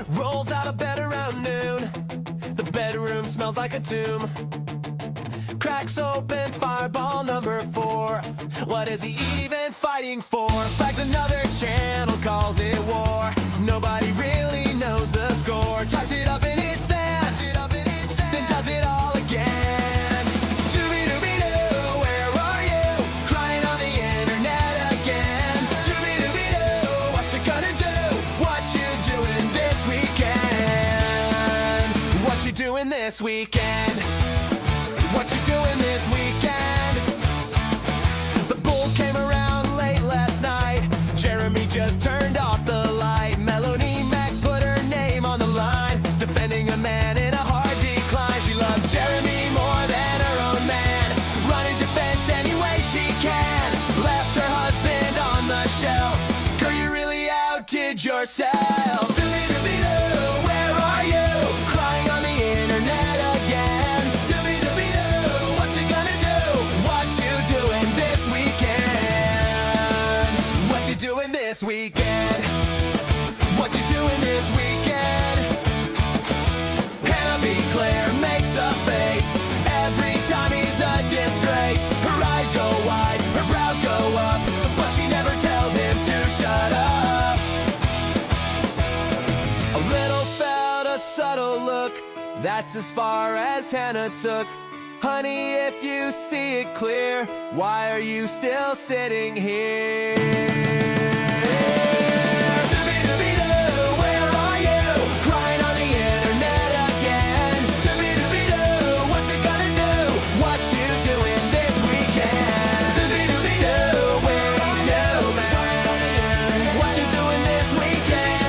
Rolls out of bed around noon. The bedroom smells like a tomb. Cracks open fireball number 4. What is he even fighting for? Flags another channel, calls it war. Nobody really knows the score. Types it up in its sand, then does it all again. Doobie-doobie-doo, where are you? Crying on the internet again. Doobie-doobie-doo, what you gonna do? What you doing this weekend? What you doing this weekend? What you doing this weekend? The bull came around late last night. Jeremy just turned off the light. Melanie Mac put her name on the line, defending a man in a hard decline. She loves Jeremy more than her own man, running defense any way she can. Left her husband on the shelf. Girl, you really outdid yourself. Doobie-doobie-doo, where are you? Crying on the internet again. Doobie-doobie-doo, what you gonna do? What you doing this weekend? What you doing this weekend? What you doing this weekend? Hannah B. Claire makes a face every time he's a disgrace. Her eyes go wide, her brows go up, but she never tells him to shut up. A little felt a subtle look, that's as far as Hannah took. Honey, if you see it clear, why are you still sitting here? Doobie-doobie-doo, where are you? Crying on the internet again. Doobie-doobie-doo, what you gonna do? What you doing this weekend? Doobie-doobie-doo, where are you, man? What you doing this weekend?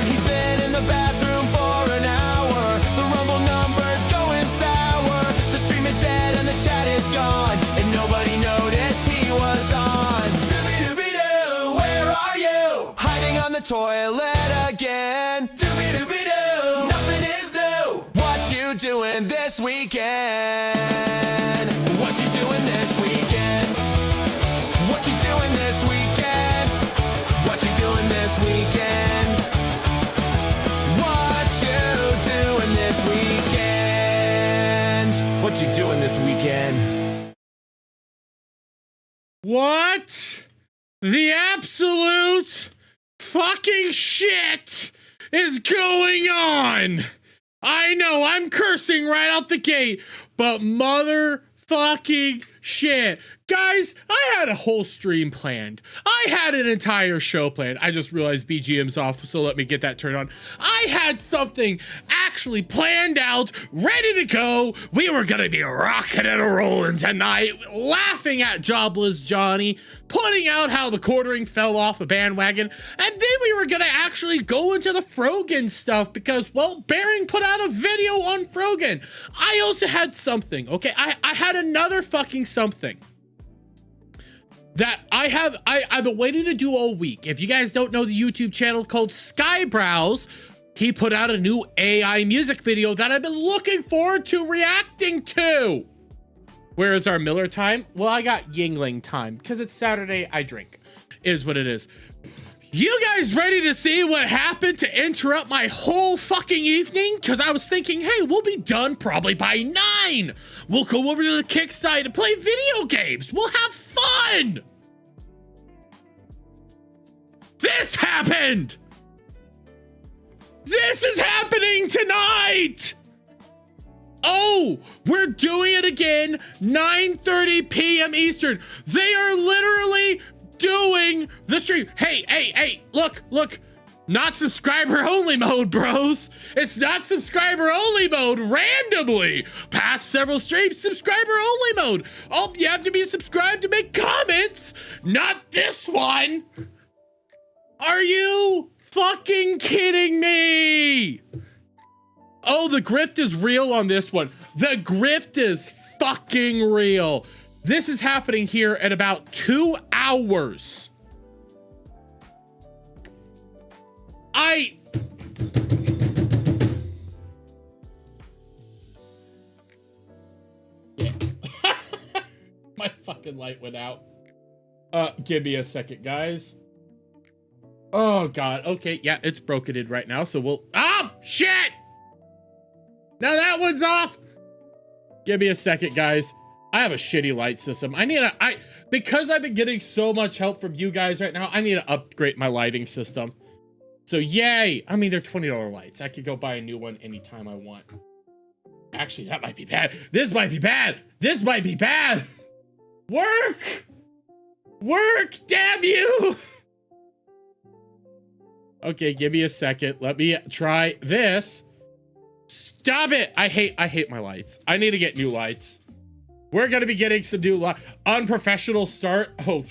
He's been in the bathroom for an hour. The Rumble number's going sour. The stream is dead and the chat is gone, and nobody noticed he was on. Doobie-doobie-doo, where are you? Hiding on the toilet again. Doobie-doobie-doo, nothing is new. What you doing this weekend? What you doing this weekend? What you doing this weekend? What you doing this weekend? What you doing this weekend? What you doing this weekend? What the absolute fucking shit is going on? I know I'm cursing right out the gate, but motherfucking shit. Guys, I had a whole stream planned. I had an entire show planned. I just realized BGM's off, so let me get that turned on. I had something actually planned out, ready to go. We were gonna be rocking and rolling tonight, laughing at Jobless Johnny, putting out how the quartering fell off the bandwagon, and then we were gonna actually go into the Frogan stuff because, well, Baring put out a video on Frogan. I also had something, okay? I had another fucking something that I've been waiting to do all week. If you guys don't know the YouTube channel called Skybrows, he put out a new AI music video that I've been looking forward to reacting to. Where is our Miller time? Well, I got Yingling time because it's Saturday. I drink, is what it is. You guys ready to see what happened to interrupt my whole fucking evening? Because I was thinking, hey, we'll be done probably by 9. We'll go over to the kick side and play video games. We'll have fun. This happened. This is happening tonight. Oh, we're doing it again, 9:30 p.m. Eastern. They are literally doing the stream. Hey, look. Not subscriber only mode, bros. It's not subscriber only mode randomly. Past several streams, subscriber only mode. Oh, you have to be subscribed to make comments. Not this one. Are you fucking kidding me? Oh, the grift is real on this one. The grift is fucking real. This is happening here in about 2 hours. My fucking light went out. Give me a second, guys. Oh God. Okay. Yeah, it's broken right now. So we'll. Oh shit! Now that one's off. Give me a second, guys. I have a shitty light system. Because I've been getting so much help from you guys right now, I need to upgrade my lighting system. So yay! I mean, they're $20 lights. I could go buy a new one anytime I want. Actually, that might be bad. This might be bad. This might be bad. Work! Work, damn you! Okay, give me a second. Let me try this. Stop it! I hate my lights. I need to get new lights. We're gonna be getting some new light. Unprofessional start. Oh.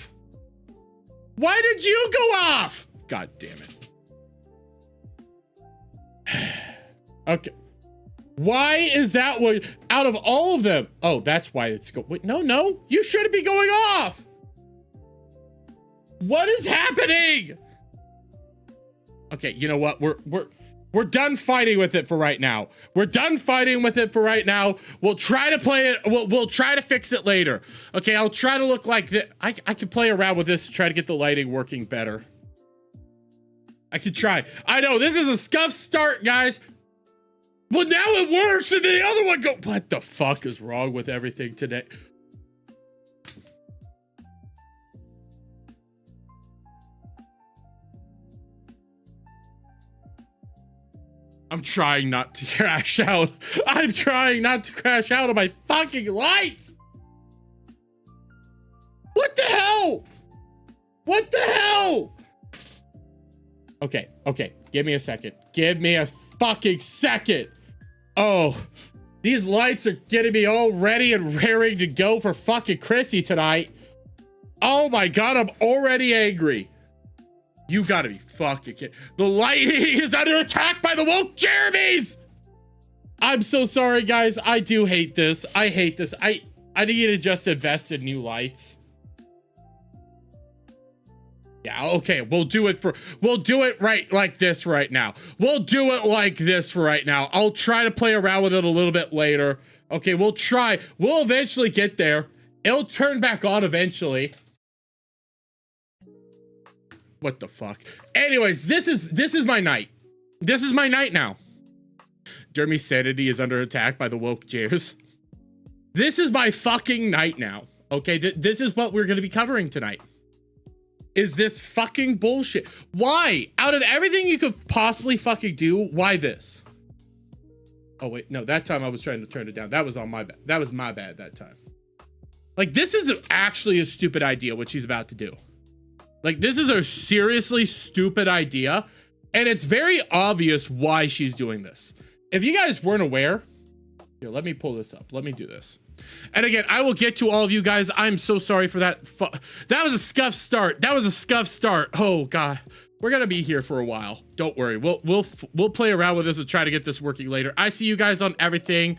Why did you go off? God damn it. Okay. Why is that one out of all of them? Oh, that's why it's go. Wait, no. You shouldn't be going off. What is happening? Okay, you know what? We're done fighting with it for right now. We're done fighting with it for right now. We'll try to play it. We'll try to fix it later. Okay, I'll try to look like that. I can play around with this to try to get the lighting working better. I could try. I know this is a scuff start, guys. But now it works, and the other one go. What the fuck is wrong with everything today? I'm trying not to crash out. I'm trying not to crash out on my fucking lights. What the hell? What the hell? Okay. Give me a second. Give me a fucking second. Oh, these lights are getting me all ready and raring to go for fucking Chrissie tonight. Oh my God, I'm already angry. You gotta be fucking kidding. The lighting is under attack by the woke Jeremys! I'm so sorry, guys. I do hate this. I hate this. I need to just invest in new lights. Yeah, okay. We'll do it right like this right now. We'll do it like this for right now. I'll try to play around with it a little bit later. Okay, we'll try. We'll eventually get there. It'll turn back on eventually. What the fuck? Anyways, this is my night. This is my night now. Jeremy's sanity is under attack by the woke Jews. This is my fucking night now. Okay, this is what we're gonna be covering tonight. Is this fucking bullshit? Why? Out of everything you could possibly fucking do, why this? Oh wait, no, that time I was trying to turn it down. That was on my bad. That was my bad that time. Like, this is actually a stupid idea, what she's about to do. Like, this is a seriously stupid idea, and it's very obvious why she's doing this. If you guys weren't aware, here, let me pull this up. Let me do this. And again, I will get to all of you guys. I'm so sorry for that. That was a scuff start. That was a scuff start. Oh God, we're gonna be here for a while. Don't worry. We'll play around with this and try to get this working later. I see you guys on everything.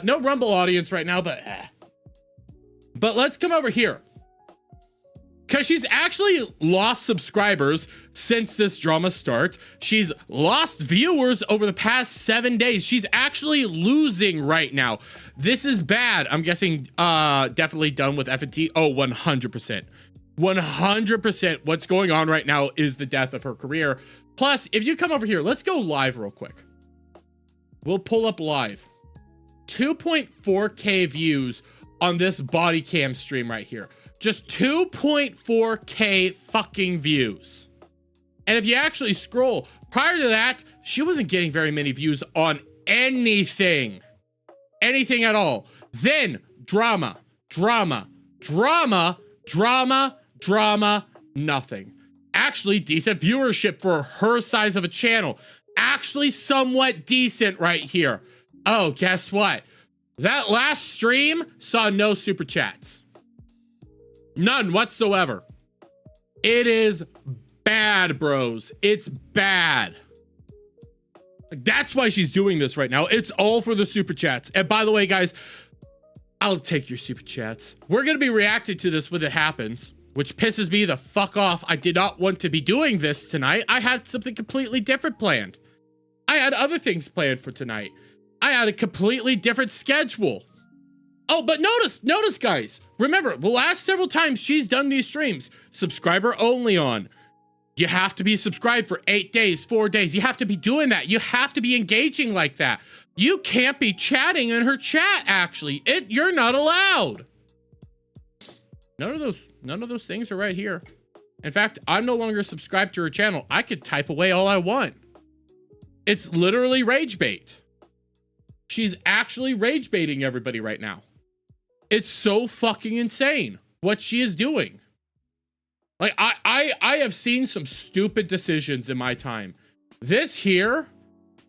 No Rumble audience right now, but let's come over here. Because she's actually lost subscribers since this drama starts. She's lost viewers over the past 7 days. She's actually losing right now. This is bad. I'm guessing definitely done with F&T. Oh, 100%. 100% what's going on right now is the death of her career. Plus, if you come over here, let's go live real quick. We'll pull up live. 2.4K views on this body cam stream right here. Just 2.4K fucking views. And if you actually scroll, prior to that, she wasn't getting very many views on anything. Anything at all. Then, drama, nothing. Actually, decent viewership for her size of a channel. Actually, somewhat decent right here. Oh, guess what? That last stream saw no super chats. None whatsoever. It is bad, bros. It's bad. That's why she's doing this right now. It's all for the super chats. And by the way, guys, I'll take your super chats. We're going to be reacting to this when it happens, which pisses me the fuck off. I did not want to be doing this tonight. I had something completely different planned. I had other things planned for tonight. I had a completely different schedule. Oh, but notice, guys. Remember, the last several times she's done these streams, subscriber only on. You have to be subscribed for 8 days, 4 days. You have to be doing that. You have to be engaging like that. You can't be chatting in her chat, actually. You're not allowed. None of those things are right here. In fact, I'm no longer subscribed to her channel. I could type away all I want. It's literally rage bait. She's actually rage baiting everybody right now. It's so fucking insane what she is doing. Like, I have seen some stupid decisions in my time. This here,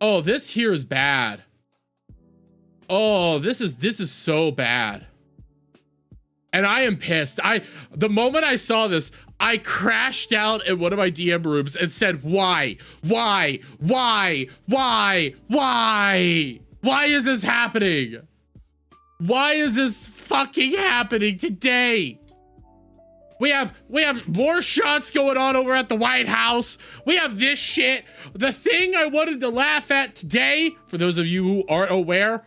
oh, this here is bad. Oh, this is so bad. And I am pissed. The moment I saw this, I crashed out in one of my DM rooms and said, why? Why is this happening? Why is this fucking happening today? We have more shots going on over at the White House. We have this shit. The thing I wanted to laugh at today, for those of you who aren't aware,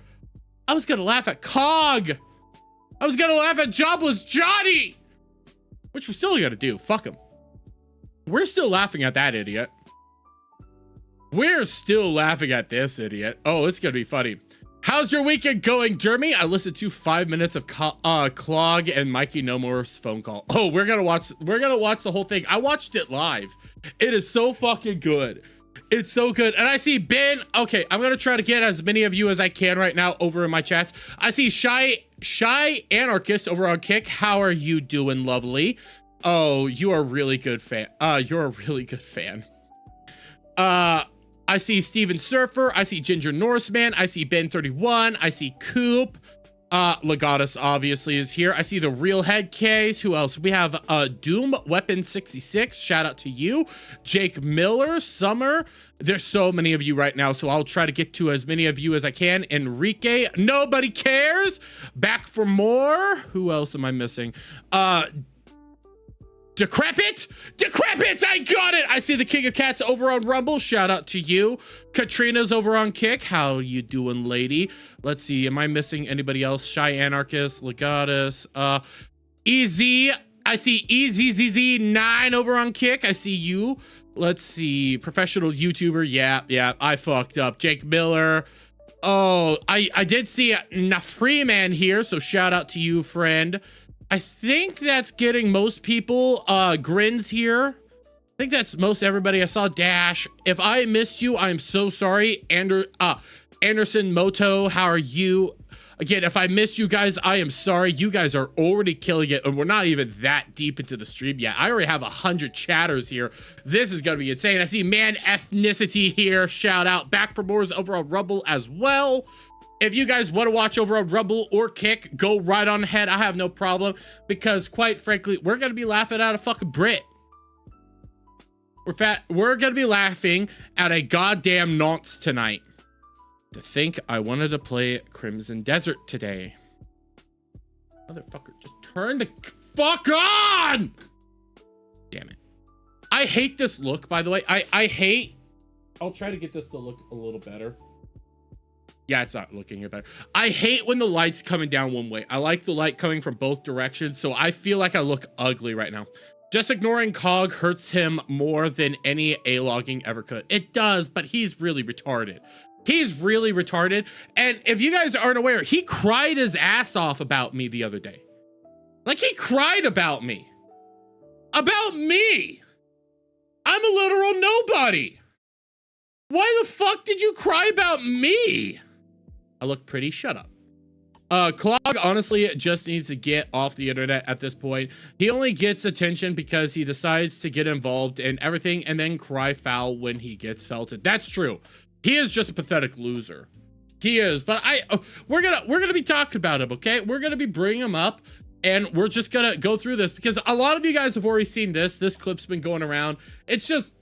I was gonna laugh at Cog. I was gonna laugh at Jobless Johnny, which we're still gonna do. Fuck him. We're still laughing at that idiot. We're still laughing at this idiot. Oh, it's gonna be funny. How's your weekend going, Jeremy? I listened to 5 minutes of Clog and Mikey No More's phone call. Oh, we're gonna watch the whole thing. I watched it live. It is so fucking good. It's so good. And I see Ben. Okay, I'm gonna try to get as many of you as I can right now over in my chats. I see Shy Anarchist over on Kick. How are you doing, lovely? Oh, you are a really good fan. You're a really good fan. I see Steven Surfer. I see Ginger Norseman. I see Ben31. I see Coop. Legatus obviously is here. I see the Real Head Case. Who else? We have Doom Weapon 66. Shout out to you. Jake Miller, Summer. There's so many of you right now, so I'll try to get to as many of you as I can. Enrique, nobody cares. Back for more. Who else am I missing? Decrepit, I got it. I see the King of Cats over on Rumble. Shout out to you. Katrina's over on Kick. How you doing, lady? Let's see. Am I missing anybody else? Shy Anarchist, Legatus, Easy. I see EZZZ9 over on Kick. I see you. Let's see. Professional YouTuber. Yeah. I fucked up. Jake Miller. Oh, I did see Nafreeman here. So shout out to you, friend. I think that's getting most people. Grins here. I think that's most everybody. I saw Dash. If I missed you, I'm so sorry. Anderson Moto, how are you? Again, if I missed you guys, I am sorry. You guys are already killing it, and we're not even that deep into the stream yet. I already have 100 chatters here. This is gonna be insane. I see Man Ethnicity here. Shout out. Back for more is over on Rumble as well. If you guys want to watch over on Rumble or Kick, go right on ahead. I have no problem, because quite frankly, we're going to be laughing at a fucking Brit. We're going to be laughing at a goddamn nonce tonight. To think I wanted to play Crimson Desert today. Motherfucker, just turn the fuck on! Damn it. I hate this look, by the way. I'll try to get this to look a little better. Yeah, it's not looking better. I hate when the light's coming down one way. I like the light coming from both directions, so I feel like I look ugly right now. Just ignoring Cog hurts him more than any A-logging ever could. It does, but he's really retarded. He's really retarded. And if you guys aren't aware, he cried his ass off about me the other day. Like, he cried about me. About me. I'm a literal nobody. Why the fuck did you cry about me? I look pretty. Shut up. Clog honestly just needs to get off the internet at this point. He only gets attention because he decides to get involved in everything and then cry foul when he gets felted. That's true. He is just a pathetic loser. He is. But we're gonna be talking about him, okay? We're gonna be bringing him up, and we're just gonna go through this because a lot of you guys have already seen this. This clip's been going around. It's just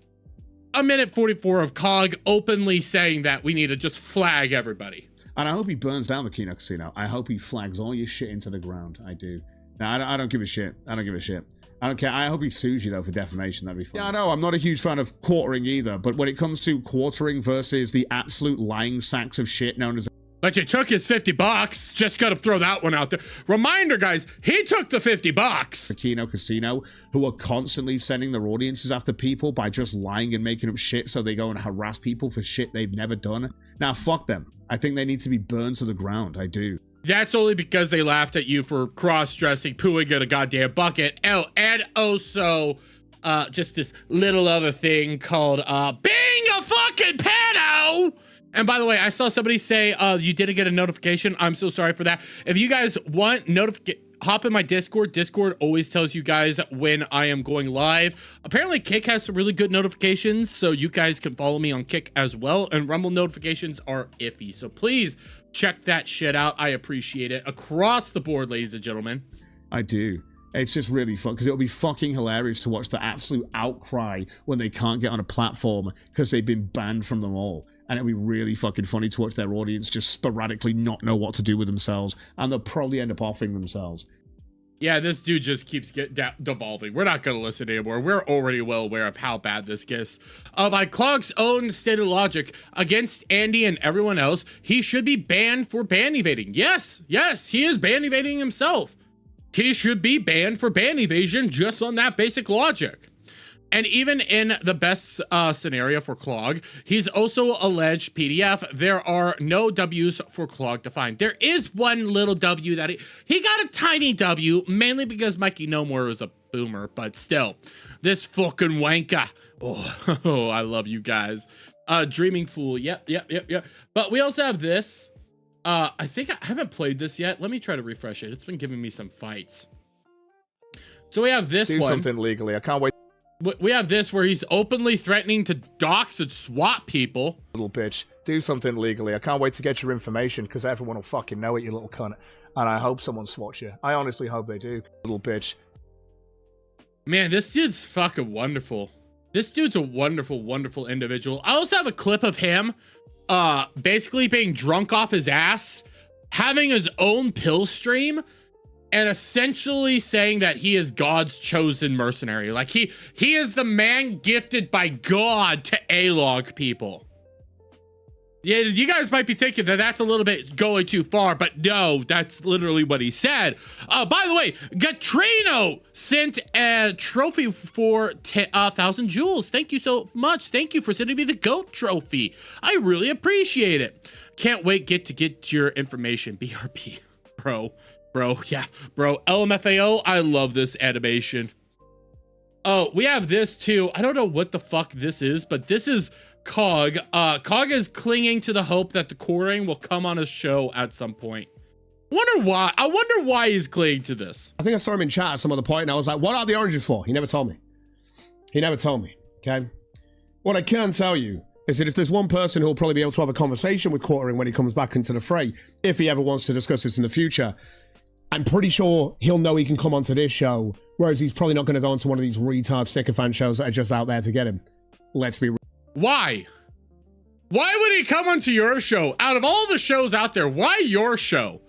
a minute 44 of Cog openly saying that we need to just flag everybody. And I hope he burns down the Kino Casino. I hope he flags all your shit into the ground. I do. No, I don't give a shit. I don't give a shit. I don't care. I hope he sues you, though, for defamation. That'd be fun. Yeah, I know. I'm not a huge fan of quartering either. But when it comes to quartering versus the absolute lying sacks of shit known as But you took his $50. Just gotta throw that one out there. Reminder, guys, he took the $50. The Kino Casino, who are constantly sending their audiences after people by just lying and making up shit so they go and harass people for shit they've never done. Now, fuck them. I think they need to be burned to the ground. I do. That's only because they laughed at you for cross-dressing, pooing in a goddamn bucket. Oh, and also, just this little other thing called, being a fucking pedo! And by the way, I saw somebody say, you didn't get a notification. I'm so sorry for that. If you guys want notification, hop in my Discord. Discord always tells you guys when I am going live. Apparently, Kick has some really good notifications, so you guys can follow me on Kick as well. And Rumble notifications are iffy, so please check that shit out. I appreciate it across the board, ladies and gentlemen. I do. It's just really fun because it'll be fucking hilarious to watch the absolute outcry when they can't get on a platform because they've been banned from them all. And it'll be really fucking funny to watch their audience just sporadically not know what to do with themselves, and they'll probably end up offing themselves. Yeah, this dude just keeps devolving. We're not going to listen anymore. We're already well aware of how bad this gets. By Clog's own state of logic, against Andy and everyone else, he should be banned for ban evading. Yes, he is ban evading himself. He should be banned for ban evasion just on that basic logic. And even in the best scenario for Clog, he's also alleged PDF. There are no W's for Clog to find. There is one little W that he got a tiny W, mainly because Mikey No More was a boomer, but still, this fucking wanker. Oh, I love you guys. Dreaming Fool. Yep. But we also have this. I think I haven't played this yet. Let me try to refresh it. It's been giving me some fights. So we have this one. Do something legally. I can't wait. We have this where he's openly threatening to dox and swat people. Little bitch. Do something legally. I can't wait to get your information because everyone will fucking know it, you little cunt. And I hope someone swats you. I honestly hope they do. Little bitch. Man, this dude's fucking wonderful. This dude's a wonderful, wonderful individual. I also have a clip of him basically being drunk off his ass, having his own pill stream, and essentially saying that he is God's chosen mercenary. Like he is the man gifted by God to A-log people. Yeah, you guys might be thinking that that's a little bit going too far, but no, that's literally what he said. By the way, Gatrino sent a trophy for 1,000 jewels. Thank you so much. Thank you for sending me the GOAT trophy. I really appreciate it. Can't wait to get your information. BRB, bro. Yeah, bro. LMFAO, I love this animation. Oh, we have this too. I don't know what the fuck this is, but this is Cog. Cog is clinging to the hope that the quartering will come on his show at some point. I wonder why he's clinging to this. I think I saw him in chat at some other point, and I was like, what are the oranges for? He never told me. Okay? What I can tell you is that if there's one person who will probably be able to have a conversation with quartering when he comes back into the fray, if he ever wants to discuss this in the future, I'm pretty sure he'll know he can come onto this show, whereas he's probably not going to go onto one of these retard sycophant shows that are just out there to get him. Let's be real. Why? Why would he come onto your show? Out of all the shows out there, why your show?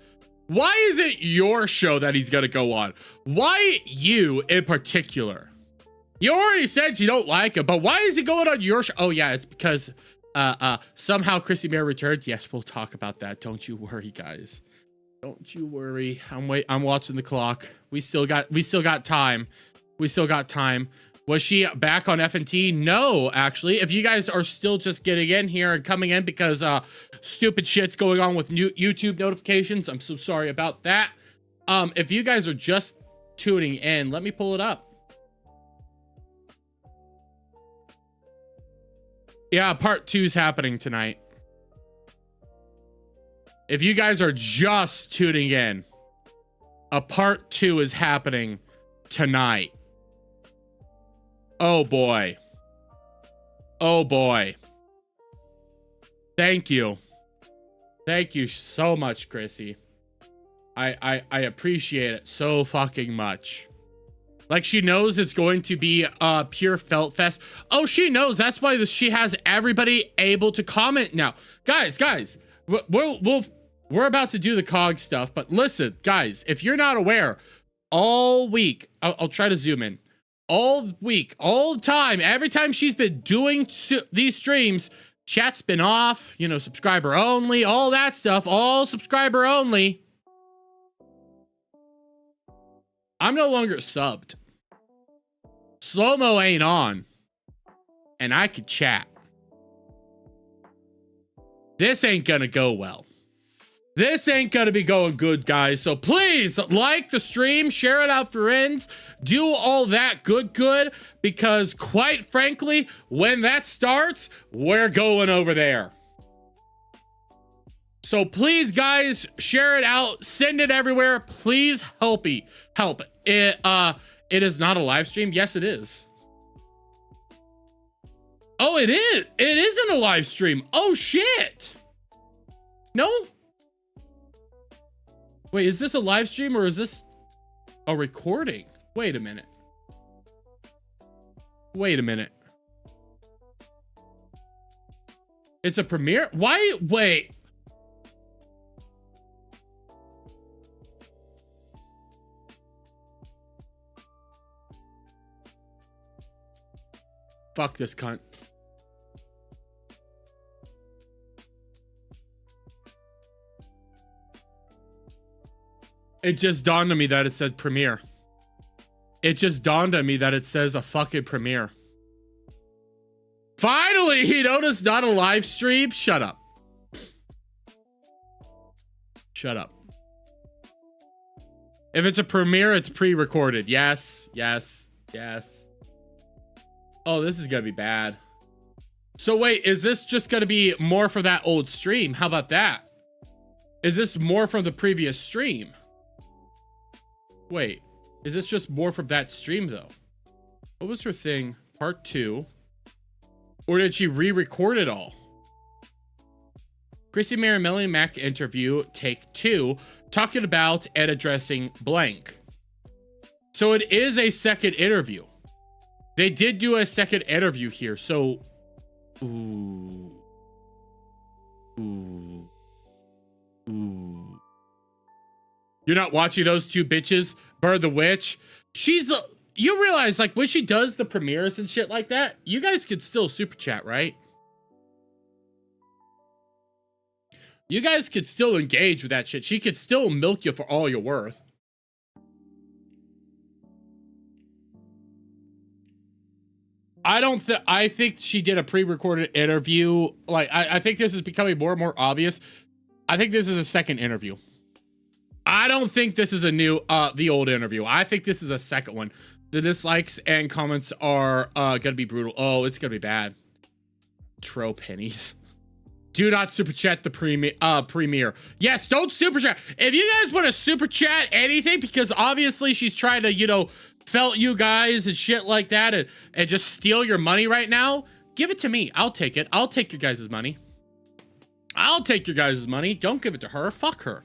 Why is it your show that he's going to go on? Why you in particular? You already said you don't like him, but why is he going on your show? Oh yeah, it's because somehow Chrissie Mayr returned. Yes, we'll talk about that. Don't you worry, guys. Don't you worry. I'm watching the clock. We still got time. Was she back on FNT? No, actually. If you guys are still just getting in here and coming in because stupid shit's going on with new YouTube notifications, I'm so sorry about that. If you guys are just tuning in, let me pull it up. Yeah, part 2 is happening tonight. If you guys are just tuning in, a part 2 is happening tonight. Oh boy. Oh boy. Thank you. Thank you so much, Chrissie. I appreciate it so fucking much. Like, she knows it's going to be a pure felt fest. Oh, she knows. That's why she has everybody able to comment now. Guys, we're about to do the COG stuff, but listen, guys, if you're not aware, all week, I'll try to zoom in. All week, all the time, every time she's been doing these streams, Chat's been off, you know, subscriber only, all that stuff, all subscriber only. I'm no longer subbed. Slow-mo ain't on. And I could chat. This ain't gonna go well. This ain't gonna be going good, guys. So please like the stream, share it out for friends, do all that good, because quite frankly, when that starts, we're going over there. So please, guys, share it out, send it everywhere. Please help. It is not a live stream. Yes, it is. Oh, it is. It isn't a live stream. Oh, shit. No? Wait, is this a live stream or is this a recording? Wait a minute. Wait a minute. It's a premiere? Why? Wait. Fuck this cunt. It just dawned on me that it said premiere. It just dawned on me that it says a fucking premiere. Finally, he noticed not a live stream. Shut up. Shut up. If it's a premiere, it's pre-recorded. Yes, yes, yes. Oh, this is gonna be bad. So wait, is this just gonna be more from that old stream? How about that? Is this more from the previous stream? Wait, is this just more from that stream though? What was her thing? Part 2? Or did she re-record it all? Chrissie, Mayr, and Melanie Mac interview, take 2, talking about and addressing blank. So it is a second interview. They did do a second interview here, so... Ooh. Ooh. Ooh. You're not watching those two bitches? Bird the Witch? She's... You realize, like, when she does the premieres and shit like that, you guys could still super chat, right? You guys could still engage with that shit. She could still milk you for all you're worth. I think she did a pre-recorded interview. Like, I think this is becoming more and more obvious. I think this is a second interview. I don't think this is a new, the old interview. I think this is a second one. The dislikes and comments are gonna be brutal. Oh, it's gonna be bad. Tro pennies. Do not super chat the premiere. Yes, don't super chat. If you guys want to super chat anything, because obviously she's trying to, you know, felt you guys and shit like that and just steal your money right now, give it to me. I'll take it. I'll take your guys' money. I'll take your guys' money. Don't give it to her. Fuck her.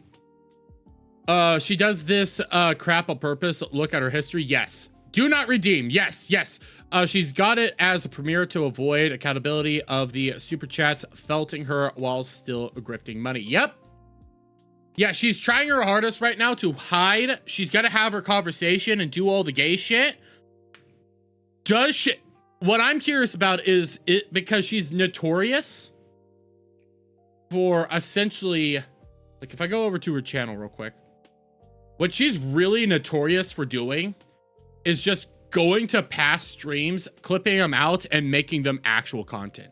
She does this crap on purpose. Look at her history. Yes. Do not redeem. Yes, yes. She's got it as a premiere to avoid accountability of the super chats felting her while still grifting money. Yep. Yeah, she's trying her hardest right now to hide. She's got to have her conversation and do all the gay shit. Does she? What I'm curious about is it because she's notorious for essentially, like, if I go over to her channel real quick, what she's really notorious for doing is just going to past streams, clipping them out, and making them actual content.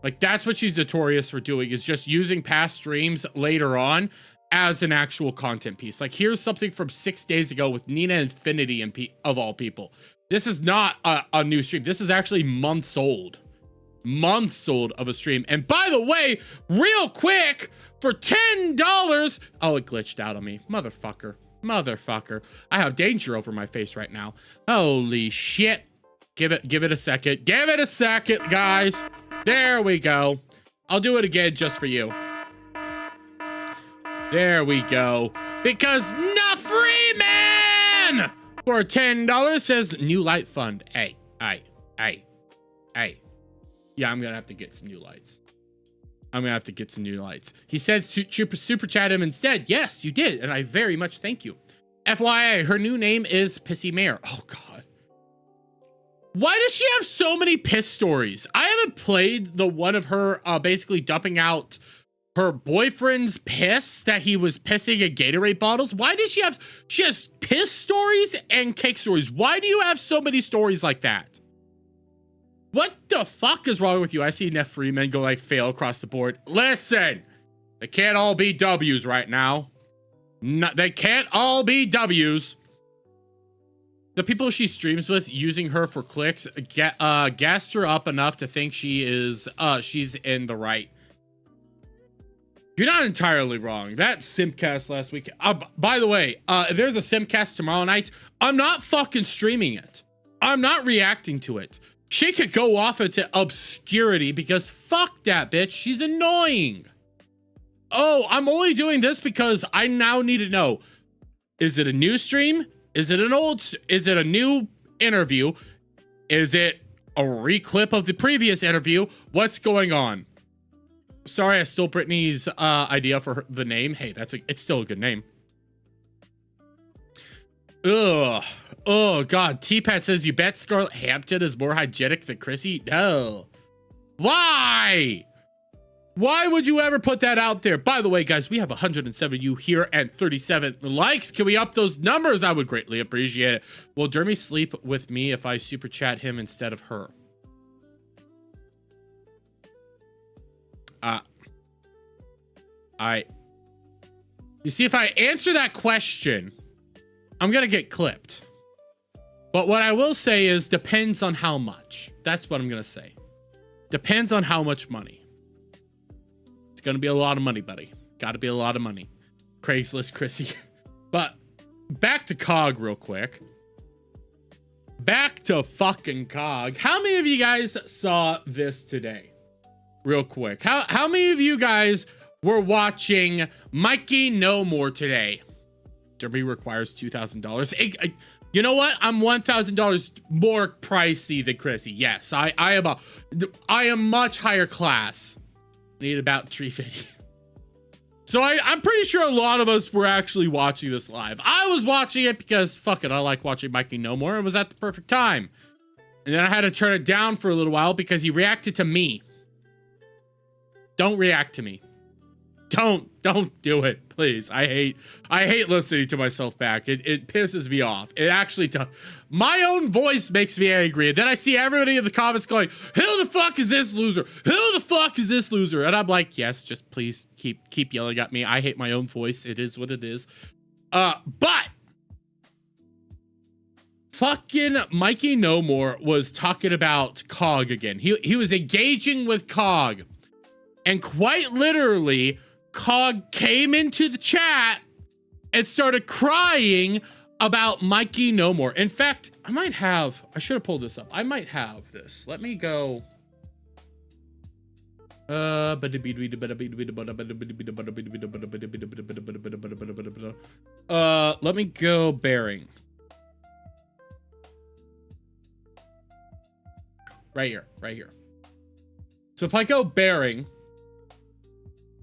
Like, that's what she's notorious for doing, is just using past streams later on as an actual content piece. Like, here's something from 6 days ago with Nina Infinity and of all people. This is not a new stream. This is actually months old. Months old of a stream. And by the way, real quick, for $10... Oh, it glitched out on me. Motherfucker. Motherfucker. I have danger over my face right now. Holy shit. Give it a second. Give it a second, guys. There we go. I'll do it again just for you. There we go. Because Na Freeman for $10 says new light fund. Hey. Yeah, I'm gonna have to get some new lights. I'm gonna have to get some new lights. He said super chat him instead. Yes, you did, and I very much thank you. FYI, her new name is Pissy Mayr. Oh God. Why does she have so many piss stories? I have haven't played the one of her basically dumping out her boyfriend's piss that he was pissing in Gatorade bottles. Why does she has piss stories and cake stories? Why do you have so many stories like that? What the fuck is wrong with you? I see Neff Freeman go like fail across the board. Listen, they can't all be W's right now. No, they can't all be W's. The people she streams with using her for clicks gassed her up enough to think she's in the right. You're not entirely wrong. That Simcast last week. By the way, if there's a Simcast tomorrow night, I'm not fucking streaming it. I'm not reacting to it. She could go off into obscurity because fuck that bitch. She's annoying. Oh, I'm only doing this because I now need to know. Is it a new stream? Is it is it a new interview? Is it a reclip of the previous interview? What's going on? Sorry, I stole Brittany's idea for the name. Hey, it's still a good name. Ugh. Oh, God. T-Pat says, you bet Scarlett Hampton is more hygienic than Chrissie? No. Why? Why would you ever put that out there? By the way, guys, we have 107 you here and 37 likes. Can we up those numbers? I would greatly appreciate it. Will Dermy sleep with me if I super chat him instead of her? You see, if I answer that question, I'm gonna get clipped. But what I will say is depends on how much. That's what I'm gonna say. Depends on how much money. It's gonna be a lot of money, buddy. Gotta be a lot of money. Craigslist Chrissie. But back to COG real quick. Back to fucking COG. How many of you guys saw this today? Real quick. How many of you guys were watching Mikey No More today? Derby requires $2,000. You know what? I'm $1,000 more pricey than Chrissie. Yes, I am much higher class. Need about 350. So I'm pretty sure a lot of us were actually watching this live. I was watching it because fuck it, I like watching Mikey No More. It was at the perfect time. And then I had to turn it down for a little while because he reacted to me. Don't react to me. Don't do it, please. I hate listening to myself back. It pisses me off. It actually does. My own voice makes me angry. And then I see everybody in the comments going, who the fuck is this loser? Who the fuck is this loser? And I'm like, yes, just please keep yelling at me. I hate my own voice. It is what it is. But fucking Mikey No More was talking about COG again. He was engaging with COG. And quite literally, COG came into the chat and started crying about Mikey No More. In fact, I should have pulled this up. I might have this. Let me go. Let me go bearing. Right here. So if I go bearing,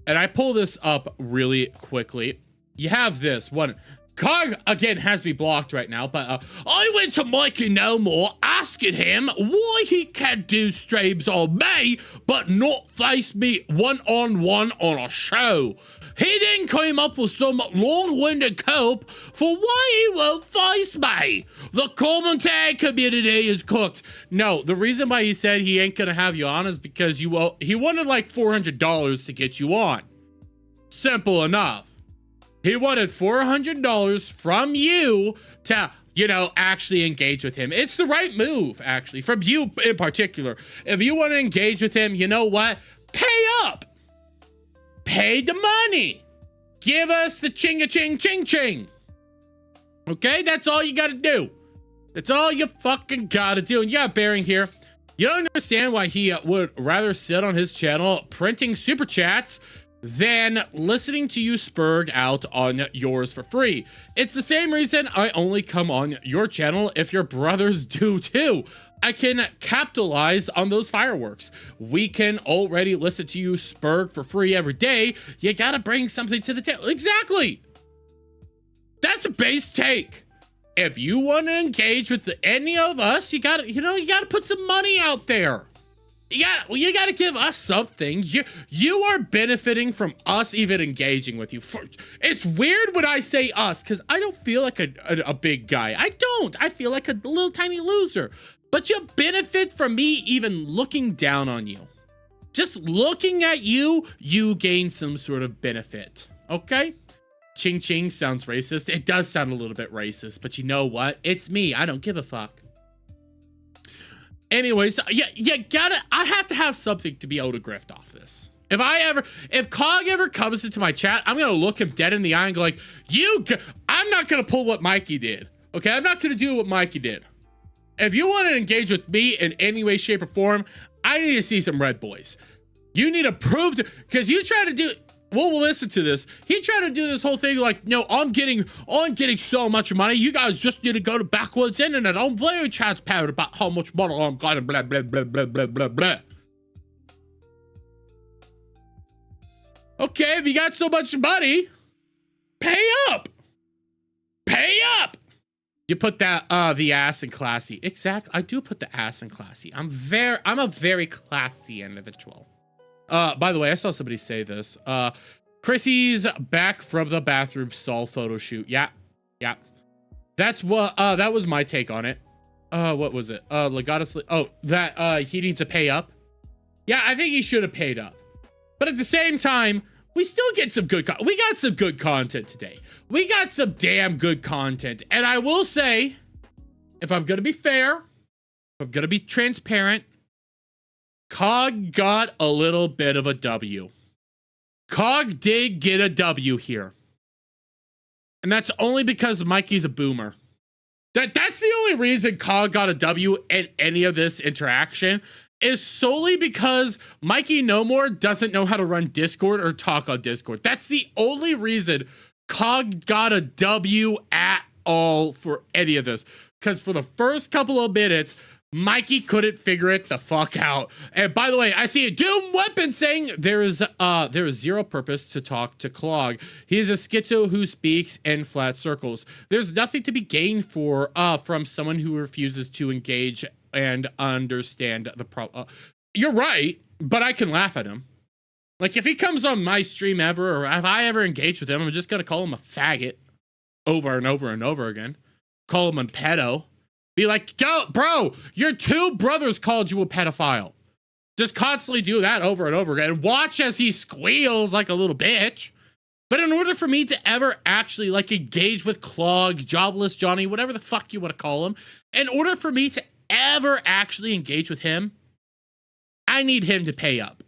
and I pull this up really quickly, you have this one. COG, again, has me blocked right now, but I went to Mikey No More asking him why he can do streams on me, but not face me one-on-one on a show. He then came up with some long-winded cope for why he won't face me. The commentary community is cooked. No, the reason why he said he ain't gonna have you on is because he wanted like $400 to get you on. Simple enough. He wanted $400 from you to, actually engage with him. It's the right move, actually, from you in particular. If you want to engage with him, you know what? Pay up. Pay the money. Give us the ching-a-ching-ching-ching. Okay? That's all you gotta do. That's all you fucking gotta do. And yeah, Bearing here, you don't understand why he would rather sit on his channel printing super chats than listening to you spurg out on yours for free. It's the same reason I only come on your channel if your brothers do too. I can capitalize on those fireworks. We can already listen to you spurg for free every day. You gotta bring something to the table. Exactly. That's a base take. If you want to engage with any of us, you gotta put some money out there. you gotta give us something. You are benefiting from us even engaging with you. It's weird when I say us, because I don't feel like a big guy. I don't. I feel like a little tiny loser. But you benefit from me even looking down on you. Just looking at you, you gain some sort of benefit. Okay? Ching ching sounds racist. It does sound a little bit racist, but you know what? It's me. I don't give a fuck. Anyways, I have to have something to be able to grift off this. If Cog ever comes into my chat, I'm gonna look him dead in the eye and go like, I'm not gonna pull what Mikey did. Okay, I'm not gonna do what Mikey did. If you want to engage with me in any way, shape, or form, I need to see some red boys. You need to prove to, because you try to do, we'll listen to this. He tried to do this whole thing like, no, I'm getting so much money. You guys just need to go to Backwoods Internet. I'm very transparent about how much money I'm getting, blah, blah, blah, blah, blah, blah, blah. Okay, if you got so much money, pay up. Pay up. You put that, the ass in classy. Exactly. I do put the ass in classy. I'm a very classy individual. By the way, I saw somebody say this. Chrissie's back from the bathroom stall photo shoot. Yeah. That's what, that was my take on it. What was it? That, he needs to pay up. Yeah, I think he should have paid up. But at the same time, we still get some good, we got some good content today. We got some damn good content. And I will say, if I'm gonna be fair, if I'm gonna be transparent, Cog got a little bit of a W. Cog did get a W here. And that's only because Mikey's a boomer. That's the only reason Cog got a W in any of this interaction, is solely because Mikey No More doesn't know how to run Discord or talk on Discord. That's the only reason Cog got a W at all for any of this. Because for the first couple of minutes, Mikey couldn't figure it the fuck out. And by the way, I see a Doom Weapon saying there is zero purpose to talk to Clog. He is a schizo who speaks in flat circles. There's nothing to be gained from someone who refuses to engage and understand the problem. You're right, but I can laugh at him. Like, if he comes on my stream ever, or if I ever engage with him, I'm just gonna call him a faggot over and over and over again. Call him a pedo. Be like, go, bro, your two brothers called you a pedophile. Just constantly do that over and over again. Watch as he squeals like a little bitch. But in order for me to ever actually, like, engage with Clog, Jobless Johnny, whatever the fuck you want to call him, in order for me to ever actually engage with him, I need him to pay up.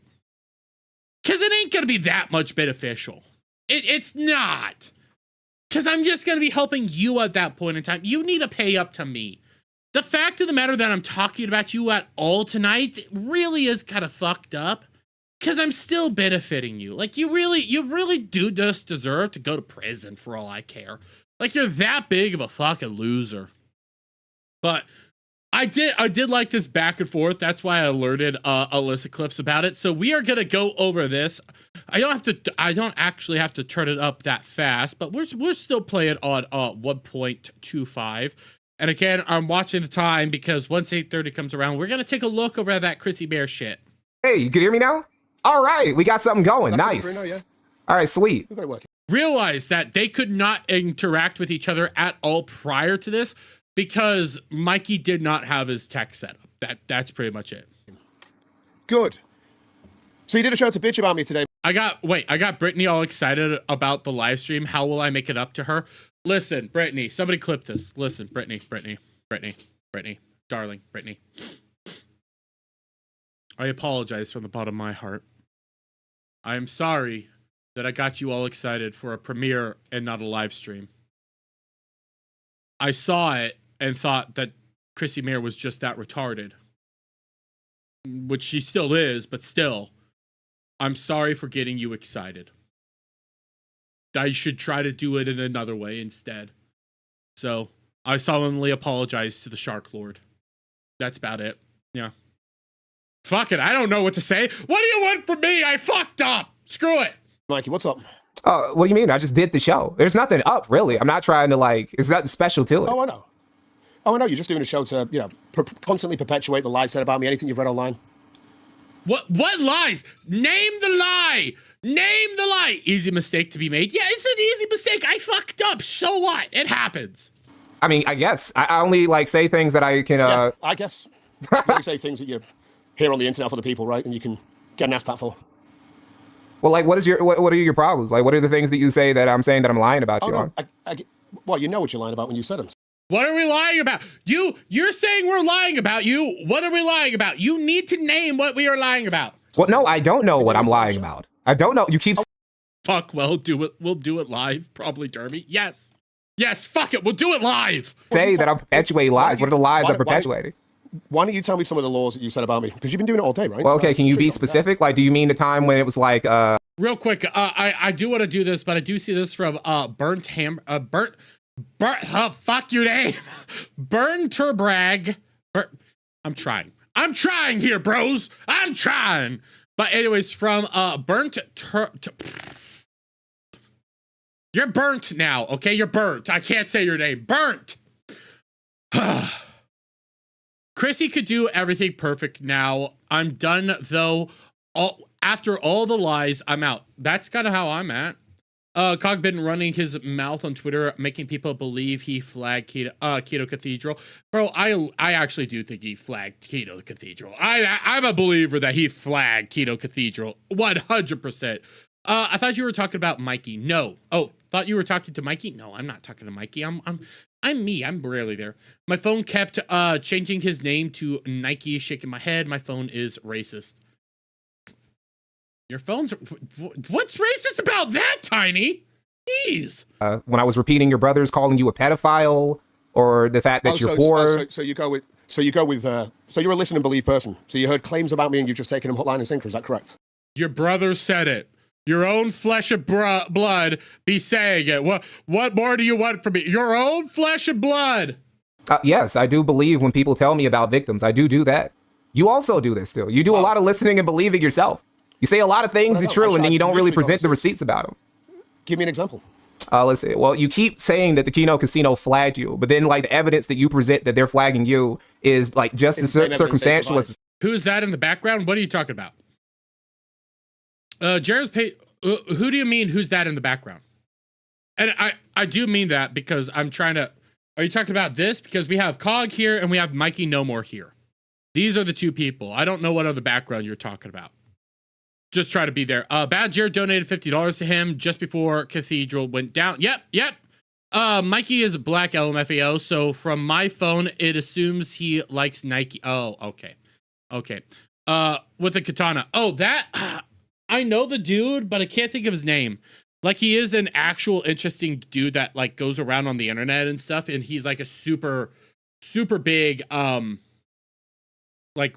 Because it ain't going to be that much beneficial. It's not. Because I'm just going to be helping you at that point in time. You need to pay up to me. The fact of the matter that I'm talking about you at all tonight really is kind of fucked up. Because I'm still benefiting you. Like, you really do just deserve to go to prison for all I care. Like, you're that big of a fucking loser. But I did like this back and forth. That's why I alerted Alyssa Clips about it. So we are gonna go over this. I don't actually have to turn it up that fast, but we're still playing on 1.25. And again, I'm watching the time because once 8:30 comes around, we're gonna take a look over at that Chrissie Mayr shit. Hey, you can hear me now? All right, we got something going. Nice. Now, yeah. All right, sweet. We've got it working. Realize that they could not interact with each other at all prior to this, because Mikey did not have his tech set up. That's pretty much it. Good. So you did a show to bitch about me today. I got Brittany all excited about the live stream. How will I make it up to her? Listen, Brittany, somebody clip this. Listen, Brittany, darling, Brittany. I apologize from the bottom of my heart. I am sorry that I got you all excited for a premiere and not a live stream. I saw it and thought that Chrissie Mayr was just that retarded. Which she still is, but still. I'm sorry for getting you excited. I should try to do it in another way instead. So, I solemnly apologize to the Shark Lord. That's about it. Yeah. Fuck it, I don't know what to say. What do you want from me? I fucked up! Screw it! Mikey, what's up? What do you mean? I just did the show. There's nothing up, really. I'm not trying to, like, it's nothing special to it. Oh, I know. You're just doing a show to, constantly perpetuate the lies said about me. Anything you've read online. What lies? Name the lie. Name the lie. Easy mistake to be made. Yeah, it's an easy mistake. I fucked up. So what? It happens. I mean, I guess I only like say things that I can. Yeah, I guess. You say things that you hear on the internet for the people, right? And you can get an ass pat for. Well, like, what are your problems? Like, what are the things that you say that I'm saying that I'm lying about you No, on? well, you know what you're lying about when you said them. What are we lying about? You're saying we're lying about you. What are we lying about? You need to name what we are lying about. Well, no, I don't know what I'm lying about. I don't know. You keep. Fuck, well, do it. We'll do it live. Probably, Derby. Yes. Yes, fuck it. We'll do it live. Say that I'm perpetuating lies. What are the lies I'm perpetuating? Why don't you tell me some of the laws that you said about me? Because you've been doing it all day, right? Well, okay, So, can you be specific? Like, do you mean the time when it was like, Real quick, I do want to do this, but I do see this from fuck you name. Burn Turbrag. I'm trying here, bros. I'm trying. But anyways, from burnt you're burnt now, okay? You're burnt. I can't say your name. Burnt. Chrissie could do everything perfect now. I'm done though. After all the lies, I'm out. That's kind of how I'm at. Cog been running his mouth on Twitter, making people believe he flagged Keto Cathedral. Bro, I actually do think he flagged Keto Cathedral. I'm a believer that he flagged Keto Cathedral, 100%. I thought you were talking about Mikey. No. Oh, thought you were talking to Mikey? No, I'm not talking to Mikey. I'm me. I'm rarely there. My phone kept changing his name to Nike, shaking my head. My phone is racist. Your phone's... What's racist about that, Tiny? Jeez. when I was repeating your brothers calling you a pedophile, or the fact that you're poor. So you go with... So you're a listen and believe person. So you heard claims about me and you've just taken them hotline and sinker. Is that correct? Your brother said it. Your own flesh and blood be saying it. What more do you want from me? Your own flesh and blood. Yes, I do believe when people tell me about victims. I do that. You also do this still. You do a lot of listening and believing yourself. You say a lot of things are true, and then you don't really present the receipts about them. Give me an example. Let's see. Well, you keep saying that the Keno Casino flagged you, but then like the evidence that you present that they're flagging you is like just as circumstantial as. Who's that in the background? What are you talking about? Jared's who do you mean? Who's that in the background? And I do mean that because I'm trying to. Are you talking about this? Because we have Cog here and we have Mikey No More here. These are the two people. I don't know what other background you're talking about. Just try to be there. Bad Jared donated $50 to him just before Cathedral went down. Yep. Mikey is Black LMFAO, so from my phone, it assumes he likes Nike. Oh, okay. With a katana. Oh, that... I know the dude, but I can't think of his name. Like, he is an actual interesting dude that, like, goes around on the internet and stuff, and he's, like, a super, super big, like,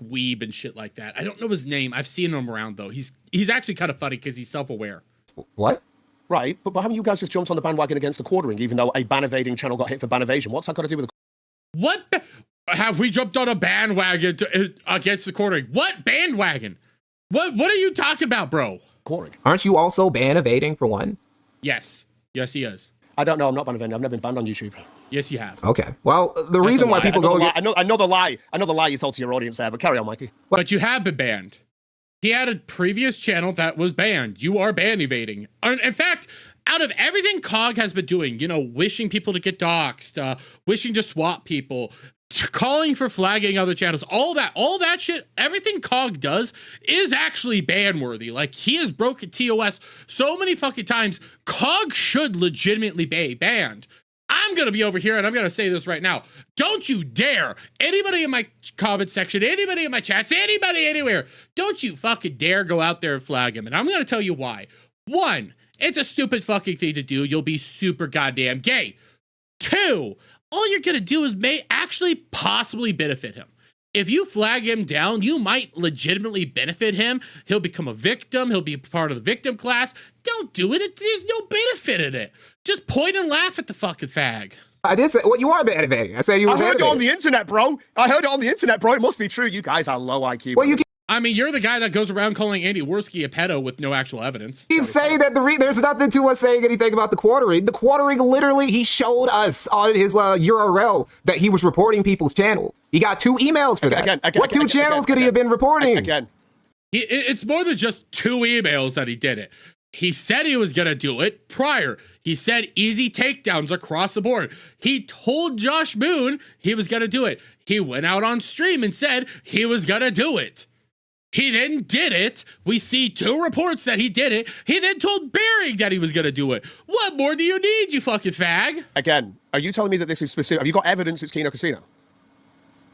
weeb and shit like that. I don't know his name. I've seen him around, though. He's actually kind of funny because he's self-aware. What? Right, but haven't you guys just jumped on the bandwagon against the quartering, even though a ban evading channel got hit for ban evasion? What's that got to do with the... What? Have we jumped on a bandwagon against the quartering? What bandwagon? What are you talking about, bro? Quartering. Aren't you also ban evading for one? Yes, he is. I don't know. I'm not ban evading. I've never been banned on YouTube. Yes, you have. Okay. Well, the reason why people go... I know the lie. I know the lie you told to your audience there, but carry on, Mikey. But you have been banned. He had a previous channel that was banned. You are ban evading. In fact, out of everything Cog has been doing, wishing people to get doxxed, wishing to swap people, calling for flagging other channels, all that shit, everything Cog does is actually ban worthy. Like, he has broken TOS so many fucking times. Cog should legitimately be banned. I'm gonna be over here and I'm gonna say this right now. Don't you dare, anybody in my comment section, anybody in my chats, anybody anywhere, don't you fucking dare go out there and flag him. And I'm gonna tell you why. One, it's a stupid fucking thing to do. You'll be super goddamn gay. Two, all you're gonna do is actually possibly benefit him. If you flag him down, you might legitimately benefit him. He'll become a victim. He'll be part of the victim class. Don't do it. There's no benefit in it. Just point and laugh at the fucking fag. I did say, well, you are ban evading. I said you were I heard it on the internet, bro. It must be true. You guys are low IQ. Well, you I mean, you're the guy that goes around calling Andy Worski a pedo with no actual evidence. keep saying that there's nothing to us saying anything about the quartering. The quartering, literally, he showed us on his URL that he was reporting people's channel. He got 2 emails for that. What 2 channels could he have been reporting? Again, It's more than just 2 emails that he did it. He said he was going to do it prior. He said easy takedowns across the board. He told Josh Boone he was going to do it. He went out on stream and said he was going to do it. He then did it. We see 2 reports that he did it. He then told Barry that he was going to do it. What more do you need, you fucking fag? Again, are you telling me that this is specific? Have you got evidence it's Kino Casino?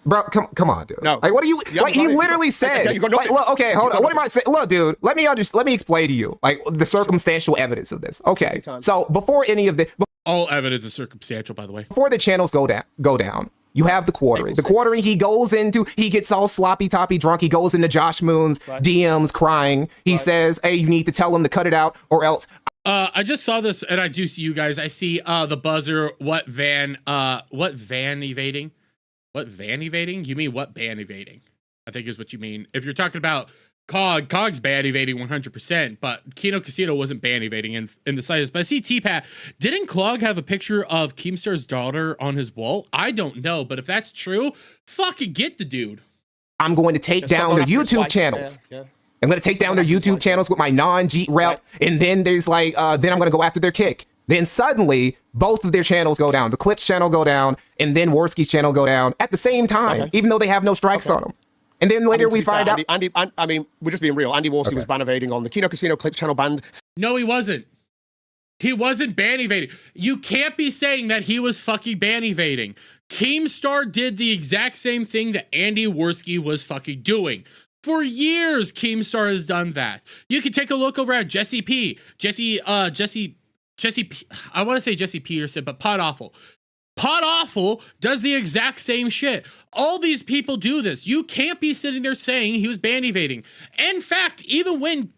Bro, come on, dude. No. Like, what are you? Like, he literally said. You got Like, look, okay, hold on. What am I saying? Look, dude. Let me explain to you, like, the circumstantial evidence of this. Okay. So before any of the, All evidence is circumstantial, by the way. before the channels go down, you have the quartering. The quartering, he goes into, he gets all sloppy toppy drunk. He goes into Josh Moon's DMs crying. He says, "Hey, you need to tell him to cut it out, or else." I just saw this, and I do see you guys. I see the buzzer. What van evading? What van evading? You mean what ban evading? I think is what you mean. If you're talking about Cog's ban evading 100%, but Kino Casino wasn't ban evading in the slightest. But I see T-Pat. Didn't Clog have a picture of Keemstar's daughter on his wall? I don't know, but if that's true, fucking get the dude. I'm going to take down their YouTube channels. I'm going to take down their YouTube channels with my non-Jeet rep, and then there's like, then I'm going to go after their kick. Then suddenly, both of their channels go down. The Clips channel go down, and then Worski's channel go down at the same time, even though they have no strikes on them. And then later we find out. I mean, we're just being real. Andy Worski was ban evading on the Kino Casino Clips channel banned. No, he wasn't. He wasn't ban evading. You can't be saying that he was fucking ban evading. Keemstar did the exact same thing that Andy Worski was fucking doing. For years, Keemstar has done that. You can take a look over at Jesse P. Jesse, I want to say Jesse Peterson, but Pod Awful. Pod Awful does the exact same shit. All these people do this. You can't be sitting there saying he was ban evading. In fact, even when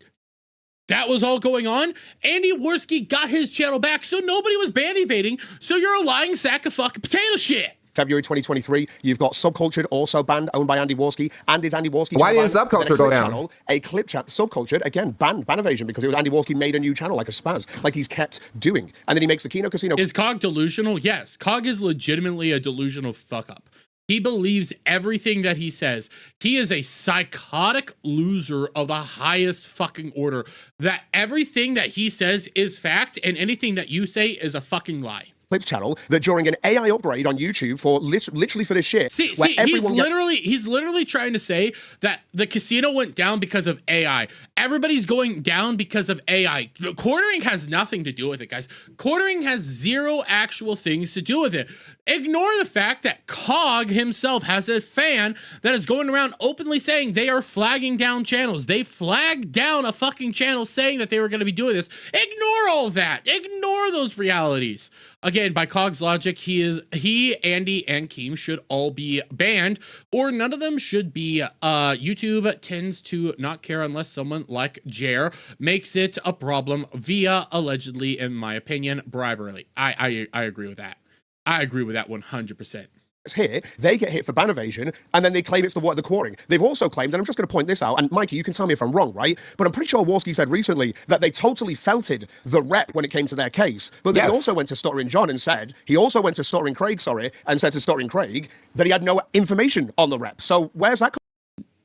that was all going on, Andy Worski got his channel back, so nobody was ban evading. So you're a lying sack of fucking potato shit. February 2023, you've got Subcultured, also banned, owned by Andy Worski. And did Andy Worski? Why didn't Subcultured go down? Channel, a clip chat, Subcultured, again, ban evasion, because it was Andy Worski made a new channel like a spaz, like he's kept doing. And then he makes the Kino Casino. Is Cog delusional? Yes. Cog is legitimately a delusional fuck up. He believes everything that he says. He is a psychotic loser of the highest fucking order. That everything that he says is fact, and anything that you say is a fucking lie. Clips channel that during an AI upgrade on YouTube for literally for this shit. He's literally trying to say that the casino went down because of AI. Everybody's going down because of AI. Quartering has nothing to do with it, guys. Quartering has zero actual things to do with it. Ignore the fact that Cog himself has a fan that is going around openly saying they are flagging down channels. They flagged down a fucking channel saying that they were going to be doing this. Ignore all that. Ignore those realities. Again, by Cog's logic, he, Andy, and Keem should all be banned, or none of them should be. YouTube tends to not care unless someone like Jer makes it a problem via, allegedly, in my opinion, bribery. I agree with that. I agree with that 100%. Here, they get hit for ban evasion, and then they claim it's the quartering. They've also claimed, and I'm just going to point this out, and Mikey, you can tell me if I'm wrong, right? But I'm pretty sure Worski said recently that they totally felted the rep when it came to their case. But they also went to Stuttering John and said, he also went to Stuttering Craig, and said to Stuttering Craig that he had no information on the rep. So where's that?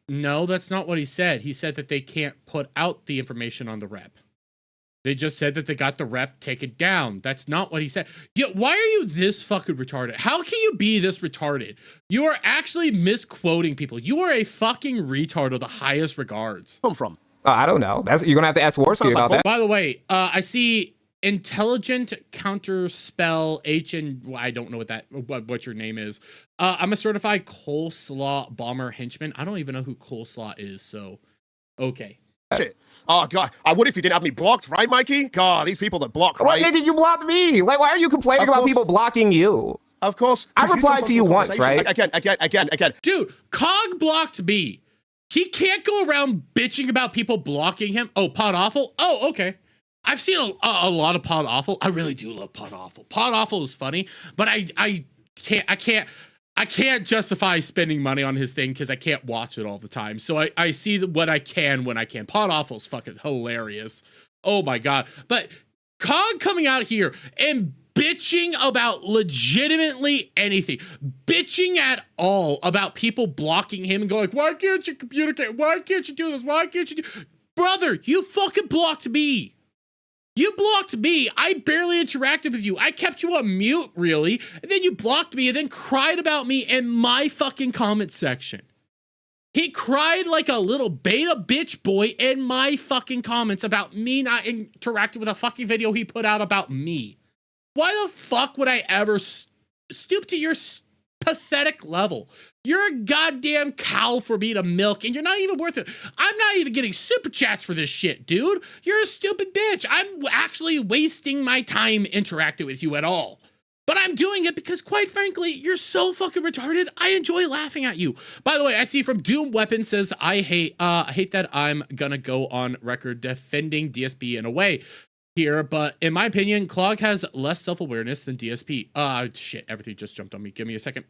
No, that's not what he said. He said that they can't put out the information on the rep. They just said that they got the rep taken down. That's not what he said. Why are you this fucking retarded? How can you be this retarded? You are actually misquoting people. You are a fucking retard of the highest regards. Come from? I don't know. You're gonna have to ask Worski about that. By the way, I see intelligent counterspell I don't know what your name is. I'm a certified coleslaw bomber henchman. I don't even know who coleslaw is. So, okay. Shit. Oh, God. I would if you didn't have me blocked, right, Mikey? God, these people that block, right? Why did you block me? Like, why are you complaining about people blocking you? Of course. I replied to you once, right? Again. Dude, Cog blocked me. He can't go around bitching about people blocking him. Oh, Pod Awful? Oh, okay. I've seen a lot of Pod Awful. I really do love Pod Awful. Pod Awful is funny, but I can't justify spending money on his thing because I can't watch it all the time. So I see what I can when I can. Pod Awful's fucking hilarious. Oh my God. But Cog coming out here and bitching about legitimately anything, bitching at all about people blocking him and going like, why can't you communicate? Why can't you do this? Why can't you do? Brother, you fucking blocked me. You blocked me. I barely interacted with you. I kept you on mute, really. And then you blocked me and then cried about me in my fucking comment section. He cried like a little beta bitch boy in my fucking comments about me not interacting with a fucking video he put out about me. Why the fuck would I ever stoop to your pathetic level? You're a goddamn cow for me to milk, and you're not even worth it. I'm not even getting super chats for this shit, dude. You're a stupid bitch. I'm actually wasting my time interacting with you at all. But I'm doing it because, quite frankly, you're so fucking retarded. I enjoy laughing at you. By the way, I see from Doom Weapon says, I hate that I'm gonna go on record defending DSP in a way here, but in my opinion, Clog has less self-awareness than DSP. Shit, everything just jumped on me. Give me a second.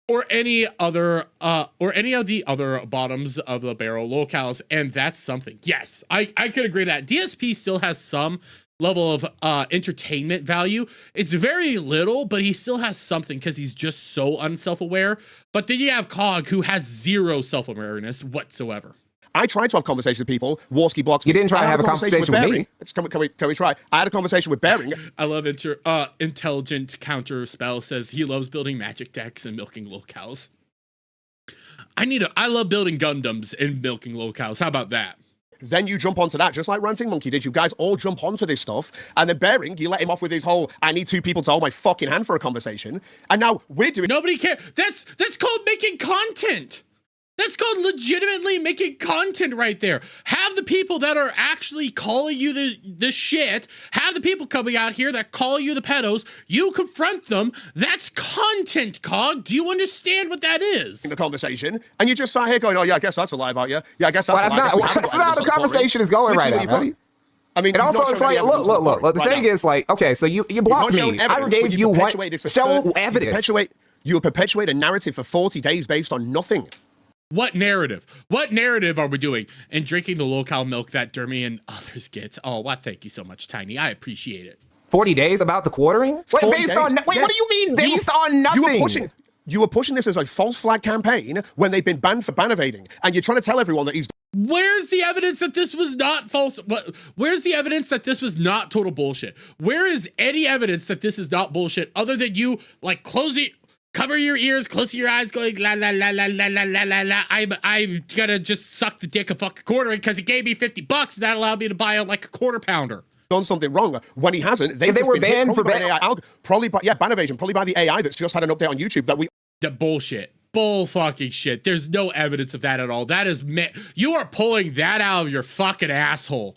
Or any of the other bottoms of the barrel locales, and that's something. Yes, I could agree that DSP still has some level of entertainment value. It's very little, but he still has something because he's just so unself-aware. But then you have Cog, who has zero self-awareness whatsoever. I tried to have conversations with people. Warski blocks. You didn't try to have a conversation with me. Can we try? I had a conversation with Bearing. I love intelligent counter spell says he loves building magic decks and milking locales. I love building Gundams and milking locales. How about that? Then you jump onto that, just like Ranting Monkey did. You guys all jump onto this stuff, and then Bearing, you let him off with his whole, I need two people to hold my fucking hand for a conversation. And now we're doing... Nobody cares. That's called making content. That's called legitimately making content right there. Have the people that are actually calling you the shit, have the people coming out here that call you the pedos, you confront them. That's content, Cog. Do you understand what that is? The conversation, and you just sat here going, oh yeah, I guess that's a lie about you. Yeah, I guess that's a lie. That's not how the conversation is going right now, buddy. I mean, and also it's like, look. The thing is, like, okay, so you blocked me. I gave you one. Show evidence. You perpetuate a narrative for 40 days based on nothing. What narrative? What narrative are we doing? And drinking the local milk that Dermy and others get. Oh, well, thank you so much, Tiny. I appreciate it. 40 days about the quartering? Wait, what do you mean based on nothing? You were pushing this as a false flag campaign when they've been banned for ban evading, and you're trying to tell everyone that he's... Where's the evidence that this was not false? Where's the evidence that this was not total bullshit? Where is any evidence that this is not bullshit other than you, like, cover your ears, close your eyes, going la la la la la la la la la. I'm gonna just suck the dick of fucking quartering because he gave me $50. That allowed me to buy like a quarter pounder. Done something wrong when he hasn't. They were banned for ban evasion, probably by the AI that's just had an update on YouTube that we. The bullshit. Bull fucking shit. There's no evidence of that at all. That is you are pulling that out of your fucking asshole.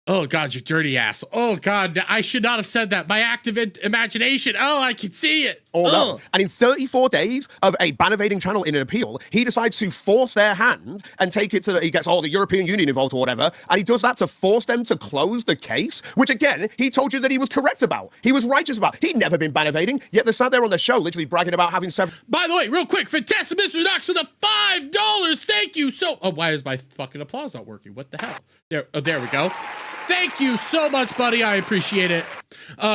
Oh, God, you dirty ass. Oh, God, I should not have said that. My active imagination. Oh, I can see it. Oh, no. And in 34 days of a ban evading channel in an appeal, he decides to force their hand and take it to, he gets all the European Union involved or whatever, and he does that to force them to close the case, which, again, he told you that he was correct about. He was righteous about. He'd never been ban evading, yet they're sat there on the show literally bragging about having several... By the way, real quick, Fantastic Mr. Knox for the $5. Thank you so... Oh, why is my fucking applause not working? What the hell? There we go. Thank you so much, buddy. I appreciate it.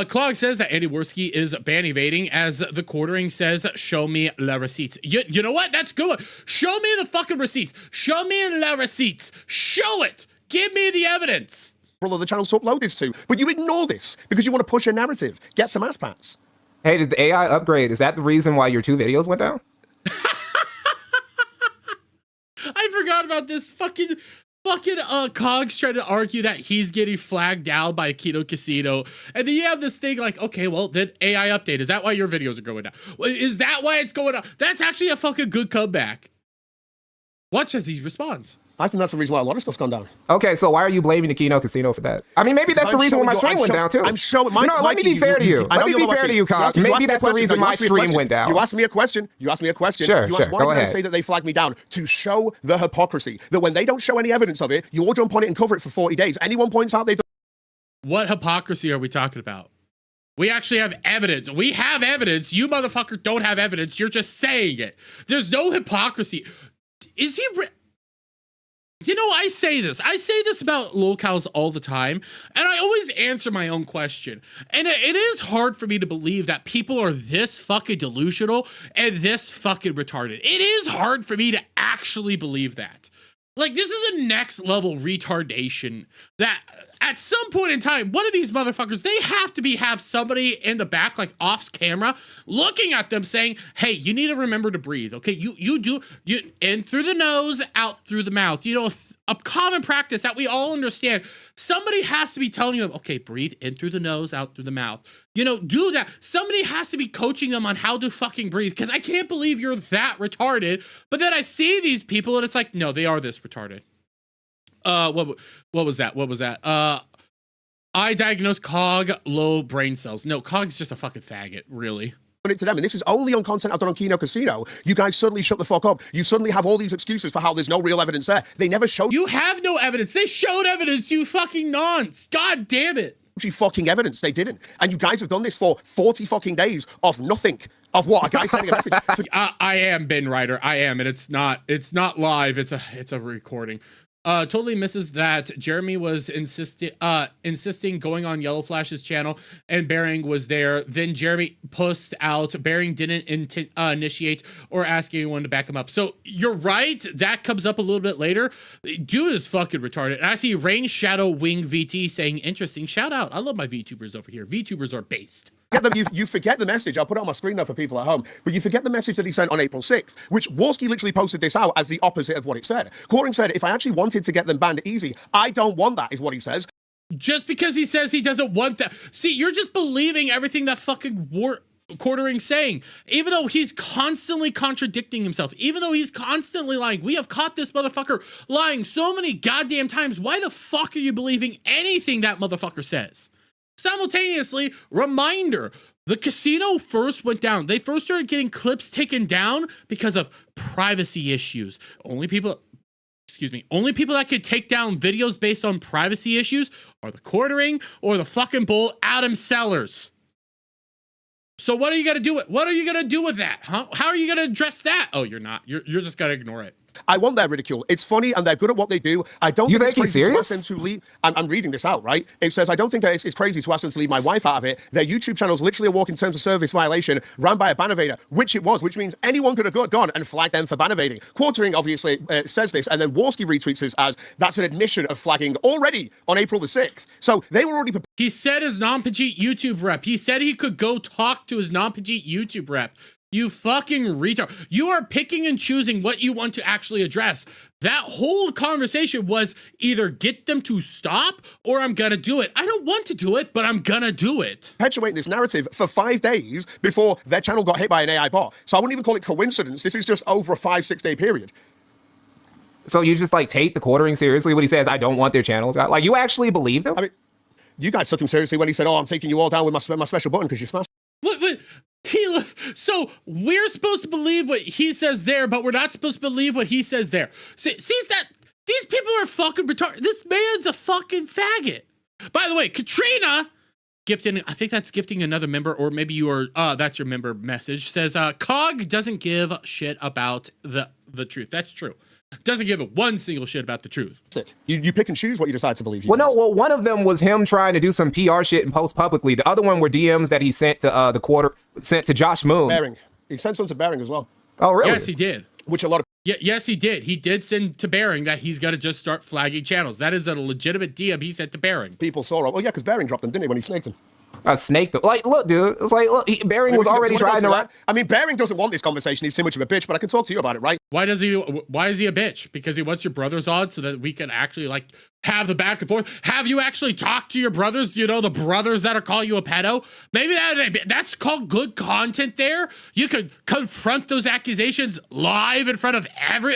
Clog says that Andy Worski is ban evading, as the quartering says, show me la receipts. You know what? That's good. Show me the fucking receipts. Show me la receipts. Show it. Give me the evidence. All of the channels to upload this to. But you ignore this because you want to push a narrative. Get some ass pats. Hey, did the AI upgrade? Is that the reason why your 2 videos went down? I forgot about this fucking Cogs trying to argue that he's getting flagged down by Keto Casino, and then you have this thing like, okay, well, then AI update, is that why your videos are going down? Is that why it's going down? That's actually a fucking good comeback. Watch as he responds. I think that's the reason why a lot of stuff's gone down. Okay, so why are you blaming the Kino Casino for that? I mean, maybe that's the reason why my stream went down too. I'm showing. Let me be fair to you. Let me be fair to you, Cogs. Maybe that's the reason my stream went down. You asked me a question. Sure, go ahead. Say that they flagged me down to show the hypocrisy that when they don't show any evidence of it, you all jump on it and cover it for 40 days. Anyone points out they've done... What hypocrisy are we talking about? We actually have evidence. We have evidence. You motherfucker don't have evidence. You're just saying it. There's no hypocrisy. Is he... You know, I say this about locals all the time, and I always answer my own question. And it is hard for me to believe that people are this fucking delusional and this fucking retarded. It is hard for me to actually believe that. Like, this is a next level retardation that at some point in time, one of these motherfuckers, they have to have somebody in the back, like off camera, looking at them saying, hey, you need to remember to breathe. Okay, you in through the nose, out through the mouth. You know, a common practice that we all understand. Somebody has to be telling them, okay, breathe in through the nose, out through the mouth. You know, do that. Somebody has to be coaching them on how to fucking breathe, because I can't believe you're that retarded. But then I see these people and it's like, no, they are this retarded. What was that? What was that? I diagnosed Cog low brain cells. No, Cog's just a fucking faggot, really. It to them, and this is only on content I've done on Kino Casino. You guys suddenly shut the fuck up. You suddenly have all these excuses for how there's no real evidence there. They never showed you have no evidence. They showed evidence, you fucking nonce. God damn it. Fucking evidence. They didn't. And you guys have done this for 40 fucking days of nothing. Of what? A guy sending a message. I am Ben Ryder. I am, and it's not live. It's a recording. Totally misses that Jeremy was insisting going on Yellow Flash's channel and Bering was there. Then Jeremy pushed out. Bering didn't initiate or ask anyone to back him up. So you're right. That comes up a little bit later. Dude is fucking retarded. And I see Rain Shadow Wing VT saying, interesting. Shout out. I love my VTubers over here. VTubers are based. You forget the message. I'll put it on my screen now for people at home. But you forget the message that he sent on April 6th, which Warski literally posted this out as the opposite of what it said. Coring said, if I actually wanted to get them banned easy, I don't want that, is what he says. Just because he says he doesn't want that. See, you're just believing everything that fucking Quartering's saying, even though he's constantly contradicting himself, even though he's constantly lying. We have caught this motherfucker lying so many goddamn times. Why the fuck are you believing anything that motherfucker says? Simultaneously, reminder, the casino first went down. They first started getting clips taken down because of privacy issues. Only people that could take down videos based on privacy issues are the Quartering or the fucking bull Adam Sellers. So what are you gonna do with that? Huh? How are you gonna address that? Oh, you're not. You're just gonna ignore it. I want their ridicule. It's funny and they're good at what they do. I don't think he's serious? To ask them to leave. I'm reading this out, right? It says, I don't think it's crazy to ask them to leave my wife out of it. Their YouTube channel is literally a walking terms of service violation ran by a ban evader, which it was, which means anyone could have gone and flagged them for ban evading. Quartering obviously says this, and then Warski retweets this as that's an admission of flagging already on April the 6th. So they were already... He said his non-Pajit YouTube rep. He said he could go talk to his non-Pajit YouTube rep. You fucking retard. You are picking and choosing what you want to actually address. That whole conversation was either get them to stop or I'm gonna do it. I don't want to do it, but I'm gonna do it. Perpetuating this narrative for 5 days before their channel got hit by an AI bot. So I wouldn't even call it coincidence. This is just over a 5-6 day period. So you just like take the Quartering seriously when he says, I don't want their channels out? Like, you actually believe them? I mean, you guys took him seriously when he said, oh, I'm taking you all down with my special button because you smashed. What? So we're supposed to believe what he says there, but we're not supposed to believe what he says there. See that these people are fucking retarded. This man's a fucking faggot. By the way, Katrina gifting, I think that's gifting another member, or maybe you are, that's your member message, says, Cog doesn't give a shit about the truth. That's true. Doesn't give a one single shit about the truth. You pick and choose what you decide to believe. Well, one of them was him trying to do some PR shit and post publicly. The other one were DMs that he sent to sent to Josh Moon. Bering. He sent some to Bering as well. Oh, really? Yes, he did. Which a lot of... Yes, he did. He did send to Bering that he's got to just start flagging channels. That is a legitimate DM he sent to Bering. People saw it. Well, yeah, because Bering dropped them, didn't he, when he snaked him? Snake them. Like, look, dude. It's like, look, Bering was already trying to... I mean, Bering doesn't want this conversation. He's too much of a bitch, but I can talk to you about it, right? Why is he a bitch? Because he wants your brothers on so that we can actually, like, have the back and forth. Have you actually talked to your brothers? You know, the brothers that are calling you a pedo? Maybe that's called good content there. You could confront those accusations live in front of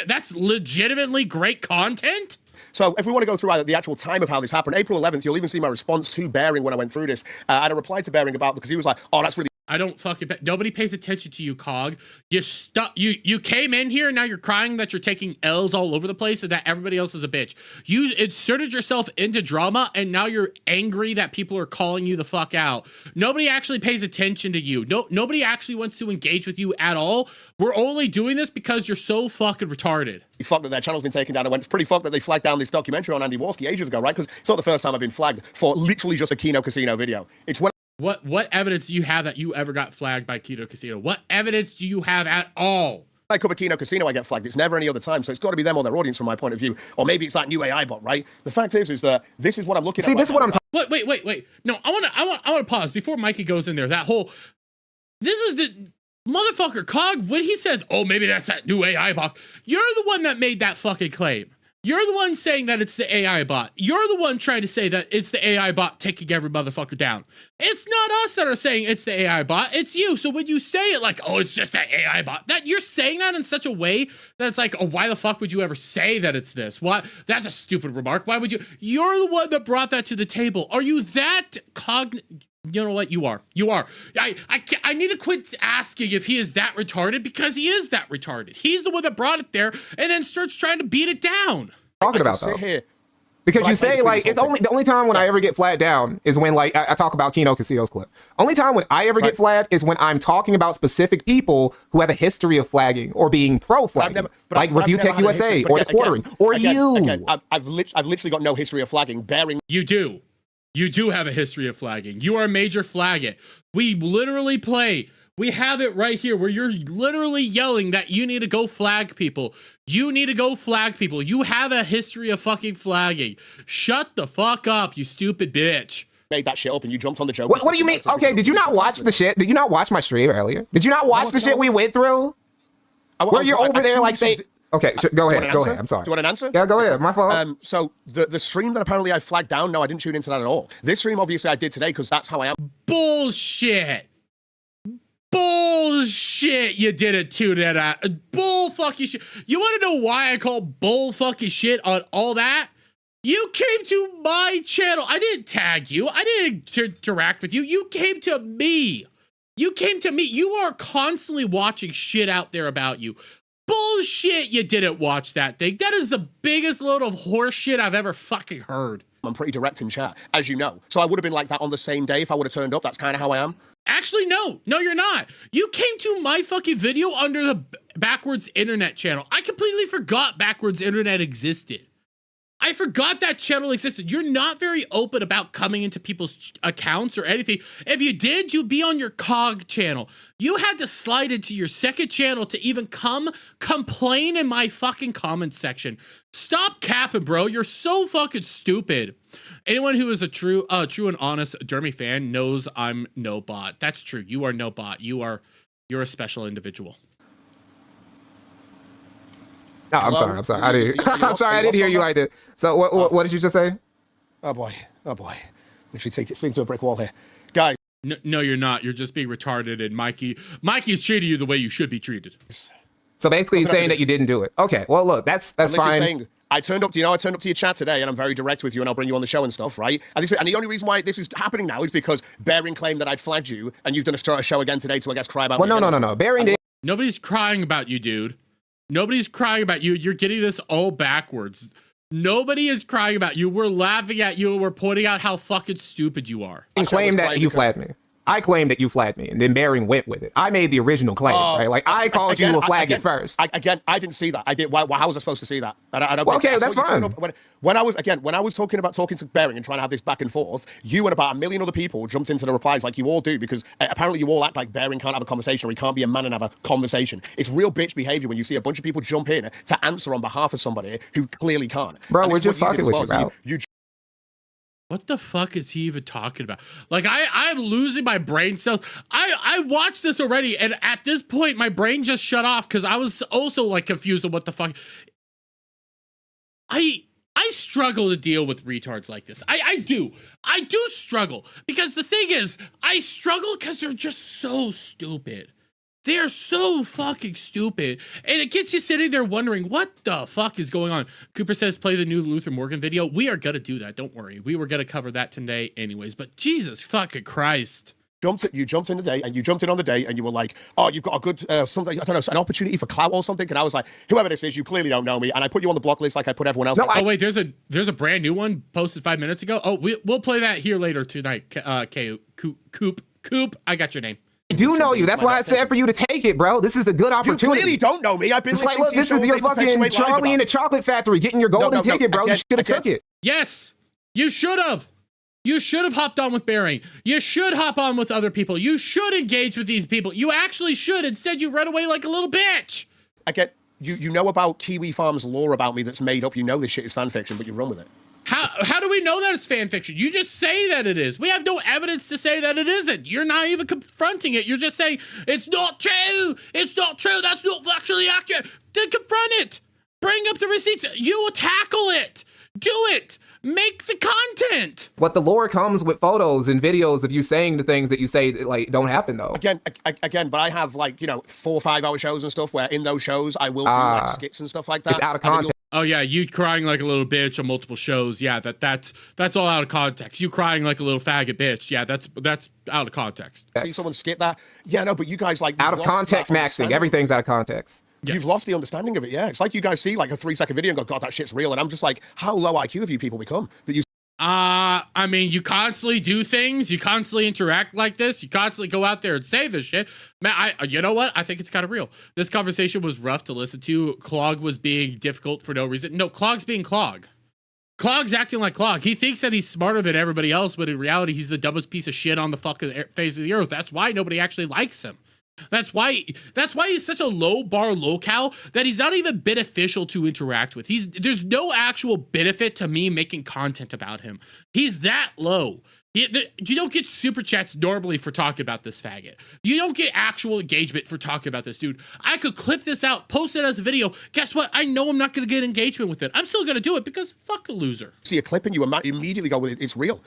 that's legitimately great content. So if we want to go through the actual time of how this happened, April 11th, you'll even see my response to Bering when I went through this. I had a reply to Bering about, because he was like, oh, that's really... I don't fucking nobody pays attention to you, Cog. You came in here and now you're crying that you're taking L's all over the place and that everybody else is a bitch. You inserted yourself into drama and now you're angry that people are calling you the fuck out. Nobody actually pays attention to you. Nobody actually wants to engage with you at all. We're only doing this because you're so fucking retarded. Fucked that their channel's been taken down. I went, it's pretty fucked that they flagged down this documentary on Andy Warski ages ago, right? Because it's not the first time I've been flagged for literally just a Kino Casino video. It's when What evidence do you have that you ever got flagged by Kino Casino? What evidence do you have at all? I cover Kino Casino, I get flagged. It's never any other time. So it's got to be them or their audience from my point of view. Or maybe it's that new AI bot, right? The fact is that this is what I'm looking at. See, this is what I'm talking. Wait. No, I want to pause before Mikey goes in there. This is the motherfucker Cog when he said, "Oh, maybe that's that new AI bot." You're the one that made that fucking claim. You're the one saying that it's the AI bot. You're the one trying to say that it's the AI bot taking every motherfucker down. It's not us that are saying it's the AI bot. It's you. So when you say it like, oh, it's just the AI bot, that you're saying that in such a way that it's like, oh, why the fuck would you ever say that it's this? What? That's a stupid remark. Why would you? You're the one that brought that to the table. Are you that You know what? You are. I need to quit asking if he is that retarded because he is that retarded. He's the one that brought it there and then starts trying to beat it down. Talking about though. Because you say like it's only the only time when I ever get flagged down is when like I talk about Kino Casino's clip. Only time when I ever get flagged is when I'm talking about specific people who have a history of flagging or being pro flagging, like Review Tech USA or the Quartering or you. Again, I've literally got no history of flagging. Bearing You do have a history of flagging. You are a major flag it. We literally play. We have it right here where you're literally yelling that you need to go flag people. You need to go flag people. You have a history of fucking flagging. Shut the fuck up, you stupid bitch. Made that shit up and you jumped on the joke. What do you mean? Okay, did you not watch the shit? Did you not watch my stream earlier? Did you not watch the shit we went through? Where you're over there like say... Okay, go ahead. I'm sorry. Do you want an answer? Yeah, go ahead. My fault. So the stream that apparently I flagged down, no, I didn't tune into that at all. This stream, obviously, I did today because that's how I am. Bullshit. You didn't tune it out. Bull fucking shit. You want to know why I call bull fucking shit on all that? You came to my channel. I didn't tag you. I didn't interact with you. You came to me. You are constantly watching shit out there about you. Bullshit, you didn't watch that thing. That is the biggest load of horse shit I've ever fucking heard. I'm pretty direct in chat, as you know. So I would have been like that on the same day if I would have turned up. That's kind of how I am. Actually, no, you're not. You came to my fucking video under the Backwards Internet channel. I completely forgot Backwards Internet existed. I forgot that channel existed. You're not very open about coming into people's accounts or anything. If you did, you'd be on your COG channel. You had to slide into your second channel to even come complain in my fucking comment section. Stop capping, bro. You're so fucking stupid. Anyone who is a true and honest Dermy fan knows I'm no bot. That's true. You are no bot. You're a special individual. No, I'm sorry. I didn't hear you like that. So what did you just say? Oh boy. Literally speaking to a brick wall here. Guys. No, you're not. You're just being retarded, and Mikey's treating you the way you should be treated. So basically you're saying that you didn't do it. Okay, well look, that's fine. Saying, I turned up to your chat today and I'm very direct with you and I'll bring you on the show and stuff, right? And the only reason why this is happening now is because Bearing claimed that I'd flagged you and you've done a show again today to, I guess, cry about me. Well, no. Bearing did. Nobody's crying about you, dude. Nobody's crying about you. You're getting this all backwards. Nobody is crying about you. We're laughing at you and we're pointing out how fucking stupid you are. I claim that you flagged me. I claimed that you flagged me, and then Bearing went with it. I made the original claim, right? Like, I called you a flag at first. I didn't see that. I did. How was I supposed to see that? Well, okay, that's fine. When I was talking to Bearing and trying to have this back and forth, you and about a million other people jumped into the replies like you all do, because apparently you all act like Bearing can't have a conversation or he can't be a man and have a conversation. It's real bitch behavior when you see a bunch of people jump in to answer on behalf of somebody who clearly can't. Bro, we're just fucking with you, bro. What the fuck is he even talking about? Like, I'm losing my brain cells. I watched this already, and at this point, my brain just shut off because I was also, like, confused on what the fuck. I struggle to deal with retards like this. I do struggle. Because the thing is, I struggle because they're just so stupid. They're so fucking stupid. And it gets you sitting there wondering, what the fuck is going on? Cooper says, play the new Luther Morgan video. We are going to do that. Don't worry. We were going to cover that today anyways. But Jesus fucking Christ. jumped in the day, and you jumped in on the day, and you were like, oh, you've got a good something, I don't know, an opportunity for clout or something. And I was like, whoever this is, you clearly don't know me, and I put you on the block list like I put everyone else. No, oh wait, there's a brand new one posted 5 minutes ago. Oh, we'll play that here later tonight. Coop, I got your name. I do know you. That's why I said for you to take it, bro. This is a good opportunity. You clearly don't know me. I've been like, look, this is your fucking Charlie in the Chocolate Factory getting your golden ticket, bro. You should have took it. Yes, you should have. You should have hopped on with Bearing. You should hop on with other people. You should engage with these people. You actually should. Instead, you run away like a little bitch. I get you know about Kiwi Farm's lore about me that's made up. You know this shit is fan fiction, but you run with it. How do we know that it's fan fiction? You just say that it is. We have no evidence to say that it isn't. You're not even confronting it. You're just saying, it's not true. It's not true. That's not factually accurate. Then confront it. Bring up the receipts. You will tackle it. Do it. Make the content. But the lore comes with photos and videos of you saying the things that you say that, like, don't happen though. Again, but I have, like, 4 or 5 hour shows and stuff where in those shows I will do like skits and stuff like that. It's out of context. Oh yeah, you crying like a little bitch on multiple shows. Yeah, that's all out of context. You crying like a little faggot bitch. Yeah, that's out of context. See someone skip that? Yeah, no, but you guys like out of context maxing. Everything's out of context. Yes. You've lost the understanding of it. Yeah, it's like you guys see like a 3-second video and go, God, that shit's real. And I'm just like, how low IQ have you people become that you? I mean, you constantly do things. You constantly interact like this. You constantly go out there and say this shit. Man, you know what? I think it's kind of real. This conversation was rough to listen to. Clog was being difficult for no reason. No, Clog's being Clog. Clog's acting like Clog. He thinks that he's smarter than everybody else, but in reality, he's the dumbest piece of shit on the fucking face of the earth. That's why nobody actually likes him. That's why he's such a low bar locale that he's not even beneficial to interact with. There's no actual benefit to me making content about him. He's that low. You don't get super chats normally for talking about this faggot. You don't get actual engagement for talking about this dude. I could clip this out, post it as a video. Guess what? I know I'm not going to get engagement with it. I'm still going to do it because fuck the loser. See a clip and you immediately go, well, it's real.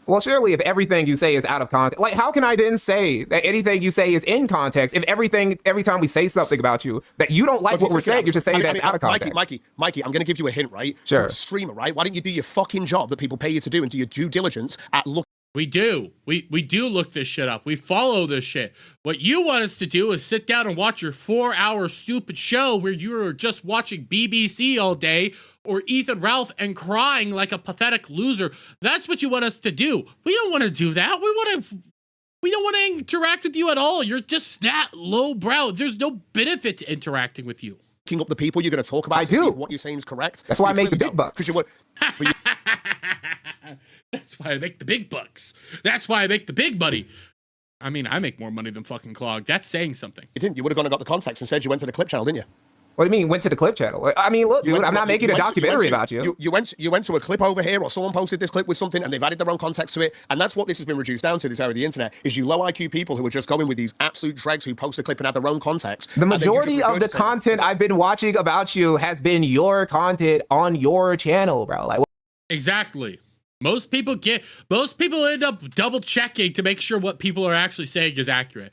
Well, surely if everything you say is out of context, like how can I then say that anything you say is in context if every time we say something about you that you don't like what we're saying, you're just saying that's out of context? Mikey, I'm going to give you a hint, right? Sure. You're a streamer, right? Why don't you do your fucking job that people pay you to do and do your due diligence at look? We do. We do look this shit up. We follow this shit. What you want us to do is sit down and watch your 4-hour stupid show where you're just watching BBC all day or Ethan Ralph and crying like a pathetic loser. That's what you want us to do. We don't want to do that. We don't want to interact with you at all. You're just that lowbrow. There's no benefit to interacting with you. Picking up the people you're going to talk about. I do. What you're saying is correct. That's why I make the big bucks. Because you want. That's why I make the big bucks. That's why I make the big money. I mean, I make more money than fucking Clog. That's saying something. You didn't. You would have gone and got the context and said you went to the clip channel, didn't you? What do you mean, went to the clip channel? I mean, look, dude, I'm not making a documentary about you. You went to a clip over here, or someone posted this clip with something, and they've added their own context to it, and that's what this has been reduced down to, this area of the internet, is you low IQ people who are just going with these absolute dregs who post a clip and have their own context. The majority of the content I've been watching about you has been your content on your channel, bro. Like, exactly. Most people end up double checking to make sure what people are actually saying is accurate.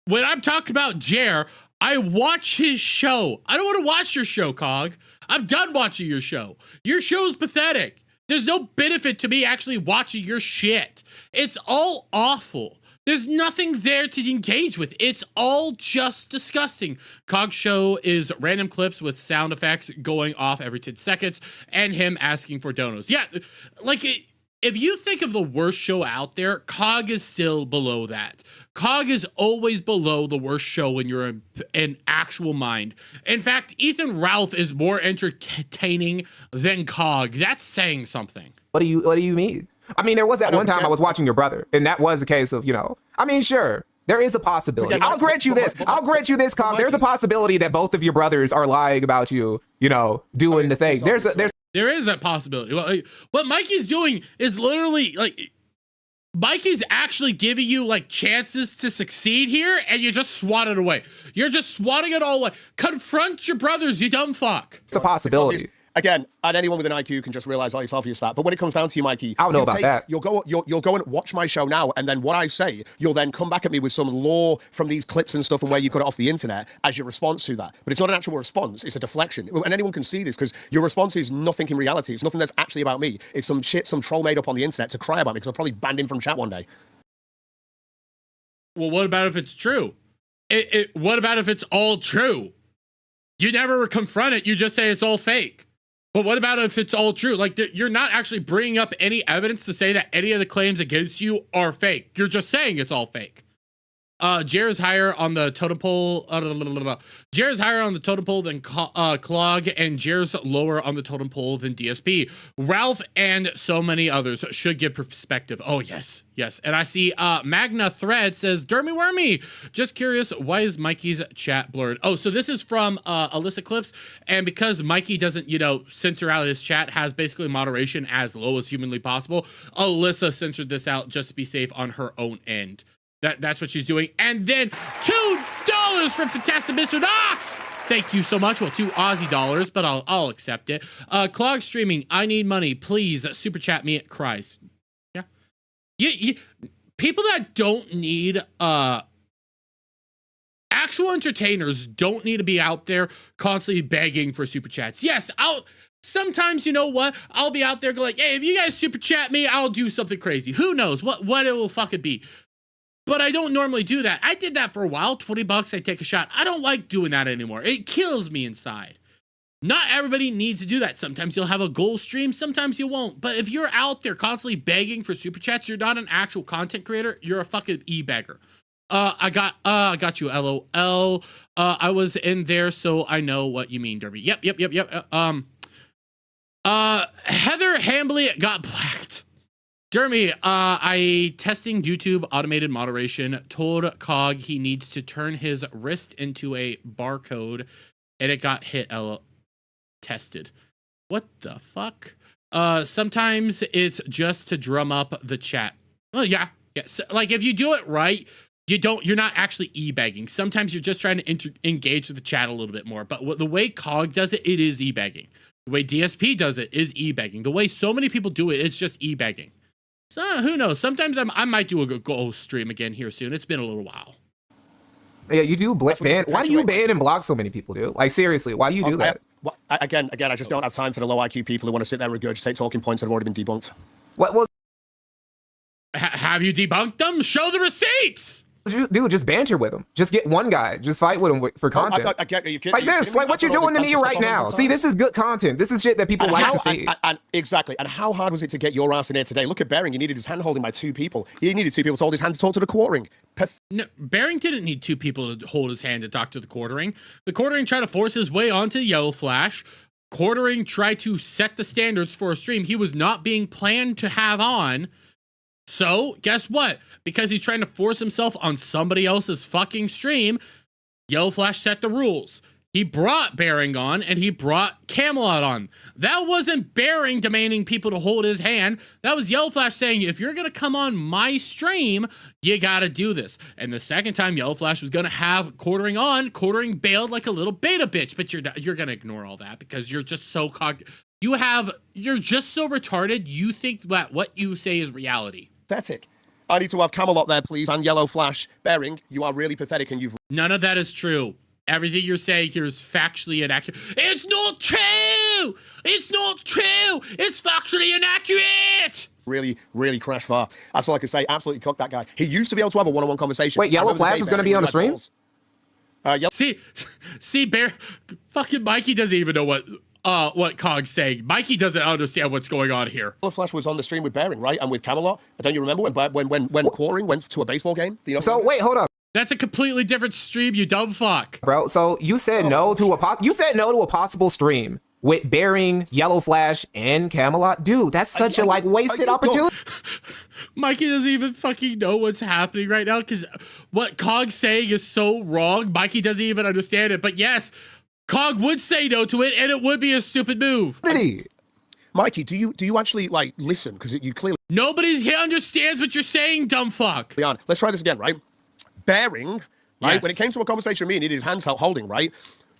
When I'm talking about Jer, I watch his show. I don't want to watch your show, Cog. I'm done watching your show. Your show's pathetic. There's no benefit to me actually watching your shit. It's all awful. There's nothing there to engage with. It's all just disgusting. Cog's show is random clips with sound effects going off every 10 seconds and him asking for donos. Yeah, like if you think of the worst show out there, Cog is still below that. Cog is always below the worst show when you're in actual mind. In fact, Ethan Ralph is more entertaining than Cog. That's saying something. What do you mean? I mean, there was that one time I was watching your brother, and that was a case of, I mean, sure, there is a possibility. I'll grant you this. I'll grant you this, Cog. There's a possibility that both of your brothers are lying about you, doing the thing. There is that possibility. Well, what Mikey's doing is literally Mikey's actually giving you chances to succeed here, and you just swat it away. You're just swatting it all away. Confront your brothers, you dumb fuck. It's a possibility. Again, and anyone with an IQ can just realize, it's obvious that. But when it comes down to you, Mikey, I don't know about that. You'll go and watch my show now, and then what I say, you'll then come back at me with some lore from these clips and stuff and where you got it off the internet as your response to that. But it's not an actual response; it's a deflection. And anyone can see this because your response is nothing in reality. It's nothing that's actually about me. It's some shit some troll made up on the internet to cry about me because I'll probably banned him from chat one day. Well, what about if it's true? What about if it's all true? You never confront it. You just say it's all fake. But what about if it's all true? Like, you're not actually bringing up any evidence to say that any of the claims against you are fake. You're just saying it's all fake. Jer is higher on the totem pole. Jer is higher on the totem pole than Clog, and Jer's lower on the totem pole than DSP. Ralph and so many others should give perspective. Oh, yes, yes. And I see Magna Thread says, Dermy Wormy, just curious, why is Mikey's chat blurred? Oh, so this is from Alyssa Clips, and because Mikey doesn't, you know, censor out his chat, has basically moderation as low as humanly possible, Alyssa censored this out just to be safe on her own end. That's what she's doing. And then $2 from Fantastic Mr. Knox. Thank you so much. Well, 2 Aussie dollars, but I'll accept it. Clog streaming. I need money. Please super chat me at Christ. Yeah. You people that don't need actual entertainers don't need to be out there constantly begging for super chats. Yes, sometimes, you know what? I'll be out there like, hey, if you guys super chat me, I'll do something crazy. Who knows what it will fucking be. But I don't normally do that. I did that for a while. $20, I take a shot. I don't like doing that anymore. It kills me inside. Not everybody needs to do that. Sometimes you'll have a goal stream. Sometimes you won't. But if you're out there constantly begging for super chats, you're not an actual content creator. You're a fucking e-beggar. I got you, LOL. I was in there, so I know what you mean, Derby. Yep. Heather Hambley got blacked. Dermy, I testing YouTube automated moderation, told Cog he needs to turn his wrist into a barcode, and it got hit tested. What the fuck? Sometimes it's just to drum up the chat. Oh yeah. So, like, if you do it right, you're not actually e-begging. Sometimes you're just trying to engage with the chat a little bit more. But the way Cog does it, it is e-begging. The way DSP does it is e-begging. The way so many people do it, it's just e-begging. So who knows? Sometimes I might do a goal stream again here soon. It's been a little while. Yeah, you do ban. Why do you ban and block so many people, dude? Like, seriously, why do you do that? Again, I just don't have time for the low IQ people who want to sit there and regurgitate talking points that have already been debunked. What? Well, have you debunked them? Show the receipts! Dude, just banter with him. Just get one guy. Just fight with him for content. I get you. Like this, like what you're doing to me right now. See, this is good content. This is shit that people like to see. Exactly. And how hard was it to get your ass in here today? Look at Bering. He needed his hand holding by 2 people. He needed 2 people to hold his hand to talk to the quartering. No, Bering didn't need 2 people to hold his hand to talk to the quartering. The quartering tried to force his way onto Yellow Flash. Quartering tried to set the standards for a stream he was not being planned to have on. So, guess what? Because he's trying to force himself on somebody else's fucking stream, Yellow Flash set the rules. He brought Bering on, and he brought Camelot on. That wasn't Bering demanding people to hold his hand. That was Yellow Flash saying, if you're going to come on my stream, you got to do this. And the second time Yellow Flash was going to have Quartering on, Quartering bailed like a little beta bitch. But you're going to ignore all that because you're just so you're just so retarded, you think that what you say is reality. Pathetic. I need to have Camelot there, please, and Yellow Flash. Bering, you are really pathetic, and you've... None of that is true. Everything you're saying here is factually inaccurate. It's not true! It's not true! It's factually inaccurate! Really crashed far. That's all I can say. Absolutely cooked that guy. He used to be able to have a one-on-one conversation. Wait, Yellow Flash was going to be on the stream? See, Bear, fucking Mikey doesn't even know what Cog's saying. Mikey doesn't understand what's going on here. Yellow Flash was on the stream with Bering, right? And with Camelot. Don't you remember when Quartering went to a baseball game? Do you know so wait, hold up. That's a completely different stream, you dumb fuck. Bro, so you said no to a possible stream with Bering, Yellow Flash, and Camelot? Dude, that's such a wasted opportunity. Mikey doesn't even fucking know what's happening right now because what Cog's saying is so wrong. Mikey doesn't even understand it. But yes, Cog would say no to it, and it would be a stupid move. Mikey, do you actually listen? Because you clearly nobody understands what you're saying, dumb fuck. Leon, let's try this again, right? Bering, right? Yes. When it came to a conversation with me, he needed his hands holding, right?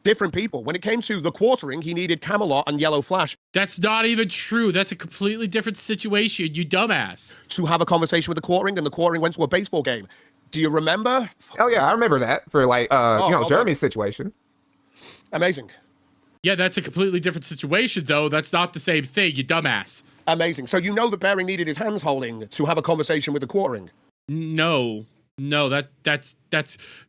Different people. When it came to the Quartering, he needed Camelot and Yellow Flash. That's not even true. That's a completely different situation, you dumbass. To have a conversation with the Quartering, and the Quartering went to a baseball game. Do you remember? Oh yeah, I remember that for Jeremy's situation. Amazing. Yeah, that's a completely different situation, though. That's not the same thing, you dumbass. Amazing. So you know that Bering needed his hands holding to have a conversation with the Quartering? No, No, that's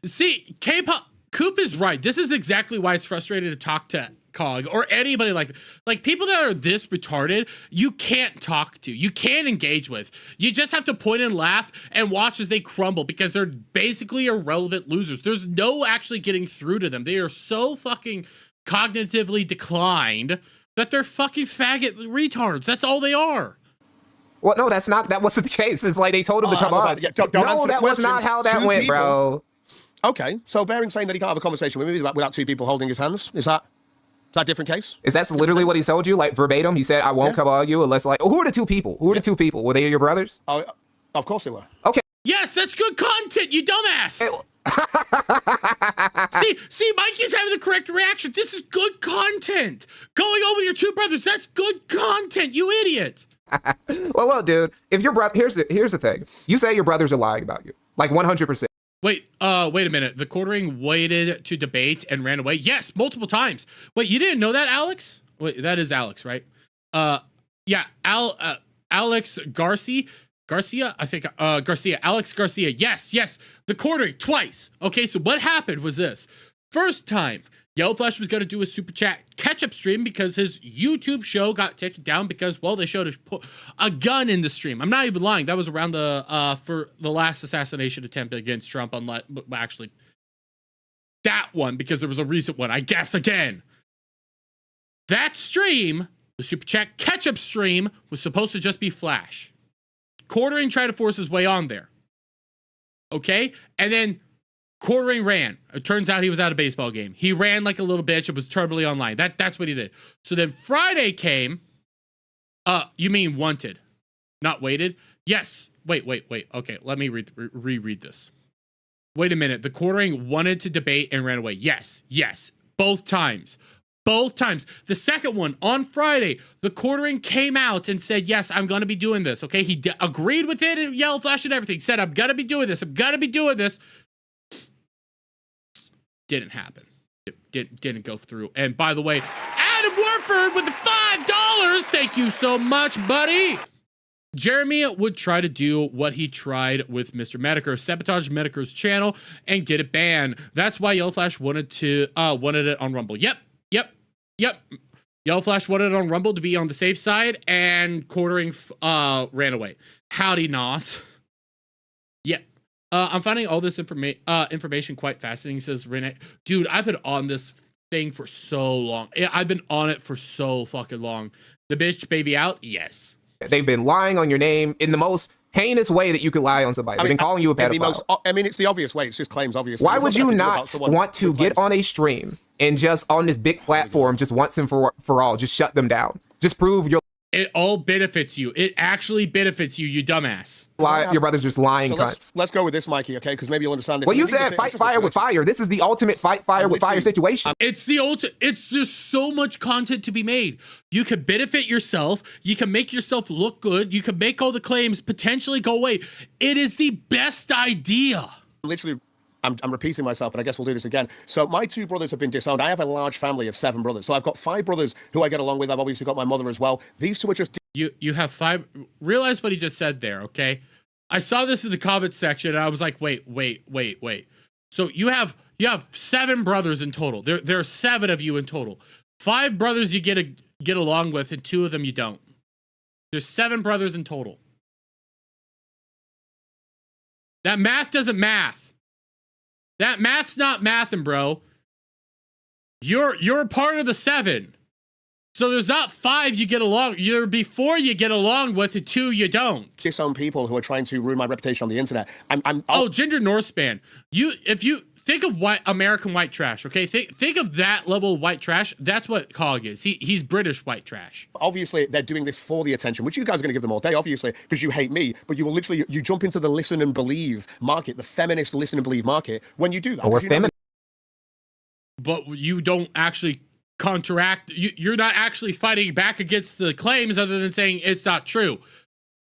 see, K-pop Coop is right. This is exactly why it's frustrating to talk to Cog or anybody like people that are this retarded. You can't talk to, you can't engage with. You just have to point and laugh and watch as they crumble because they're basically irrelevant losers. There's no actually getting through to them. They are so fucking cognitively declined that they're fucking faggot retards. That's all they are. Well, no, that wasn't the case. It's like they told him to come on. Yeah, don't answer No, the that was question. not how that Two went, people. bro. Okay, so Baring's saying that he can't have a conversation with me without two people holding his hands. Is that a different case? Is that literally what he told you? Like verbatim? He said, I won't come on you unless like, who are the two people? Who are the two people? Were they your brothers? Oh, of course they were. Okay. Yes, that's good content, you dumbass. see, Mikey's having the correct reaction. This is good content. Going over your two brothers, that's good content, you idiot. Well, look, dude, if your brother, here's the thing. You say your brothers are lying about you. Like 100%. Wait a minute. The quartering waited to debate and ran away. Yes, multiple times. Wait, you didn't know that, Alex? Wait, that is Alex, right? Yeah, Alex Garcia, I think, Alex Garcia. Yes, the quartering twice. Okay, so what happened was this. First time, Yellow Flash was going to do a super chat catch-up stream because his YouTube show got taken down because, well, they showed a gun in the stream. I'm not even lying. That was around for the last assassination attempt against Trump. Actually, that one, because there was a recent one, I guess, again. That stream, the super chat catch-up stream, was supposed to just be Flash. Quartering tried to force his way on there. Okay? And then Quartering ran. It turns out he was at a baseball game. He ran like a little bitch. It was turbulently online. That's what he did. So then Friday came. You mean wanted, not waited? Yes. Wait. Okay, let me reread this. Wait a minute. The Quartering wanted to debate and ran away. Yes. Both times. The second one on Friday, the Quartering came out and said, yes, I'm going to be doing this. Okay. He agreed with it and Yellow Flash and everything. Said, I'm going to be doing this. Didn't happen. It didn't go through. And by the way, Adam Warford with the $5. Thank you so much, buddy. Jeremy would try to do what he tried with Mr. Mediker, sabotage Mediker's channel and get it banned. That's why Yellow Flash wanted it on Rumble. Yep. Yellow Flash wanted it on Rumble to be on the safe side, and Quartering ran away. Howdy, Nos. Yeah. I'm finding all this information quite fascinating, says Renee. Dude, I've been on this thing for so long. I've been on it for so fucking long. The bitch baby out? Yes. They've been lying on your name in the most heinous way that you could lie on somebody. They've been calling you a pedophile. It's the obvious way. It's just claims obvious. Why would you not want to get on a stream and just on this big platform, just once and for all, just shut them down? Just prove your... It all benefits you. It actually benefits you, you dumbass. Your brother's just lying cunts. Let's go with this, Mikey, okay? Because maybe you'll understand this. Well, you said fight fire with fire. This is the ultimate fight fire with fire situation. It's the ultimate. There's so much content to be made. You can benefit yourself. You can make yourself look good. You can make all the claims potentially go away. It is the best idea. Literally, I'm repeating myself, but I guess we'll do this again. So my two brothers have been disowned. I have a large family of 7 brothers. So I've got 5 brothers who I get along with. I've obviously got my mother as well. These two are just... You have 5... Realize what he just said there, okay? I saw this in the comments section, and I was like, wait. So you have 7 brothers in total. There are 7 of you in total. 5 brothers you get along with, and 2 of them you don't. There's 7 brothers in total. That math doesn't math. That math's not mathin', bro. You're part of the 7. So there's not 5 you get along. You're before you get along with, and 2 you don't. Disown people who are trying to ruin my reputation on the internet. Ginger Northspan. If you think of American white trash, okay? Think of that level of white trash. That's what Cog is. He's British white trash. Obviously, they're doing this for the attention, which you guys are going to give them all day, obviously, because you hate me. But you will literally, you jump into the listen and believe market, the feminist listen and believe market, when you do that. Or feminist. But you don't actually counteract. You're not actually fighting back against the claims other than saying it's not true.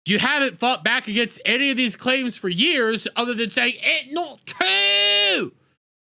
You haven't fought back against any of these claims for years other than saying it's not true.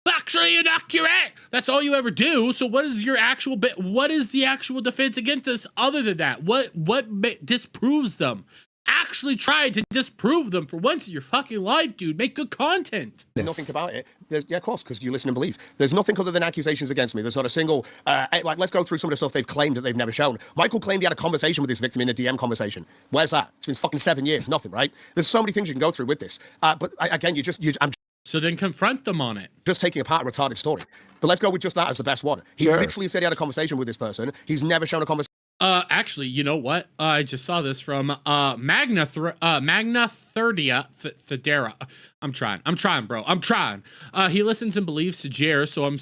Actually inaccurate. That's all you ever do. So what is your actual what is the actual defense against this other than that? What disproves them? actually try to disprove them for once in your fucking life, dude. Make good content. Nothing about it. Yeah, of course, because you listen and believe. There's nothing other than accusations against me. There's not a single, like, let's go through some of the stuff they've claimed that they've never shown. Michael claimed he had a conversation with his victim in a DM conversation. Where's that? It's been fucking 7 years. Nothing, right? There's so many things you can go through with this. But again, I'm So then confront them on it. just taking apart a retarded story. But let's go with just that as the best one. He literally said he had a conversation with this person. He's never shown a conversation. Actually, you know what? I just saw this from Magna Thirdia Thedera. I'm trying, bro. I'm trying. He listens and believes to Jer, so I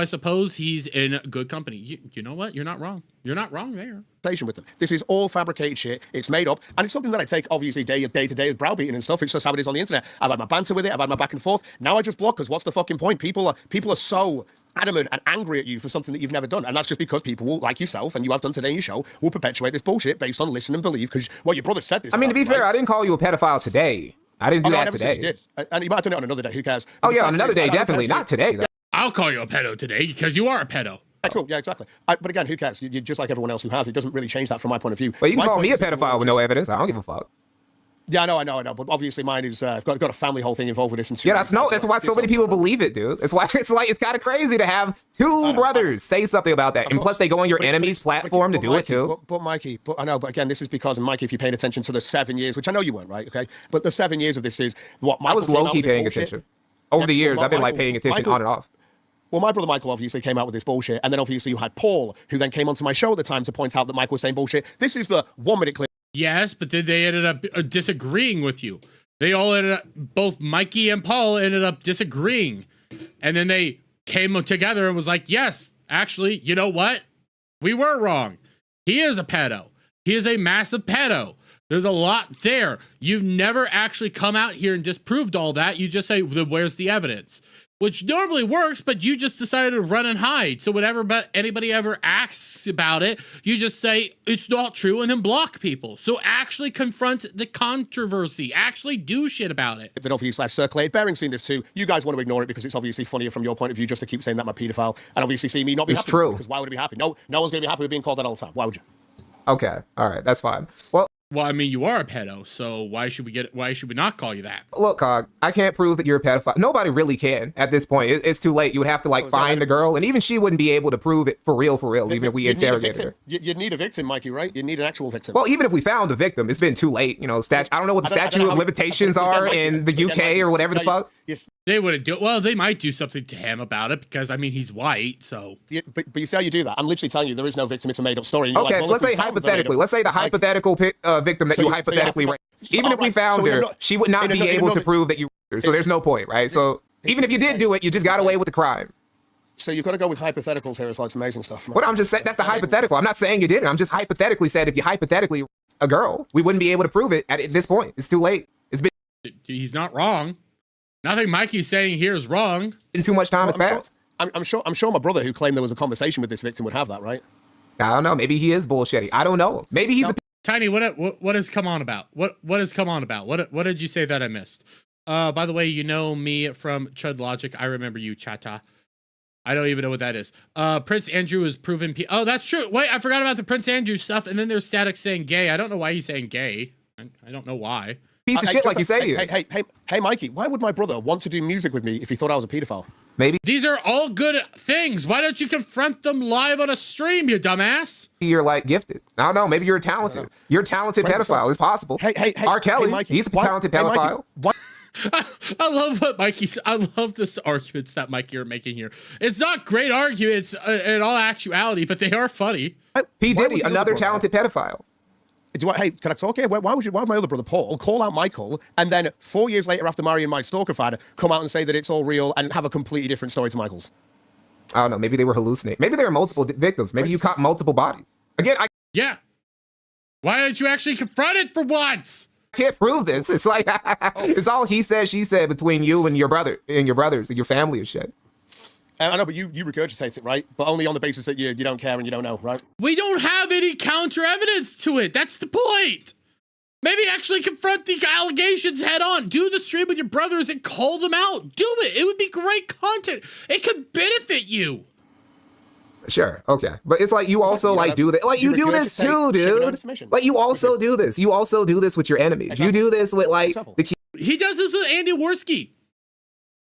suppose he's in good company. You know what? You're not wrong. You're not wrong there. With them. This is all fabricated shit. It's made up, and it's something that I take obviously day to day as browbeating and stuff. It's just how it is on the internet. I've had my banter with it. I've had my back and forth. Now I just block, because what's the fucking point? People are so adamant and angry at you for something that you've never done, and that's just because people will, like yourself and you have done today in your show, will perpetuate this bullshit based on listen and believe. Because your brother said this. I mean, to be fair, I didn't call you a pedophile today. I didn't do that today. You did. And you might have done it on another day. Who cares? Oh yeah, on another day, definitely. Not today though. I'll call you a pedo today because you are a pedo. Yeah, cool. Yeah, exactly. But again, who cares? You're just like everyone else who has. It doesn't really change that from my point of view. Well, you can call me a pedophile with no evidence. I don't give a fuck. Yeah, I know. But obviously, mine is got a family whole thing involved with this. And yeah, that's why so many people believe it, dude. It's why it's kind of crazy to have two brothers say something about that, and plus they go on your enemy's platform to do it too. But Mikey, I know. But again, this is because, and Mikey, if you're paying attention to the 7 years, which I know you weren't, right? Okay, but the 7 years of this is what I was low key paying attention over the years. I've been like paying attention on and off. Well, my brother Michael obviously came out with this bullshit, and then obviously you had Paul, who then came onto my show at the time to point out that Michael was saying bullshit. This is the 1 minute clip. Yes, but then they ended up disagreeing with you. They all ended up, both Mikey and Paul ended up disagreeing. And then they came together and was like, yes, actually, you know what? We were wrong. He is a pedo. He is a massive pedo. There's a lot there. You've never actually come out here and disproved all that. You just say, where's the evidence? Which normally works, but you just decided to run and hide. So whenever anybody ever asks about it, you just say it's not true and then block people. So actually confront the controversy. Actually do shit about it. Then obviously I've circulated. Bearing's seen this too. You guys want to ignore it because it's obviously funnier from your point of view just to keep saying that I'm a paedophile, and obviously see me not be happy. It's true. Because why would I be happy? No one's going to be happy with being called that all the time. Why would you? Okay, all right, that's fine. Well, I mean, you are a pedo, so why should we not call you that? Look, Cog, I can't prove that you're a pedophile. Nobody really can at this point. It's too late. You would have to find the girl, and even she wouldn't be able to prove it for real, even if we interrogated her. You'd need a victim, Mikey, right? You'd need an actual victim. Well, even if we found a victim, it's been too late. You know, I don't know what the statute of limitations are in the UK or whatever the fuck. They wouldn't do it. Well, they might do something to him about it because, I mean, he's white, so. Yeah, but you see how you do that? I'm literally telling you there is no victim. It's a made-up story. Okay, let's say hypothetically. Let's say the hypothetical victim that you hypothetically raped. Even if we found her, she would not be able to prove that you raped her, so there's no point, right? So even if you did do it, you just got away with the crime. So you've got to go with hypotheticals here as well. It's amazing stuff. What I'm just saying, that's the hypothetical. I'm not saying you did it. I'm just hypothetically said if you hypothetically a girl, we wouldn't be able to prove it at this point. It's too late. It's been. He's not wrong. Nothing Mikey's saying here is wrong. And too much time has passed. I'm sure my brother, who claimed there was a conversation with this victim, would have that, right? I don't know. Maybe he is bullshitty. I don't know. Maybe he's a. Tiny, what has come on about? What has come on about? What did you say that I missed? By the way, you know me from Chud Logic. I remember you, Chata. I don't even know what that is. Prince Andrew is proven. Oh, that's true. Wait, I forgot about the Prince Andrew stuff. And then there's Static saying gay. I don't know why he's saying gay. I don't know why. Piece of shit like you say he is. Hey, Mikey, why would my brother want to do music with me if he thought I was a pedophile? Maybe. These are all good things. Why don't you confront them live on a stream, you dumbass? You're gifted. I don't know. Maybe you're talented. You're a talented pedophile. It's possible. Hey, R. Kelly, Mikey, he's a talented pedophile. I love what Mikey's. I love this arguments that Mikey are making here. It's not great arguments in all actuality, but they are funny. P. Diddy, another talented pedophile. Hey, can I talk here? Why would my other brother Paul call out Michael, and then 4 years later, after marrying my stalker fan, come out and say that it's all real and have a completely different story to Michael's? I don't know. Maybe they were hallucinating. Maybe there were multiple victims. Maybe you caught multiple bodies. Again, yeah. Why don't you actually confront it for once? I can't prove this. It's it's all he said, she said between you and your brother and your brothers and your family and shit. I know, but you regurgitate it, right? But only on the basis that you don't care and you don't know, right? We don't have any counter evidence to it. That's the point. Maybe actually confront the allegations head on. Do the stream with your brothers and call them out. Do it. It would be great content. It could benefit you. Sure, okay, but it's like you also like do that, like you do this too, dude. Like you also do this. You also do this with your enemies. You do this with like the. He does this with Andy Worski.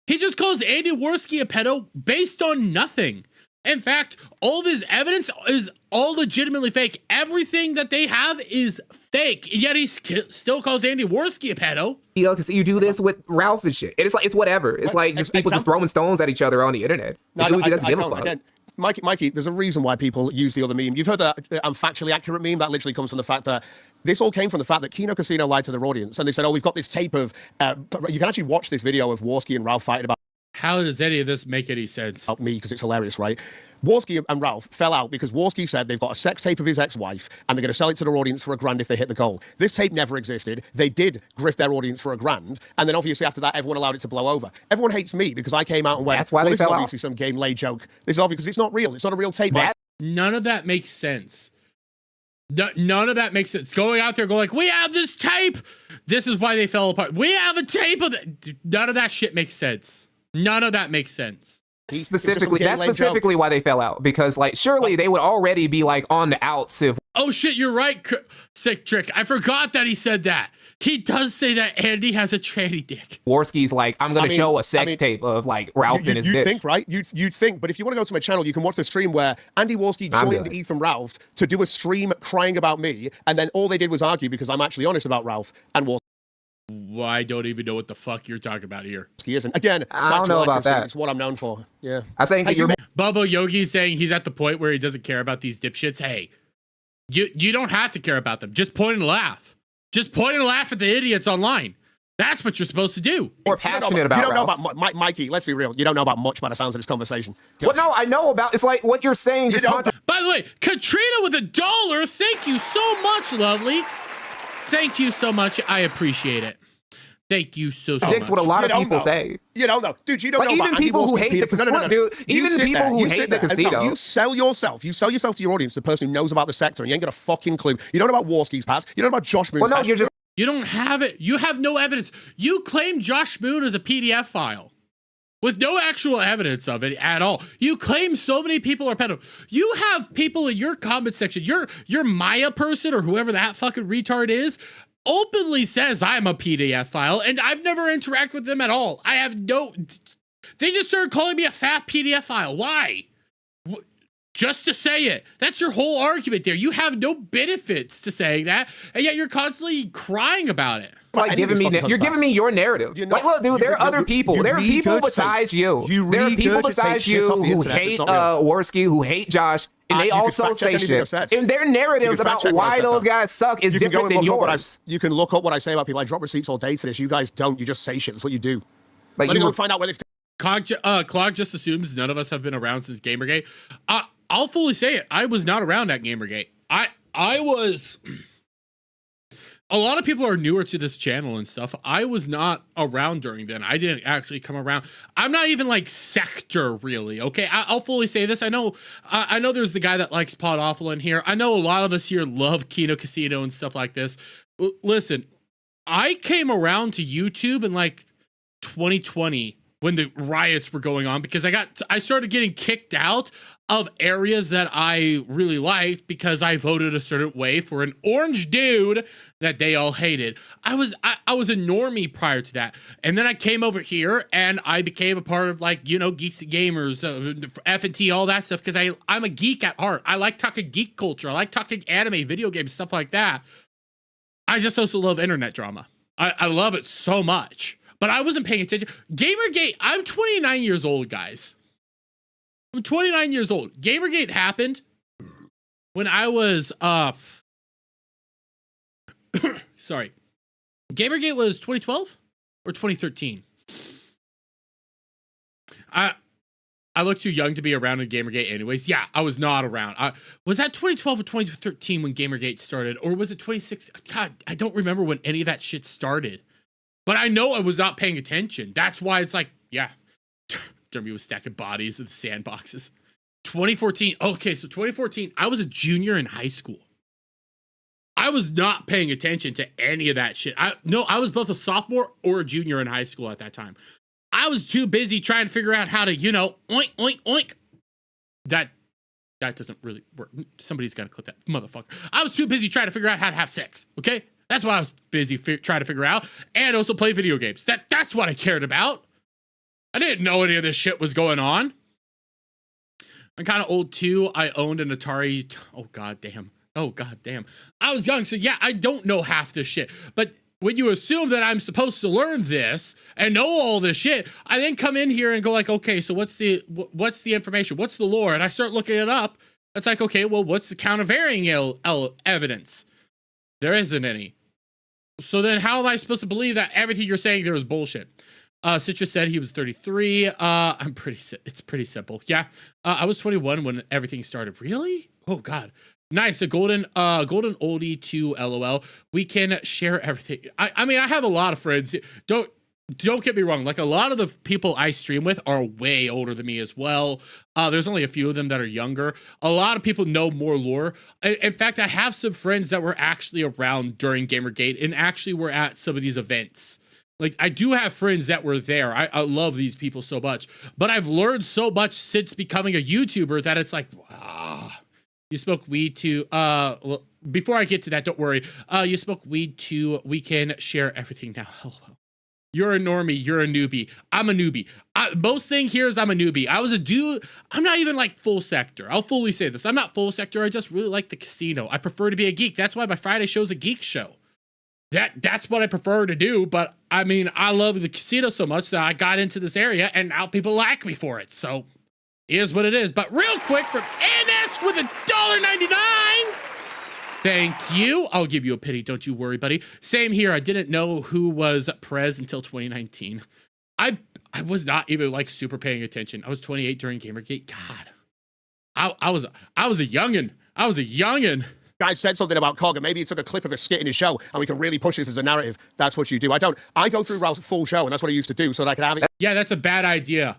He just calls Andy Worski a pedo based on nothing. In fact, all of his evidence is all legitimately fake. Everything that they have is fake. Yet he still calls Andy Worski a pedo. You know, because you do this with Ralph and shit. And it's like, it's whatever. It's like just people just throwing stones at each other on the internet. No, He doesn't give a fuck. Again, Mikey, there's a reason why people use the other meme. You've heard that factually accurate meme that literally comes from the fact that this all came from the fact that Kino Casino lied to their audience. And they said, oh, we've got this tape of, you can actually watch this video of Worski and Ralph fighting about How does any of this make any sense? me because it's hilarious, right? Worski and Ralph fell out because Worski said they've got a sex tape of his ex-wife and they're going to sell it to their audience for $1,000 if they hit the goal. This tape never existed. They did grift their audience for $1,000, and then obviously after that, everyone allowed it to blow over. Everyone hates me because I came out and went, That's why well, they this is fell obviously some game lay joke. This is obviously because it's not real. It's not a real tape. None of that makes sense. None of that makes sense. Going out there, going like, we have this tape. This is why they fell apart. We have a tape of it. None of that shit makes sense. None of that makes sense. That's specifically why they fell out, because like surely they would already be like on the outs if. Oh shit, you're right, Sick Trick. I forgot that he said that. He does say that Andy has a tranny dick. Worski's like, I'm gonna show a sex tape of like Ralph and his bitch. You think, right? You'd think, but if you want to go to my channel, you can watch the stream where Andy Worski joined Ethan Ralph to do a stream crying about me, and then all they did was argue because I'm actually honest about Ralph and Worski. Well, I don't even know what the fuck you're talking about here. He isn't. Again, I don't know about that. It's what I'm known for. Yeah. I think that you're. Bubba Yogi's saying he's at the point where he doesn't care about these dipshits. Hey, you don't have to care about them. Just point and laugh. Just point and laugh at the idiots online. That's what you're supposed to do. More passionate about. You don't know about Mikey. Let's be real. You don't know about much by the sounds of this conversation. Well, no, I know about. It's like what you're saying. Just by the way, Katrina with $1. Thank you so much, lovely. Thank you so much. I appreciate it. Thank you so much. That's what a lot of people say. You don't know. Dude, you don't know even about people Andy who hate the casino. Dude, even people who hate the casino. You sell yourself. You sell yourself to your audience, the person who knows about the sector, and you ain't got a fucking clue. You don't know about Worski's past. You don't know about Josh Moon's past. You don't have it. You have no evidence. You claim Josh Moon as a PDF file with no actual evidence of it at all. You claim so many people are pedo. You have people in your comment section, your Maya person or whoever that fucking retard is, openly says I'm a PDF file, and I've never interacted with them at all. I have no. They just started calling me a fat PDF file. Why? Just to say it. That's your whole argument there. You have no benefits to saying that, and yet you're constantly crying about it. It's like you're giving me your narrative. Like, look, dude, there are other people. There are people besides you. There are people besides you who hate Worski, who hate Josh. And they also say shit. And their narratives about why those guys suck is different than yours. You can look up what I say about people. I drop receipts all day to this. You guys don't. You just say shit. That's what you do. Like Let me go find out where this. Clog just assumes none of us have been around since Gamergate. I'll fully say it. I was not around at Gamergate. I was. A lot of people are newer to this channel and stuff. I was not around during then. I didn't actually come around. I'm not even like sector really. Okay, I'll fully say this. I know there's the guy that likes Pod Awful in here. I know a lot of us here love Kino Casino and stuff like this. Listen, I came around to YouTube in like 2020 when the riots were going on because I started getting kicked out of areas that I really liked because I voted a certain way for an orange dude that they all hated. I was a normie prior to that. And then I came over here and I became a part of like, Geeks and Gamers, F&T, all that stuff because I'm a geek at heart. I like talking geek culture. I like talking anime, video games, stuff like that. I just also love internet drama. I love it so much. But I wasn't paying attention. Gamergate, I'm 29 years old, guys. I'm 29 years old. Gamergate happened when I was, sorry. Gamergate was 2012 or 2013. I look too young to be around in Gamergate anyways. Yeah, I was not around. Was that 2012 or 2013 when Gamergate started? Or was it 2016? God, I don't remember when any of that shit started. But I know I was not paying attention. That's why it's like, yeah. Dermy was stacking bodies in the sandboxes. 2014. Okay, so 2014, I was a junior in high school. I was not paying attention to any of that shit. I was both a sophomore or a junior in high school at that time. I was too busy trying to figure out how to, oink, oink, oink. That that doesn't really work. Somebody's got to clip that, motherfucker. I was too busy trying to figure out how to have sex, okay? That's what I was busy trying to figure out. And also play video games. That's what I cared about. I didn't know any of this shit was going on. I'm kind of old too. I owned an Atari. Oh, god damn. I was young, so yeah, I don't know half this shit. But when you assume that I'm supposed to learn this and know all this shit, I then come in here and go like, okay, so what's the information? What's the lore? And I start looking it up. It's like, okay, well, what's the countervailing evidence? There isn't any. So then how am I supposed to believe that everything you're saying there is bullshit? Citrus said he was 33. It's pretty simple. Yeah. I was 21 when everything started. Really? Oh god. Nice. A golden oldie to LOL. We can share everything. I mean, I have a lot of friends. Don't get me wrong. Like, a lot of the people I stream with are way older than me as well. There's only a few of them that are younger. A lot of people know more lore. In fact, I have some friends that were actually around during Gamergate and actually were at some of these events. Like, I do have friends that were there. I love these people so much. But I've learned so much since becoming a YouTuber that it's like, you spoke weed to, well, before I get to that, don't worry. You spoke weed to, we can share everything now. Hello. You're a normie, you're a newbie. I'm a newbie. Most thing here is I'm a newbie. I was a dude, I'm not even like full sector. I'll fully say this. I'm not full sector, I just really like the casino. I prefer to be a geek. That's why my Friday show's a geek show. That's what I prefer to do, but I mean, I love the casino so much that I got into this area and now people like me for it. So, is what it is. But real quick from NS with $1.99. Thank you. I'll give you a pity. Don't you worry, buddy. Same here. I didn't know who was Prez until 2019. I was not even like super paying attention. I was 28 during Gamergate. God, I was a youngin. I was a youngin. Guy said something about Cog, and maybe he took a clip of a skit in his show, and we can really push this as a narrative. That's what you do. I go through Ralph's full show, and that's what I used to do, so that I can have it. Yeah, that's a bad idea.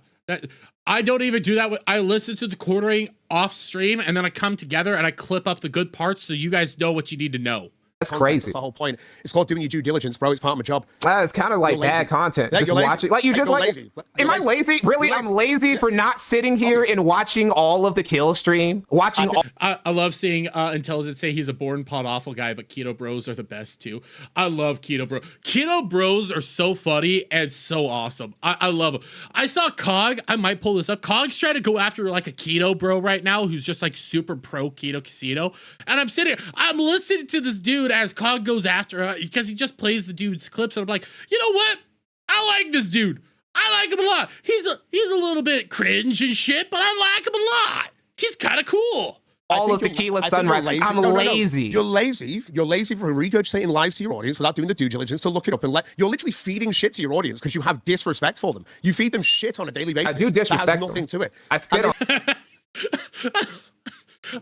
I don't even do that. I listen to the quartering off stream, and then I come together and I clip up the good parts so you guys know what you need to know. That's crazy. That's the whole point. It's called doing your due diligence, bro. It's part of my job. It's kind of like bad content. Yeah, just watching. Like, you just like. Lazy. Am I lazy? Really? I'm lazy for not sitting here and watching all of the kill stream. Watching all. I love seeing Intelligent say he's a born pod awful guy, but Keto Bros are the best too. I love Keto Bro. Keto Bros are so funny and so awesome. I love them. I saw Cog. I might pull this up. Cog's trying to go after like a Keto Bro right now, who's just like super pro Keto Casino. And I'm sitting here. I'm listening to this dude as Cog goes after because he just plays the dude's clips, and I'm like, you know what? I like this dude. I like him a lot. He's a little bit cringe and shit, but I like him a lot. He's kind of cool. All of Tequila Sunrise. I'm lazy. You're lazy. You're lazy for regurgitating lies to your audience without doing the due diligence to look it up and you're literally feeding shit to your audience because you have disrespect for them. You feed them shit on a daily basis. I do disrespect that has nothing to it. I spit on.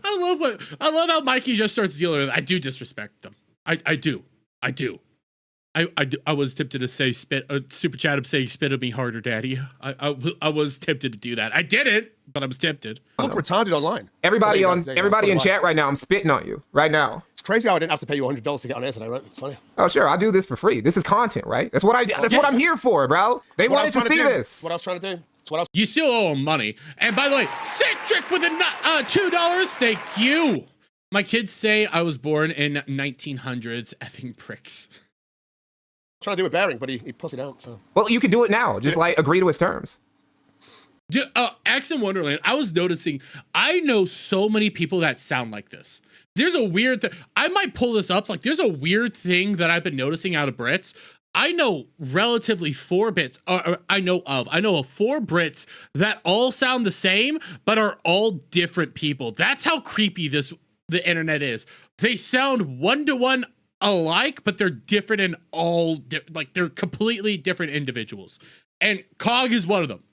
I love how Mikey just starts dealing with it. I do disrespect them. I do. I was tempted to say super chat of saying spit at me harder, daddy. I was tempted to do that. I didn't, but I was tempted. You look retarded online. Everybody in chat right now, I'm spitting on you right now. It's crazy how I didn't have to pay you $100 to get on air today, right? It's funny. Oh sure, I do this for free. This is content, right? That's what I. That's what I'm here for, bro. They wanted to see this. What I was trying to do. You still owe him money. And by the way, Citric with $2. Thank you. My kids say I was born in 1900s. Effing pricks. Trying to do a bearing, but he pussied out. So. Well, you could do it now. Just like agree to his terms. Dude, X in Wonderland, I was noticing, I know so many people that sound like this. There's a weird thing. I might pull this up. Like, there's a weird thing that I've been noticing out of Brits. I know relatively 4 Brits. I know of 4 Brits that all sound the same, but are all different people. That's how creepy the internet is. They sound one-to-one alike, but they're different in like they're completely different individuals. And Cog is one of them.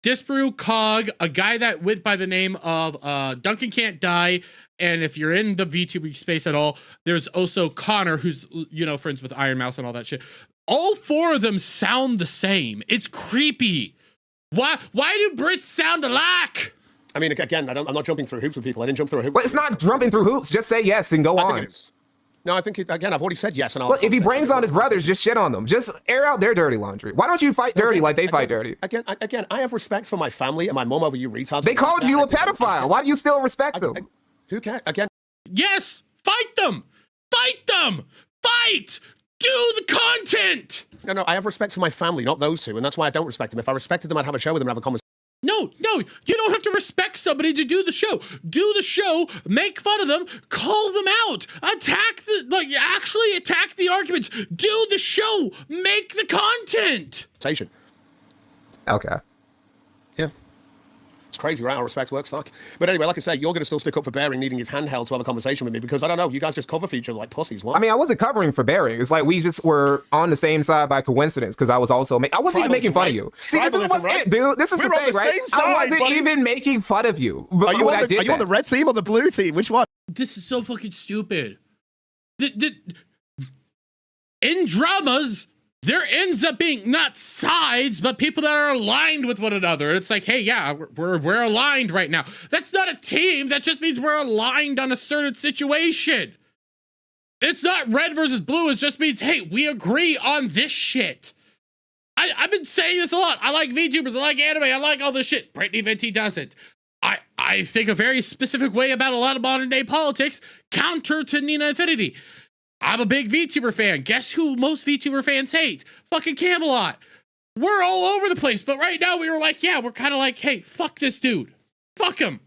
Disparu, Cog, a guy that went by the name of Duncan Can't Die. And if you're in the VTuber space at all, there's also Connor, who's, friends with Iron Mouse and all that shit. All 4 of them sound the same. It's creepy. Why do Brits sound alike? I mean, again, I'm not jumping through hoops with people. I didn't jump through a hoop. But it's not jumping through hoops. Just say yes and go on. No, I think, again, I've already said yes. And I'll Look, if he brings on his brothers, just shit on them. Just air out their dirty laundry. Why don't you fight dirty like they fight dirty? Again, I have respect for my family and my mom over you retards. They called you a pedophile. Why do you still respect them? Who cares? Again. Yes, fight them. Fight them. Fight. Do the content. No, I have respect for my family, not those two, and that's why I don't respect them. If I respected them, I'd have a show with them and have a conversation. No, you don't have to respect somebody to do the show. Do the show, make fun of them, call them out, actually attack the arguments. Do the show, make the content. Okay. Yeah. It's crazy, right? How respect works, fuck. But anyway, like I say, you're going to still stick up for Bearing needing his handheld to have a conversation with me because, I don't know, you guys just cover for each other like pussies. What? I mean, I wasn't covering for Bearing. It's like we just were on the same side by coincidence because I was also I wasn't even making fun of you. See, this is what's it, dude. This is the thing, right? I wasn't even making fun of you. Are you on the red team or the blue team? Which one? This is so fucking stupid. In dramas, there ends up being not sides, but people that are aligned with one another. It's like, hey, yeah, we're aligned right now. That's not a team. That just means we're aligned on a certain situation. It's not red versus blue. It just means, hey, we agree on this shit. I've been saying this a lot. I like VTubers. I like anime. I like all this shit. Brittany Venti doesn't. I think a very specific way about a lot of modern day politics, counter to Nina Infinity. I'm a big VTuber fan. Guess who most VTuber fans hate? Fucking Camelot. We're all over the place, but right now we were like, yeah, we're kind of like, hey, fuck this dude. Fuck him.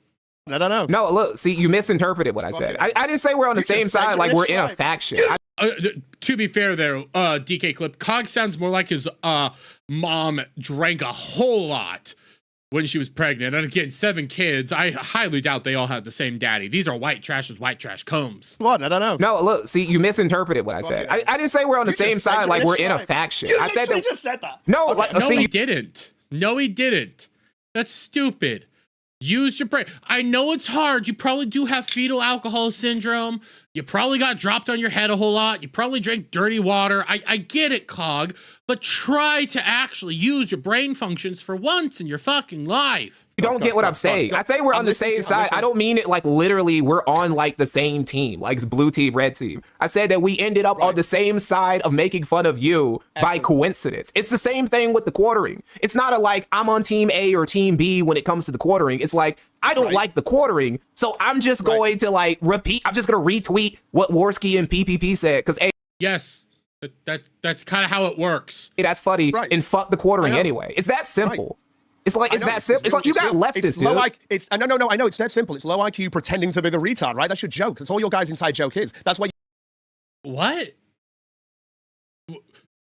No. No, look, see, you misinterpreted what I said. I didn't say we're on the same side like we're in a faction. To be fair there, DK Clip, Cog sounds more like his mom drank a whole lot when she was pregnant. And again, 7 kids. I highly doubt they all have the same daddy. These are white trash combs. What? No. No, look, see, you misinterpreted what I said. I didn't say we're on the same side like we're in a faction. You I said that. just said that. No, okay. like, No, see, he didn't. No, he didn't. That's stupid. Use your brain. I know it's hard. You probably do have fetal alcohol syndrome. You probably got dropped on your head a whole lot. You probably drank dirty water. I get it, Cog. But try to actually use your brain functions for once in your fucking life. you don't get what I'm saying. I say we're on the same side. I don't mean it like literally we're on like the same team, like it's blue team, red team. I said that we ended up on the same side of making fun of you by coincidence. It's the same thing with the quartering. It's not a like I'm on team A or team B when it comes to the quartering. It's like I don't like the quartering, so I'm just going to like repeat. I'm just going to retweet what Worski and PPP said because yes, that's kind of how it works. That's funny and fuck the quartering anyway. It's that simple. It's like, it's that simple. It's like you got leftists, dude. It's no, I know it's that simple. It's low IQ pretending to be the retard, right? That's your joke. That's all your guys' inside joke is. That's why. What?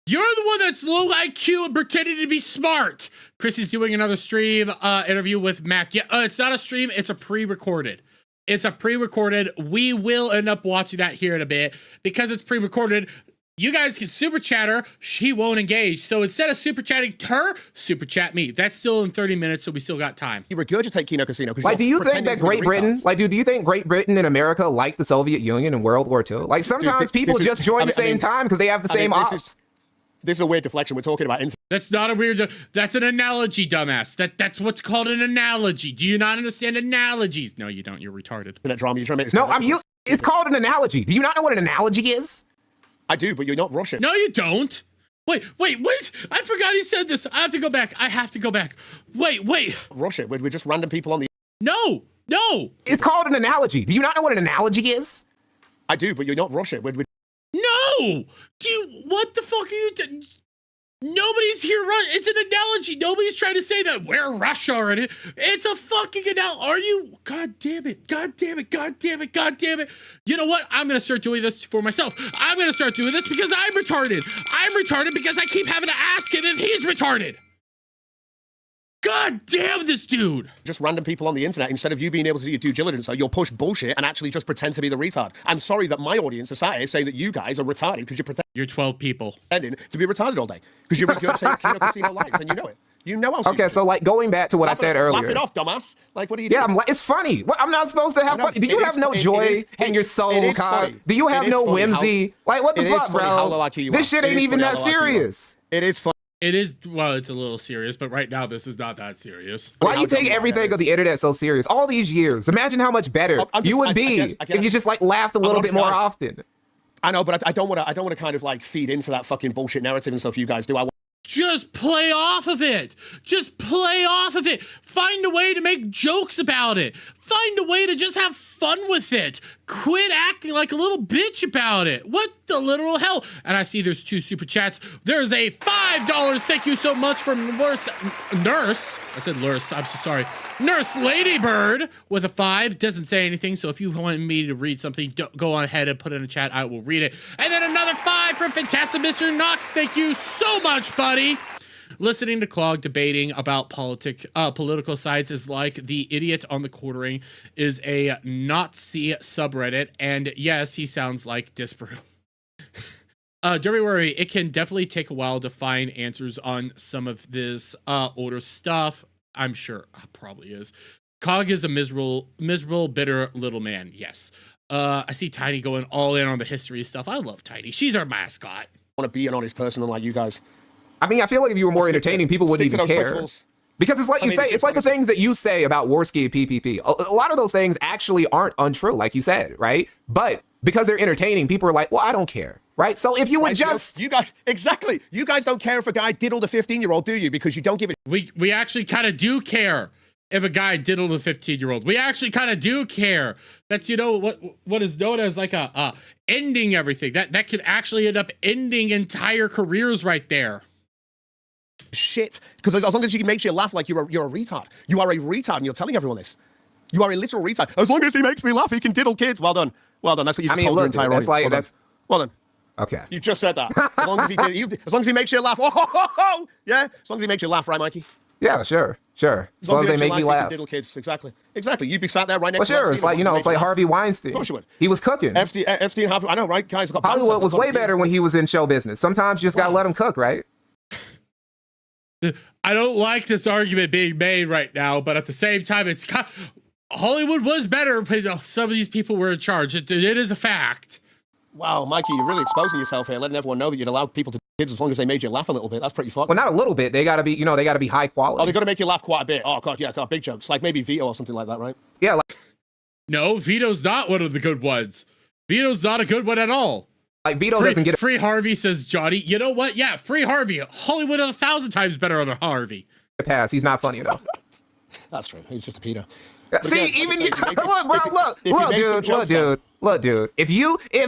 You're the one that's low IQ and pretending to be smart. Chrissie's doing another stream interview with Mac. Yeah, it's not a stream. It's a pre-recorded. It's a pre-recorded. We will end up watching that here in a bit because it's pre-recorded. You guys can super chat her. She won't engage. So instead of super chatting her, super chat me. That's still in 30 minutes, so we still got time. You regurgitate Kino Casino. Like, do you think that Great Britain, like, do you think Great Britain and America like the Soviet Union in World War II? Like, sometimes people just join the same time because they have the same ops. This is a weird deflection. We're talking about. That's not a weird. That's an analogy, dumbass. That's what's called an analogy. Do you not understand analogies? No, you don't. You're retarded. That drama. You're trying to make. No, it's called an analogy. Do you not know what an analogy is? I do, but you're not Russian. No, you don't. Wait. I forgot he said this. I have to go back. Wait. Russian. We're just random people on the. No. It's called an analogy. Do you not know what an analogy is? I do, but you're not Russian. No. What the fuck are you doing? Nobody's here. It's an analogy. Nobody's trying to say that we're Russia or anything. It's a fucking analogy. Are you? God damn it. You know what? I'm going to start doing this for myself. I'm going to start doing this because I'm retarded. I'm retarded because I keep having to ask him if he's retarded. God damn this dude. Just random people on the internet, instead of you being able to do your due diligence, you'll push bullshit and actually just pretend to be the retard. I'm sorry that my audience is sat here saying that you guys are retarded because you're 12 people. Pretending to be retarded all day. Because you're regurgitating Kino Casino lives and you know it. You know how. Okay, so like going back to what I said earlier. Laugh it off, dumbass. Like, what are you doing? Yeah, it's funny. What, I'm not supposed to have fun. Do you have no joy in your soul, Kyle? Do you have no whimsy? Like, what the fuck, bro? This shit ain't even that serious. It is funny. It is, well, it's a little serious, but right now this is not that serious. Why you take everything on the internet so serious? All these years. Imagine how much better you would be if you just like laughed a little bit more often. I know, but I don't want to kind of like feed into that fucking bullshit narrative and stuff you guys do. Just play off of it. Just play off of it. Find a way to make jokes about it. Find a way to just have fun with it. Quit acting like a little bitch about it. What the literal hell? And I see there's 2 super chats. There's a $5. Thank you so much from Nurse. I said Nurse. I'm so sorry. Nurse Ladybird with a 5. Doesn't say anything. So if you want me to read something, go on ahead and put it in the chat. I will read it. And then another 5 from Fantastic Mr. Knox. Thank you so much, buddy. Listening to Clog debating about political sides is like the idiot on the quartering is a Nazi subreddit, and yes, he sounds like Disparu. Don't worry, it can definitely take a while to find answers on some of this older stuff. I'm sure probably is. Cog is a miserable, bitter little man. Yes. I see Tiny going all in on the history stuff. I love Tiny. She's our mascot. I want to be an honest person like you guys. I mean, I feel like if you were more entertaining, people wouldn't even care. Principles. Because it's like you say, it's like the things that you say about Worski and PPP. A lot of those things actually aren't untrue, like you said, right? But because they're entertaining, people are like, well, I don't care, right? So if you would just... You guys, exactly. You guys don't care if a guy diddled a 15-year-old, do you? Because you don't give it... We actually kind of do care if a guy diddled a 15-year-old. We actually kind of do care. That's, you know, what is known as like a ending everything. That could actually end up ending entire careers right there. Shit, because as long as he makes you laugh like you're a retard. You are a retard and you're telling everyone this. You are a literal retard. As long as he makes me laugh, he can diddle kids. Well done. Well done. That's what you just told your entire audience. Like, well done. Okay. You just said that. As long as he makes you laugh. Oh, yeah. As long as he makes you laugh, right, Mikey? Yeah, sure. As long as they make me laugh. Diddle kids. Exactly. You'd be sat there right next well, to sure. It's like, you know, it's like Harvey Weinstein. Of course you would. He was cooking. Epstein, I know, right? Guys got Hollywood was way better when he was in show business. Sometimes you just gotta let him cook, right? I don't like this argument being made right now, but at the same time, Hollywood was better, but some of these people were in charge. It is a fact. Wow, Mikey, you're really exposing yourself here, letting everyone know that you'd allow people to kids as long as they made you laugh a little bit. That's pretty fucked. Well, not a little bit. They gotta be, they gotta be high quality. Oh, they gotta make you laugh quite a bit. Oh god, yeah, god, big jokes. Like maybe Vito or something like that, right? Yeah. No, Vito's not one of the good ones. Vito's not a good one at all. Like Vito doesn't get free Harvey, says Johnny. You know what? Yeah, free Harvey. Hollywood 1,000 times better on a Harvey. Pass. He's not funny enough. That's true. He's just a pedo. See, like even you look, dude. If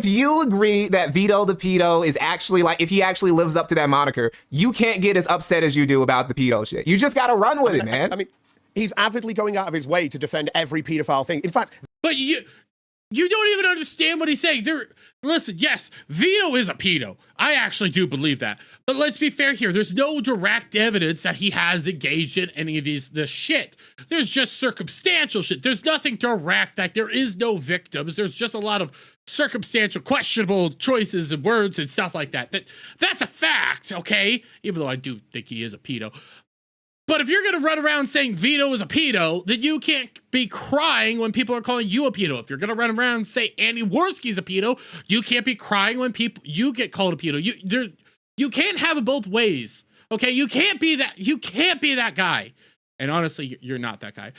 you agree that Vito the pedo is actually like, if he actually lives up to that moniker, you can't get as upset as you do about the pedo shit. You just gotta run with it, man. I mean, he's avidly going out of his way to defend every pedophile thing. In fact, but you don't even understand what he's saying. Listen, yes, Vito is a pedo. I actually do believe that. But let's be fair here. There's no direct evidence that he has engaged in any of this shit. There's just circumstantial shit. There's nothing direct. Like, there is no victims. There's just a lot of circumstantial, questionable choices and words and stuff like that. That's a fact, okay? Even though I do think he is a pedo. But if you're going to run around saying Vito is a pedo, then you can't be crying when people are calling you a pedo. If you're going to run around and say Andy Worski's a pedo, you can't be crying when you get called a pedo. You can't have it both ways. Okay? You can't be that guy. And honestly, you're not that guy.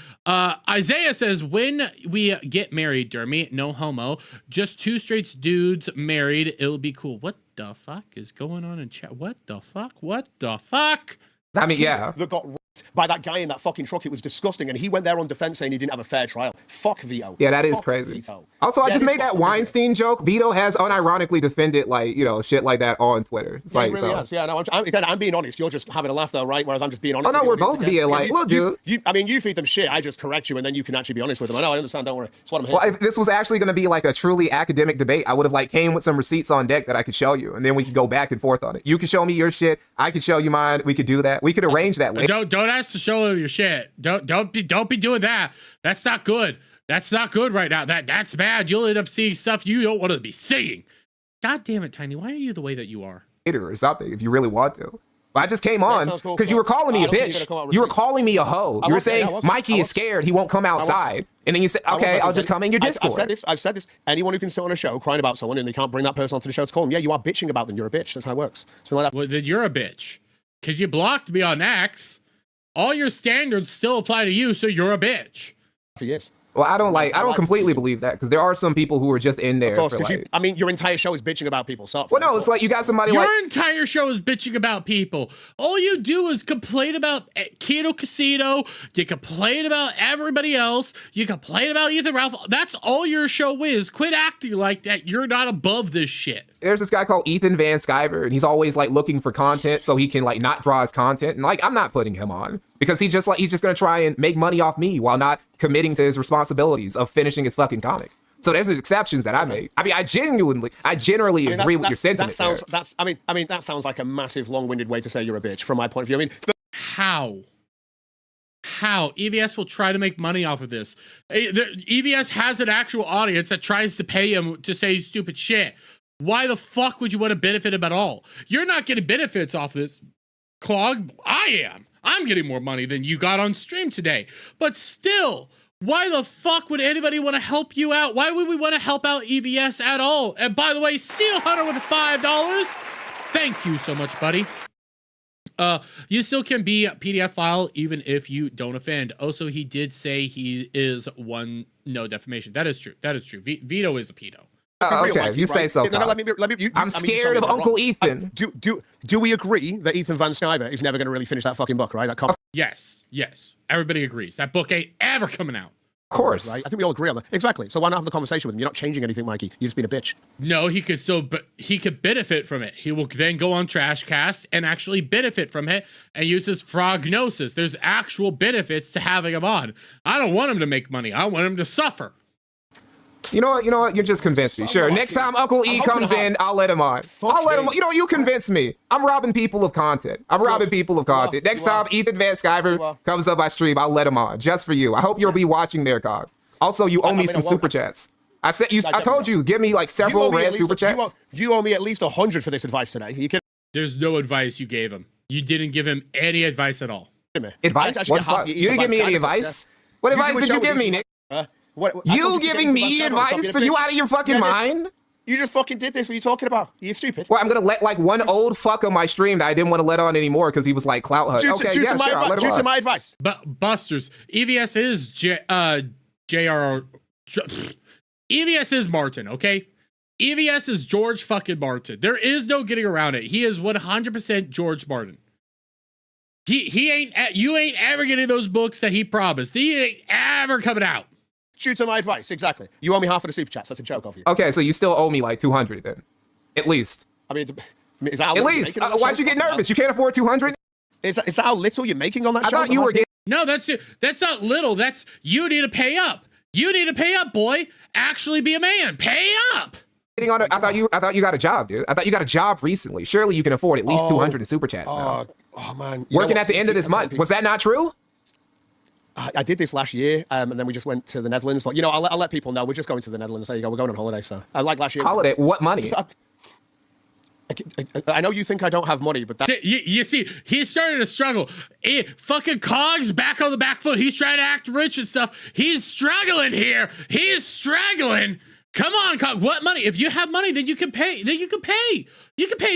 Isaiah says, when we get married, Dermy, no homo, just 2 straight dudes married, it'll be cool. What the fuck is going on in chat? What the fuck? I mean, yeah. That got raped by that guy in that fucking truck. It was disgusting. And he went there on defense saying he didn't have a fair trial. Fuck Vito. Yeah, that is crazy. Vito. Also, I just made that Weinstein joke. Vito has unironically defended, like, shit like that on Twitter. It's like, really has. Yeah, no, I'm being honest. You're just having a laugh though, right? Whereas I'm just being honest. Oh, no, we're both being like, look, dude. You feed them shit. I just correct you and then you can actually be honest with them. I know, I understand. Don't worry. It's what I'm here. Well, if this was actually going to be like a truly academic debate, I would have like came with some receipts on deck that I could show you. And then we could go back and forth on it. You could show me your shit. I could show you mine. We could do that. We could arrange that later. Don't ask to show your shit. Don't be doing that. That's not good. That's not good right now. That's bad. You'll end up seeing stuff you don't want to be seeing. God damn it, Tiny. Why are you the way that you are? Or something if you really want to. But I just came on because you were calling me a bitch. You were calling me a hoe. You were saying Mikey is scared. He won't come outside. And then you said, okay, I'll just come in your Discord. I've said this. Anyone who can sit on a show crying about someone and they can't bring that person onto the show to call them, yeah, you are bitching about them. You're a bitch. That's how it works. Something like that. Well, then you're a bitch. Because you blocked me on X. All your standards still apply to you, so you're a bitch. Yes. Well, I don't completely believe that because there are some people who are just in there. Of course, for because like, I mean, your entire show is bitching about people. So well, no, it's like you got somebody Your like entire show is bitching about people. All you do is complain about Keto Casino. You complain about everybody else. You complain about Ethan Ralph. That's all your show is. Quit acting like that. You're not above this shit. there's this guy called Ethan Van Sciver, and he's always like looking for content so he can like not draw his content. And like I'm not putting him on because he's just gonna try and make money off me while not committing to his responsibilities of finishing his fucking comic. So there's exceptions that I make. I mean, I generally agree with your sentiment. That sounds like a massive, long-winded way to say you're a bitch from my point of view. I mean, How EVS will try to make money off of this? EVS has an actual audience that tries to pay him to say stupid shit. Why the fuck would you want to benefit him at all? You're not getting benefits off this, Clog. I am. I'm getting more money than you got on stream today. But still, why the fuck would anybody want to help you out? Why would we want to help out EVS at all? And by the way, Seal Hunter with $5. Thank you so much, buddy. You still can be a PDF file even if you don't offend. Also, he did say he is no defamation. That is true. That is true. Vito is a pedo. Okay, you say so. I'm scared of Uncle Ethan. Do we agree that Ethan Van Sciver is never going to really finish that fucking book, right? Yes. Everybody agrees. That book ain't ever coming out. Of course. Right? I think we all agree on that. Exactly. So why not have the conversation with him? You're not changing anything, Mikey. You're just being a bitch. No, he could benefit from it. He will then go on Trashcast and actually benefit from it and use his prognosis. There's actual benefits to having him on. I don't want him to make money. I want him to suffer. You know what? You just convinced me. Sure. Next time Uncle E comes in, I'll let him on. I'll let him. You convinced me. I'm robbing people of content. Next time Ethan Van Sciver comes up my stream, I'll let him on just for you. I hope you'll be watching there, Cog. Also, you owe me some super chats. I told you, give me like several red super chats. You owe me at least 100 for this advice today. There's no advice you gave him. You didn't give him any advice at all. Advice? What? You didn't give me any advice? What advice did you give me, Nick? You giving me advice? Are you out of your fucking mind? You just fucking did this. What are you talking about? You're stupid. Well, I'm gonna let like one old fuck on my stream that I didn't want to let on anymore because he was like clout hunt. Due to my advice. But Busters, EVS is EVS is Martin, okay? EVS is George fucking Martin. There is no getting around it. He is 100% George Martin. You ain't ever getting those books that he promised. He ain't ever coming out. Due to my advice, exactly. You owe me half of the super chats. That's a joke of you. Okay, so you still owe me like 200 then, at least. I mean, is that how at least? Why'd you get nervous? You can't afford 200. Is that how little you're making on that show? I thought you were getting. No, that's not little. That's you need to pay up. You need to pay up, boy. Actually, be a man. Pay up. I thought you got a job, dude. I thought you got a job recently. Surely you can afford at least 200 in super chats now. Oh man, working at the end of this month. Was that not true? I did this last year, and then we just went to the Netherlands. But I'll let people know we're just going to the Netherlands. There you go. We're going on holiday. So I like last year. Holiday? What money? I know you think I don't have money, but that... you see, he's starting to struggle. Fucking Cog's back on the back foot. He's trying to act rich and stuff. He's struggling here. He's struggling. Come on, Cog. What money? If you have money, then you can pay. You can pay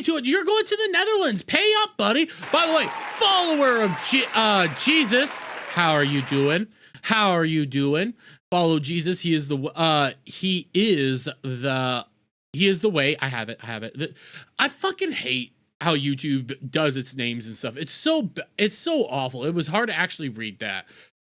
to it. You're going to the Netherlands. Pay up, buddy. By the way, follower of Jesus. How are you doing? Follow Jesus. He is the way. I have it. I fucking hate how YouTube does its names and stuff. It's so awful. It was hard to actually read that.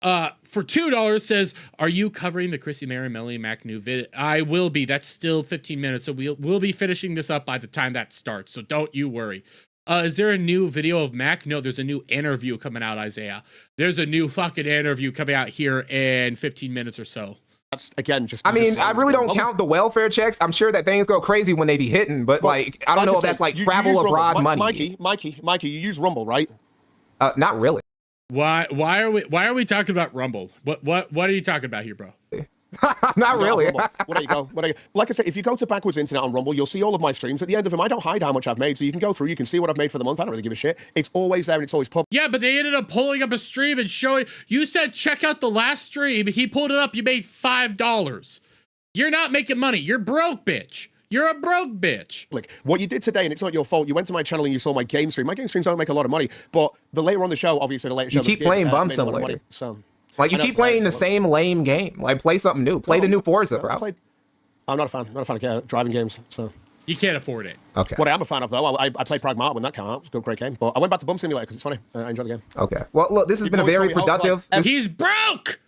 For $2 says, are you covering the Chrissie, Mayr, and Melanie Mac new vid? I will be. That's still 15 minutes. So we'll be finishing this up by the time that starts. So don't you worry. Is there a new video of Mac? No, there's a new interview coming out, Isaiah. There's a new fucking interview coming out here in 15 minutes or so. That's again just. I mean, I really don't count the welfare checks. I'm sure that things go crazy when they be hitting, but like I don't know if that's like travel abroad money. Mikey, you use Rumble, right? Not really. Why are we talking about Rumble? What are you talking about here, bro? Not really. What do you go? Like I said, if you go to Backwards Internet on Rumble, you'll see all of my streams. At the end of them, I don't hide how much I've made, so you can go through. You can see what I've made for the month. I don't really give a shit. It's always there and it's always public. Yeah, but they ended up pulling up a stream and showing. You said check out the last stream. He pulled it up. You made $5. You're not making money. You're broke, bitch. You're a broke bitch. Like what you did today, and it's not your fault. You went to my channel and you saw my game stream. My game streams don't make a lot of money, but the later on the show, obviously the later show. You keep playing bumps somewhere. So. Like, you I know keep it's playing bad, the so- same lame game. Like, play something new. Play the new Forza, bro. I'm not a fan. Not a fan of driving games. So You can't afford it. Okay. what I am a fan of though, I played Pragmata when that came out. It was a great game. But I went back to Bum Simulator because it's funny. I enjoyed the game. Okay. Well, look, this has been a always very told me how, productive. like, He's broke.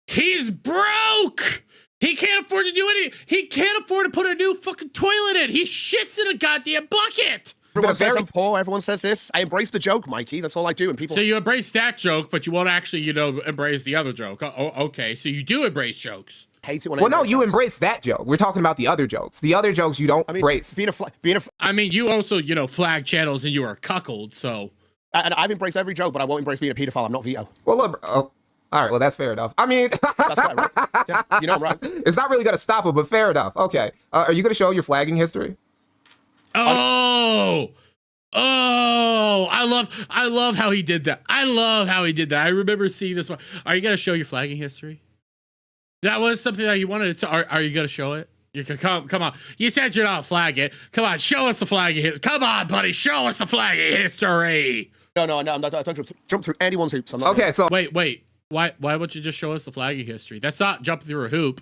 He's broke. He can't afford to do anything. He can't afford to put a new fucking toilet in. He shits in a goddamn bucket. Everyone says I'm poor. Everyone says this. I embrace the joke, Mikey. That's all I do. And people. So you embrace that joke, but you won't actually, embrace the other joke. Oh, okay. So you do embrace jokes. Hate it when Well, no, you embrace that joke. We're talking about the other jokes. The other jokes you don't embrace. I mean, you also, flag channels and you are cuckold, so. And I've embraced every joke, but I won't embrace being a pedophile. I'm not Vito. Well, look, all right, well, that's fair enough. I mean, That's right. Yeah, you know I'm right. it's not really going to stop it, but fair enough. Okay. Are you going to show your flagging history? Oh, I love how he did that. I remember seeing this one. Are you going to show your flagging history? That was something that you wanted to. Are you going to show it? You can come on. You said you're not flagging. Come on, show us the flagging history. Come on, buddy, show us the flagging history. No, I'm not. I don't jump through anyone's hoops. I'm not. Okay, so Wait. Why won't you just show us the flagging history? That's not jumping through a hoop.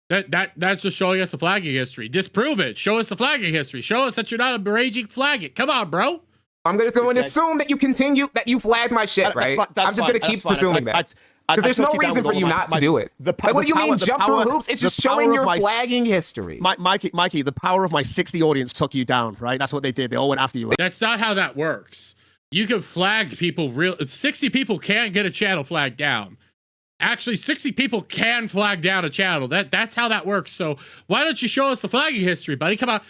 That's just showing us the flagging history. Disprove it. Show us the flagging history. Show us that you're not a raging flag it. Come on, bro. I'm going to assume that you flagged my shit, right? I'm just going to keep presuming that. Because there's no reason for you not to do it. Like, what do you mean jump through hoops? It's just showing your flagging history. Mikey, the power of my 60 audience took you down, right? That's what they did. They all went after you. That's not how that works. You can flag people 60 people can't get a channel flagged down. Actually, 60 people can flag down a channel. That's how that works. So why don't you show us the flagging history, buddy? Come on.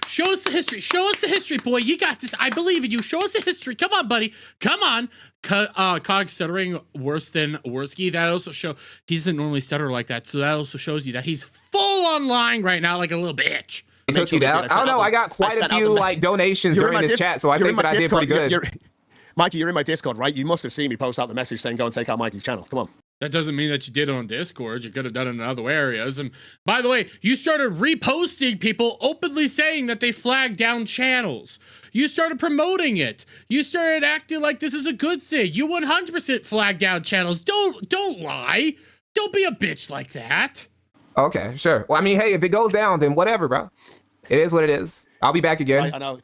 Show us the history. Show us the history, boy. You got this. I believe in you. Show us the history. Come on, buddy. Come on. Cog stuttering worse than Worski. That also he doesn't normally stutter like that. So that also shows you that he's full on lying right now like a little bitch. He took you down? I don't know. I got quite a few donations during this chat, so I think that I did pretty good. Mikey, you're in my Discord, right? You must have seen me post out the message saying go and take out Mikey's channel. Come on. That doesn't mean that you did it on Discord. You could have done it in other areas. And by the way, you started reposting people openly saying that they flagged down channels. You started promoting it. You started acting like this is a good thing. You 100% flagged down channels. Don't lie. Don't be a bitch like that. Okay, sure. Well, I mean, hey, if it goes down, then whatever, bro. It is what it is. I'll be back again. I know.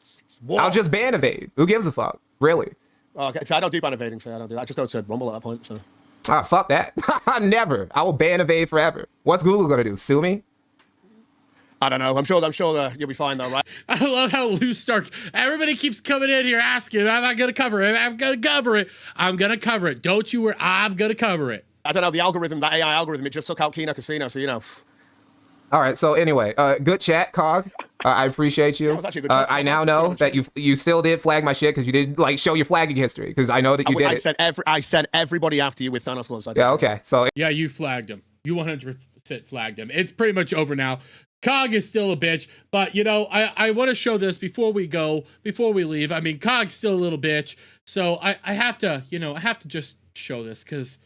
I'll just ban evade. Who gives a fuck? Really? Okay, so I don't do ban evading, so I don't do that. I just go to Rumble at that point, so. Ah, fuck that. Never. I will ban evade forever. What's Google gonna do? Sue me? I don't know. I'm sure you'll be fine though, right? I love how Lou Stark. Everybody keeps coming in here asking, "Am I gonna cover it? I'm gonna cover it. I'm gonna cover it. Don't you worry. I'm gonna cover it." I don't know the algorithm, that AI algorithm. It just took out Kino Casino, so you know. All right. So anyway, good chat, Cog. I appreciate you. That was actually a good chat. I now know that you still did flag my shit because you did like show your flagging history because I know that you did it. I sent everybody after you with Thanos gloves. Yeah. Okay. So Yeah, you flagged him. You 100% flagged him. It's pretty much over now. Cog is still a bitch, but I want to show this before we leave. I mean, Cog's still a little bitch, so I have to, I have to just show this because,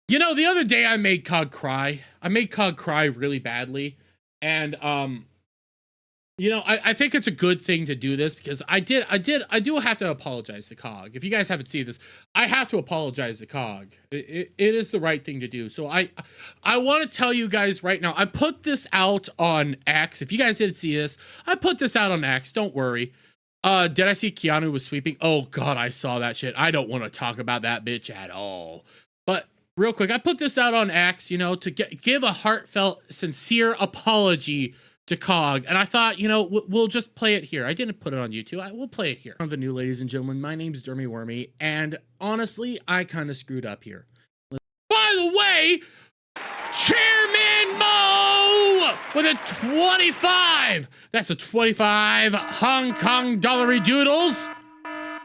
the other day I made Cog cry. I made Cog cry really badly, and I think it's a good thing to do this because I do have to apologize to Cog. If you guys haven't seen this, I have to apologize to Cog. It is the right thing to do. So I want to tell you guys right now, I put this out on X. If you guys didn't see this, I put this out on X. Don't worry. Did I see Keanu was sweeping? Oh God, I saw that shit. I don't want to talk about that bitch at all. But real quick, I put this out on X, to give a heartfelt, sincere apology to Cog, and I thought, we'll just play it here. I didn't put it on YouTube. We'll play it here. One of the new ladies and gentlemen, my name's Dermy Wormy, and honestly, I kind of screwed up here. By the way, Chairman Mo with a 25. That's a 25 Hong Kong dollary doodles.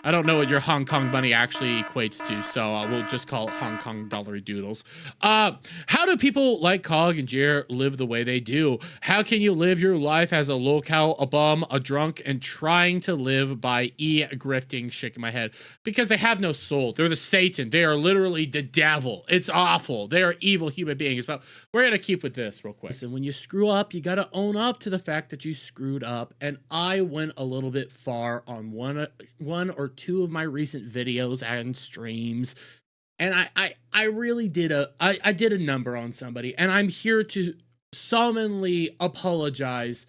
I don't know what your Hong Kong money actually equates to, so we'll just call it Hong Kong dollary doodles. How do people like Cog and Jer live the way they do? How can you live your life as a locale, a bum, a drunk, and trying to live by grifting, shaking my head? Because they have no soul. They're the Satan. They are literally the devil. It's awful. They are evil human beings. But we're going to keep with this real quick. Listen, when you screw up, you got to own up to the fact that you screwed up. And I went a little bit far on one or two of my recent videos and streams, and I really did I did a number on somebody, and I'm here to solemnly apologize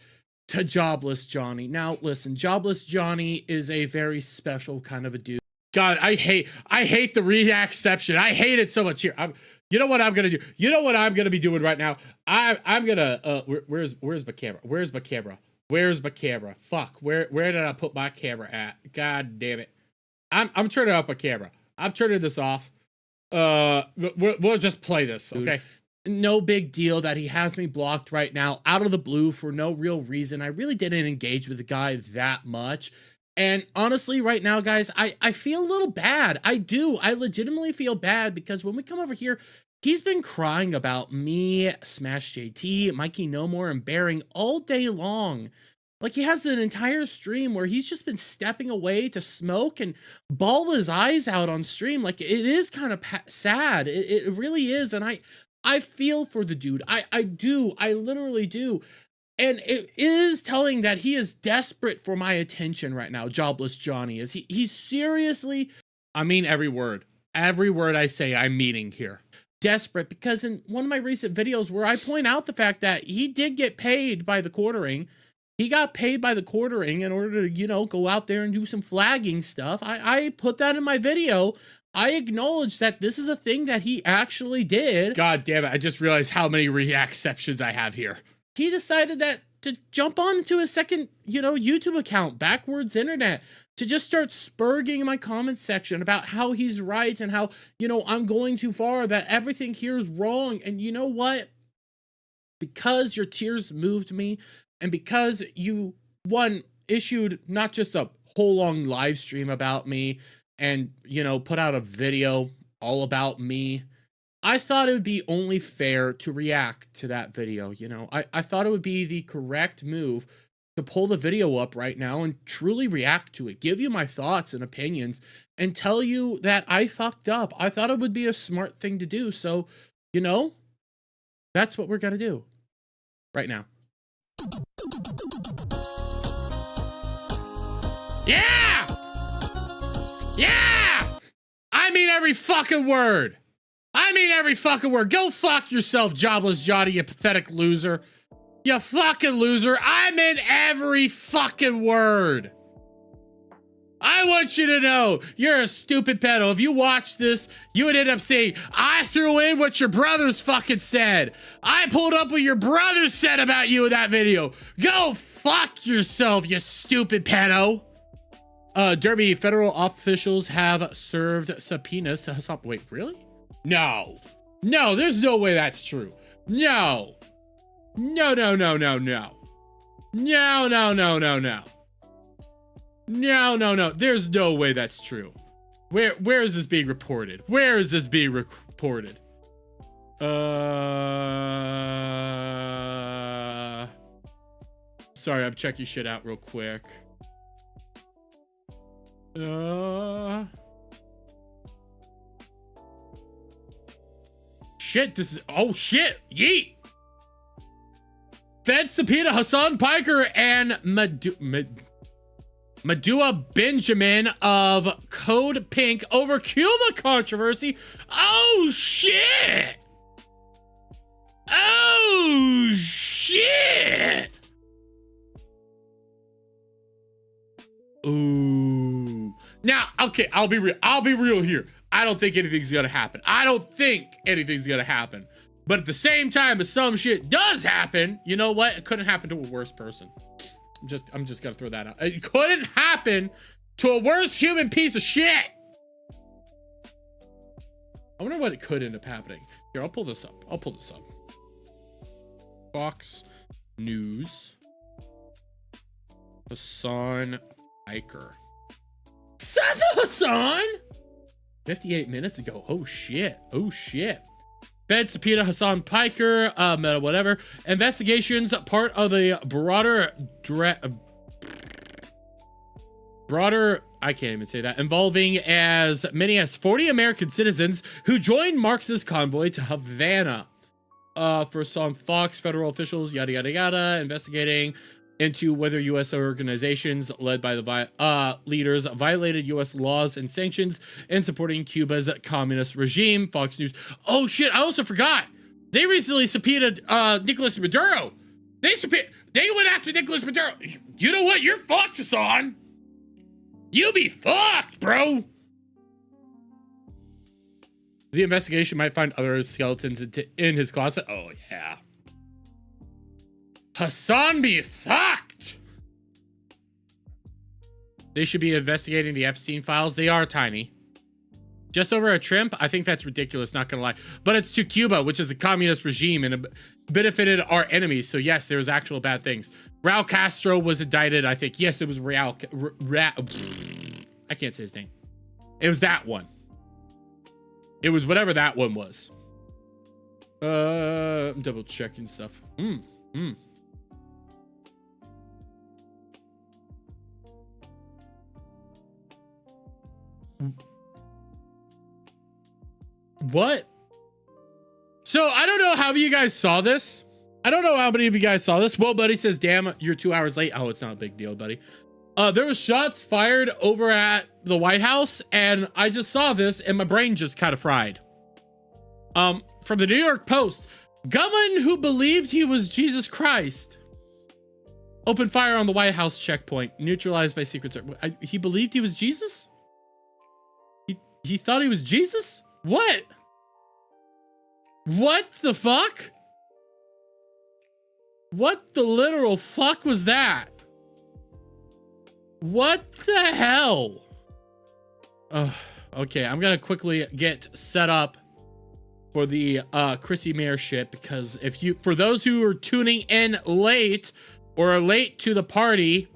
to Jobless Johnny. Now, listen, Jobless Johnny is a very special kind of a dude. God, I hate the reacception. I hate it so much. Here, you know what I'm gonna do? You know what I'm gonna be doing right now? I'm gonna where's my camera? Where's my camera? Where's my camera? Fuck, where did I put my camera at? God damn it. I'm turning off my camera. I'm turning this off. We'll just play this, okay? No big deal that he has me blocked right now out of the blue for no real reason. I really didn't engage with the guy that much. And honestly, right now, guys, I feel a little bad. I do. I legitimately feel bad because when we come over here, he's been crying about me, Smash JT, Mikey No More, and Bearing all day long. Like, he has an entire stream where he's just been stepping away to smoke and bawl his eyes out on stream. Like, it is kind of sad. It really is. And I feel for the dude. I do. I literally do. And it is telling that he is desperate for my attention right now. Jobless Johnny is. He's seriously, I mean every word. Every word I say, I'm meaning here. Desperate, because in one of my recent videos where I point out the fact that he did get paid by the quartering, he got paid by the quartering in order to, you know, go out there and do some flagging stuff. I put that in my video. I acknowledge that this is a thing that he actually did. God damn it, I just realized how many reacceptions I have here. He decided that to jump on to his second, you know, YouTube account, Backwards Internet, to just start spurging my comment section about how he's right and how, you know, I'm going too far, that everything here is wrong. And you know what? Because your tears moved me, and because you, one, issued not just a whole long live stream about me and, you know, put out a video all about me, I thought it would be only fair to react to that video. You know, I thought it would be the correct move to pull the video up right now and truly react to it, give you my thoughts and opinions, and tell you that I fucked up. I thought it would be a smart thing to do. So, you know, that's what we're gonna do right now. Yeah! Yeah! I mean every fucking word. I mean every fucking word. Go fuck yourself, Jobless Johnny, you pathetic loser. You fucking loser. I meant every fucking word. I want you to know you're a stupid pedo. If you watch this, you would end up saying, I threw in what your brothers fucking said. I pulled up what your brothers said about you in that video. Go fuck yourself, you stupid pedo. Derby, federal officials have served subpoenas to Hassan. Wait, really? No. No, there's no way that's true. No. No, no, no, no, no. No, no, no, no, no. No, no, no. There's no way that's true. Where is this being reported? Where is this being reported? Sorry, I'm checking shit out real quick. Shit, this is, oh shit, yeet. Fed subpoena Hassan Piker and Madua Benjamin of Code Pink over Cuba controversy. Oh shit. Oh shit. Ooh. Now, okay, I'll be real here. I don't think anything's gonna happen. But at the same time, if some shit does happen, you know what? It couldn't happen to a worse person. I'm just gonna throw that out. It couldn't happen to a worse human piece of shit. I wonder what it could end up happening. Here, I'll pull this up. Fox News. Hassan Piker. Seth Hassan? 58 minutes ago. Oh shit. Fed subpoena Hassan Piker, whatever. Investigations part of the broader, I can't even say that, involving as many as 40 American citizens who joined Marxist convoy to Havana. For some Fox federal officials, yada, yada, yada, investigating into whether U.S. organizations led by the leaders violated U.S. laws and sanctions in supporting Cuba's communist regime. Fox News. Oh shit! I also forgot. They recently subpoenaed Nicolas Maduro. They went after Nicolas Maduro. You know what? You're fucked, Hassan. You be fucked, bro. The investigation might find other skeletons in his closet. Oh yeah. Hassan be fucked. They should be investigating the Epstein files. They are tiny. Just over a shrimp? I think that's ridiculous, not gonna lie. But it's to Cuba, which is the communist regime, and it benefited our enemies. So yes, there was actual bad things. Raul Castro was indicted, I think. Yes, it was Raul. I can't say his name. It was that one. It was whatever that one was. I'm double checking stuff. What? So I don't know how many of you guys saw this. Well, buddy says, damn, you're 2 hours late. Oh, it's not a big deal, buddy. There was shots fired over at the White House, and I just saw this, and my brain just kind of fried. From the New York Post, gunman who believed he was Jesus Christ opened fire on the White House checkpoint, neutralized by Secret Service. He believed he was Jesus? He thought he was Jesus? What? What the fuck? What the literal fuck was that? What the hell? Okay, I'm gonna quickly get set up for the Chrissie Mayr shit, because for those who are tuning in late or are late to the party,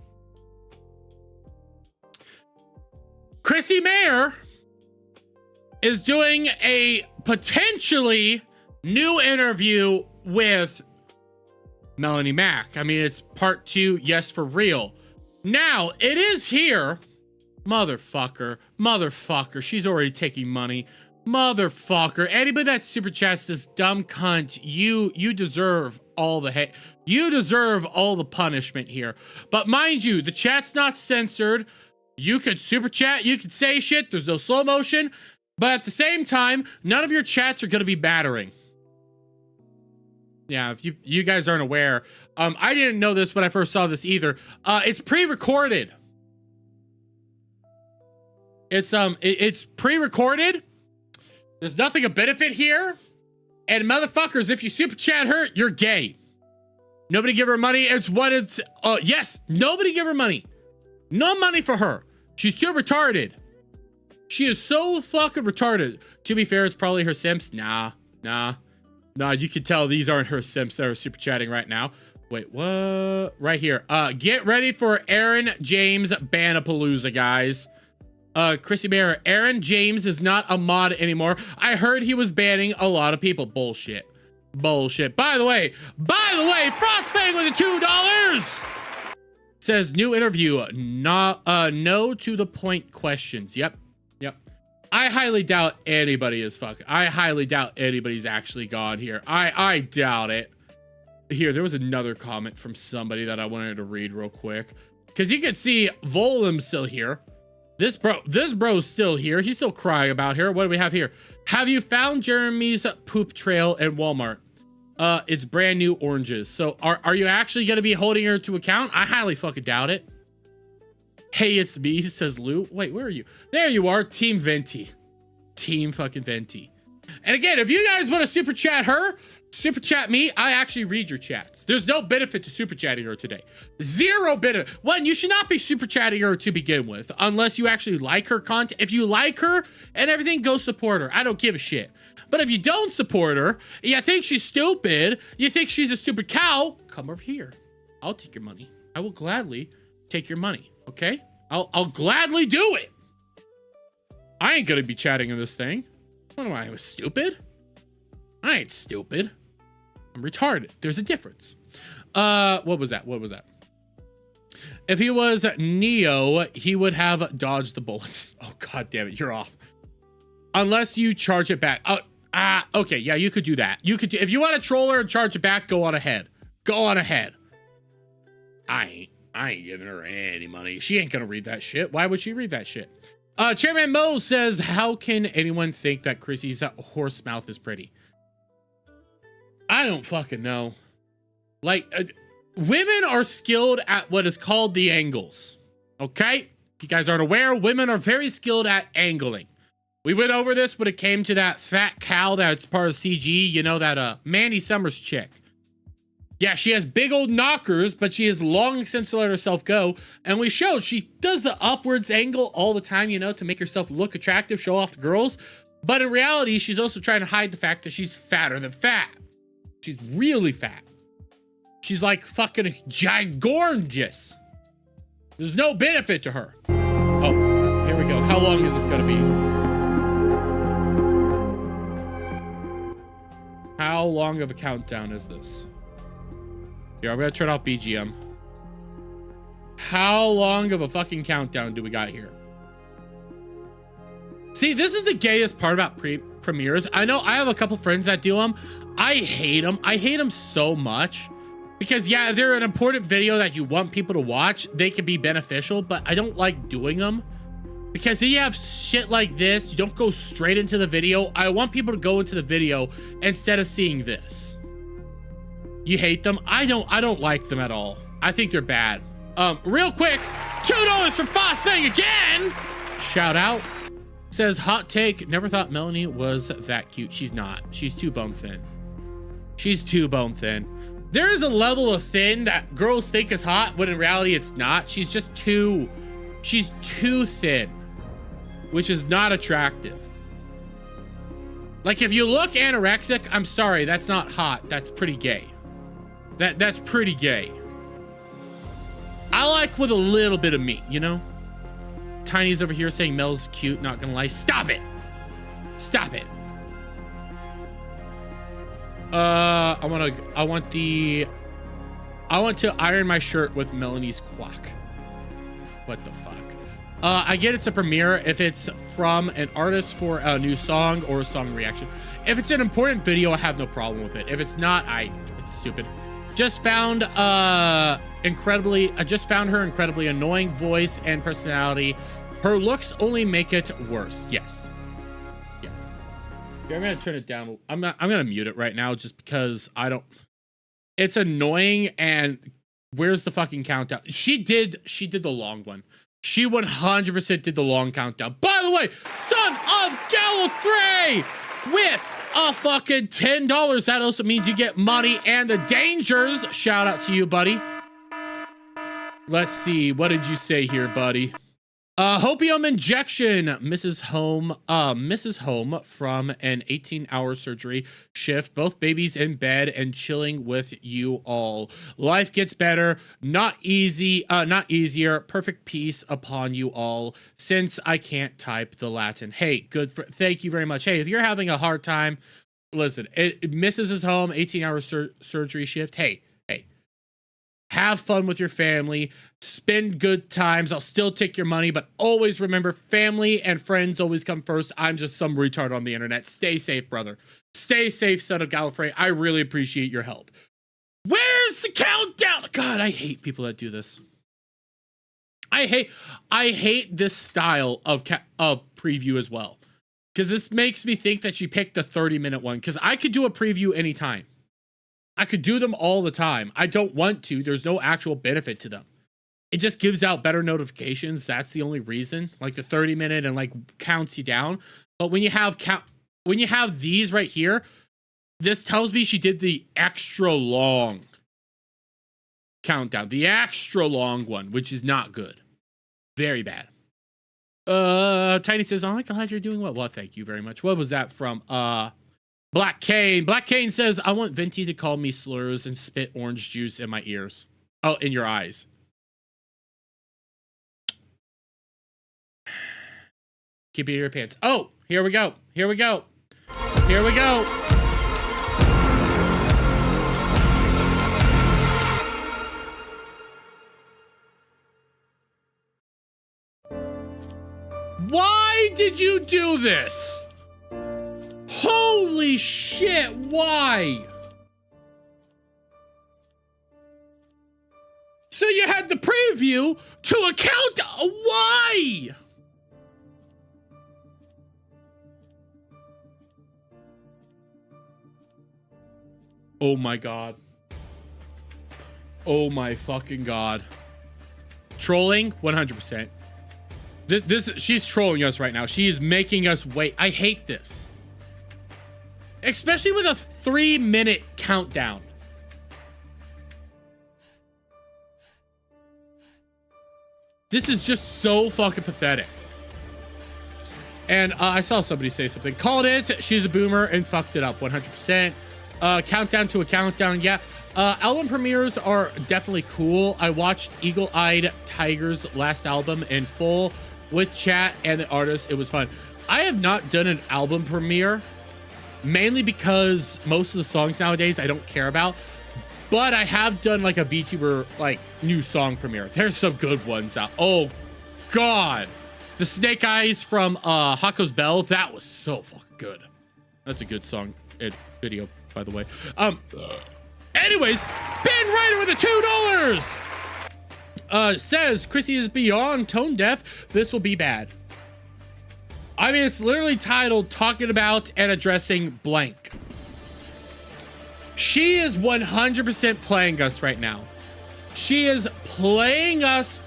Chrissie Mayr is doing a potentially new interview with Melanie Mack. I mean, it's part 2, yes, for real. Now, it is here. Motherfucker. She's already taking money. Motherfucker. Anybody that super chats this dumb cunt, you deserve all the hate. You deserve all the punishment here. But mind you, the chat's not censored. You could super chat. You could say shit. There's no slow motion. But at the same time, none of your chats are going to be battering. Yeah, if you guys aren't aware, I didn't know this when I first saw this either. It's pre-recorded. It's pre-recorded. There's nothing of benefit here. And motherfuckers, if you super chat her, you're gay. Nobody give her money. It's what it's. Yes, nobody give her money. No money for her. She's too retarded. She is so fucking retarded. To be fair, it's probably her simps. Nah. You can tell these aren't her simps that are super chatting right now. Wait, what? Right here. Get ready for Aaron James Banapalooza, guys. Chrissie Mayr. Aaron James is not a mod anymore. I heard he was banning a lot of people. Bullshit. By the way, Frostfang with the $2 says new interview. No to the point questions. Yep. I highly doubt anybody is fucking. I highly doubt anybody's actually gone here. I doubt it. Here, there was another comment from somebody that I wanted to read real quick, because you can see Volim's still here. This bro's still here. He's still crying about her. What do we have here? Have you found Jeremy's poop trail at Walmart? It's brand new oranges. So are you actually going to be holding her to account? I highly fucking doubt it. Hey, it's me, says Lou. Wait, where are you? There you are, Team Venti. Team fucking Venti. And again, if you guys want to super chat her, super chat me. I actually read your chats. There's no benefit to super chatting her today. Zero benefit. One, you should not be super chatting her to begin with, unless you actually like her content. If you like her and everything, go support her. I don't give a shit. But if you don't support her, you think she's stupid, you think she's a stupid cow, come over here. I'll take your money. I will gladly take your money. Okay, I'll gladly do it. I ain't gonna be chatting in this thing. What am I, stupid? I ain't stupid. I'm retarded. There's a difference. What was that? If he was Neo, he would have dodged the bullets. Oh, god damn it, you're off. Unless you charge it back. Okay, yeah, you could do that. If you want to troll her and charge it back, go on ahead. I ain't giving her any money. She ain't gonna read that shit. Why would she read that shit? Chairman Mo says, how can anyone think that Chrissie's horse mouth is pretty? I don't fucking know. Like, women are skilled at what is called the angles. Okay? If you guys aren't aware, women are very skilled at angling. We went over this when it came to that fat cow that's part of CG. You know, that Mandy Summers chick. Yeah, she has big old knockers, but she has long since let herself go. And we showed she does the upwards angle all the time, you know, to make herself look attractive, show off the girls. But in reality, she's also trying to hide the fact that she's fatter than fat. She's really fat. She's like fucking gigorgeous. There's no benefit to her. Oh, here we go. How long is this gonna be? How long of a countdown is this? Here, I'm gonna turn off BGM. How long of a fucking countdown do we got here? See, this is the gayest part about premieres. I know I have a couple friends that do them. I hate them. I hate them so much. Because, yeah, if they're an important video that you want people to watch, they can be beneficial, but I don't like doing them. Because then you have shit like this. You don't go straight into the video. I want people to go into the video instead of seeing this. You hate them? I don't like them at all. I think they're bad. Real quick, $2 from Fosfang again. Shout out. Says, hot take, never thought Melanie was that cute. She's not. She's too bone thin. She's too bone thin. There is a level of thin that girls think is hot, when in reality it's not. She's too thin, which is not attractive. Like, if you look anorexic, I'm sorry, that's not hot. That's pretty gay. That's pretty gay. I like with a little bit of meat, you know? Tiny's over here saying Mel's cute, not gonna lie. Stop it. Stop it. I want to iron my shirt with Melanie's quack. What the fuck? I get it's a premiere if it's from an artist for a new song or a song reaction. If it's an important video, I have no problem with it. If it's not, it's stupid. Just found her incredibly annoying voice and personality. Her looks only make it worse. Yes. Yes. Here, I'm gonna turn it down. I'm gonna mute it right now just because it's annoying. And where's the fucking countdown? She did the long one. She 100% did the long countdown. By the way, son of Gallifrey with a fucking $10. That also means you get money and the dangers. Shout out to you, buddy. Let's see. What did you say here, buddy? Hopium injection. Mrs. Home from an 18-hour surgery shift. Both babies in bed and chilling with you all. Life gets better. Not easier. Perfect peace upon you all. Since I can't type the Latin. Hey, thank you very much. Hey, if you're having a hard time, listen, Mrs. is home, 18-hour surgery shift. Hey, have fun with your family. Spend good times. I'll still take your money, but always remember, family and friends always come first. I'm just some retard on the internet. Stay safe, brother. Stay safe, son of Gallifrey. I really appreciate your help. Where's the countdown? God, I hate people that do this. I hate this style of preview as well. Because this makes me think that she picked the 30-minute one. Because I could do a preview anytime. I could do them all the time. I don't want to. There's no actual benefit to them. It just gives out better notifications. That's the only reason. Like the 30-minute and like counts you down. But when you have these right here, this tells me she did the extra long countdown. The extra long one, which is not good. Very bad. Tiny says, "Oh my God, you're doing well." Well, thank you very much. What was that from? Black Kane. Black Kane says, "I want Venti to call me slurs and spit orange juice in my ears." Oh, in your eyes. Keep it in your pants. Oh, here we go. Here we go. Here we go. Why did you do this? Holy shit, why? So you had the preview to a countdown. Why? Oh my god. Oh my fucking god. Trolling 100%. She's trolling us right now. She is making us wait. I hate this. Especially with a 3-minute countdown. This is just so fucking pathetic. And I saw somebody say something. Called it. She's a boomer and fucked it up 100%. Countdown to a countdown. Yeah. Album premieres are definitely cool. I watched Eagle Eyed Tiger's last album in full with chat and the artist. It was fun. I have not done an album premiere, mainly because most of the songs nowadays I don't care about. But I have done like a VTuber like new song premiere. There's some good ones out. Oh god, the Snake Eyes from Hako's Bell. That was so fucking good. That's a good song video, by the way. Anyways, Ben Ryder with the $2 says Chrissie is beyond tone deaf. This will be bad. I mean, it's literally titled talking about and addressing blank. She is 100% playing us right now. She is playing us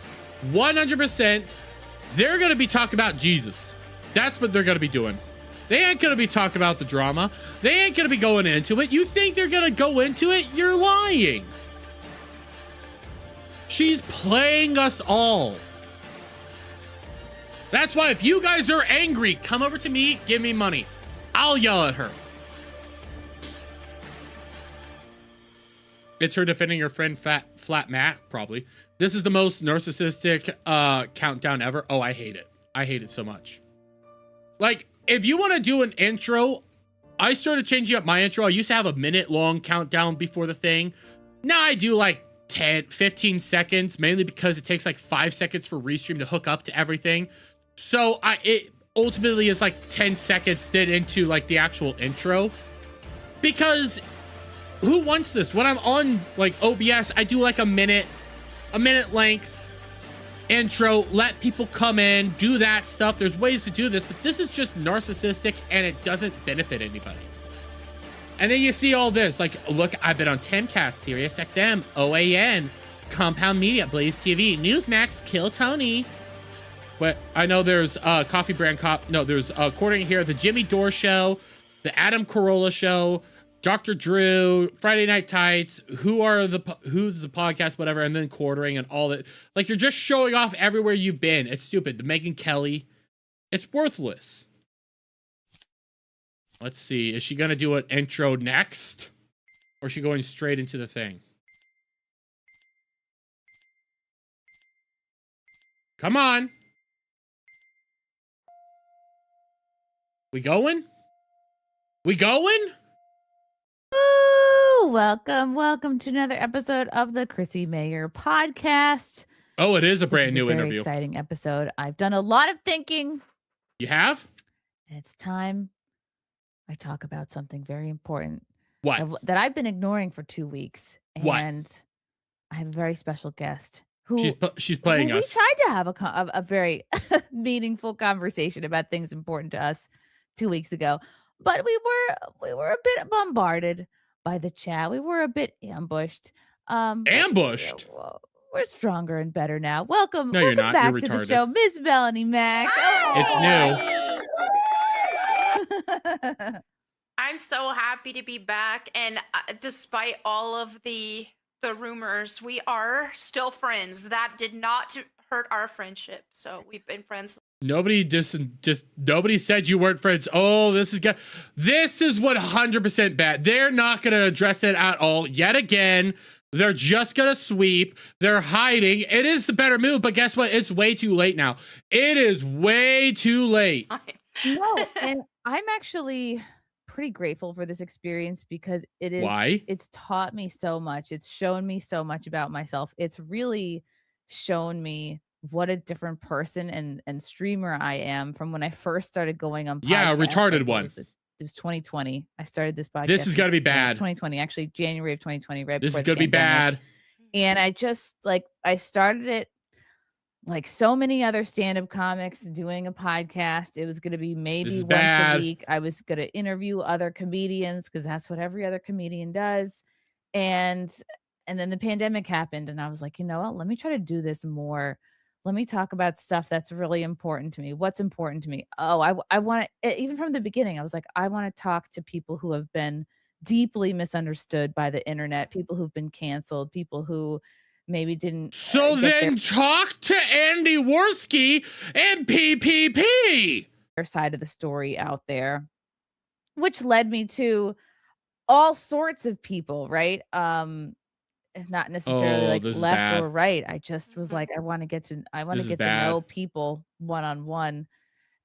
100%. They're going to be talking about Jesus. That's what they're going to be doing. They ain't going to be talking about the drama. They ain't going to be going into it. You think they're going to go into it? You're lying. She's playing us all. That's why if you guys are angry, come over to me, give me money. I'll yell at her. It's her defending her friend Flat Mac, probably. This is the most narcissistic countdown ever. Oh, I hate it. I hate it so much. Like, if you want to do an intro, I started changing up my intro. I used to have a minute-long countdown before the thing. Now I do like 10, 15 seconds, mainly because it takes like 5 seconds for Restream to hook up to everything. So it ultimately is like 10 seconds then into like the actual intro. Because who wants this? When I'm on like OBS, I do like a minute length intro, let people come in, do that stuff. There's ways to do this, but this is just narcissistic and it doesn't benefit anybody. And then you see all this, like, look, I've been on Timcast, Sirius XM, OAN, Compound Media, Blaze TV, Newsmax, Kill Tony. But I know there's Coffee Brand Cop. No, there's quartering here, the Jimmy Dore Show, the Adam Carolla Show, Dr. Drew, Friday Night Tights, who's the podcast, whatever, and then quartering and all that. Like, you're just showing off everywhere you've been. It's stupid. The Megyn Kelly, it's worthless. Let's see. Is she going to do an intro next? Or is she going straight into the thing? Come on. We going? We going? Ooh, welcome to another episode of the Chrissie Mayr podcast. Oh, it is a brand new very interview. Exciting episode. I've done a lot of thinking. You have? And it's time I talk about something very important. What? That I've been ignoring for 2 weeks. And what? I have a very special guest who she's playing us. We tried to have a very meaningful conversation about things important to us 2 weeks ago, but we were a bit bombarded by the chat. We were a bit ambushed. Ambushed? We're stronger and better now. Welcome, no, you're not. back You're to retarded. the show, Miss Melanie Mack. It's new. I'm so happy to be back, and despite all of the rumors, we are still friends. That did not hurt our friendship, so we've been friends. Nobody nobody said you weren't friends. Oh, this is 100% bad. They're not going to address it at all yet again. They're just going to sweep. They're hiding. It is the better move, but guess what? It's way too late now. It is way too late. No, and I'm actually pretty grateful for this experience because it is. Why? It's taught me so much. It's shown me so much about myself. It's really shown me what a different person and streamer I am from when I first started going on podcasts. Yeah, a retarded Like, one. It was 2020. I started this podcast. This is going to be bad. 2020, actually January of 2020. Right. This is before going to be the pandemic. bad. And I just like I started it like so many other stand-up comics doing a podcast. It was going to be maybe is once bad. a week. I was going to interview other comedians because that's what every other comedian does. And then the pandemic happened and I was like, you know what? Let me try to do this more. Let me talk about stuff that's really important to me. What's important to me? Oh, I want to even from the beginning, I was like, I want to talk to people who have been deeply misunderstood by the internet, people who've been canceled, people who maybe didn't So get then talk to Andy Worski and PPP. their side of the story out there, which led me to all sorts of people, right? Not necessarily Oh, like this is left bad. or right. I just was Mhm. like, I want to get This is to bad. know people one on one.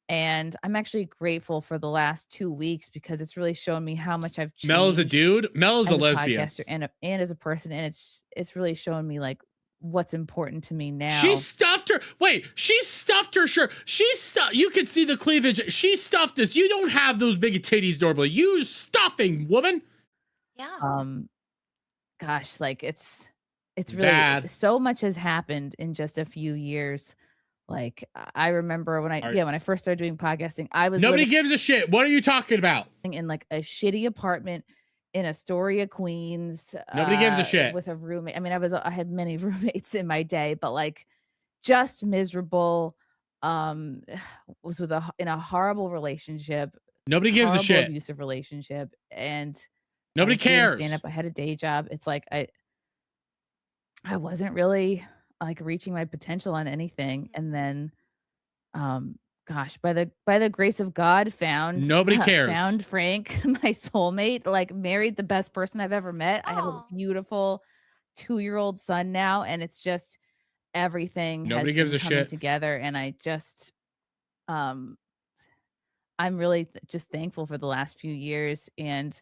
And I'm actually grateful for the last 2 weeks because it's really shown me how much I've changed. Mel is a dude. Mel is as a lesbian. podcaster and as a person, and it's really shown me like what's important to me now. She stuffed her. Wait, she stuffed her shirt. She stuffed. You could see the cleavage. She stuffed this. You don't have those big titties normally. You stuffing woman. Yeah. Gosh, like it's It's really bad. so much has happened in just a few years. Like I remember when when I first started doing podcasting, I was Nobody living gives a shit. What are you talking about? in like a shitty apartment in Astoria, Queens. Nobody gives a shit. With a roommate. I mean, I had many roommates in my day, but like just miserable. Was in a horrible relationship. Nobody gives a horrible shit. Abusive relationship, and Nobody I was doing cares. stand-up. I had a day job. It's like I wasn't really like reaching my potential on anything, and then gosh, by the grace of God, found Nobody cares. found Frank, my soulmate, like married the best person I've ever met. I have a Aw. beautiful 2-year-old son now, and it's just everything Nobody has gives been a coming shit. together, and I just I'm really just thankful for the last few years. And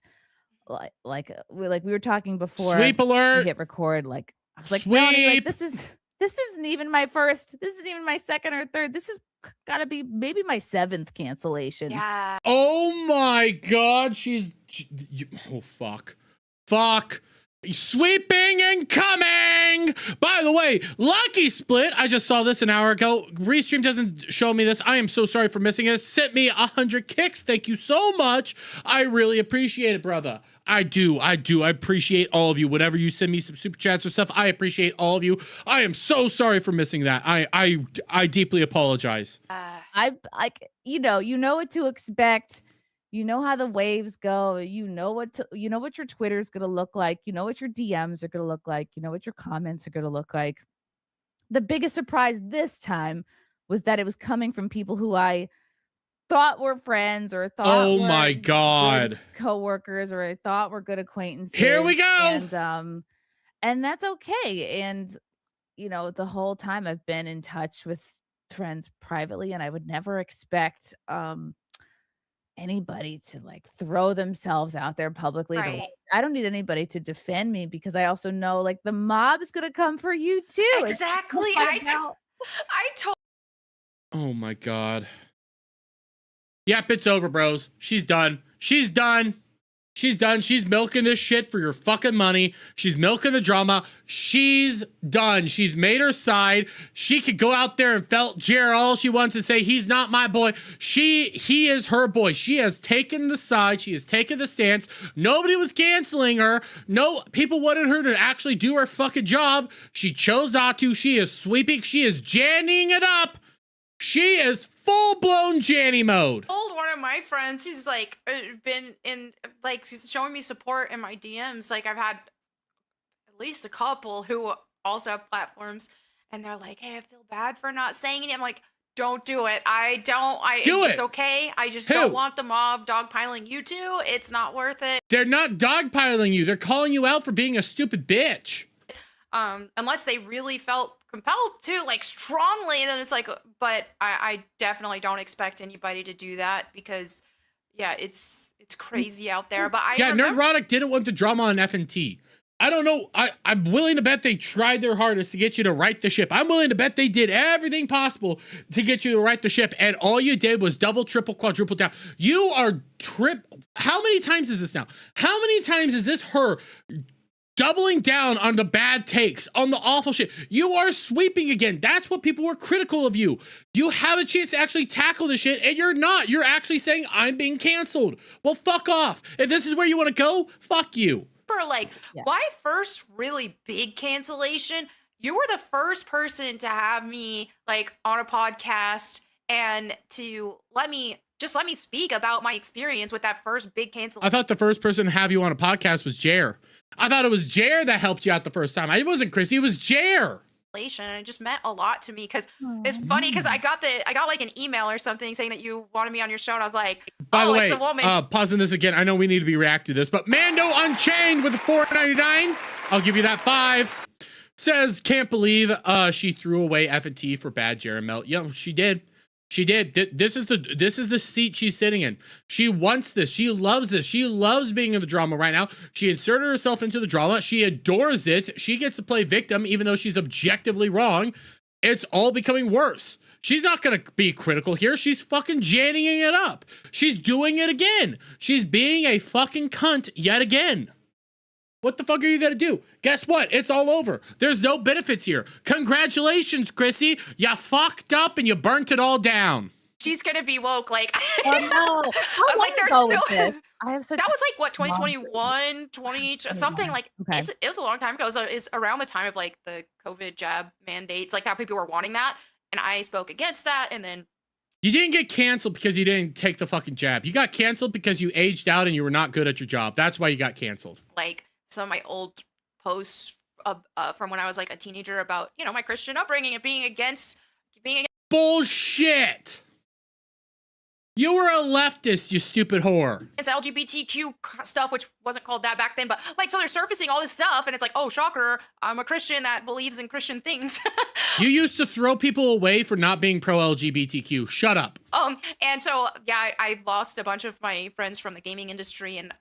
we were talking before Sweep we alert. hit record, like I was like, Melanie, like Sweep. this isn't even my first, this isn't even my second or third, this is gotta be maybe my 7th cancellation. Yeah. Oh my God. Oh, fuck. Fuck. Sweeping and coming. By the way, Lucky Split. I just saw this an hour ago. Restream doesn't show me this. I am so sorry for missing it. Sent me 100 kicks. Thank you so much. I really appreciate it, brother. I do. I appreciate all of you. Whenever you send me some super chats or stuff, I appreciate all of you. I am so sorry for missing that. I deeply apologize. I you know what to expect. You know how the waves go. You know what your Twitter is gonna look like. You know what your DMs are gonna look like. You know what your comments are gonna look like. The biggest surprise this time was that it was coming from people who I thought were friends or thought Oh were my God. good coworkers or I thought were good acquaintances. Here we go. And that's okay. And the whole time I've been in touch with friends privately, and I would never expect anybody to like throw themselves out there publicly. Right. I don't need anybody to defend me because I also know like the mob is gonna come for you too. Exactly. I told. Oh my God. Yep, it's over, bros. She's done. She's done. She's done. She's milking this shit for your fucking money. She's milking the drama. She's done. She's made her side. She could go out there and felt Jared all she wants to say. He's not my boy. He is her boy. She has taken the side. She has taken the stance. Nobody was canceling her. No, people wanted her to actually do her fucking job. She chose not to. She is sweeping. She is janning it up. She is full-blown Janny mode. Told one of my friends who's like been in like showing me support in my DMs. Like I've had at least a couple who also have platforms, and they're like, "Hey, I feel bad for not saying it." I'm like, "Don't do it. It's okay. I just don't want the mob dogpiling you two. It's not worth it." They're not dogpiling you. They're calling you out for being a stupid bitch. Unless they really felt compelled to, like strongly, then it's like, but I definitely don't expect anybody to do that because, yeah, it's crazy out there. But Nerdrotic didn't want the drama on FNT. I don't know. I'm willing to bet they tried their hardest to get you to right the ship. I'm willing to bet they did everything possible to get you to right the ship, and all you did was double, triple, quadruple down. You are How many times is this now? How many times is this her doubling down on the bad takes, on the awful shit. You are sweeping again. That's what people were critical of you. You have a chance to actually tackle the shit, and you're not. You're actually saying, I'm being canceled. Well, fuck off. If this is where you want to go, fuck you. For like my first really big cancellation, you were the first person to have me like on a podcast and to let me speak about my experience with that first big cancellation. I thought the first person to have you on a podcast was Jer. I thought it was Jer that helped you out the first time. It wasn't Chrissy, it was Jer. And it just meant a lot to me because it's funny because I got like an email or something saying that you wanted me on your show, and I was like, by the way, it's a woman. Pausing this again, I know we need to be react to this, but Mando Unchained with the $4.99, I'll give you that 5. Says, can't believe she threw away F&T for bad Jeremel. Yo, she did. She did. This is the seat she's sitting in. She wants this. She loves this. She loves being in the drama right now. She inserted herself into the drama. She adores it. She gets to play victim, even though she's objectively wrong. It's all becoming worse. She's not going to be critical here. She's fucking janning it up. She's doing it again. She's being a fucking cunt yet again. What the fuck are you going to do? Guess what? It's all over. There's no benefits here. Congratulations, Chrissy. You fucked up and you burnt it all down. She's going to be woke. Like, Oh, no. I was like, there's no. This. I have such That was like, what, 2021, 20, something like, okay. It was a long time ago. It's around the time of like the COVID jab mandates, like how people were wanting that. And I spoke against that. And then you didn't get canceled because you didn't take the fucking jab. You got canceled because you aged out and you were not good at your job. That's why you got canceled. Like, some of my old posts from when I was like a teenager about, you know, my Christian upbringing and being against bullshit. You were a leftist, you stupid whore. It's LGBTQ stuff, which wasn't called that back then, but like, so they're surfacing all this stuff and it's like, oh, shocker, I'm a Christian that believes in Christian things. You used to throw people away for not being pro-LGBTQ. Shut up. And so, yeah, I lost a bunch of my friends from the gaming industry, and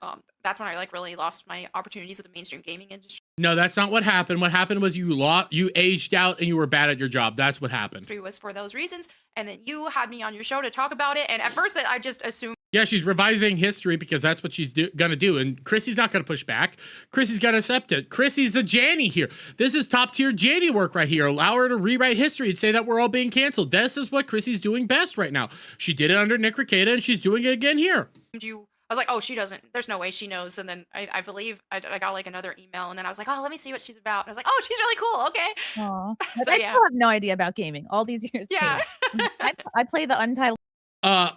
that's when I like really lost my opportunities with the mainstream gaming industry. No, that's not what happened. What happened was you aged out and you were bad at your job. That's what happened. It was for those reasons, and then you had me on your show to talk about it, and at first I just assumed. Yeah, she's revising history because that's what she's gonna do, and Chrissy's not gonna push back. Chrissy's gonna accept it. Chrissy's a Janny here. This is top tier Janny work right here. Allow her to rewrite history and say that we're all being canceled. This is what Chrissy's doing best right now. She did it under Nick Rekieta, and she's doing it again here. I was like, oh, she doesn't. There's no way she knows. And then I believe I got like another email, and then I was like, oh, let me see what she's about. And I was like, oh, she's really cool. Okay. Aww. So, I yeah. still have no idea about gaming all these years. Yeah. I play the Untitled.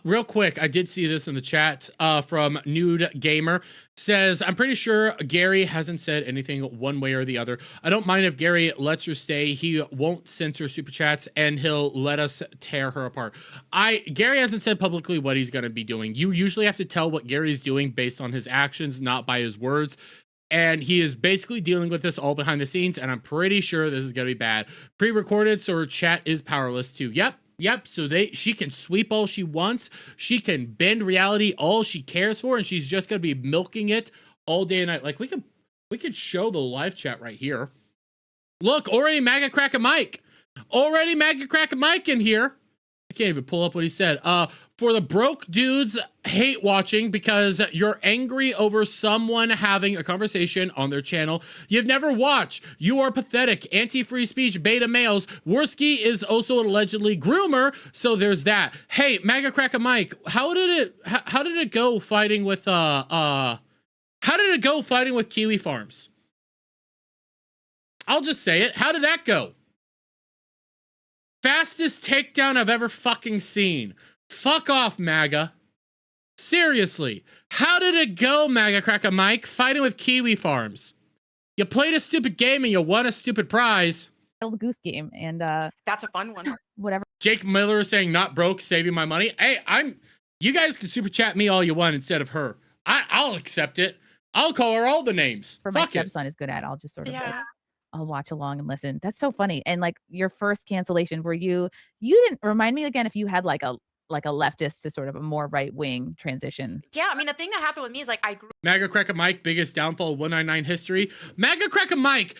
Real quick, I did see this in the chat from Nude Gamer. Says, I'm pretty sure Gary hasn't said anything one way or the other. I don't mind if Gary lets her stay. He won't censor super chats and he'll let us tear her apart. Gary hasn't said publicly what he's going to be doing. You usually have to tell what Gary's doing based on his actions, not by his words. And he is basically dealing with this all behind the scenes, and I'm pretty sure this is going to be bad. Pre-recorded, so her chat is powerless too. Yep, so she can sweep all she wants. She can bend reality all she cares for, and she's just gonna be milking it all day and night. Like, we could show the live chat right here. Look, already MAGA Crack a Mike. Already MAGA Crack a Mike in here. I can't even pull up what he said. For the broke dudes hate watching because you're angry over someone having a conversation on their channel you've never watched. You are pathetic. Anti-free speech beta males. Worski is also an allegedly groomer, so there's that. Hey, MAGA Crack a Mike, how did it go fighting with Kiwi Farms? I'll just say it. How did that go? Fastest takedown I've ever fucking seen. Fuck off, MAGA. Seriously. How did it go, MAGA Crack a Mike, fighting with Kiwi Farms? You played a stupid game and you won a stupid prize. Goose Game, and that's a fun one. Whatever. Jake Miller is saying, not broke, saving my money. Hey, you guys can super chat me all you want instead of her. I'll accept it. I'll call her all the names. For my stepson is good at. I'll just sort of I'll watch along and listen. That's so funny. And like your first cancellation, where you didn't remind me again if you had like a leftist to sort of a more right wing transition. Yeah, I mean, the thing that happened with me is like I grew. MAGA Crack a Mike, biggest downfall of 199 history. MAGA Crack a Mike,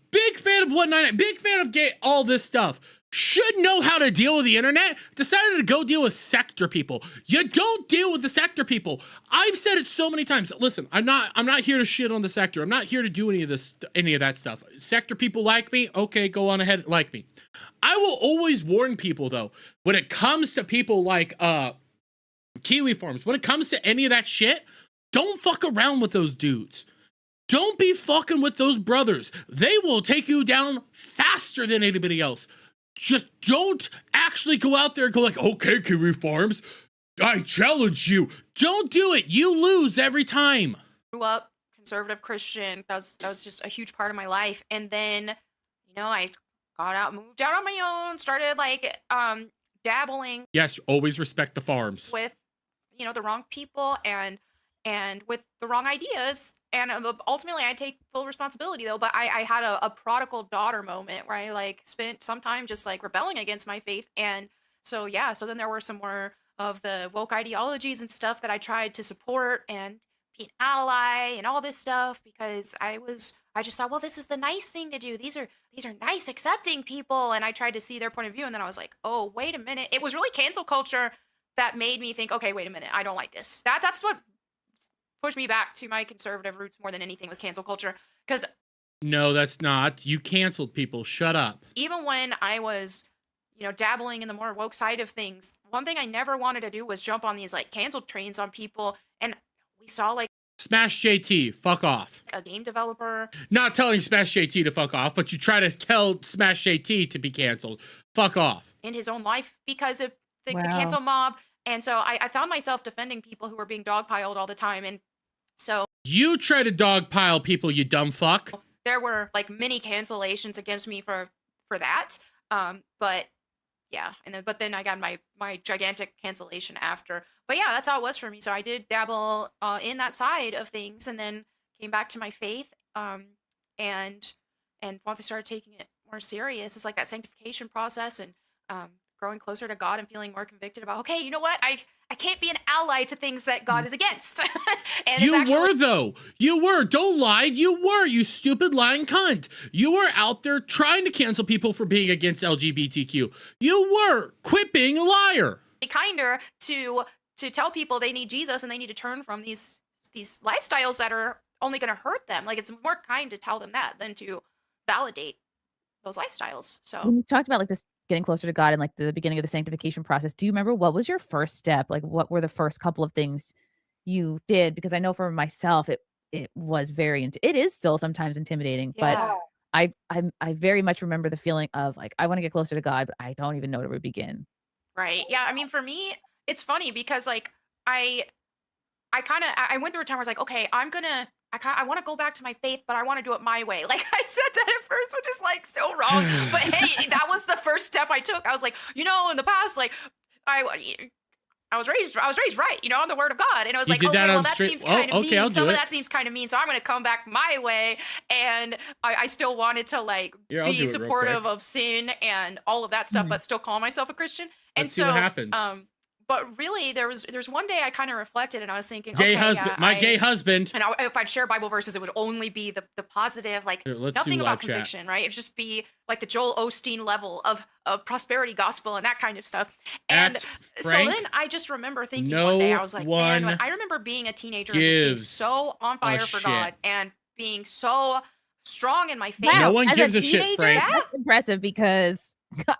big fan of 199, big fan of all this stuff. should know how to deal with the internet decided to go deal with sector people. You don't deal with the sector people. I've said it so many times. Listen, I'm not here to shit on the sector. I'm not here to do any of that stuff. Sector people like me, okay, go on ahead, like me. I will always warn people though, when it comes to people like Kiwi Farms, when it comes to any of that shit, don't fuck around with those dudes. Don't be fucking with those brothers. They will take you down faster than anybody else. Just don't actually go out there and go like, okay, Kiwi Farms, I challenge you. Don't do it. You lose every time. Grew up conservative Christian. That was just a huge part of my life. And then, I got out, moved out on my own, started like dabbling. Yes, always respect the farms. With, the wrong people and with the wrong ideas. And ultimately, I take full responsibility, though. But I had a prodigal daughter moment where I, like, spent some time just, like, rebelling against my faith. And so, yeah, so then there were some more of the woke ideologies and stuff that I tried to support and be an ally and all this stuff because I just thought, well, this is the nice thing to do. These are nice, accepting people. And I tried to see their point of view. And then I was like, oh, wait a minute. It was really cancel culture that made me think, okay, wait a minute. I don't like this. That's what pushed me back to my conservative roots more than anything was cancel culture. Because no, that's not. You canceled people. Shut up. Even when I was, dabbling in the more woke side of things, one thing I never wanted to do was jump on these like cancel trains on people. And we saw like Smash JT, fuck off. a game developer. Not telling Smash JT to fuck off, but you try to tell Smash JT to be canceled. Fuck off. In his own life because of the Wow. cancel mob. And so I found myself defending people who were being dogpiled all the time. And so You try to dogpile people, you dumb fuck. there were like many cancellations against me for that. But yeah, but then I got my gigantic cancellation after. But yeah, that's how it was for me. So I did dabble in that side of things, and then came back to my faith. And once I started taking it more serious, it's like that sanctification process and growing closer to God and feeling more convicted about, okay, you know what, I can't be an ally to things that God is against. And You it's actually, were, though. You were. Don't lie. You were, you stupid lying cunt. You were out there trying to cancel people for being against LGBTQ. You were. Quit being a liar. kinder to tell people they need Jesus and they need to turn from these lifestyles that are only going to hurt them. Like, it's more kind to tell them that than to validate those lifestyles. So When you talked about like this getting closer to God and like the beginning of the sanctification process, do you remember what was your first step? Like, what were the first couple of things you did? Because I know for myself, it was it is still sometimes intimidating, yeah. but I very much remember the feeling of like, I want to get closer to God, but I don't even know where to begin. Right. Yeah. I mean, for me, it's funny because like I went through a time where I was like, okay, I want to go back to my faith, but I want to do it my way. Like I said that at first, which is like so wrong. But hey, that was the first step I took. I was like, in the past, like I was raised right, on the word of God. And I was You like, did okay, that well, on that straight- seems kind of oh, okay, mean. I'll do Some of it. that seems kind of mean. So I'm going to come back my way. And I still wanted to like Here, I'll do be it real supportive quick. of sin and all of that stuff, but still call myself a Christian. And Let's see so, what happens. but really, there's one day I kind of reflected and I was thinking, Gay okay, husband. yeah, My gay husband. and if I'd share Bible verses, it would only be the positive, like Here, let's do nothing live about chat. conviction, right? It'd just be like the Joel Osteen level of prosperity gospel and that kind of stuff. And At so Frank, then I just remember thinking no one day, I was like, man, one I remember being a teenager and just being gives so on fire for shit. God and being so strong in my faith. No one as gives a shit, teenager, Frank. That's impressive because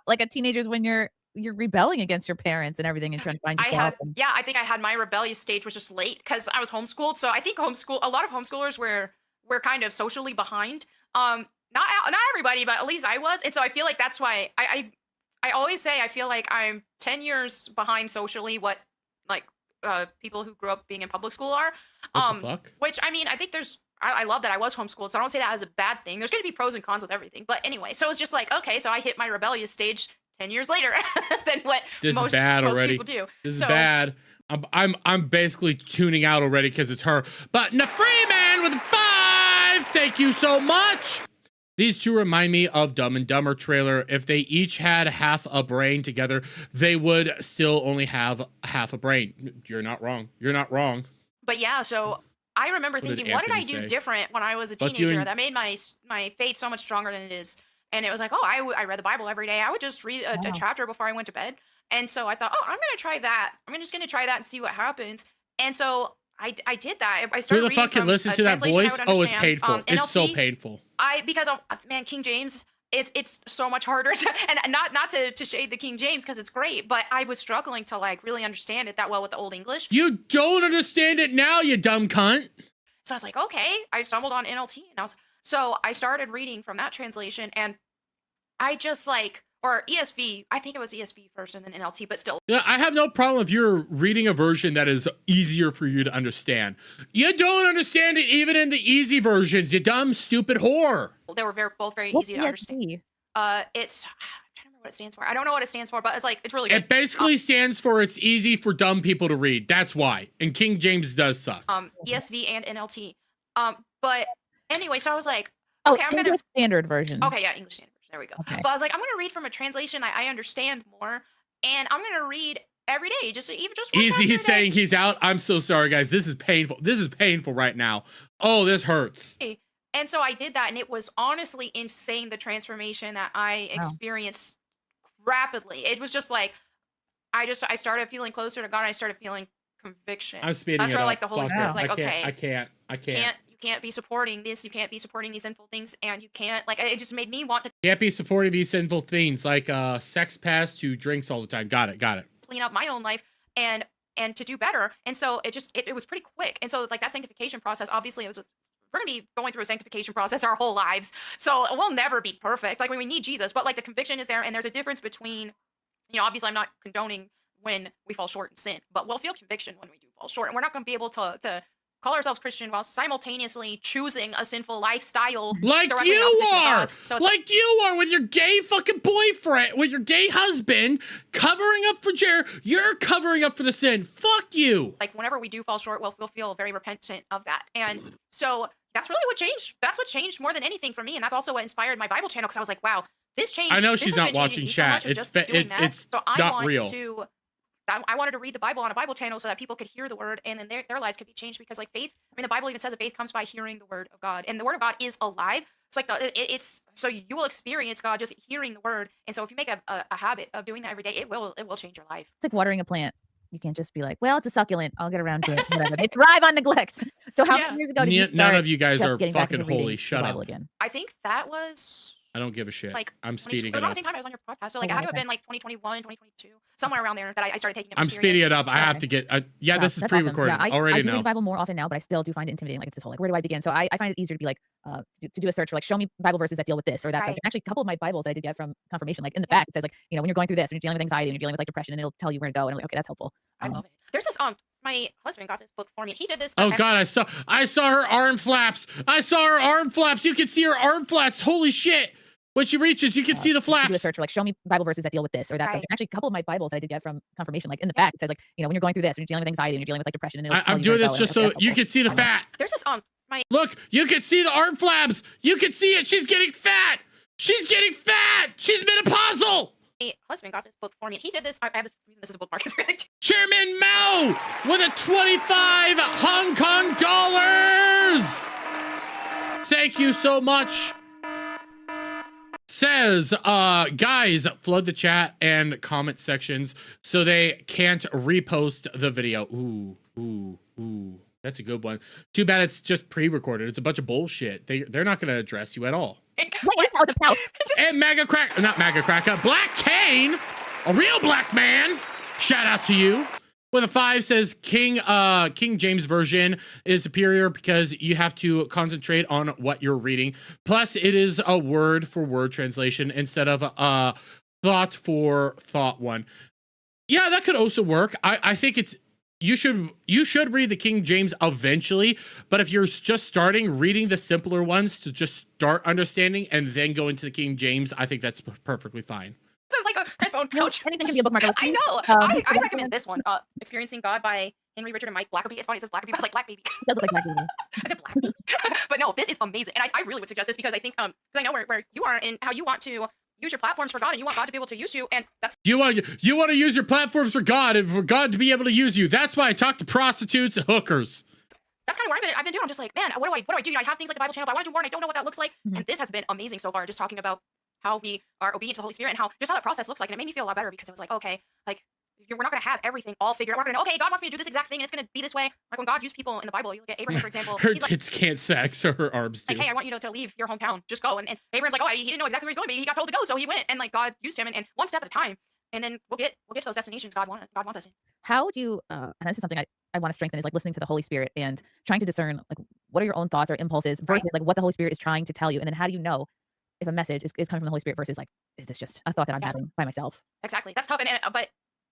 like a teenager's when you're rebelling against your parents and everything and trying to find yourself. I think I had my rebellious stage was just late because I was homeschooled. So I think a lot of homeschoolers were kind of socially behind. Not everybody, but at least I was. And so I feel like that's why I always say I feel like I'm 10 years behind socially what like people who grew up being in public school are. What the fuck? Which I mean, I think I love that I was homeschooled, so I don't say that as a bad thing. There's going to be pros and cons with everything. But anyway, so it's just like, okay, so I hit my rebellious stage 10 years later than what This most is bad already. people do. This is So- bad. I'm basically tuning out already because it's her. But Freeman with a 5. Thank you so much. These two remind me of Dumb and Dumber trailer. If they each had half a brain together, they would still only have half a brain. You're not wrong. You're not wrong. But yeah, so I remember What did thinking, what did I Anthony do say? different when I was a Let's teenager you- that made my faith so much stronger than it is And it was like, oh, I read the Bible every day. I would just read a chapter before I went to bed. And so I thought, oh, I'm going to try that. I'm just going to try that and see what happens. And so I did that. I started Who the reading fuck can from listen a to that translation I voice? would Oh, it's understand. painful. It's so NLT, painful. because of, man, King James, it's so much harder to, and not to shade the King James because it's great, but I was struggling to like really understand it that well with the Old English. You don't understand it now, you dumb cunt. So I was like, okay. I stumbled on NLT, and so I started reading from that translation, and I just like, or ESV, I think it was ESV first and then NLT, but still. Yeah, I have no problem if you're reading a version that is easier for you to understand. You don't understand it even in the easy versions, you dumb, stupid whore. They were both very What's easy to understand. ESV? It's, I'm trying to remember what it stands for. I don't know what it stands for, but it's really good. It basically stands for it's easy for dumb people to read. That's why. And King James does suck. ESV and NLT. But anyway, so I was like, Oh, okay, I'm English gonna. standard version. Okay, yeah, English standard. There we go. Okay. But I was like, I'm gonna read from a translation I understand more, and I'm gonna read every day, just one Easy, chapter he's a day. saying he's out. I'm so sorry, guys. This is painful. This is painful right now. Oh, this hurts. And so I did that, and it was honestly insane, the transformation that I experienced rapidly. It was just like, I started feeling closer to God, and I started feeling conviction. I'm speeding That's it where up. like the Holy Fuck Spirit's it. like, okay, I can't. you can't be supporting this, you can't be supporting these sinful things, and you can't, like, it just made me want to Can't be supporting these sinful things like sex pass to drinks all the time. Got it. clean up my own life and to do better. And so it was pretty quick. And so like that sanctification process, obviously we're gonna be going through a sanctification process our whole lives, so we'll never be perfect. Like, we need Jesus, but like the conviction is there, and there's a difference between, obviously I'm not condoning when we fall short in sin, but we'll feel conviction when we do fall short, and we're not going to be able to call ourselves Christian while simultaneously choosing a sinful lifestyle. Like directly in you opposition to are! God. So it's Like you are with your gay fucking boyfriend, with your gay husband, covering up for Jared. You're covering up for the sin. Fuck you! like whenever we do fall short, we'll feel very repentant of that. And so that's really what changed. That's what changed more than anything for me. And that's also what inspired my Bible channel, because I was like, wow, this changed. I know this she's has not been changing watching me so chat. much of It's just fa- doing it- that. it's So I not want real. I wanted to read the Bible on a Bible channel so that people could hear the word, and then their lives could be changed, because like faith, I mean, the Bible even says that faith comes by hearing the word of God, and the word of God is alive. It's like it's so you will experience God just hearing the word. And so if you make a habit of doing that every day, it will change your life. It's like watering a plant. You can't just be like, well, it's a succulent. I'll get around to it. Whatever. They thrive on neglect. So how many years ago did you start? None of you guys just are getting back fucking into reading holy. the Shut Bible up. again? I think that was I don't give a shit. like I'm 22 speeding it was it around up. the same time I was on your podcast. So like Oh, I had to okay. have been like 2021, 2022, somewhere around there that I started taking it more I'm serious. speeding it up. I have Okay. to get. Yeah, Wow, this is that's awesome. pre-recorded. Yeah, I Already do read know. the Bible more often now, but I still do find it intimidating. Like, it's this whole, like, where do I begin? So I find it easier to be like, to do a search for like, show me Bible verses that deal with this or that Right. subject. Actually, a couple of my Bibles that I did get from confirmation, like in the back, it says like, when you're going through this, when you're dealing with anxiety, when you're dealing with like depression, and it'll tell you where to go. And I'm like, okay, that's helpful. I love it. There's this my husband got this book for me. He did this. Oh God, I saw her arm flaps. I saw her arm flaps. You can see her arm flaps. Holy shit. When she reaches, you can see the To do a flaps. search for like, show me Bible verses that deal with this or that Right. subject. Actually, a couple of my Bibles that I did get from confirmation, like in the back, it says like, when you're going through this, when you're dealing with anxiety, when you're dealing with like depression, and it'll tell I'm you doing where to this go. just And I'm so like, you okay, can see the that's helpful. fat. There's this my Look, you can see the arm flaps. You can see it. She's getting fat. She's getting fat. She's menopausal. husband got this book for me. He did this. I have this. This is a bookmark. It's really Chairman Mao with a 25 Hong Kong dollars. Thank you so much. Says, guys, flood the chat and comment sections so they can't repost the video. Ooh. That's a good one. Too bad it's just pre-recorded. It's a bunch of bullshit. They're not going to address you at all. And not MAGA Cracker, Black Kane, a real black man. Shout out to you. With a 5 says King James version is superior because you have to concentrate on what you're reading. Plus, it is a word for word translation instead of a thought for thought one. Yeah, that could also work. I think you should read the King James eventually, but if you're just starting reading the simpler ones to just start understanding and then go into the King James, I think that's perfectly fine. So like a headphone pouch. Anything can be a bookmark. I know. I recommend this one. Experiencing God by Henry Richard and Mike Blackaby. It's funny. It says Blackaby. I was like, Black Baby. It does look like Black Baby. I said Black Baby. But no, this is amazing. And I really would suggest this because I think, because I know where you are and how you want to use your platforms for God and you want God to be able to use you. And that's You want to use your platforms for God and for God to be able to use you. That's why I talk to prostitutes and hookers. that's kind of what I've been doing. I'm just like, man, what do I do? I have things like the Bible channel, but I want to do more and I don't know what that looks like. And this has been amazing so far. Just talking about how we are obedient to the Holy Spirit and how just how that process looks like. And it made me feel a lot better because it was like, okay, like we're not going to have everything all figured out. We're not going to, okay, God wants me to do this exact thing and it's going to be this way. Like when God used people in the Bible, you look at Abraham, for example. Her he's like, tits can't sex, or her arms do. like, hey, I want you to leave your hometown. Just go. And Abraham's like, oh, he didn't know exactly where he's going, but he got told to go. So he went and like God used him and one step at a time. And then we'll get to those destinations God wants us in. How would you, and this is something I want to strengthen, is like listening to the Holy Spirit and trying to discern like what are your own thoughts or impulses versus like what the Holy Spirit is trying to tell you. And then how do you know if a message is coming from the Holy Spirit versus like, is this just a thought that I'm having by myself? Exactly. That's tough. And but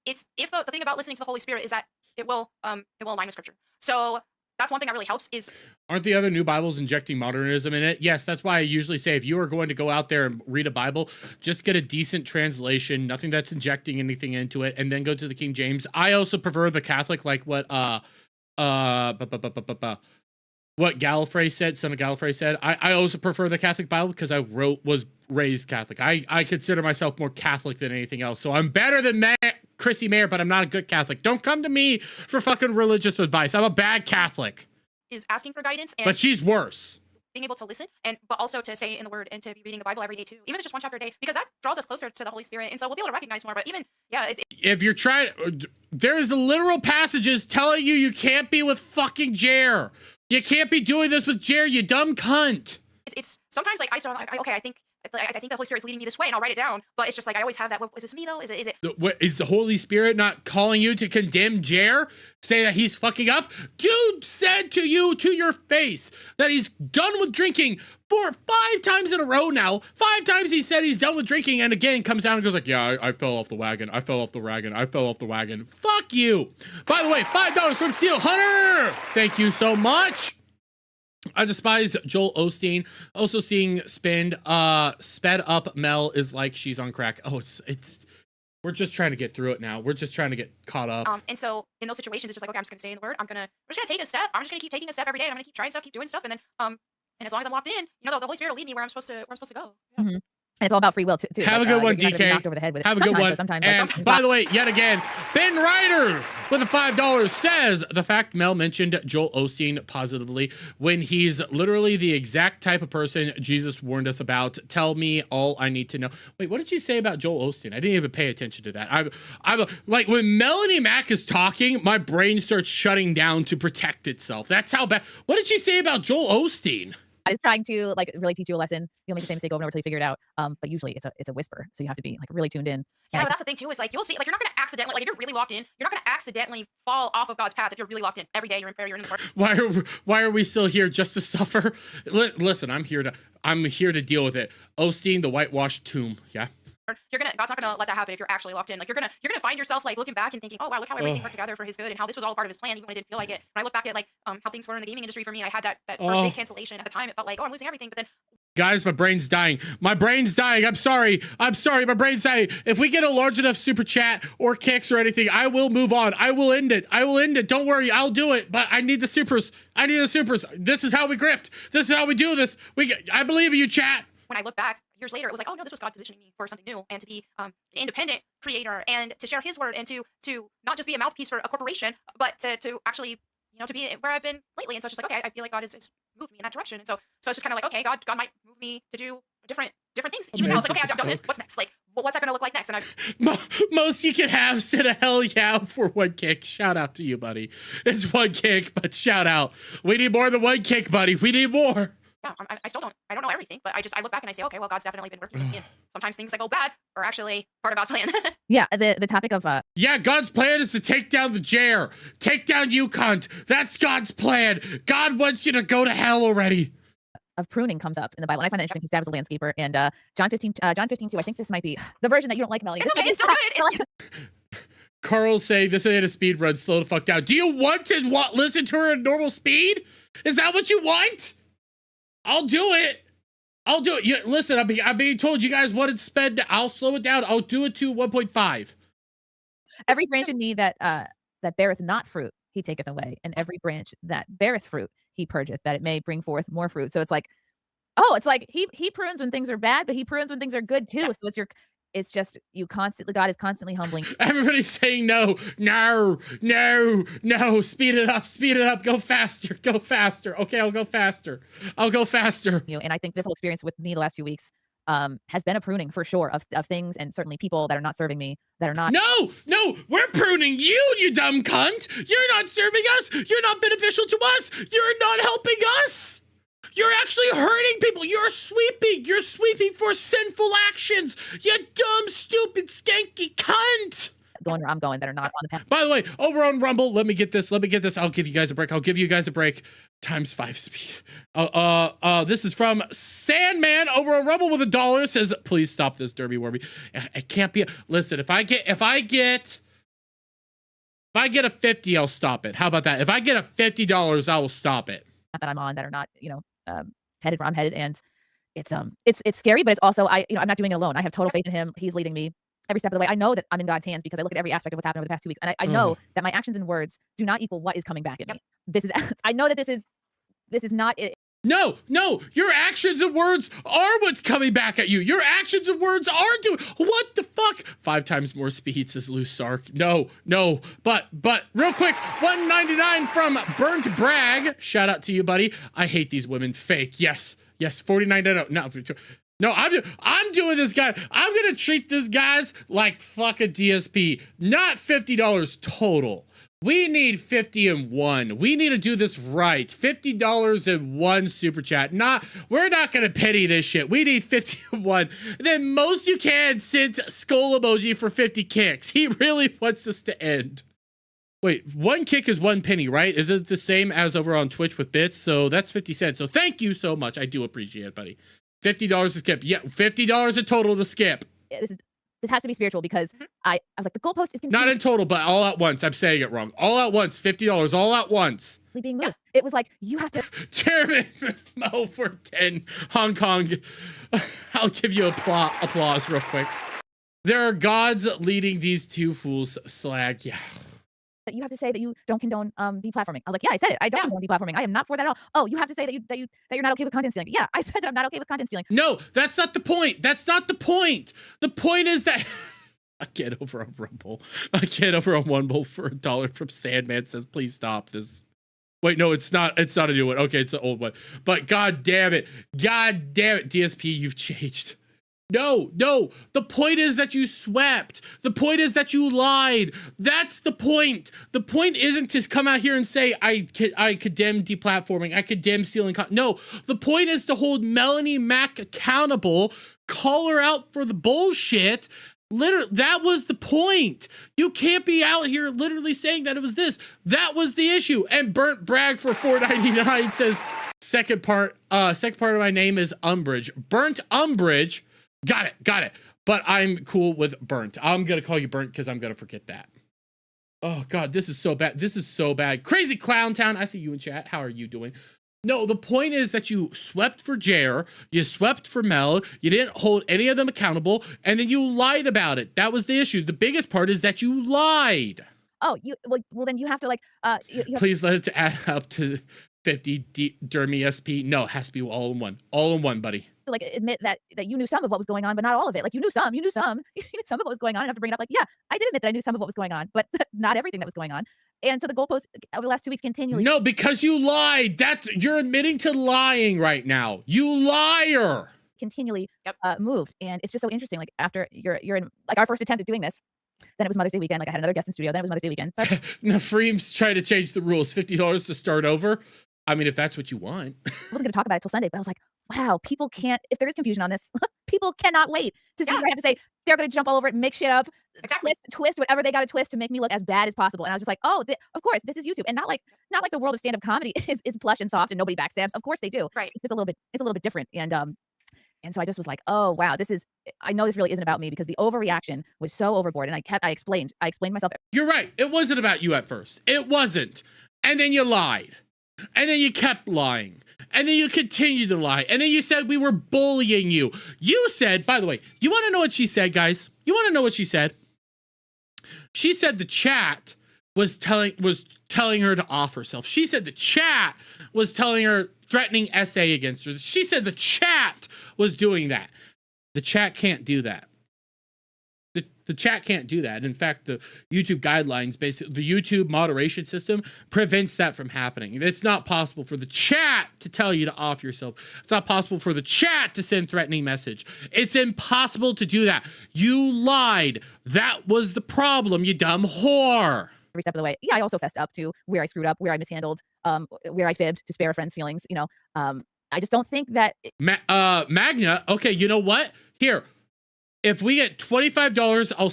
it's, if the thing about listening to the Holy Spirit is that it will align with scripture. So that's one thing that really helps is, aren't the other new Bibles injecting modernism in it? Yes, that's why I usually say if you are going to go out there and read a Bible, just get a decent translation, nothing that's injecting anything into it, and then go to the King James. I also prefer the Catholic, like what what Gallifrey said, son of Gallifrey said. I also prefer the Catholic Bible because I was raised Catholic. I consider myself more Catholic than anything else. So I'm better than Chrissie Mayr, but I'm not a good Catholic. Don't come to me for fucking religious advice. I'm a bad Catholic. is asking for guidance and But she's worse. being able to listen but also to say in the Word and to be reading the Bible every day too, even if it's just one chapter a day, because that draws us closer to the Holy Spirit, and so we'll be able to recognize more. But even If you're trying, there's literal passages telling you can't be with fucking Jer. You can't be doing this with Jer, you dumb cunt. it's sometimes like I start like, okay, I think the Holy Spirit's leading me this way, and I'll write it down. But it's just like I always have that. Is this me though? Is it? What, is the Holy Spirit not calling you to condemn Jer? Say that he's fucking up? Dude said to you to your face that he's done with drinking for 5 times in a row now. 5 times he said he's done with drinking, and again comes down and goes like, yeah, I fell off the wagon. I fell off the wagon. I fell off the wagon. Fuck you. By the way, $5 from Seal Hunter. Thank you so much. I despise Joel Osteen. Also seeing sped up Mel is like she's on crack. Oh, it's we're just trying to get through it now. We're just trying to get caught up. And so in those situations, it's just like, okay, I'm just gonna stay in the Word. We're just gonna take a step. I'm just gonna keep taking a step every day. And I'm gonna keep trying stuff, keep doing stuff, and then and as long as I'm locked in, the Holy Spirit will lead me where I'm supposed to go. Yeah. Mm-hmm. And it's all about free will too. Have a good one, you're not gonna be DK. knocked over the head with it. Have a good one. Sometimes, And by the way, yet again, Ben Ryder with a $5 says the fact Mel mentioned Joel Osteen positively when he's literally the exact type of person Jesus warned us about. Tell me all I need to know. Wait, what did you say about Joel Osteen? I didn't even pay attention to that. I'm like, when Melanie Mack is talking, my brain starts shutting down to protect itself. That's how bad. What did she say about Joel Osteen? I was trying to like really teach you a lesson. You'll make the same mistake over and over until you figure it out. But usually it's a whisper, so you have to be like really tuned in. Yeah, but that's the thing too. Is like you'll see, like you're not gonna accidentally, like if you're really locked in, you're not gonna accidentally fall off of God's path if you're really locked in. Every day you're in prayer, you're in the Word. Why are we still here just to suffer? Listen, I'm here to deal with it. Osteen, the whitewashed tomb. Yeah. God's not gonna let that happen if you're actually locked in. Like you're gonna find yourself like looking back and thinking, oh wow, look how everything worked together for His good, and how this was all part of His plan, even when it didn't feel like it. When I look back at like how things were in the gaming industry for me, I had that first big cancellation at the time. It felt like, oh, I'm losing everything, but then. Guys, my brain's dying. My brain's dying. I'm sorry. My brain's dying. If we get a large enough super chat or kicks or anything, I will move on. I will end it. Don't worry. I'll do it. But I need the supers. This is how we grift. This is how we do this. I believe in you, chat. When I look back years later, it was like, oh no, this was God positioning me for something new and to be an independent creator and to share His word and to not just be a mouthpiece for a corporation, but to actually, to be where I've been lately. And so it's just like, okay, I feel like God has moved me in that direction. And so it's just kind of like, okay, God might move me to do different things. Even though I was like, okay, I've done this. What's next? Like, what's that going to look like next? And most you can have said a hell yeah for 1 kick. Shout out to you, buddy. It's 1 kick, but shout out. We need more than 1 kick, buddy. We need more. Yeah, I don't know everything, but I look back and I say, okay, well, God's definitely been working with me. And sometimes things that go bad are actually part of God's plan. Yeah, the topic of yeah, God's plan is to take down the Jer. Take down you, cunt. That's God's plan. God wants you to go to hell already. Of pruning comes up in the Bible, and I find it interesting because Dad was a landscaper, and John 15:2. I think this might be the version that you don't like, Melly. It's okay, it's still good. Carl say this ain't a speed run. Slow the fuck down. Do you want to listen to her at normal speed? Is that what you want? I'll do it. Listen, I'm being told you guys wanted sped. I'll slow it down. I'll do it to 1.5. Every branch in me that beareth not fruit, He taketh away, and every branch that beareth fruit, He purgeth, that it may bring forth more fruit. So it's like, He prunes when things are bad, but He prunes when things are good too. So it's just God is constantly humbling. Everybody's saying no, speed it up, go faster. Okay, I'll go faster. And I think this whole experience with me the last few weeks, has been a pruning for sure of things and certainly people that are not serving me, that are not. No, we're pruning you, you dumb cunt. You're not serving us. You're not beneficial to us. You're not helping us. You're actually hurting people. You're sweeping. You're sweeping for sinful actions. You dumb, stupid, skanky cunt. Going where I'm going, that are not on the path. By the way, over on Rumble, let me get this. I'll give you guys a break. Times 5 speed. This is from Sandman over on Rumble with $1. Says, please stop this, Derby Warby. It can't be. Listen, if I get a 50, I'll stop it. How about that? If I get a $50, I will stop it. That I'm on, that are not, headed where I'm headed, and it's scary, but it's also I'm not doing it alone. I have total faith in him. He's leading me every step of the way. I know that I'm in God's hands because I look at every aspect of what's happened over the past 2 weeks, and I know that my actions and words do not equal what is coming back at me. This is I know that this is not it. No, your actions and words are what's coming back at you. Your actions and words are doing what the fuck? 5 times more speed, says Loose Sark. No, but real quick, 199 from Burnt Bragg. Shout out to you, buddy. I hate these women. Fake. Yes, 49.99. No, I'm doing this guy. I'm gonna treat this guys like fuck a DSP. Not $50 total. We need 50 and 1. We need to do this right. $50 and 1 super chat. We're not gonna pity this shit. We need 50 and 1. Then most you can send skull emoji for 50 kicks. He really wants this to end. Wait, 1 kick is 1 penny, right? Is it the same as over on Twitch with bits? So that's 50 cents. So thank you so much. I do appreciate it, buddy. $50 to skip. Yeah, $50 in total to skip. This has to be spiritual because I was like, the goalpost is not in total, but all at once. I'm saying it wrong. All at once, $50, all at once. Being moved. It was like, you have to. Chairman Mo for 10 Hong Kong. I'll give you applause real quick. There are gods leading these 2 fools. Slag. Yeah. That you have to say that you don't condone deplatforming. I was like, yeah, I said it. I don't condone deplatforming. I am not for that at all. Oh, you have to say that you're not okay with content stealing. Yeah, I said that I'm not okay with content stealing. No, that's not the point. That's not the point. The point is that a kid over on Rumble, a kid over on Rumble for $1 from Sandman says, please stop this. Wait, no, it's not a new one. Okay, it's the old one. But god damn it, DSP, you've changed. No, the point is that you swept. The point is that you lied. That's the point. The point isn't to come out here and say, I condemn deplatforming, I condemn stealing content. No, the point is to hold Melanie Mack accountable, call her out for the bullshit. Literally, that was the point. You can't be out here literally saying that it was this. That was the issue. And Burnt Bragg for $4.99 says, second part of my name is Umbridge. Burnt Umbridge. Got it. But I'm cool with Burnt. I'm going to call you Burnt because I'm going to forget that. Oh, God, this is so bad. Crazy Clown Town. I see you in chat. How are you doing? No, the point is that you swept for Jer. You swept for Mel. You didn't hold any of them accountable. And then you lied about it. That was the issue. The biggest part is that you lied. Oh, well then you have to Please let it add up to 50 Dermy SP. No, it has to be all in one. All in one, buddy. To admit that you knew some of what was going on, but not all of it. Like you knew some you knew some of what was going on. I have to bring it up. Like, yeah, I did admit that I knew some of what was going on, but not everything that was going on. And so the goalposts over the last 2 weeks continually. No, because you lied. You're admitting to lying right now. You liar. Continually moved, and it's just so interesting. Like after you're in like our first attempt at doing this, then it was Mother's Day weekend. Like I had another guest in studio. Then it was Mother's Day weekend. So Nafreem's trying to change the rules. $50 to start over. I mean, if that's what you want. I wasn't going to talk about it till Sunday, but I was like, wow, people can't, if there is confusion on this, people cannot wait to see what I have to say. They're going to jump all over it, make shit up, twist whatever they got to twist to make me look as bad as possible. And I was just like, oh, of course, this is YouTube. And not like the world of stand-up comedy is plush and soft and nobody backstabs. Of course they do. Right. It's just a little bit different. And so I just was like, oh, wow, I know this really isn't about me because the overreaction was so overboard. And I explained myself. You're right. It wasn't about you at first. It wasn't. And then you lied. And then you kept lying. And then you continued to lie. And then you said we were bullying you. You said, by the way, you want to know what she said, guys? You want to know what she said? She said the chat was telling her to off herself. She said the chat was telling her, threatening essay against her. She said the chat was doing that. The chat can't do that. The chat can't do that. In fact, the YouTube guidelines, basically, the YouTube moderation system prevents that from happening. It's not possible for the chat to tell you to off yourself. It's not possible for the chat to send threatening message. It's impossible to do that. You lied. That was the problem, you dumb whore. Every step of the way. Yeah, I also fessed up to where I screwed up, where I mishandled, where I fibbed to spare a friend's feelings. You know, I just don't think that. Magna. Okay, you know what? Here, if we get $25, I'll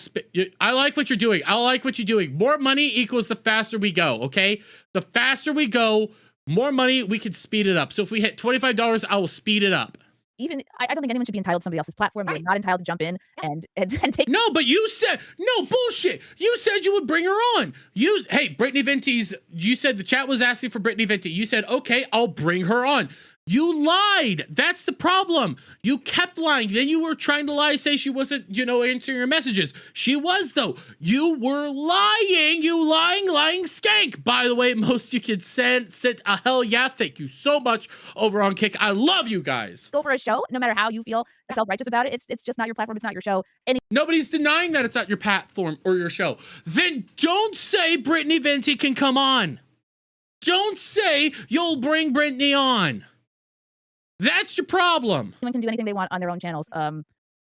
I like what you're doing. I like what you're doing. More money equals the faster we go. Okay, the faster we go, more money, we can speed it up. So if we hit $25, I will speed it up. Even I don't think anyone should be entitled to somebody else's platform. You're not entitled to jump in and take. No, but you said no bullshit. You said you would bring her on. Hey, Brittany Vente's. You said the chat was asking for Brittany Vente. You said okay, I'll bring her on. You lied. That's the problem. You kept lying. Then you were trying to lie, say she wasn't, answering your messages. She was, though. You were lying. You lying skank. By the way, most you can sit a hell yeah. Thank you so much over on Kick. I love you guys. Go for a show, no matter how you feel self-righteous about it. It's just not your platform. It's not your show. Nobody's denying that it's not your platform or your show. Then don't say Brittany Vente can come on. Don't say you'll bring Brittany on. That's your problem. Anyone can do anything they want on their own channels.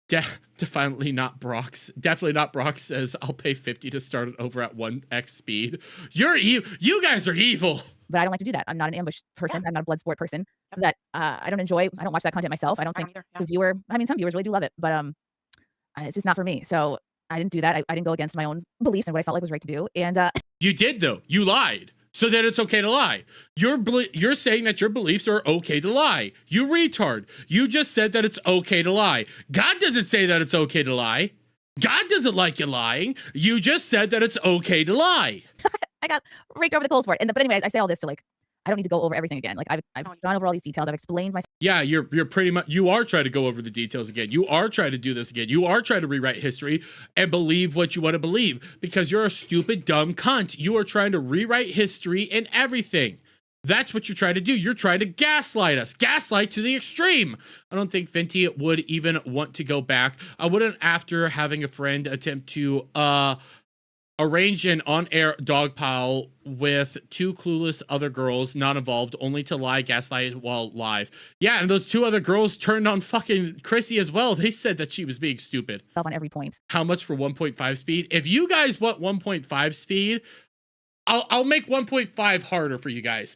Definitely not Brox. Definitely not Brox says I'll pay 50 to start it over at 1x speed. You guys are evil. But I don't like to do that. I'm not an ambush person. I'm not a blood sport person. That I don't enjoy. I don't watch that content myself. I don't think the viewer. I mean, some viewers really do love it, but it's just not for me. So I didn't do that. I didn't go against my own beliefs and what I felt like was right to do. And you did though. You lied. So that it's okay to lie. You're saying that your beliefs are okay to lie. You retard. You just said that it's okay to lie. God doesn't say that it's okay to lie. God doesn't like you lying. You just said that it's okay to lie. I got raked over the coals for it. But anyway, I say all this to I don't need to go over everything again. I've gone over all these details. I've explained myself. Yeah, you're pretty much, you are trying to go over the details again. You are trying to do this again. You are trying to rewrite history and believe what you want to believe because you're a stupid, dumb cunt. You are trying to rewrite history and everything. That's what you're trying to do. You're trying to gaslight us. Gaslight to the extreme. I don't think Venti would even want to go back. I wouldn't, after having a friend attempt to, arrange an on-air dog pile with two clueless other girls not involved, only to lie, gaslight while live. Yeah, and those two other girls turned on fucking Chrissie as well. They said that she was being stupid. On every point. How much for 1.5 speed? If you guys want 1.5 speed, I'll make 1.5 harder for you guys.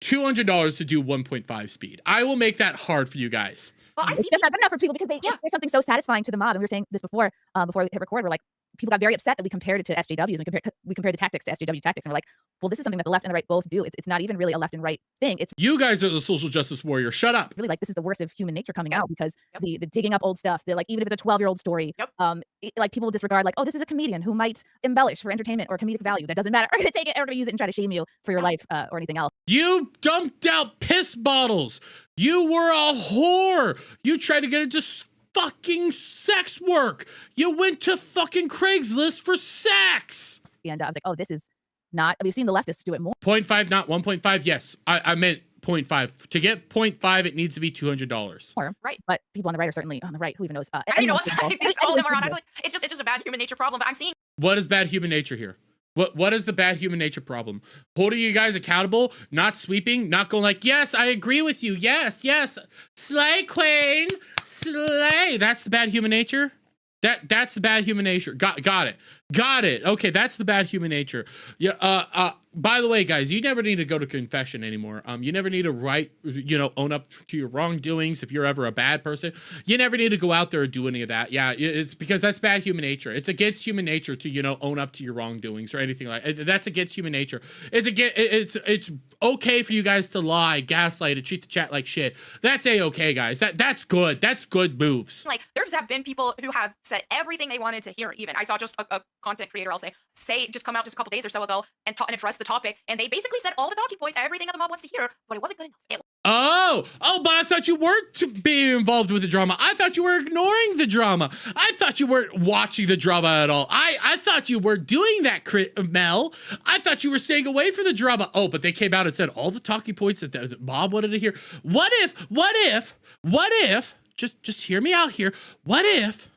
$200 to do 1.5 speed. I will make that hard for you guys. Well, I see that's not good enough for people because there's something so satisfying to the mob. And we were saying this before we hit record. We're like, people got very upset that we compared it to SJWs and we compared the tactics to SJW tactics. And we're like, well, this is something that the left and the right both do. It's not even really a left and right thing. It's you guys are the social justice warrior. Shut up. Really, this is the worst of human nature coming out because the digging up old stuff, even if it's a 12-year-old story, people disregard oh, this is a comedian who might embellish for entertainment or comedic value. That doesn't matter. Or to take it, or to use it and try to shame you for your life or anything else. You dumped out piss bottles. You were a whore. You tried to get into fucking sex work. You went to fucking Craigslist for sex. And I was like, oh, this is not, we've seen the leftists do it more. 0.5, not 1.5. Yes, I meant 0.5. To get 0.5, it needs to be $200. Right. But people on the right are certainly on the right. Who even knows? I don't know what side all of them are on. I was like, it's just a bad human nature problem. But I'm seeing. What is bad human nature here? What is the bad human nature problem? Holding you guys accountable, not sweeping, not going yes, I agree with you. Yes. Slay, queen. Slay. That's the bad human nature? That's the bad human nature. Got it. Okay, that's the bad human nature. Yeah. By the way, guys, you never need to go to confession anymore. You never need to own up to your wrongdoings if you're ever a bad person. You never need to go out there and do any of that. Yeah, it's because that's bad human nature. It's against human nature to own up to your wrongdoings or anything like that. That's against human nature. It's okay for you guys to lie, gaslight, and treat the chat like shit. That's a-okay, guys. That's good. That's good moves. There's have been people who have said everything they wanted to hear. Even I saw just a content creator, I'll say just come out just a couple days or so ago and address the topic, and they basically said all the talking points, everything that the mob wants to hear, but it wasn't good enough. But I thought you weren't being involved with the drama. I thought you were ignoring the drama. I thought you weren't watching the drama at all. I thought you were doing that, Mel. I thought you were staying away from the drama. Oh, but they came out and said all the talking points that the mob wanted to hear. What if, just hear me out here. What if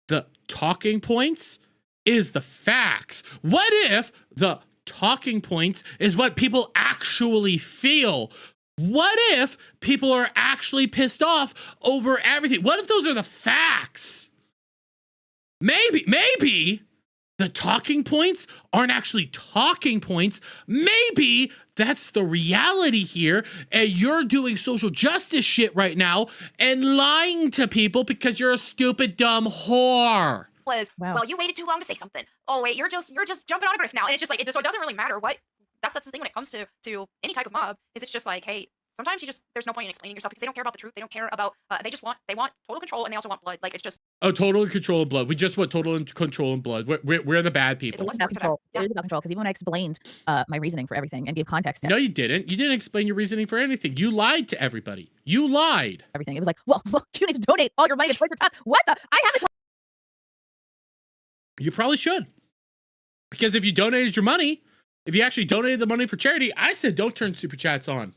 the talking points is the facts? What if the talking points is what people actually feel? What if people are actually pissed off over everything? What if those are the facts? Maybe the talking points aren't actually talking points. Maybe that's the reality here, and you're doing social justice shit right now and lying to people because you're a stupid, dumb whore. Was, Wow. well, you waited too long to say something. Oh wait, you're just jumping on a grift now, and it's just like so it doesn't really matter what. That's the thing when it comes to any type of mob, is it's just like, hey, sometimes there's no point in explaining yourself because they don't care about the truth. They don't care about they want total control, and they also want blood. Like, it's just Total control and blood. We just want total control and blood. We're the bad people. It's about control. It is about control, because even when I explained my reasoning for everything and gave context to No, you didn't. You didn't explain your reasoning for anything. You lied to everybody. You lied. everything, it was like, well, look, you need to donate all your money to Toys R Us. What the? I haven't. You probably should. Because if you donated your money, if you actually donated the money for charity, I said don't turn super chats on.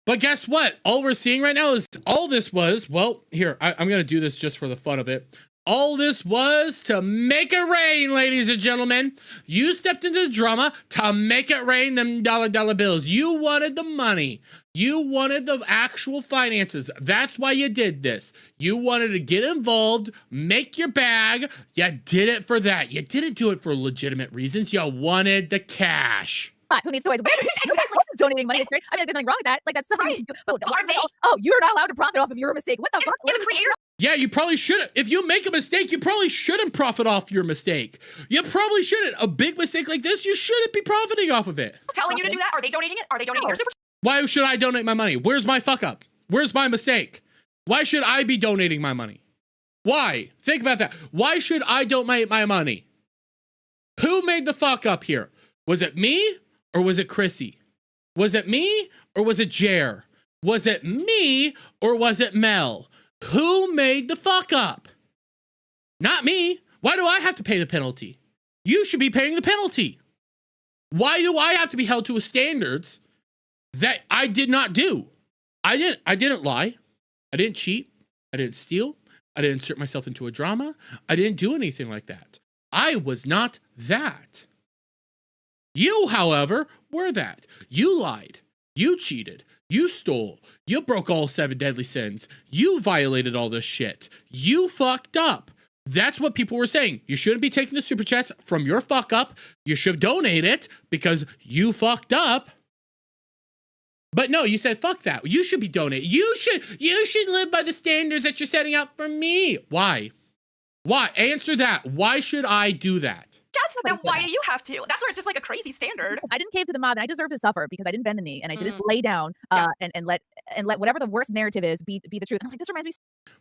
But guess what? All we're seeing right now is all this was, well, here, I'm going to do this just for the fun of it. All this was to make it rain, ladies and gentlemen. You stepped into the drama to make it rain them dollar bills. You wanted the money. You wanted the actual finances. That's why you did this. You wanted to get involved, make your bag. You did it for that. You didn't do it for legitimate reasons. You wanted the cash. Who needs toys? Exactly. Who's donating money? It's great. I mean, there's nothing wrong with that. Like, that's something. Right. Oh, Are they? Oh, you're not allowed to profit off of your mistake. What the fuck? the creators Yeah, you probably shouldn't. If you make a mistake, you probably shouldn't profit off your mistake. You probably shouldn't. A big mistake like this, you shouldn't be profiting off of it. telling you to do that? Are they donating it? Are they donating your super? Why should I donate my money? Where's my fuck up? Where's my mistake? Why should I be donating my money? Why? Think about that. Why should I donate my money? Who made the fuck up here? Was it me or was it Chrissie? Was it me or was it Jer? Was it me or was it Mel? Who made the fuck up? Not me. Why do I have to pay the penalty? You should be paying the penalty. Why do I have to be held to a standards that I did not do? I didn't lie. I didn't cheat. I didn't steal. I didn't insert myself into a drama. I didn't do anything like that. I was not that. You, however, were that. You lied. You cheated. You stole. You broke all 7 deadly sins. You violated all this shit. You fucked up. That's what people were saying. You shouldn't be taking the super chats from your fuck up. You should donate it because you fucked up. But no, you said fuck that. You should be donating. You should live by the standards that you're setting out for me. Why? Why? Answer that. Why should I do that? Chats, then why do you have to? That's where it's just like a crazy standard. I didn't cave to the mob, and I deserve to suffer because I didn't bend the knee and I didn't lay down and let whatever the worst narrative is be the truth. And I was like, this reminds me.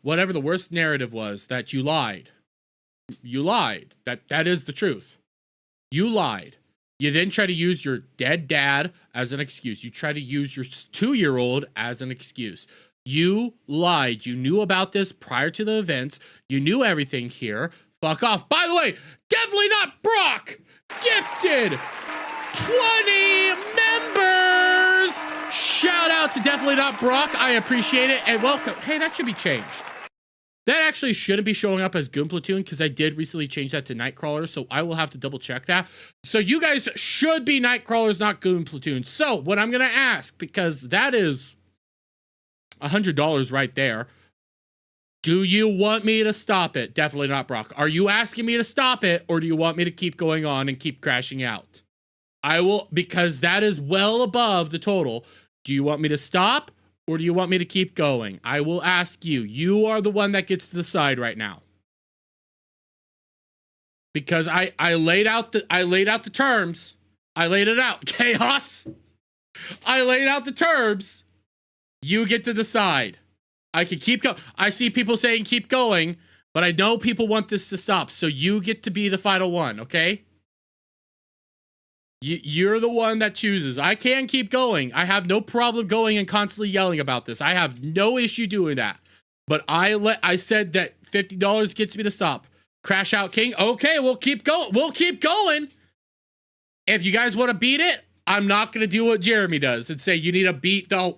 Whatever the worst narrative was, that you lied. You lied. That is the truth. You lied. You then try to use your dead dad as an excuse. You try to use your 2-year-old as an excuse. You lied. You knew about this prior to the events. You knew everything here. Fuck off. By the way, definitely not Brock. Gifted 20 members. Shout out to Definitely Not Brock. I appreciate it. And welcome. Hey, that should be changed. That actually shouldn't be showing up as Goon Platoon because I did recently change that to Nightcrawlers, so I will have to double check that. So you guys should be Nightcrawlers, not Goon Platoon. So what I'm going to ask, because that is $100 right there. Do you want me to stop it? Definitely not Brock. Are you asking me to stop it, or do you want me to keep going on and keep crashing out? I will, because that is well above the total. Do you want me to stop? Or do you want me to keep going? I will ask you. You are the one that gets to decide right now. Because I laid out the terms. I laid it out. Chaos. I laid out the terms. You get to decide. I can keep going. I see people saying keep going, but I know people want this to stop. So you get to be the final one, okay? You're the one that chooses. I can keep going. I have no problem going and constantly yelling about this. I have no issue doing that. But I said that $50 gets me to stop. Crash Out King. Okay, we'll keep going. We'll keep going. If you guys want to beat it, I'm not gonna do what Jeremy does and say you need to beat the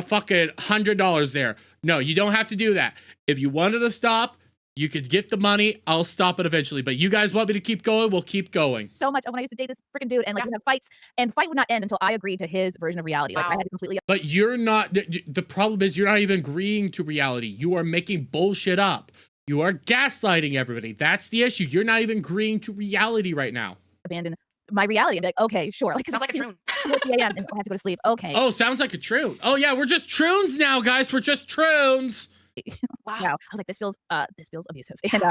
fucking $100 there. No, you don't have to do that. If you wanted to stop, You could get the money. I'll stop it eventually. But you guys want me to keep going? We'll keep going. So much of when I used to date this freaking dude, and like we have fights, and the fight would not end until I agreed to his version of reality. Like I had to completely. But you're not. The problem is you're not even agreeing to reality. You are making bullshit up. You are gaslighting everybody. That's the issue. You're not even agreeing to reality right now. Abandon my reality and be like, okay, sure. Like, Sounds like a troon. 4 p.m. and I have to go to sleep. Okay. Oh, sounds like a troon. Oh yeah, we're just troons now, guys. We're just troons. Wow. I was like, this feels abusive. And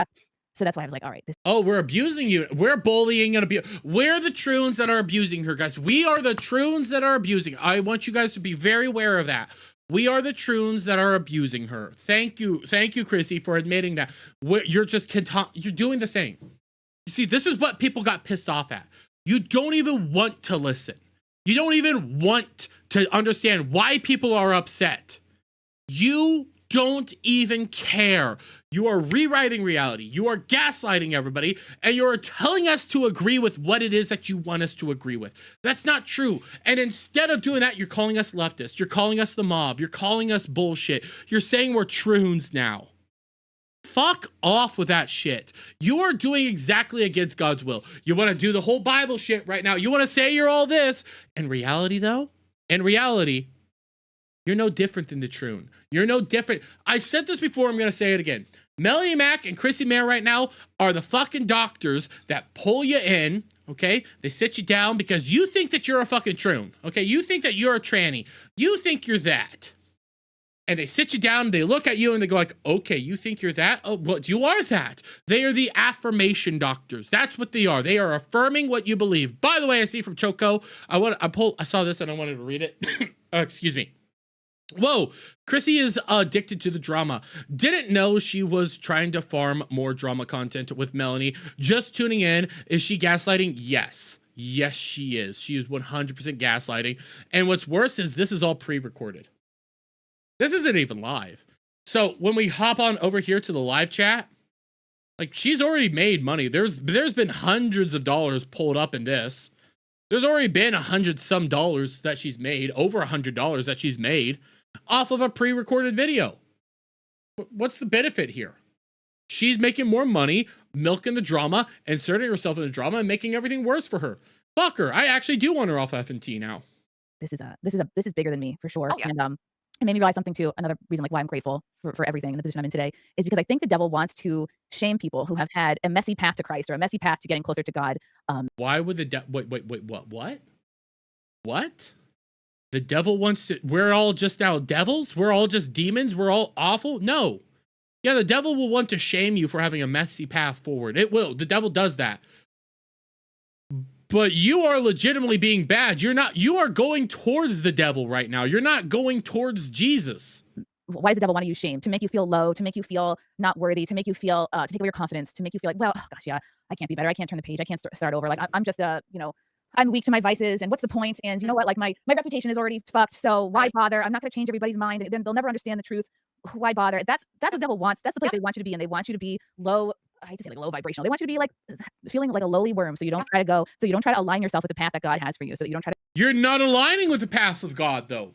so that's why I was like, all right, this. Oh, we're abusing you. We're bullying and abuse. We're the troons that are abusing her, guys. We are the troons that are abusing. I want you guys to be very aware of that. We are the troons that are abusing her. Thank you, Chrissy, for admitting that. You're just you're doing the thing. You see, this is what people got pissed off at. You don't even want to listen. You don't even want to understand why people are upset. You don't even care. You are rewriting reality. You are gaslighting everybody, and you are telling us to agree with what it is that you want us to agree with. That's not true. And instead of doing that, you're calling us leftists. You're calling us the mob. You're calling us bullshit. You're saying we're troons now. Fuck off with that shit. You are doing exactly against God's will. You want to do the whole Bible shit right now. You want to say you're all this. In reality, though, you're no different than the troon. You're no different. I said this before. I'm going to say it again. Melanie Mac and Chrissie Mayr right now are the fucking doctors that pull you in, okay? They sit you down because you think that you're a fucking troon, okay? You think that you're a tranny. You think you're that. And they sit you down, they look at you, and they go like, okay, you think you're that? Oh, well, you are that. They are the affirmation doctors. That's what they are. They are affirming what you believe. By the way, I see from Choco, I saw this and I wanted to read it. Excuse me. Whoa, Chrissie is addicted to the drama. Didn't know she was trying to farm more drama content with Melanie. Just tuning in. Is she gaslighting? Yes. Yes, she is. She is 100% gaslighting. And what's worse is this is all pre-recorded. This isn't even live. So when we hop on over here to the live chat, like she's already made money. There's been hundreds of dollars pulled up in this. There's already been $100-some that she's made, over $100 that she's made off of a pre-recorded video. What's the benefit here? She's making more money, milking the drama, inserting herself in the drama, and making everything worse for her. Fuck her. I actually do want her off F&T now. This is bigger than me for sure. Oh, yeah. And it made me realize something too. Another reason like why I'm grateful for everything in the position I'm in today is because I think the devil wants to shame people who have had a messy path to Christ or a messy path to getting closer to God. Why would the wait, what? The devil wants to, we're all just now devils? We're all just demons? We're all awful? No. Yeah, the devil will want to shame you for having a messy path forward. It will. The devil does that. But you are legitimately being bad. You are going towards the devil right now. You're not going towards Jesus. Why does the devil want to use shame? To make you feel low, to make you feel not worthy, to make you feel, to take away your confidence, to make you feel like, well, oh gosh, yeah, I can't be better. I can't turn the page. I can't start over. Like, I'm just I'm weak to my vices. And what's the point? And you know what? Like my reputation is already fucked. So why bother? I'm not going to change everybody's mind. Then they'll never understand the truth. Why bother? That's what the devil wants. That's the place they want you to be. And they want you to be low. I hate to say like low vibrational. They want you to be like feeling like a lowly worm. So you don't try to align yourself with the path that God has for you. So you don't try to. You're not aligning with the path of God, though.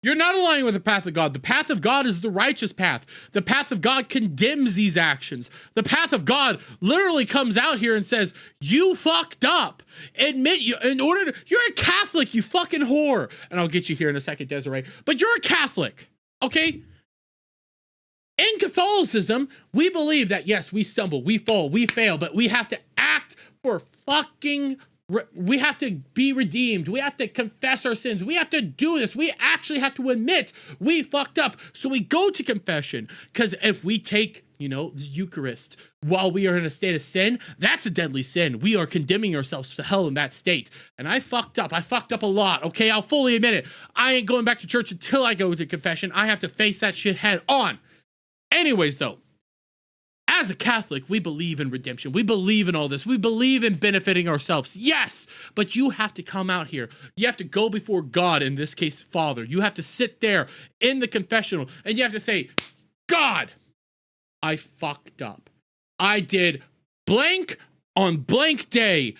You're not aligning with the path of God. The path of God is the righteous path. The path of God condemns these actions. The path of God literally comes out here and says, you fucked up. Admit you're a Catholic, you fucking whore. And I'll get you here in a second, Desiree. But you're a Catholic, okay? In Catholicism, we believe that, yes, we stumble, we fall, we fail, but we have to act for fucking, we have to be redeemed. We have to confess our sins. We have to do this. We actually have to admit we fucked up. So we go to confession, because if we take, the Eucharist while we are in a state of sin, that's a deadly sin. We are condemning ourselves to hell in that state. And I fucked up. I fucked up a lot, okay? I'll fully admit it. I ain't going back to church until I go to confession. I have to face that shit head on. Anyways, though, as a Catholic, we believe in redemption. We believe in all this. We believe in benefiting ourselves. Yes, but you have to come out here. You have to go before God, in this case, Father. You have to sit there in the confessional, and you have to say, God, I fucked up. I did blank on blank day,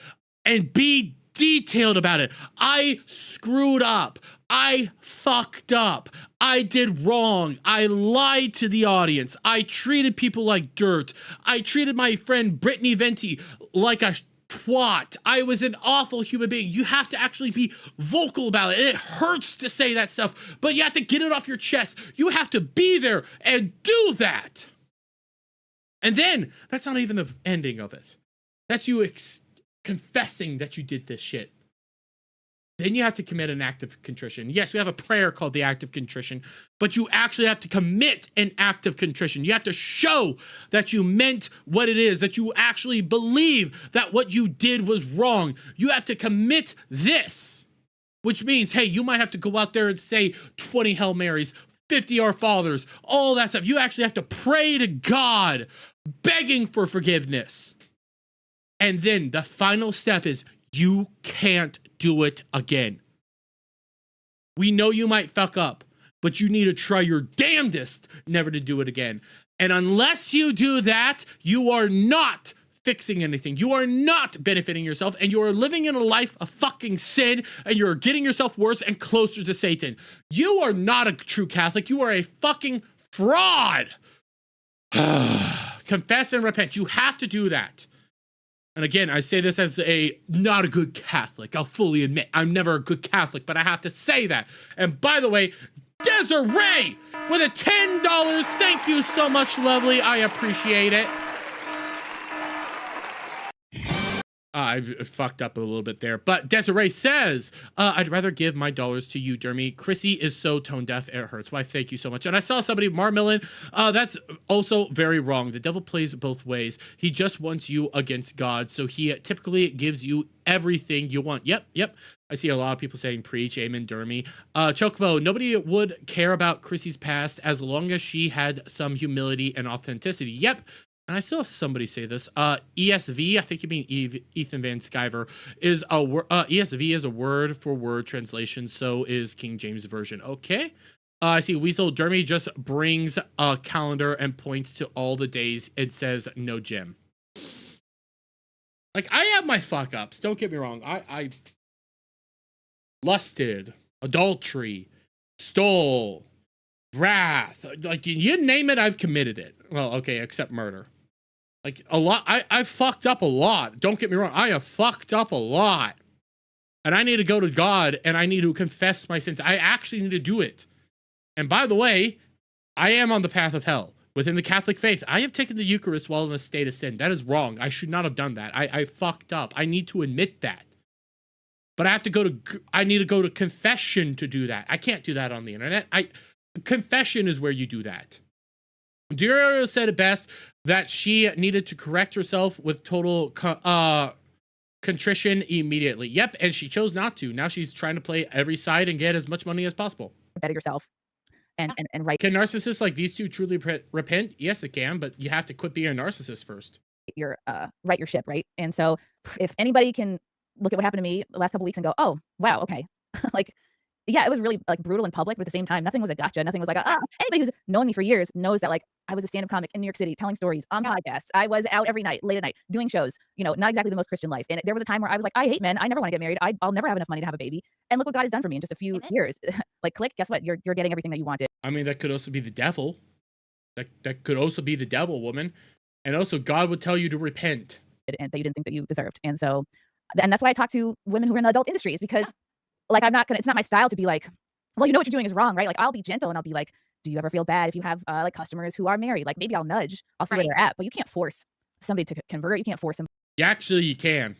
and be detailed about it. I screwed up. I fucked up. I did wrong. I lied to the audience. I treated people like dirt. I treated my friend Brittany Venti like a twat. I was an awful human being. You have to actually be vocal about it. It hurts to say that stuff, but you have to get it off your chest. You have to be there and do that. And then, that's not even the ending of it. That's you confessing that you did this shit. Then you have to commit an act of contrition. Yes, we have a prayer called the act of contrition, but you actually have to commit an act of contrition. You have to show that you meant what it is, that you actually believe that what you did was wrong. You have to commit this, which means, hey, you might have to go out there and say 20 Hail Marys, 50 Our Fathers, all that stuff. You actually have to pray to God, begging for forgiveness. And then the final step is you can't do it again. We know you might fuck up, but you need to try your damnedest never to do it again. And unless you do that, you are not fixing anything. You are not benefiting yourself, and you are living in a life of fucking sin, and you're getting yourself worse and closer to Satan. You are not a true Catholic. You are a fucking fraud. Confess and repent. You have to do that. And again, I say this as not a good Catholic. I'll fully admit I'm never a good Catholic, but I have to say that. And by the way, Desiree with a $10. Thank you so much, lovely. I appreciate it. I fucked up a little bit there, but Desiree says, I'd rather give my dollars to you, Dermy. Chrissie is so tone deaf, it hurts. Why, thank you so much. And I saw somebody, Marmillan, that's also very wrong. The devil plays both ways. He just wants you against God, so he typically gives you everything you want. Yep. I see a lot of people saying preach, amen, Dermy. Chocobo, nobody would care about Chrissie's past as long as she had some humility and authenticity. Yep. And I saw somebody say this. ESV, I think you mean Ethan Van Sciver, is a ESV is a word for word translation. So is King James Version. Okay. I see Weasel Dermy just brings a calendar and points to all the days and says no gym. Like, I have my fuck ups. Don't get me wrong. I lusted, adultery, stole, wrath. Like, you name it, I've committed it. Well, okay, except murder. Like, a lot. I fucked up a lot. Don't get me wrong. I have fucked up a lot. And I need to go to God and I need to confess my sins. I actually need to do it. And by the way, I am on the path of hell. Within the Catholic faith, I have taken the Eucharist while in a state of sin. That is wrong. I should not have done that. I fucked up. I need to admit that. But I need to go to confession to do that. I can't do that on the internet. Confession is where you do that. Durio said it best that she needed to correct herself with total contrition immediately. Yep, and she chose not to. Now she's trying to play every side and get as much money as possible. Better yourself and right. Can narcissists like these two truly repent? Yes, they can, but you have to quit being a narcissist first. Right your ship, right? And so if anybody can look at what happened to me the last couple weeks and go, oh, wow, okay. Like, yeah, it was really like brutal in public, but at the same time, nothing was a gotcha. Nothing was like, anybody who's known me for years knows that like I was a stand-up comic in New York City, telling stories on podcasts. I was out every night, late at night, doing shows, not exactly the most Christian life. And there was a time where I was like, I hate men. I never want to get married. I'll never have enough money to have a baby. And look what God has done for me in just a few years. Like, click, guess what? You're getting everything that you wanted. I mean, that could also be the devil. That could also be the devil, woman. And also God would tell you to repent. And that you didn't think that you deserved. And so, and that's why I talk to women who are in the adult industry, is because like, it's not my style to be like, well, you know what you're doing is wrong, right? Like, I'll be gentle and I'll be like, do you ever feel bad if you have like customers who are married? Like, maybe I'll nudge, I'll see where they're at, but you can't force somebody to convert. You can't force them. You can.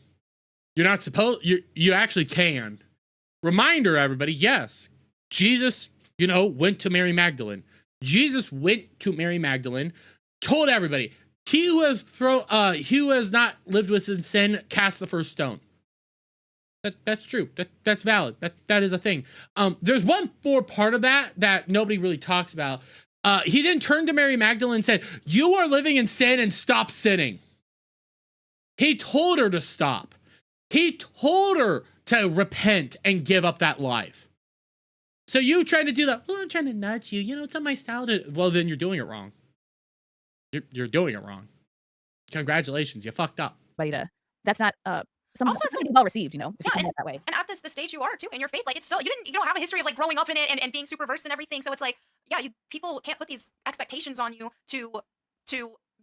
You're not supposed, you actually can. Reminder, everybody, yes, Jesus, went to Mary Magdalene. Jesus went to Mary Magdalene, told everybody, he who has not lived within sin, cast the first stone. That's true. That's valid. That is a thing. There's one more part of that nobody really talks about. He then turned to Mary Magdalene and said, you are living in sin and stop sinning. He told her to stop. He told her to repent and give up that life. So you trying to do that, well, I'm trying to nudge you. It's not my style to, well, then you're doing it wrong. You're doing it wrong. Congratulations. You fucked up. That's not some well received, you know, if you Yeah, come at it that way. And at the stage you are too in your faith, like it's still you don't have a history of like growing up in it and being super versed and everything. So it's like, yeah, people can't put these expectations on you to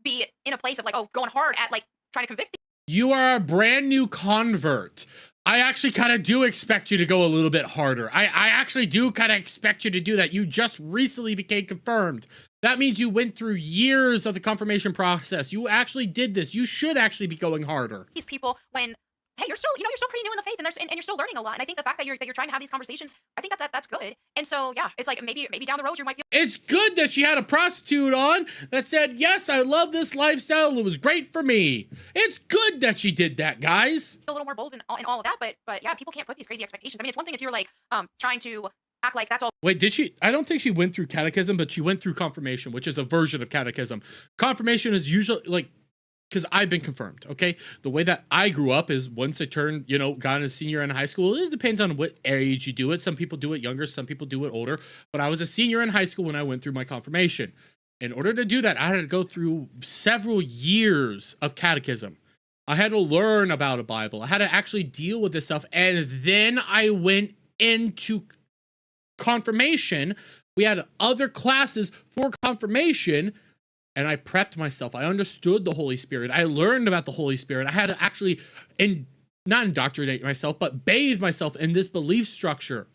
be in a place of like, oh, going hard at like trying to convict. You are a brand new convert. I actually kind of do expect you to go a little bit harder. I actually do kind of expect you to do that. You just recently became confirmed. That means you went through years of the confirmation process. You actually did this. You should actually be going harder. These people when, hey, you're still pretty new in the faith and you're still learning a lot. And I think the fact that you're trying to have these conversations, I think that's good. And so yeah, it's like maybe down the road you might feel. It's good that she had a prostitute on that said, yes, I love this lifestyle. It was great for me. It's good that she did that, guys. A little more bold in all of that, but yeah, people can't put these crazy expectations. I mean, it's one thing if you're like trying to act like that's all. Wait, did she? I don't think she went through catechism, but she went through confirmation, which is a version of catechism. Confirmation is usually like, because I've been confirmed, okay? The way that I grew up is once I turned, got a senior in high school. It depends on what age you do it. Some people do it younger, some people do it older. But I was a senior in high school when I went through my confirmation. In order to do that, I had to go through several years of catechism. I had to learn about a Bible. I had to actually deal with this stuff. And then I went into confirmation. We had other classes for confirmation. And I prepped myself. I understood the Holy Spirit. I learned about the Holy Spirit. I had to actually, not indoctrinate myself, but bathe myself in this belief structure.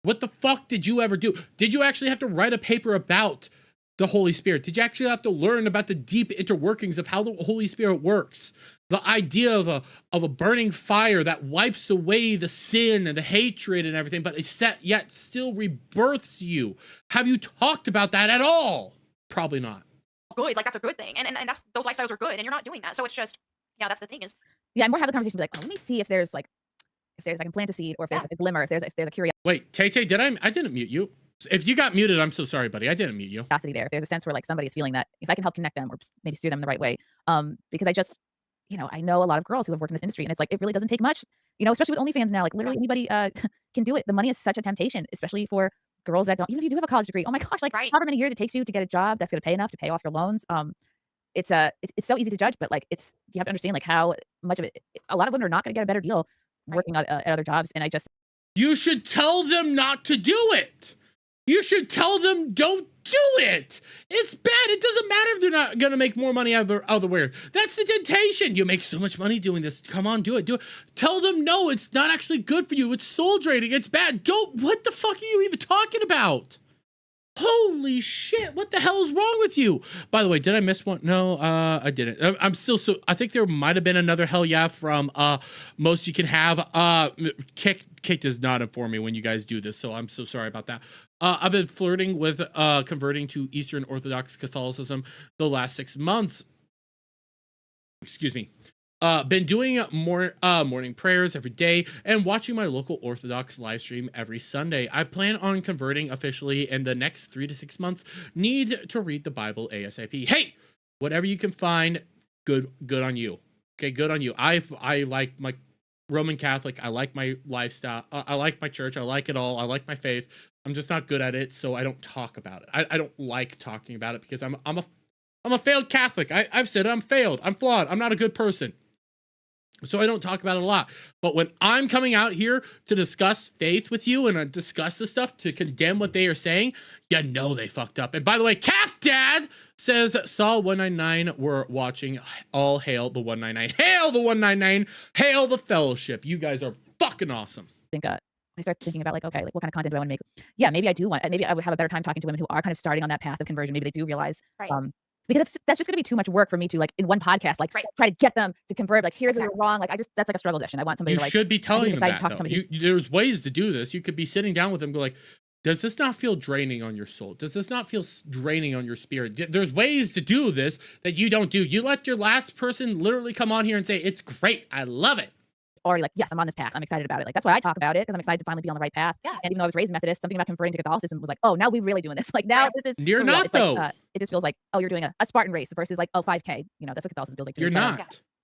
What the fuck did you ever do? Did you actually have to write a paper about the Holy Spirit? Did you actually have to learn about the deep interworkings of how the Holy Spirit works? The idea of a burning fire that wipes away the sin and the hatred and everything, but yet still rebirths you. Have you talked about that at all? Probably not. Good, like that's a good thing, and that's those lifestyles are good, and you're not doing that. So it's just, yeah, that's the thing is. Yeah, I'm more having the conversation like, oh, let me see if there's like, if I can plant a seed, or if there's like a glimmer, if there's a curiosity. Wait, Tay, I didn't mute you. If you got muted, I'm so sorry, buddy. I didn't mute you. There. If there's a sense where like somebody's feeling that, if I can help connect them or maybe steer them in the right way, because I just, I know a lot of girls who have worked in this industry, and it's like it really doesn't take much, especially with OnlyFans now. Like literally anybody can do it. The money is such a temptation, especially for girls that don't. Even if you do have a college degree, oh my gosh, like however many years it takes you to get a job that's going to pay enough to pay off your loans. It's so easy to judge, but like you have to understand like how much of it. A lot of women are not going to get a better deal working at other jobs, and you should tell them not to do it. You should tell them don't do it. It's bad. It doesn't matter if they're not going to make more money elsewhere. That's the temptation. You make so much money doing this. Come on, do it. Tell them no, it's not actually good for you. It's soul draining. It's bad. What the fuck are you even talking about? Holy shit, what the hell is wrong with you? By the way, did I miss one? No, I didn't. I'm still I think there might have been another hell yeah from Most You Can Have. Kick does not inform me when you guys do this, so I'm so sorry about that. I've been flirting with converting to Eastern Orthodox Catholicism the last 6 months. Excuse me. Been doing morning prayers every day and watching my local Orthodox live stream every Sunday. I plan on converting officially in the next 3 to 6 months. Need to read the Bible ASAP. Hey, whatever you can find, good on you. Okay, good on you. I like my Roman Catholic. I like my lifestyle. I like my church. I like it all. I like my faith. I'm just not good at it, so I don't talk about it. I don't like talking about it because I'm a failed Catholic. I've said it. I'm failed. I'm flawed. I'm not a good person. So I don't talk about it a lot. But when I'm coming out here to discuss faith with you and discuss this stuff, to condemn what they are saying, you know they fucked up. And by the way, Calf Dad says, Saw 199, we're watching. All hail the 199. Hail the 199. Hail the fellowship. You guys are fucking awesome. I start thinking about like, okay, like what kind of content do I want to make? Yeah, maybe I would have a better time talking to women who are kind of starting on that path of conversion. Maybe they do realize, because that's just going to be too much work for me to like in one podcast, like try to get them to convert. Like here's where you're wrong. Like that's like a struggle session. I want somebody you to like. You should be telling them that. To talk to somebody there's ways to do this. You could be sitting down with them, go like, does this not feel draining on your soul? Does this not feel draining on your spirit? There's ways to do this that you don't do. You let your last person literally come on here and say, it's great. I love it. Or like, yes, I'm on this path. I'm excited about it. Like, that's why I talk about it, because I'm excited to finally be on the right path. Yeah. And even though I was raised Methodist, something about converting to Catholicism was like, oh, now we're really doing this. Like, now this is. You're not, though. Like, it just feels like, oh, you're doing a Spartan race versus like, oh, 5K. That's what Catholicism feels like to me. You're not.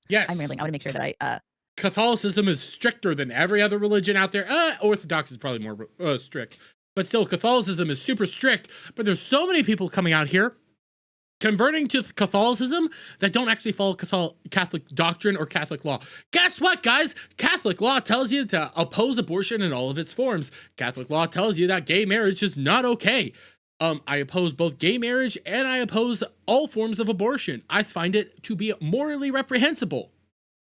Yeah. Yes. I'm rambling. I want to make sure that I. Catholicism is stricter than every other religion out there. Orthodox is probably more strict. But still, Catholicism is super strict. But there's so many people coming out here converting to Catholicism that don't actually follow Catholic doctrine or Catholic law. Guess what, guys? Catholic law tells you to oppose abortion in all of its forms. Catholic law tells you that gay marriage is not okay. I oppose both gay marriage and I oppose all forms of abortion. I find it to be morally reprehensible.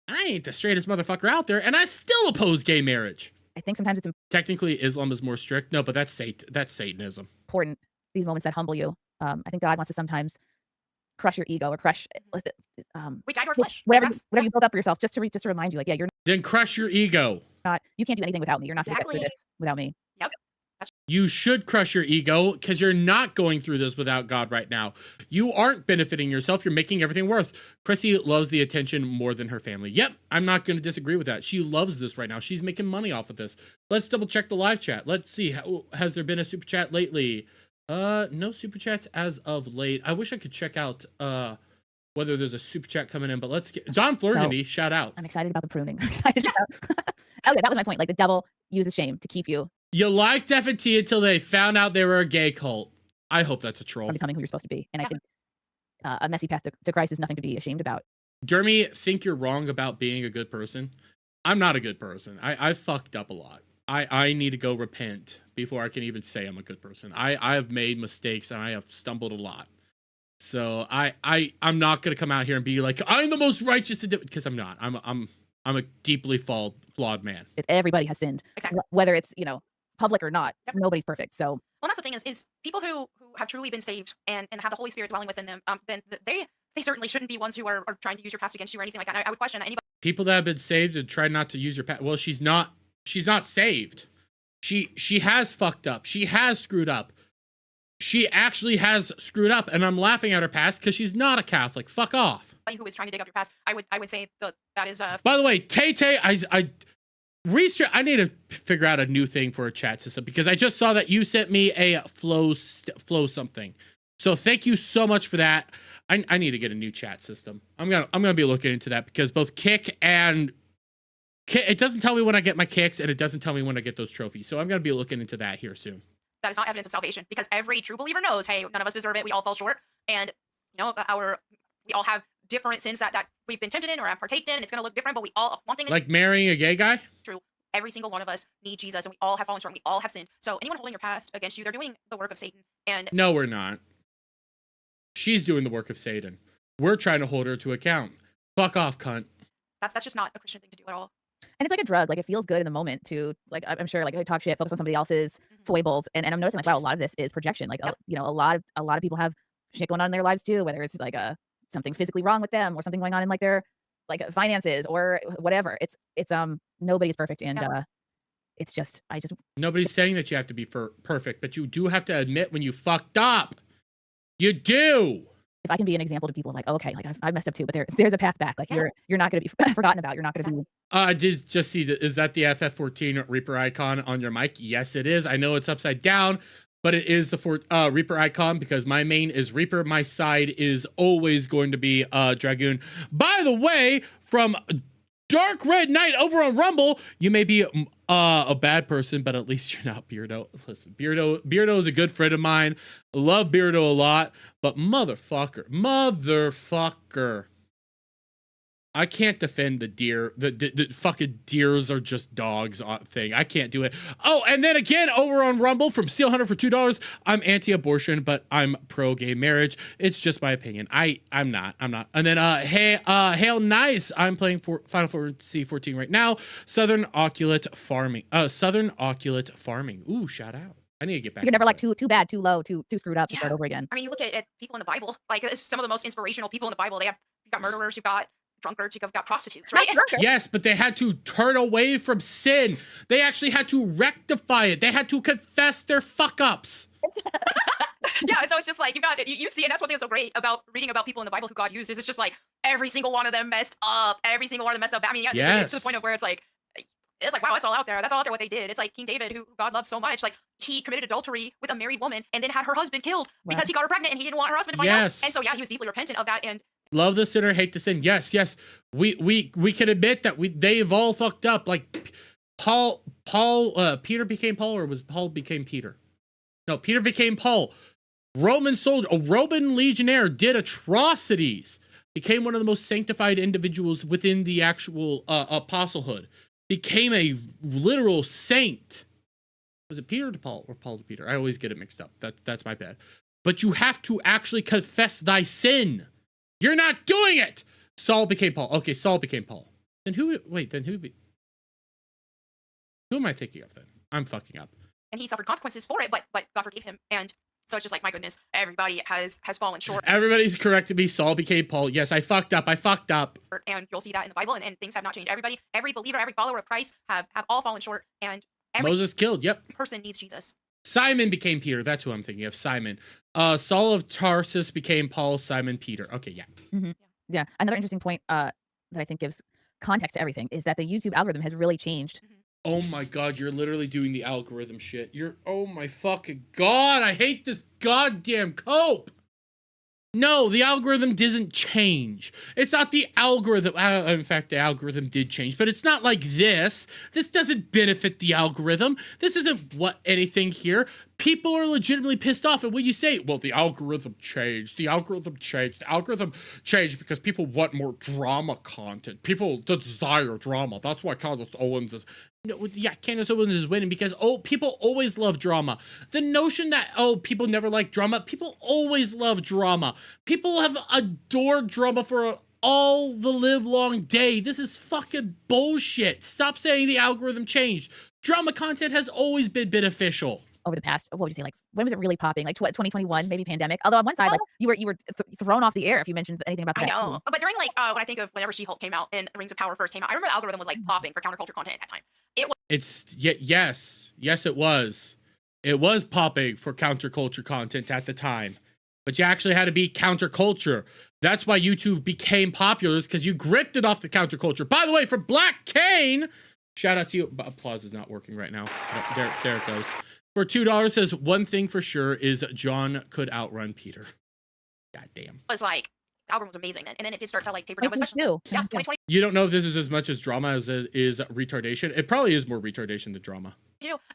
I ain't the straightest motherfucker out there, and I still oppose gay marriage. I think sometimes it's Technically, Islam is more strict. No, but that's Satanism. important, these moments that humble you. I think God wants to sometimes crush your ego or crush We died to our flesh. whatever you build up for yourself, just to remind you, like, yeah, you're Then crush your ego. you can't do anything without me. You're not going to get through Exactly. this without me. Yep. You should crush your ego because you're not going through this without God right now. You aren't benefiting yourself. You're making everything worse. Chrissie loves the attention more than her family. Yep, I'm not going to disagree with that. She loves this right now. She's making money off of this. Let's double check the live chat. Let's see. Has there been a super chat lately? No super chats as of late. I wish I could check out whether there's a super chat coming in, but let's get Don Flurgandy, shout out. I'm excited about the pruning. I'm excited about okay, that was my point. Like, the devil uses shame to keep you You liked F&T until they found out they were a gay cult. I hope that's a troll. from becoming who you're supposed to be. And I think a messy path to Christ is nothing to be ashamed about. Jeremy, think you're wrong about being a good person? I'm not a good person. I fucked up a lot. I need to go repent before I can even say I'm a good person. I have made mistakes and I have stumbled a lot. So I'm not gonna come out here and be like I'm the most righteous to do it, because I'm not. I'm a deeply flawed man. Everybody has sinned, Exactly. whether it's public or not. Yep. Nobody's perfect. So Well, that's the thing is people who have truly been saved and have the Holy Spirit dwelling within them, then they certainly shouldn't be ones who are trying to use your past against you or anything like that. I would question that anybody. People that have been saved and try not to use your past. Well, she's not saved. She has fucked up. She has screwed up. She actually has screwed up, and I'm laughing at her past because she's not a Catholic. Fuck off. Who is trying to dig up your past, I would say that is By the way, Tay, I need to figure out a new thing for a chat system because I just saw that you sent me a flow something. So thank you so much for that. I need to get a new chat system. I'm gonna be looking into that because both kick and it doesn't tell me when I get my kicks and it doesn't tell me when I get those trophies. So I'm gonna be looking into that here soon. that is not evidence of salvation because every true believer knows, hey, none of us deserve it. We all fall short, and we all have different sins that we've been tempted in or have partaked in. And it's gonna look different, but we all one thing is Like marrying a gay guy. true. Every single one of us need Jesus, and we all have fallen short. And we all have sinned. So anyone holding your past against you, they're doing the work of Satan. And No, we're not. She's doing the work of Satan. We're trying to hold her to account. Fuck off, cunt. that's just not a Christian thing to do at all. And it's like a drug. Like, it feels good in the moment to, like, I'm sure, like, I talk shit, focus on somebody else's foibles, and I'm noticing, like, wow, a lot of this is projection. Like, Yep. a lot of people have shit going on in their lives too, whether it's like something physically wrong with them or something going on in like their finances or whatever. It's nobody's perfect, and it's just Nobody's saying that you have to be perfect, but you do have to admit when you fucked up. You do. if I can be an example to people, like, oh, okay, like I've messed up too, but there's a path back. Like, you're not going to be forgotten about. You're not going to be. I did just see that. Is that the FF14 Reaper icon on your mic? Yes, it is. I know it's upside down, but it is the Reaper icon because my main is Reaper. My side is always going to be Dragoon. By the way, from Dark Red Knight over on Rumble, you may be a bad person, but at least you're not Beardo. Listen, Beardo is a good friend of mine. I love Beardo a lot, but motherfucker, I can't defend the deer. The fucking deers are just dogs thing. I can't do it. Oh, and then again, over on Rumble from Steel Hunter for $2, I'm anti-abortion, but I'm pro-gay marriage. It's just my opinion. I'm not. And then Hail Nice. I'm playing for Final Fantasy 14 right now. Southern Oculate Farming. Ooh, shout out. I need to get back. You're never like too bad, too low, too screwed up to start over again. I mean, you look at people in the Bible. Like, it's some of the most inspirational people in the Bible. You've got murderers, you've got drunkards, you've got prostitutes, right? Yes, but they had to turn away from sin. They actually had to rectify it. They had to confess their fuck ups. Yeah, and so it's just like you see, and that's one thing that's so great about reading about people in the Bible who God used is it's just like every single one of them messed up. I mean, yeah, it's to the point of where it's like wow, that's all out there. That's all out there what they did. It's like King David, who God loved so much, like he committed adultery with a married woman and then had her husband killed because he got her pregnant and he didn't want her husband to find out. And so yeah, he was deeply repentant of that. And love the sinner, hate the sin. Yes. We can admit that they've all fucked up. Like Peter became Paul, or was Paul became Peter? No, Peter became Paul. Roman soldier, a Roman legionnaire did atrocities, became one of the most sanctified individuals within the actual apostlehood, became a literal saint. Was it Peter to Paul or Paul to Peter? I always get it mixed up. That's my bad. But you have to actually confess thy sin. You're not doing it. Saul became Paul. Okay, Saul became Paul. Then who? Wait, then who am I thinking of then? I'm fucking up. And he suffered consequences for it, but God forgave him. And so it's just like, my goodness, everybody has fallen short. Everybody's corrected me. Saul became Paul. Yes, I fucked up. And you'll see that in the Bible, and things have not changed. Every believer, every follower of Christ have all fallen short, and every Moses killed. Yep. person needs Jesus. Simon became Peter. That's who I'm thinking of. Simon. Saul of Tarsus became Paul. Simon, Peter. Okay, yeah. Mm-hmm. Yeah. Another interesting point that I think gives context to everything is that the YouTube algorithm has really changed. Oh my God, you're literally doing the algorithm shit. Oh my fucking God, I hate this goddamn cope. No, the algorithm doesn't change. It's not the algorithm. In fact, the algorithm did change, but it's not like this. This doesn't benefit the algorithm. This isn't anything here. People are legitimately pissed off. And when you say, well, the algorithm changed, the algorithm changed because people want more drama content. People desire drama. That's why Candace Owens is... No, yeah, Candace Owens is winning because people always love drama. The notion that people never like drama, people always love drama. People have adored drama for all the live long day. This is fucking bullshit. Stop saying the algorithm changed. Drama content has always been beneficial. Over the past, what would you say, like, when was it really popping? Like 2021, maybe pandemic. Although on one side, like you were thrown off the air if you mentioned anything about that. I know, but during like when I think of whenever She-Hulk came out and Rings of Power first came out, I remember the algorithm was like popping for counterculture content at that time. Yes, it was. It was popping for counterculture content at the time, but you actually had to be counterculture. That's why YouTube became popular, is because you grifted off the counterculture. By the way, for Black Kane, shout out to you. Applause is not working right now. There it goes. For $2, says one thing for sure is John could outrun Peter. God damn. It was like, the algorithm was amazing then, and then it did start to like taper down. Especially, yeah, 2020. You don't know if this is as much as drama as it is retardation. It probably is more retardation than drama.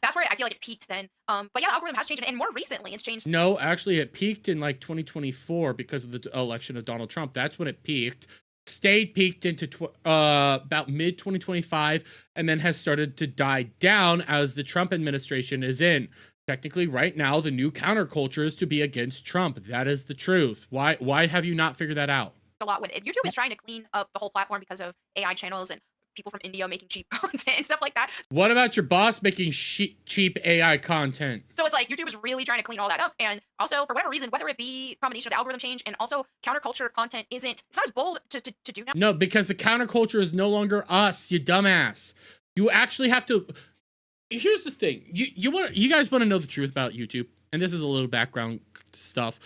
That's where I feel like it peaked then. But yeah, the algorithm has changed, and more recently it's changed. No, actually it peaked in like 2024 because of the election of Donald Trump. That's when it peaked. Stayed peaked into about mid 2025 and then has started to die down as the Trump administration is in. Technically, right now, the new counterculture is to be against Trump. That is the truth. Why have you not figured that out? A lot with it. YouTube is trying to clean up the whole platform because of AI channels and people from India making cheap content and stuff like that. What about your boss making cheap AI content? So it's like YouTube is really trying to clean all that up. And also, for whatever reason, whether it be a combination of the algorithm change and also counterculture content it's not as bold to do now. No, because the counterculture is no longer us, you dumbass. You actually have to... Here's the thing. You guys want to know the truth about YouTube? And this is a little background stuff.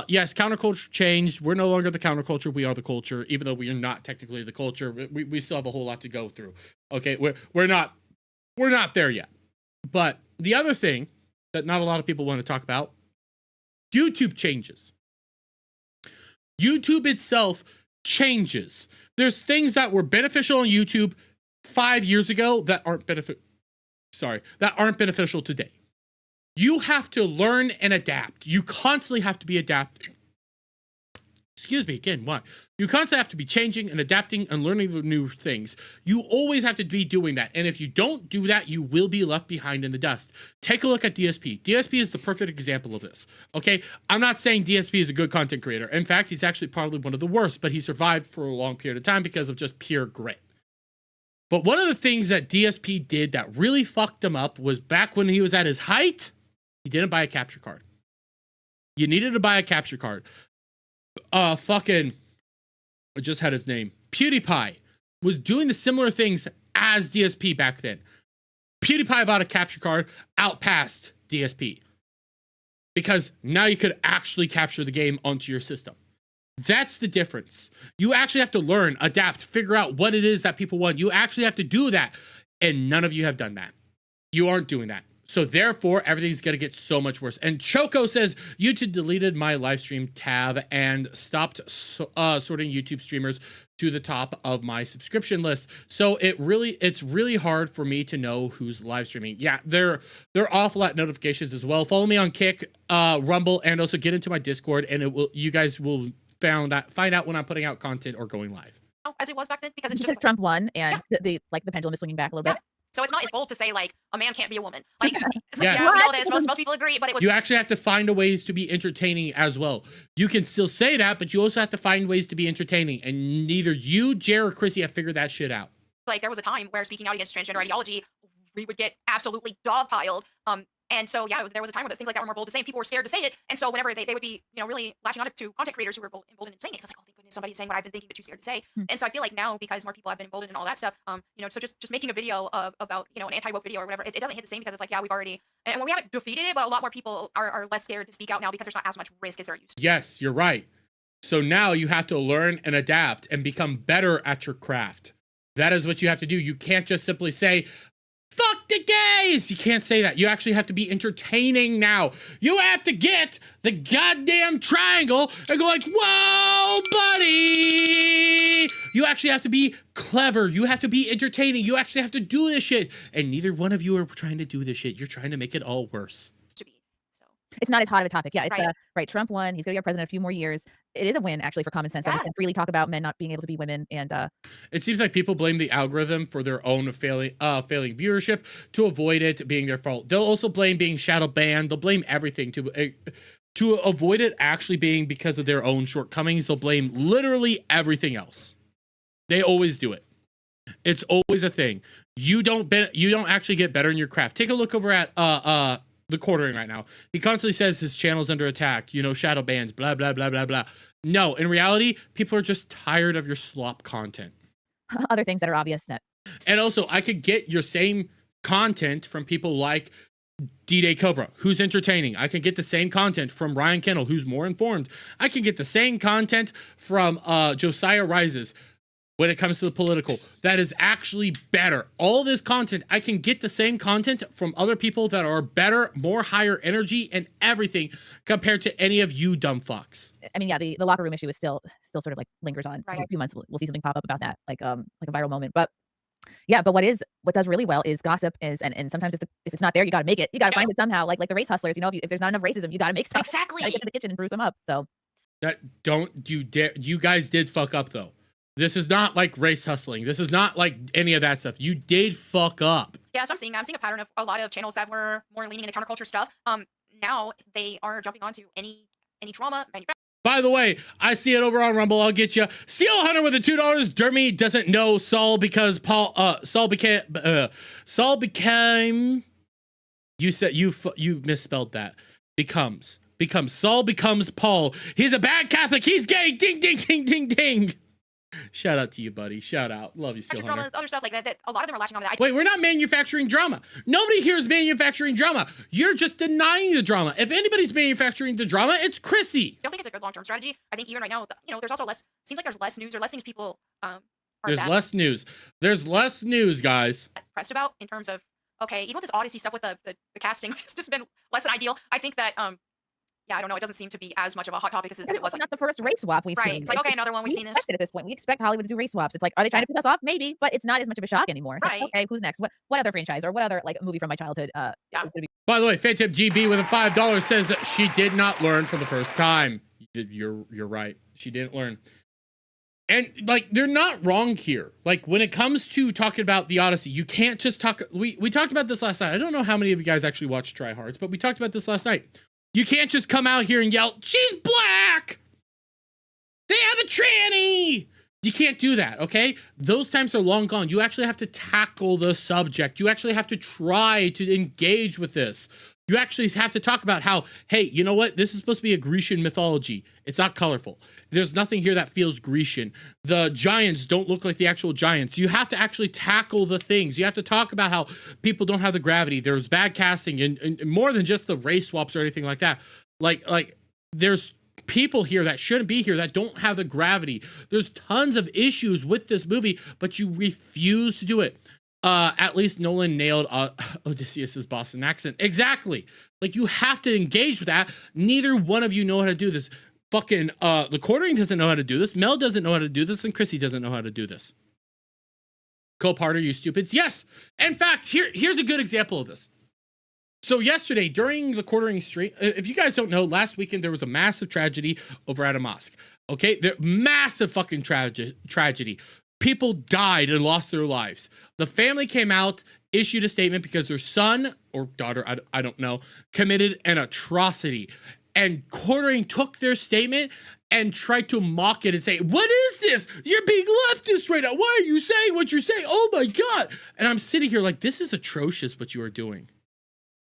Yes, counterculture changed. We're no longer the counterculture. We are the culture, even though we are not technically the culture. We still have a whole lot to go through. Okay, we're not there yet. But the other thing that not a lot of people want to talk about, YouTube changes. YouTube itself changes. There's things that were beneficial on YouTube 5 years ago that aren't beneficial today. You have to learn and adapt. You constantly have to be adapting. Excuse me, again, what? You constantly have to be changing and adapting and learning the new things. You always have to be doing that. And if you don't do that, you will be left behind in the dust. Take a look at DSP. DSP is the perfect example of this. Okay? I'm not saying DSP is a good content creator. In fact, he's actually probably one of the worst, but he survived for a long period of time because of just pure grit. But one of the things that DSP did that really fucked him up was back when he was at his height, he didn't buy a capture card. You needed to buy a capture card. I just had his name. PewDiePie was doing the similar things as DSP back then. PewDiePie bought a capture card, outpassed DSP. Because now you could actually capture the game onto your system. That's the difference. You actually have to learn, adapt, figure out what it is that people want. You actually have to do that. And none of you have done that. You aren't doing that. So therefore, everything's going to get so much worse. And Choco says, YouTube deleted my live stream tab and stopped sorting YouTube streamers to the top of my subscription list. So it's really hard for me to know who's live streaming. Yeah, they're awful at notifications as well. Follow me on Kick, Rumble, and also get into my Discord, and you guys will find out when I'm putting out content or going live. As it was back then, because it's Because just Trump won and the pendulum is swinging back a little bit. so it's not as bold to say like a man can't be a woman. Like, it's like Yes. yeah, we know this. Most people agree, but it was You actually have to find a ways to be entertaining as well. You can still say that, but you also have to find ways to be entertaining. And neither you, Jer, or Chrissy have figured that shit out. like there was a time where speaking out against transgender ideology, we would get absolutely dogpiled. And so yeah, there was a time where things like that were more bold to say, and people were scared to say it. And so whenever they would be, really latching on to content creators who were emboldened and saying it, it's like, oh, thank goodness somebody's saying what I've been thinking but too scared to say. And so I feel like now, because more people have been emboldened and all that stuff, so just making a video about an anti-woke video or whatever, it doesn't hit the same, because it's like, yeah, we've already, and when we haven't defeated it, but a lot more people are less scared to speak out now because there's not as much risk as there used to. Yes, you're right. So now you have to learn and adapt and become better at your craft. That is what you have to do. You can't just simply say, fuck the gays! You can't say that. You actually have to be entertaining now. You have to get the goddamn triangle and go like, whoa, buddy! You actually have to be clever. You have to be entertaining. You actually have to do this shit. And neither one of you are trying to do this shit. You're trying to make it all worse. To be. So It's not as hot of a topic. Yeah, it's Right. right. Trump won. He's going to be our president a few more years. It is a win, actually, for common sense. That we Yeah. can freely talk about men not being able to be women. And It seems like people blame the algorithm for their own failing viewership to avoid it being their fault. They'll also blame being shadow banned. They'll blame everything to avoid it actually being because of their own shortcomings. They'll blame literally everything else. They always do it. It's always a thing. You don't actually get better in your craft. Take a look over at the Quartering right now. He constantly says his channel's under attack, shadow bans, blah, blah, blah, blah, blah. No, in reality, people are just tired of your slop content. other things that are obvious. That And also, I could get your same content from people like D-Day Cobra, who's entertaining. I can get the same content from Ryan Kennel, who's more informed. I can get the same content from Josiah Rises. When it comes to the political, that is actually better. All this content, I can get the same content from other people that are better, more higher energy and everything compared to any of you dumb fucks. I mean, yeah, the locker room issue is still sort of like lingers on. Right. In a few months, we'll see something pop up about that, like a viral moment. But yeah, but what does really well is gossip and sometimes if it's not there, you got to make it. You got to find it somehow. Like the race hustlers, if there's not enough racism, you got to make stuff. Exactly. Gotta get to the kitchen and brew some up. So You guys did fuck up though. This is not like race hustling. This is not like any of that stuff. You did fuck up. Yeah, so I'm seeing a pattern of a lot of channels that were more leaning into counterculture stuff. Now they are jumping onto any drama manufacturing. By the way, I see it over on Rumble. I'll get you. Seal Hunter with the $2. Dermy doesn't know Saul because Saul became. You said you misspelled that. Becomes Saul becomes Paul. He's a bad Catholic. He's gay. Ding ding ding ding ding. Shout out to you, buddy. Shout out. Love you, Seal Hunter. Drama, other stuff like that. A lot of them are latching on to that. Wait, we're not manufacturing drama. Nobody here is manufacturing drama. You're just denying the drama. If anybody's manufacturing the drama, it's Chrissy. I don't think it's a good long-term strategy. I think even right now, there's also less. Seems like there's less news or less things people are There's less news. There's less news, guys. pressed about in terms of even with this Odyssey stuff with the casting, it's just been less than ideal. I think that I don't know. It doesn't seem to be as much of a hot topic as it was. It's not the first race swap we've seen. It's like, okay, another one. We've seen this. At this point, we expect Hollywood to do race swaps. It's like, are they trying to piss us off? Maybe, but it's not as much of a shock anymore. It's like, okay, who's next? What other franchise or what other movie from my childhood? By the way, Phantom GB with a $5 says that she did not learn for the first time. You're right. She didn't learn. And they're not wrong here. When it comes to talking about the Odyssey, you can't just talk. We talked about this last night. I don't know how many of you guys actually watched Try Hards, but we talked about this last night. You can't just come out here and yell, she's black! They have a tranny! You can't do that, okay? Those times are long gone. You actually have to tackle the subject. You actually have to try to engage with this. You actually have to talk about how, hey, you know what? This is supposed to be a Grecian mythology. It's not colorful. There's nothing here that feels Grecian. The giants don't look like the actual giants. You have to actually tackle the things. You have to talk about how people don't have the gravity. There's bad casting and more than just the race swaps or anything like that. Like there's people here that shouldn't be here that don't have the gravity. There's tons of issues with this movie, but you refuse to do it. At least Nolan nailed Odysseus's Boston accent. Exactly. Like, you have to engage with that. Neither one of you know how to do this. Fucking the quartering doesn't know how to do this. Mel doesn't know how to do this, and Chrissie doesn't know how to do this. Co-parter, you stupids. Yes. In fact, here's a good example of this. So yesterday, during the quartering stream, if you guys don't know, last weekend there was a massive tragedy over at a mosque. Okay, massive fucking tragedy. People died and lost their lives. The family came out, issued a statement because their son or daughter, I don't know, committed an atrocity. And quartering took their statement and tried to mock it and say, what is this? You're being leftist right now. Why are you saying what you're saying? Oh my God. And I'm sitting here like, this is atrocious what you are doing.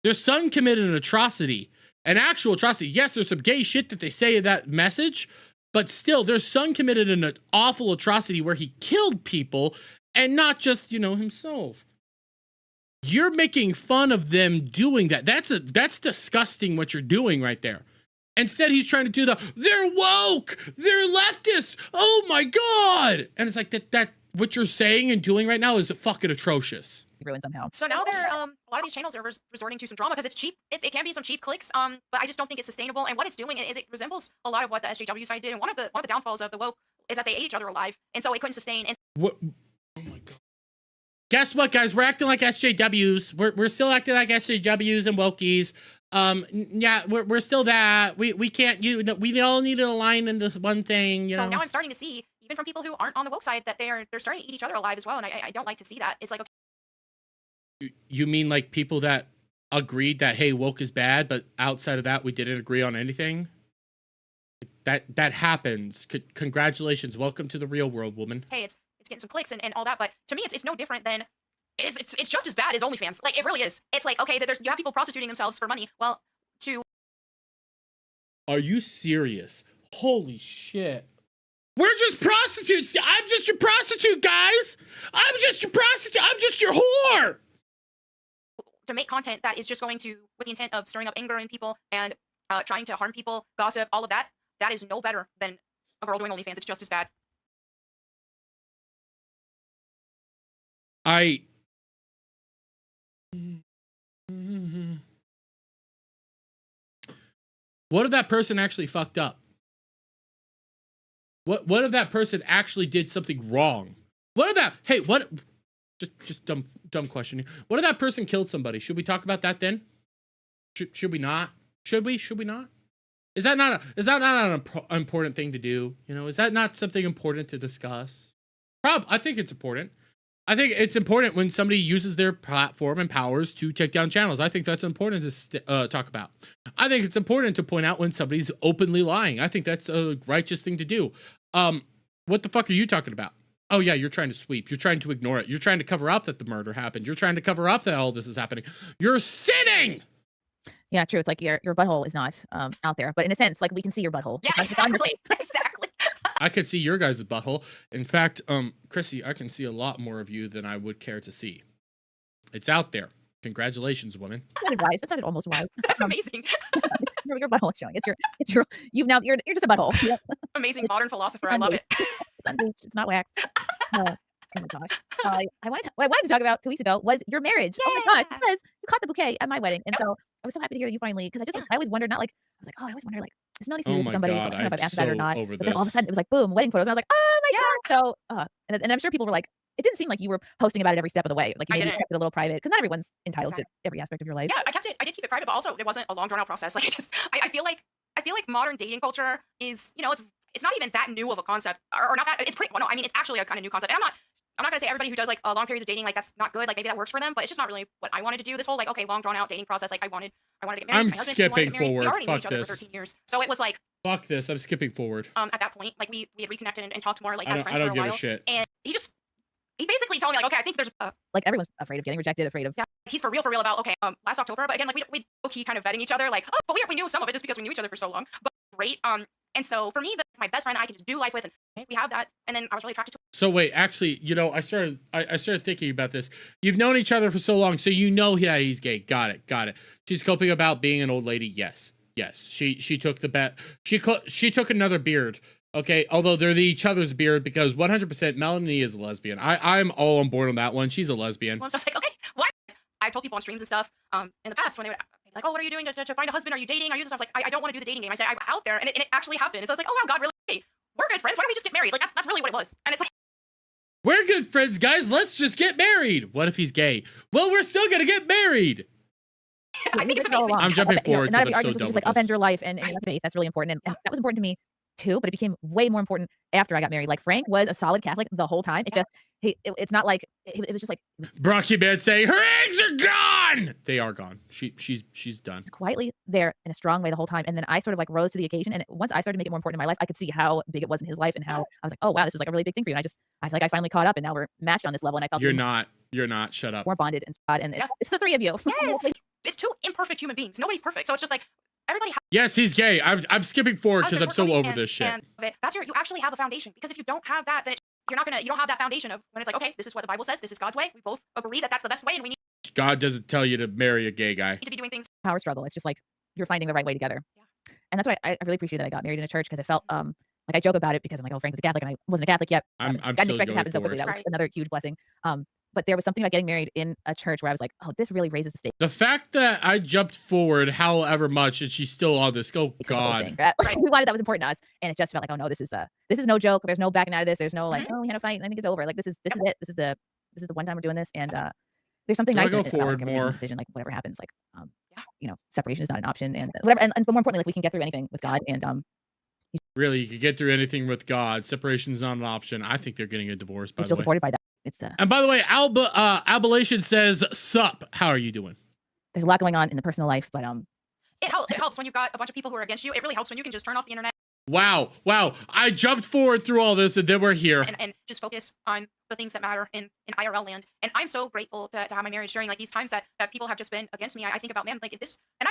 Their son committed an atrocity, an actual atrocity. Yes, there's some gay shit that they say in that message, but still, their son committed an awful atrocity where he killed people and not just, himself. You're making fun of them doing that. That's disgusting what you're doing right there. Instead, he's trying to do they're woke, they're leftists, oh my God. And it's like that what you're saying and doing right now is fucking atrocious. Ruined somehow. So now they're a lot of these channels are resorting to some drama because it's cheap. It can be some cheap clicks. But I just don't think it's sustainable. And what it's doing is it resembles a lot of what the SJW side did. And one of the downfalls of the woke is that they ate each other alive, and so it couldn't sustain. And what? Oh my God. Guess what, guys? We're acting like SJWs. We're still acting like SJWs and wokies. Yeah, we're still that. We can't. We all need to align in this one thing. You know. So now I'm starting to see, even from people who aren't on the woke side, that they're starting to eat each other alive as well. And I don't like to see that. It's like, okay. You mean like people that agreed that, hey, woke is bad, but outside of that, we didn't agree on anything? That happens. Congratulations. Welcome to the real world, woman. Hey, it's getting some clicks and all that, but to me, it's no different than, it's just as bad as OnlyFans. Like, it really is. It's like, okay, you have people prostituting themselves for money. Well, Are you serious? Holy shit. We're just prostitutes. I'm just your prostitute, guys. I'm just your prostitute. I'm just your whore. To make content that is just going to, with the intent of stirring up anger in people and trying to harm people, gossip, all of that, that is no better than a girl doing OnlyFans. It's just as bad. What if that person actually fucked up? What if that person actually did something wrong? Just dumb question. What if that person killed somebody? Should we talk about that then? Should we not? Should we not? Is that not an important thing to do? Is that not something important to discuss? I think it's important. I think it's important when somebody uses their platform and powers to take down channels. I think that's important to talk about. I think it's important to point out when somebody's openly lying. I think that's a righteous thing to do. What the fuck are you talking about? Oh yeah, you're trying to sweep. You're trying to ignore it. You're trying to cover up that the murder happened. You're trying to cover up that all this is happening. You're sinning! Yeah, true. It's like your butthole is not out there, but in a sense, like we can see your butthole. Yeah, exactly. Exactly. I could see your guys' butthole. In fact, Chrissie, I can see a lot more of you than I would care to see. It's out there. Congratulations, woman. That sounded almost right. That's amazing. Your butthole is showing. You're just a butthole. Yep. Amazing modern philosopher. I love it. It's unbleached. It's not waxed. Oh my gosh. What I wanted to talk about 2 weeks ago was your marriage. Yeah. Oh my gosh, because you caught the bouquet at my wedding, and so I was so happy to hear that you finally. Because I always wondered, I always wondered, like, is Melanie serious with somebody? I don't know if I've asked that or not. But then all of a sudden it was like, boom, wedding photos. And I was like, oh my God. So, and I'm sure people were like, it didn't seem like you were posting about it every step of the way. Like you maybe kept it a little private because not everyone's entitled to every aspect of your life. Yeah, I did keep it private, but also it wasn't a long drawn out process. Like I feel like modern dating culture is, it's not even that new of a concept, or not that it's pretty. Well, no, I mean it's actually a kind of new concept. And I'm not gonna say everybody who does like long periods of dating, like that's not good. Like maybe that works for them, but it's just not really what I wanted to do. This whole like, okay, long drawn out dating process. Like I wanted to get married. I'm skipping forward. We already knew Fuck each other this. for 13 years, so it was like. Fuck this. I'm skipping forward. At that point, like we had reconnected and talked more like as friends I for don't a while. give a shit. And he basically told me like, okay, I think there's like everyone's afraid of getting rejected, afraid of. Yeah, he's for real about okay. Last October, but again, like we low-key kind of vetting each other, like, oh, but we knew some of it just because we knew each other for so long. But great. And so for me, my best friend that I could just do life with, and okay, we had that, and then I was really attracted to. So wait, actually, I started thinking about this. You've known each other for so long, so yeah, he's gay. Got it. She's coping about being an old lady. Yes. She took the bet. She took another beard Okay, although they're each other's beard because 100% Melanie is a lesbian. I'm all on board on that one. She's a lesbian. Well, I'm just like, okay, what? I've told people on streams and stuff in the past when they would be like, oh, what are you doing to find a husband? Are you dating? Are you this? I was like, I don't want to do the dating game. I say, I'm out there, and it actually happened. And so I was like, oh, wow, God, really? Hey, we're good friends. Why don't we just get married? Like, that's really what it was. And it's like, We're good friends, guys. Let's just get married. What if he's gay? Well, we're still gonna get married. I think it's amazing. I'm jumping forward Not because every I'm so argument done was just with like this. upend your life and your faith. That's really important, and that was important to me too. But it became way more important after I got married. Like Frank was a solid Catholic the whole time. It just it's not like it was just like Brocky Man saying her eggs are gone. They are gone. She's done. quietly there in a strong way the whole time. And then I sort of like rose to the occasion. And once I started to make it more important in my life, I could see how big it was in his life and how I was like, oh wow, this was like a really big thing for you. And I feel like I finally caught up and now we're matched on this level. And I felt You're even not. Shut up. more bonded and it's the three of you. yes, it's two imperfect human beings. Nobody's perfect. So it's just like, everybody has Yes, he's gay. I'm skipping forward because I'm so over this shit. And that's you actually have a foundation. Because if you don't have that, then you don't have that foundation of when it's like, okay, this is what the Bible says. This is God's way. We both agree that that's the best way. And we need God doesn't tell you to marry a gay guy. to be doing things. Power struggle. It's just like you're finding the right way together. Yeah. And that's why I really appreciate that I got married in a church because it felt like I joke about it because I'm like, oh, Frank was a Catholic and I wasn't a Catholic yet. I'm I didn't still expect it to going happen so quickly. forward. That was another huge blessing. But there was something about getting married in a church where I was like, oh, this really raises the stakes. The fact that I jumped forward however much and she's still on this, oh God. Like, we wanted that was important to us, and it just felt like, oh no, this is no joke. There's no backing out of this. There's no like, oh, we had a fight. I think it's over. Like this is it. This is the one time we're doing this, and there's something nice go in it about, forward like, a written more? decision. Like whatever happens, like separation is not an option, and whatever. And but more importantly, like we can get through anything with God, and Really, you could get through anything with God. Separation's not an option. I think they're getting a divorce, by just the feel way. supported by that. It's And by the way, Ablation says, sup, how are you doing? there's a lot going on in the personal life, but It helps when you've got a bunch of people who are against you. It really helps when you can just turn off the internet Wow. I jumped forward through all this and then we're here. and just focus on the things that matter in IRL land. And I'm so grateful to have my marriage during like these times that people have just been against me. I think about, man, like if this, and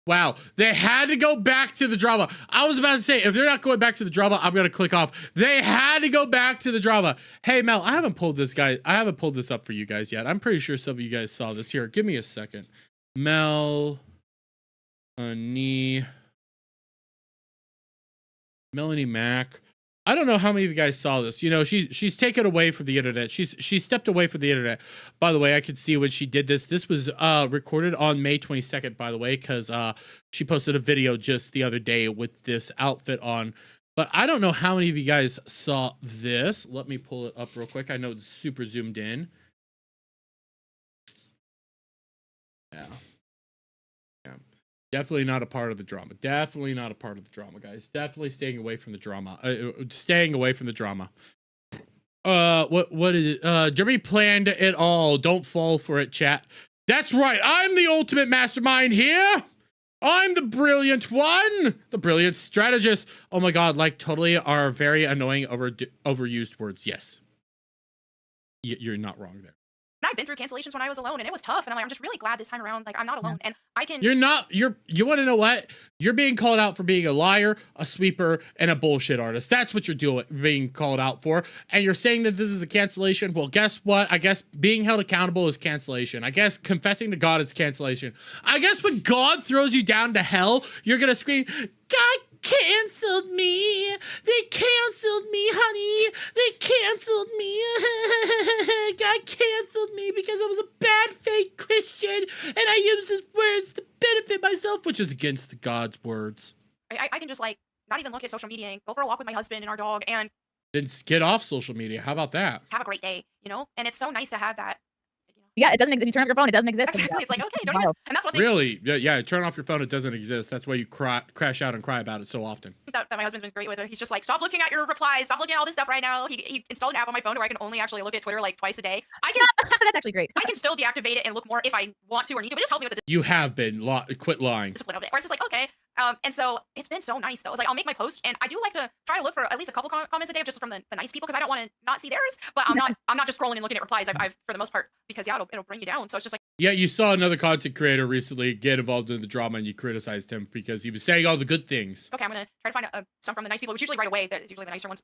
Wow. They had to go back to the drama. I was about to say, if they're not going back to the drama, I'm going to click off. They had to go back to the drama. Hey, Mel, I haven't pulled this up for you guys yet. I'm pretty sure some of you guys saw this. Here, give me a second. Melanie Mack. I don't know how many of you guys saw this. You know, she's taken away from the internet. She's stepped away from the internet. By the way, I could see when she did this. This was recorded on May 22nd, by the way, because she posted a video just the other day with this outfit on. But I don't know how many of you guys saw this. Let me pull it up real quick. I know it's super zoomed in. Yeah. Definitely not a part of the drama. Definitely not a part of the drama, guys. Definitely staying away from the drama. Staying away from the drama. What is it? Jeremy planned it all. Don't fall for it, chat. That's right. I'm the ultimate mastermind here. I'm the brilliant one. The brilliant strategist. Oh my God, like totally are very annoying overused words. Yes. You're not wrong there. I've been through cancellations when I was alone, and it was tough. And I'm like, I'm just really glad this time around, like I'm not alone, and I can. You want to know what? You're being called out for being a liar, a sweeper, and a bullshit artist. That's what you're being called out for. And you're saying that this is a cancellation. Well, guess what? I guess being held accountable is cancellation. I guess confessing to God is cancellation. I guess when God throws you down to hell, you're gonna scream, God canceled me. They canceled me, honey. They canceled me. God canceled me because I was a bad fake Christian and I used his words to benefit myself, which is against the God's words. I can just like not even look at social media and go for a walk with my husband and our dog and Then get off social media. How about that? have a great day, you know? And it's so nice to have that. yeah, it doesn't exist. If you turn off your phone, it doesn't exist. Exactly. It's like, okay, don't even, and that's what they Really? Yeah, turn off your phone. It doesn't exist. That's why you crash out and cry about it so often. that my husband's been great with it. He's just like, stop looking at your replies, stop looking at all this stuff right now. He installed an app on my phone where I can only actually look at Twitter like twice a day. That's actually great. I can still deactivate it and look more if I want to or need to, but just help me with the You have been. Quit lying. discipline of it. Or it's just like, okay. And so it's been so nice though. It's like I'll make my post and I do like to try to look for at least a couple comments a day just from the nice people because I don't want to not see theirs. But I'm not just scrolling and looking at replies. I've for the most part because yeah, it'll bring you down. So it's just like Yeah, you saw another content creator recently get involved in the drama and you criticized him because he was saying all the good things. okay, I'm gonna try to find some from the nice people, which usually right away. It's usually the nicer ones.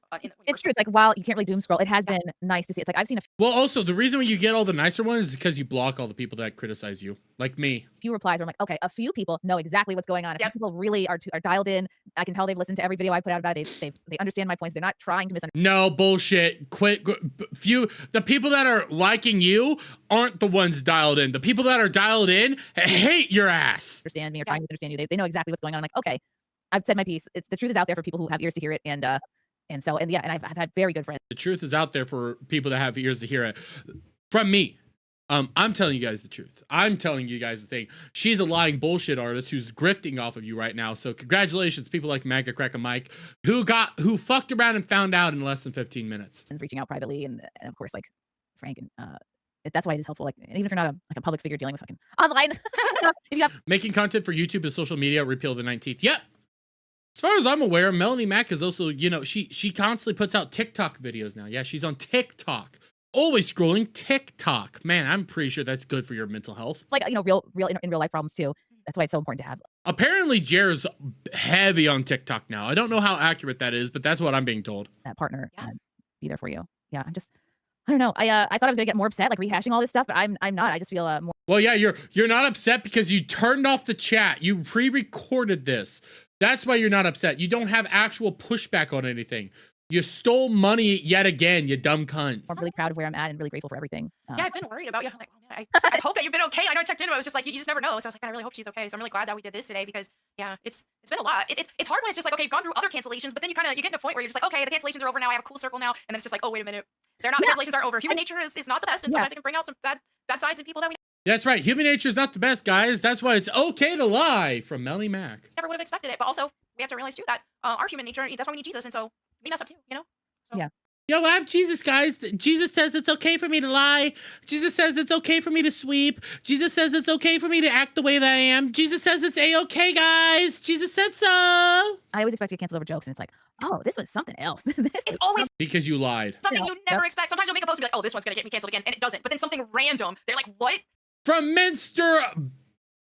It's true. It's like while you can't really doom scroll, it has been nice to see. It's like I've seen a Well, also, the reason when you get all the nicer ones is because you block all the people that criticize you, like me. Few replies where I'm like, okay, a few people know exactly what's going on. A few people really are dialed in. I can tell they've listened to every video I put out about it. They understand my points. They're not trying to misunderstand No bullshit. The people that are liking you aren't the ones dialed in. The people that are dialed in hate your ass. me or trying to misunderstand you. They know exactly what's going on. I'm like, okay, I've said my piece. It's the truth is out there for people who have ears to hear it. And I've had very good friends. The truth is out there for people that have ears to hear it. From me. I'm telling you guys the truth. I'm telling you guys the thing. She's a lying bullshit artist who's grifting off of you right now. So congratulations, people like Mega Crack and Mike, who fucked around and found out in less than 15 minutes. Reaching out privately, and of course, like Frank, and that's why it is helpful. Like, even if you're not a public figure dealing with fucking online, if you have making content for YouTube and social media, repeal the 19th. Yep. As far as I'm aware, Melanie Mack is also, she constantly puts out TikTok videos now. Yeah, she's on TikTok. Always scrolling TikTok. Man, I'm pretty sure that's good for your mental health. Like, real in real life problems too. That's why it's so important to have. Apparently, Jer's heavy on TikTok now. I don't know how accurate that is, but that's what I'm being told. That partner be there for you. Yeah, I don't know. I thought I was gonna get more upset, like rehashing all this stuff, but I'm not. I just feel more. Well, yeah, you're not upset because you turned off the chat. You pre-recorded this. That's why you're not upset. You don't have actual pushback on anything. You stole money yet again, you dumb cunt. I'm really proud of where I'm at and really grateful for everything. Yeah, I've been worried about you. I'm like, oh, man, I hope that you've been okay. I know I checked in, but I was just like, you just never know. So I was like, I really hope she's okay. So I'm really glad that we did this today because, yeah, it's been a lot. It's hard when it's just like, okay, you've gone through other cancellations, but then you get to a point where you're just like, okay, the cancellations are over now. I have a cool circle now. And then it's just like, oh, wait a minute. They're not, the cancellations aren't over. Human nature is not the best. And sometimes it can bring out some bad sides in people that we That's right. Human nature is not the best, guys. That's why it's okay to lie, from Melanie Mack. never would have expected it. But also, we have to realize, too, that our human nature, that's why we need Jesus. And so we mess up, too, So. Yeah. Yo, I have Jesus, guys. Jesus says it's okay for me to lie. Jesus says it's okay for me to sweep. Jesus says it's okay for me to act the way that I am. Jesus says it's A-okay, guys. Jesus said so. I always expect to get canceled over jokes, and it's like, oh, this was something else. It's always because you lied. something you never expect. Sometimes you'll make a post and be like, oh, this one's going to get me canceled again. And it doesn't. But then something random. They're like, what? From Mr.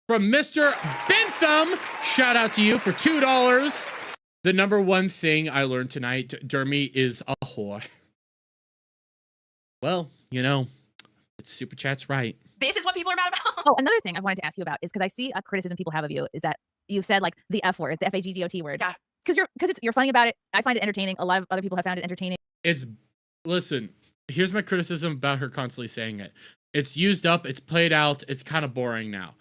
Bentham, shout out to you for $2. The number one thing I learned tonight, Dermy, is a whore. Well, Super Chat's right. This is what people are mad about. Oh, another thing I wanted to ask you about is because I see a criticism people have of you is that you've said like the F word, the F-A-G-G-O-T word. Yeah. Because you're funny about it. I find it entertaining. A lot of other people have found it entertaining. Listen, here's my criticism about her constantly saying it. It's used up. It's played out. It's kind of boring now.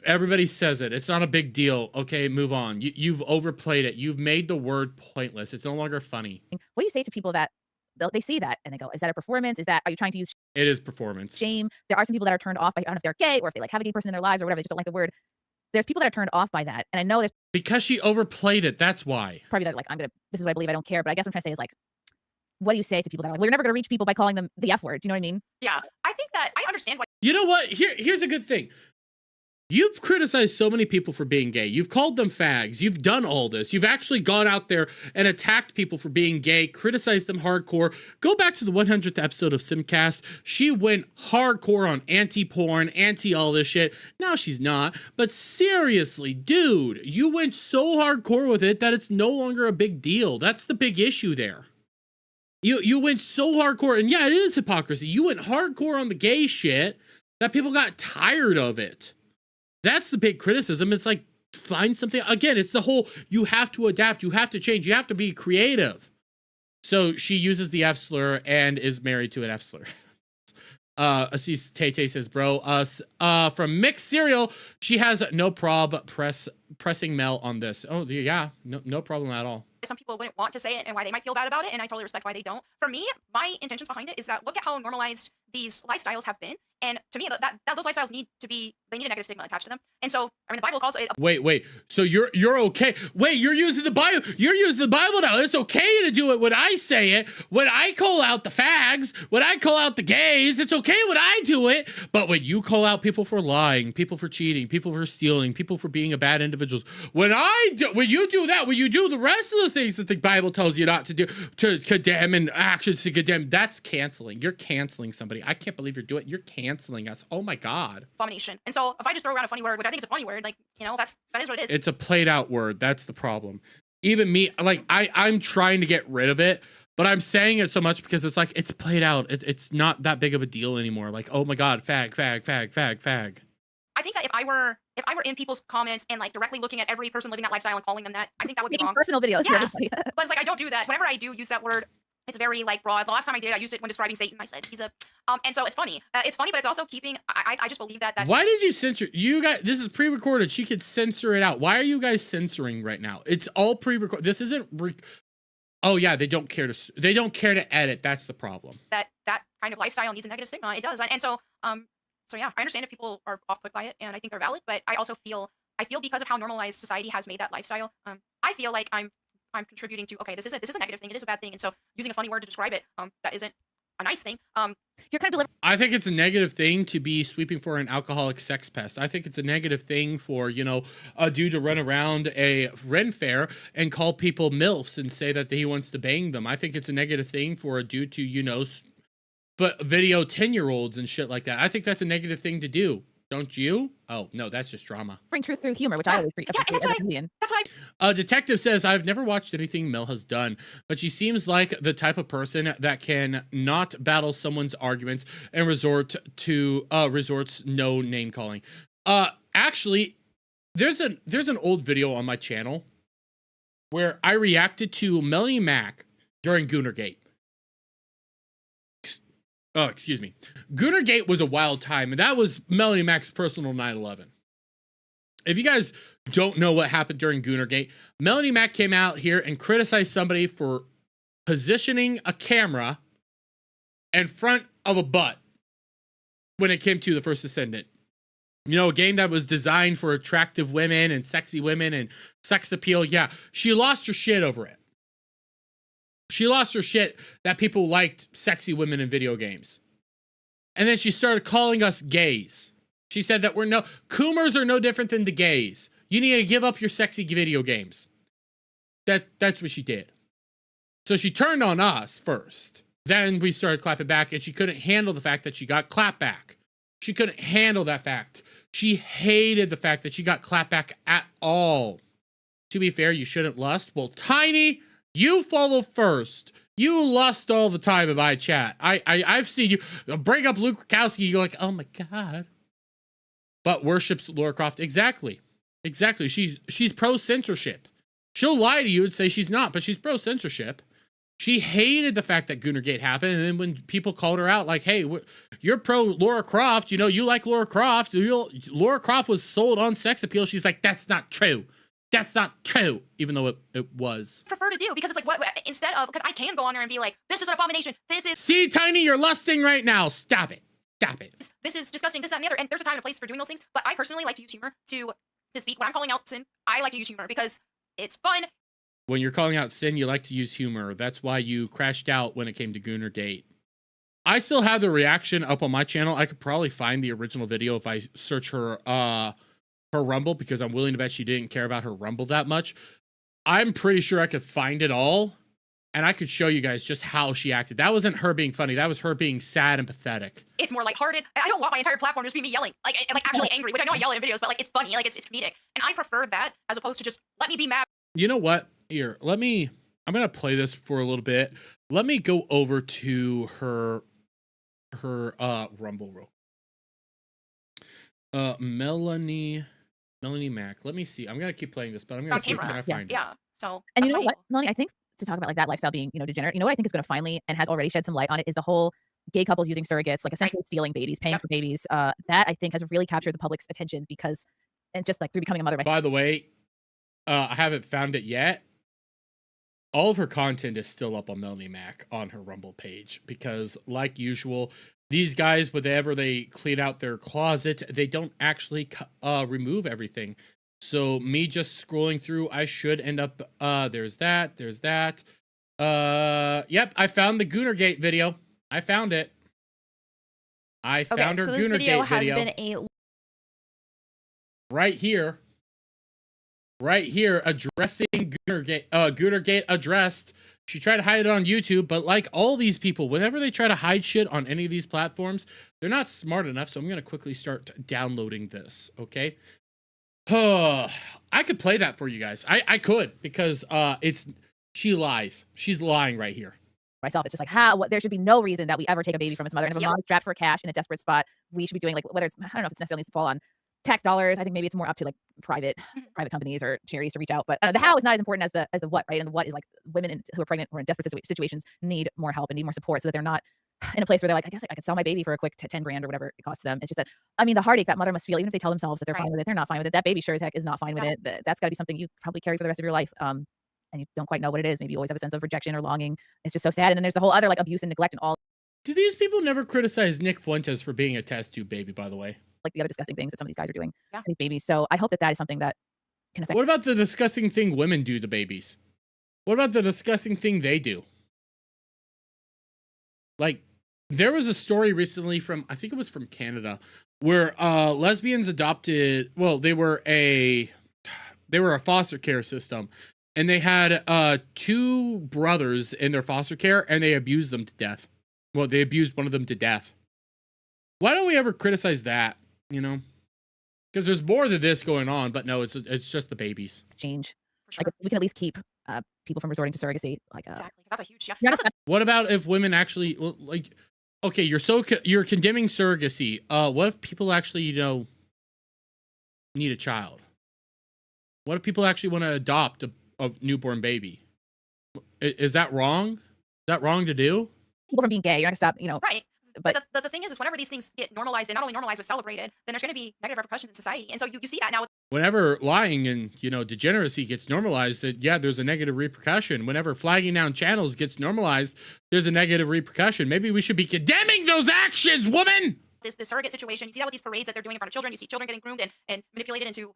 Everybody says it. It's not a big deal. Okay, move on. You've overplayed it. You've made the word pointless. It's no longer funny. What do you say to people that they see that and they go, is that a performance? Are you trying to use It is performance. shame? There are some people that are turned off by, I don't know if they're gay or if they like have a gay person in their lives or whatever. They just don't like the word. There's people that are turned off by that. And I know there's Because she overplayed it. That's why. probably that like, this is what I believe. I don't care. But I guess what I'm trying to say is like, what do you say to people that are like, we're never going to reach people by calling them the F word? Do you know what I mean? Yeah. I think that I understand why. You know what? Here's a good thing. You've criticized so many people for being gay. You've called them fags. You've done all this. You've actually gone out there and attacked people for being gay, criticized them hardcore. Go back to the 100th episode of Simcast. She went hardcore on anti-porn, anti-all this shit. Now she's not. But seriously, dude, you went so hardcore with it that it's no longer a big deal. That's the big issue there. You went so hardcore, and yeah, it is hypocrisy. You went hardcore on the gay shit that people got tired of it. That's the big criticism. It's like, find something. Again, it's the whole, you have to adapt, you have to change, you have to be creative. So she uses the F slur and is married to an F slur. Assis Tay says, bro, from Mixed Cereal, she has no pressing Mel on this. Oh, yeah, no problem at all. Some people wouldn't want to say it and why they might feel bad about it, and I totally respect why they don't. For me, my intentions behind it is that look at how normalized these lifestyles have been, and to me, that those lifestyles need a negative stigma attached to them. And so, I mean, the Bible calls it. Wait. So you're okay? Wait, you're using the Bible? You're using the Bible now? It's okay to do it when I say it. When I call out the fags, when I call out the gays, it's okay when I do it. But when you call out people for lying, people for cheating, people for stealing, people for being a bad individuals, when you do that, when you do the rest of the things that the Bible tells you not to do, to condemn and actions to condemn, that's canceling. You're canceling somebody. I can't believe you're doing it. You're canceling us. Oh my God. Abomination. And so if I just throw around a funny word, which I think is a funny word, like, that is what it is. It's a played out word. That's the problem. Even me, like I'm trying to get rid of it, But I'm saying it so much because it's like, it's played out. It's not that big of a deal anymore. Like, oh my God, fag, fag, fag, fag, fag. I think that if I were in people's comments and like directly looking at every person living that lifestyle and calling them that, I think that would be wrong. Personal videos. Yeah. But it's like I don't do that. Whenever I do use that word, it's very like broad. The last time I did, I used it when describing Satan. I said he's a and so it's funny. It's funny, but it's also keeping. I just believe that. Why did you censor? You guys, this is pre-recorded. She could censor it out. Why are you guys censoring right now? It's all pre-recorded. This isn't. Oh yeah, they don't care to. They don't care to edit. That's the problem. That kind of lifestyle needs a negative stigma. It does, and so So yeah, I understand if people are off-put by it, and I think they're valid. But I also feel because of how normalized society has made that lifestyle, I feel like I'm contributing to, okay, this is a negative thing, it is a bad thing, and so using a funny word to describe it, that isn't a nice thing. You're kind of delivering. I think it's a negative thing to be sweeping for an alcoholic sex pest. I think it's a negative thing for, you know, a dude to run around a Ren fair and call people MILFs and say that he wants to bang them. I think it's a negative thing for a dude to, you know, but video 10-year-olds and shit like that. I think that's a negative thing to do. Don't you? Oh, no, that's just drama. Bring truth through humor, which I always appreciate as a comedian. That's why. A detective says, I've never watched anything Mel has done, but she seems like the type of person that can not battle someone's arguments and resorts no name calling. Actually, there's an old video on my channel where I reacted to Melanie Mac during Goonergate. Oh, excuse me. Goonergate was a wild time, and that was Melanie Mac's personal 9/11. If you guys don't know what happened during Goonergate, Melanie Mac came out here and criticized somebody for positioning a camera in front of a butt when it came to The First Descendant. You know, a game that was designed for attractive women and sexy women and sex appeal. Yeah, she lost her shit over it. She lost her shit that people liked sexy women in video games. And then she started calling us gays. She said that Coomers are no different than the gays. You need to give up your sexy video games. That's what she did. So she turned on us first. Then we started clapping back, and she couldn't handle the fact that she got clapped back. She couldn't handle that fact. She hated the fact that she got clapped back at all. To be fair, you shouldn't lust. Well, Tiny, you follow first. You lust all the time in my chat. I've seen you bring up Luke Rakowski. You're like, oh my God. But worships Lara Croft. Exactly. She's pro-censorship. She'll lie to you and say she's not, but she's pro-censorship. She hated the fact that Goonergate happened. And then when people called her out, like, hey, you're pro Lara Croft. You know, you like Lara Croft. Lara Croft was sold on sex appeal. She's like, that's not true. That's not true, even though it was. Prefer to do because it's like what instead of, because I can go on there and be like, this is an abomination. This is. See, Tiny, you're lusting right now. Stop it. Stop it. This is disgusting. This, that, and the other. And there's a time and a place for doing those things. But I personally like to use humor to speak when I'm calling out sin. I like to use humor because it's fun. When you're calling out sin, you like to use humor. That's why you crashed out when it came to Goonergate. I still have the reaction up on my channel. I could probably find the original video if I search her Rumble, because I'm willing to bet she didn't care about her Rumble that much. I'm pretty sure I could find it all, and I could show you guys just how she acted. That wasn't her being funny. That was her being sad and pathetic. It's more lighthearted. I don't want my entire platform to just be me yelling, like actually angry, which I know I yell in videos, but like it's funny, like it's comedic, and I prefer that as opposed to just let me be mad. You know what? Here, I'm gonna play this for a little bit. Let me go over to her Rumble real. Melanie Mac. Let me see. I'm gonna keep playing this, but I'm gonna see. Can I find it? Yeah. So. And you know what, Melanie? I think to talk about like that lifestyle being, you know, degenerate. You know what I think is going to finally and has already shed some light on it is the whole gay couples using surrogates, like essentially stealing babies, paying for babies. That I think has really captured the public's attention because, and just like through becoming a mother. By the way, I haven't found it yet. All of her content is still up on Melanie Mac on her Rumble page because, like usual, these guys, whenever they clean out their closet, they don't actually remove everything. So me just scrolling through, I should end up, there's that. Yep, I found the Goonergate video. I found it. I found her so Goonergate this video has video. been a... Right here, addressing Goonergate addressed. She tried to hide it on YouTube, but like all these people, whenever they try to hide shit on any of these platforms, they're not smart enough. So I'm going to quickly start downloading this, okay? I could play that for you guys. I could, because she lies. She's lying right here. myself. It's just like there should be no reason that we ever take a baby from its mother. And if a Yep. mom's strapped for cash in a desperate spot, we should be doing like whether it's I don't know if it's necessarily needs to fall on tax dollars. I think maybe it's more up to like private companies or charities to reach out. But the how is not as important as the what, right? And the what is like women who are pregnant or in desperate situations need more help and need more support so that they're not in a place where they're like, I guess I could sell my baby for a quick 10 grand or whatever it costs them. It's just that, I mean, the heartache that mother must feel, even if they tell themselves that they're fine with it, they're not fine with it. That baby sure as heck is not fine with it. That's got to be something you probably carry for the rest of your life. And you don't quite know what it is. Maybe you always have a sense of rejection or longing. It's just so sad. And then there's the whole other like abuse and neglect and all Do these people never criticize Nick Fuentes for being a test tube baby, by the way? like the other disgusting things that some of these guys are doing to these babies. So I hope that is something that can affect. What about the disgusting thing women do to babies? What about the disgusting thing they do? Like, there was a story recently from, I think it was from Canada, where lesbians adopted, well, they were a foster care system, and they had 2 brothers in their foster care, and they abused them to death. Well, they abused one of them to death. Why don't we ever criticize that, you know? Because there's more to this going on, but no, it's just the babies. Change. For sure. Like we can at least keep people from resorting to surrogacy. Like Exactly. That's a huge What about if women actually, well, like, okay, you're condemning surrogacy. What if people actually, you know, need a child? What if people actually want to adopt a newborn baby? Is that wrong? Is that wrong to do? people from being gay. You're not gonna stop, you know. Right. But the thing is whenever these things get normalized, and not only normalized but celebrated, then there's going to be negative repercussions in society. And so you see that now. Whenever lying and, you know, degeneracy gets normalized, that yeah, there's a negative repercussion. Whenever flagging down channels gets normalized, there's a negative repercussion. Maybe we should be condemning those actions, woman. This surrogate situation, you see that with these parades that they're doing in front of children. You see children getting groomed and manipulated into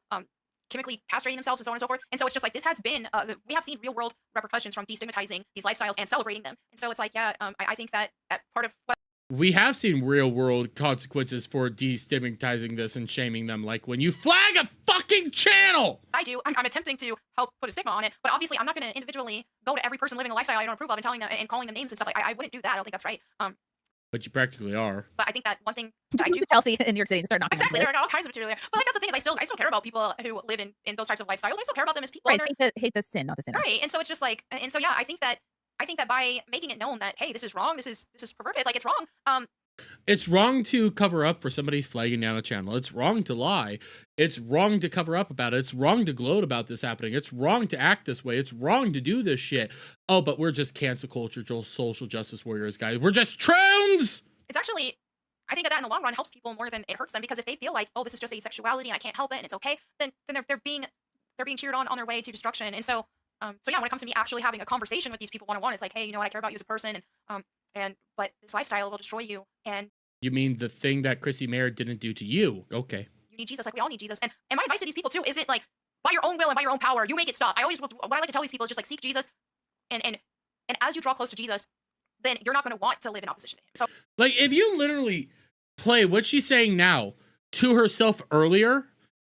chemically castrating themselves and so on and so forth. And so it's just like this has been, we have seen real world repercussions from destigmatizing these lifestyles and celebrating them. And so it's like, yeah, I think that part of what We have seen real world consequences for destigmatizing this and shaming them, like when you flag a fucking channel. I do, I'm attempting to help put a stigma on it, but obviously I'm not going to individually go to every person living a lifestyle I don't approve of and telling them and calling them names and stuff. Like I wouldn't do that. I don't think that's right. But you practically are. But I think that one thing just that I move do to Chelsea in New York City and start knocking. exactly, there are all kinds of material there. But like that's the thing is I still care about people who live in those types of lifestyles. I still care about them as people. Right, hate the sin, not the sin. Right, and so it's just like, and so yeah, I think that by making it known that hey, this is wrong, this is perverted, like it's wrong. It's wrong to cover up for somebody flagging down a channel. It's wrong to lie. It's wrong to cover up about it. It's wrong to gloat about this happening. It's wrong to act this way. It's wrong to do this shit. Oh, but we're just cancel culture, social justice warriors, guys. We're just troons! It's actually, I think that in the long run helps people more than it hurts them, because if they feel like, oh, this is just asexuality and I can't help it and it's okay, then they're being cheered on their way to destruction. And so yeah, when it comes to me actually having a conversation with these people one-on-one, it's like, hey, you know what, I care about you as a person, and but this lifestyle will destroy you. And You mean the thing that Chrissie Mayr didn't do to you? Okay. you need Jesus, like we all need Jesus. And my advice to these people too isn't like, by your own will and by your own power, you make it stop. What I like to tell these people is just like seek Jesus, and as you draw close to Jesus, then you're not going to want to live in opposition to him. So Like, if you literally play what she's saying now to herself earlier,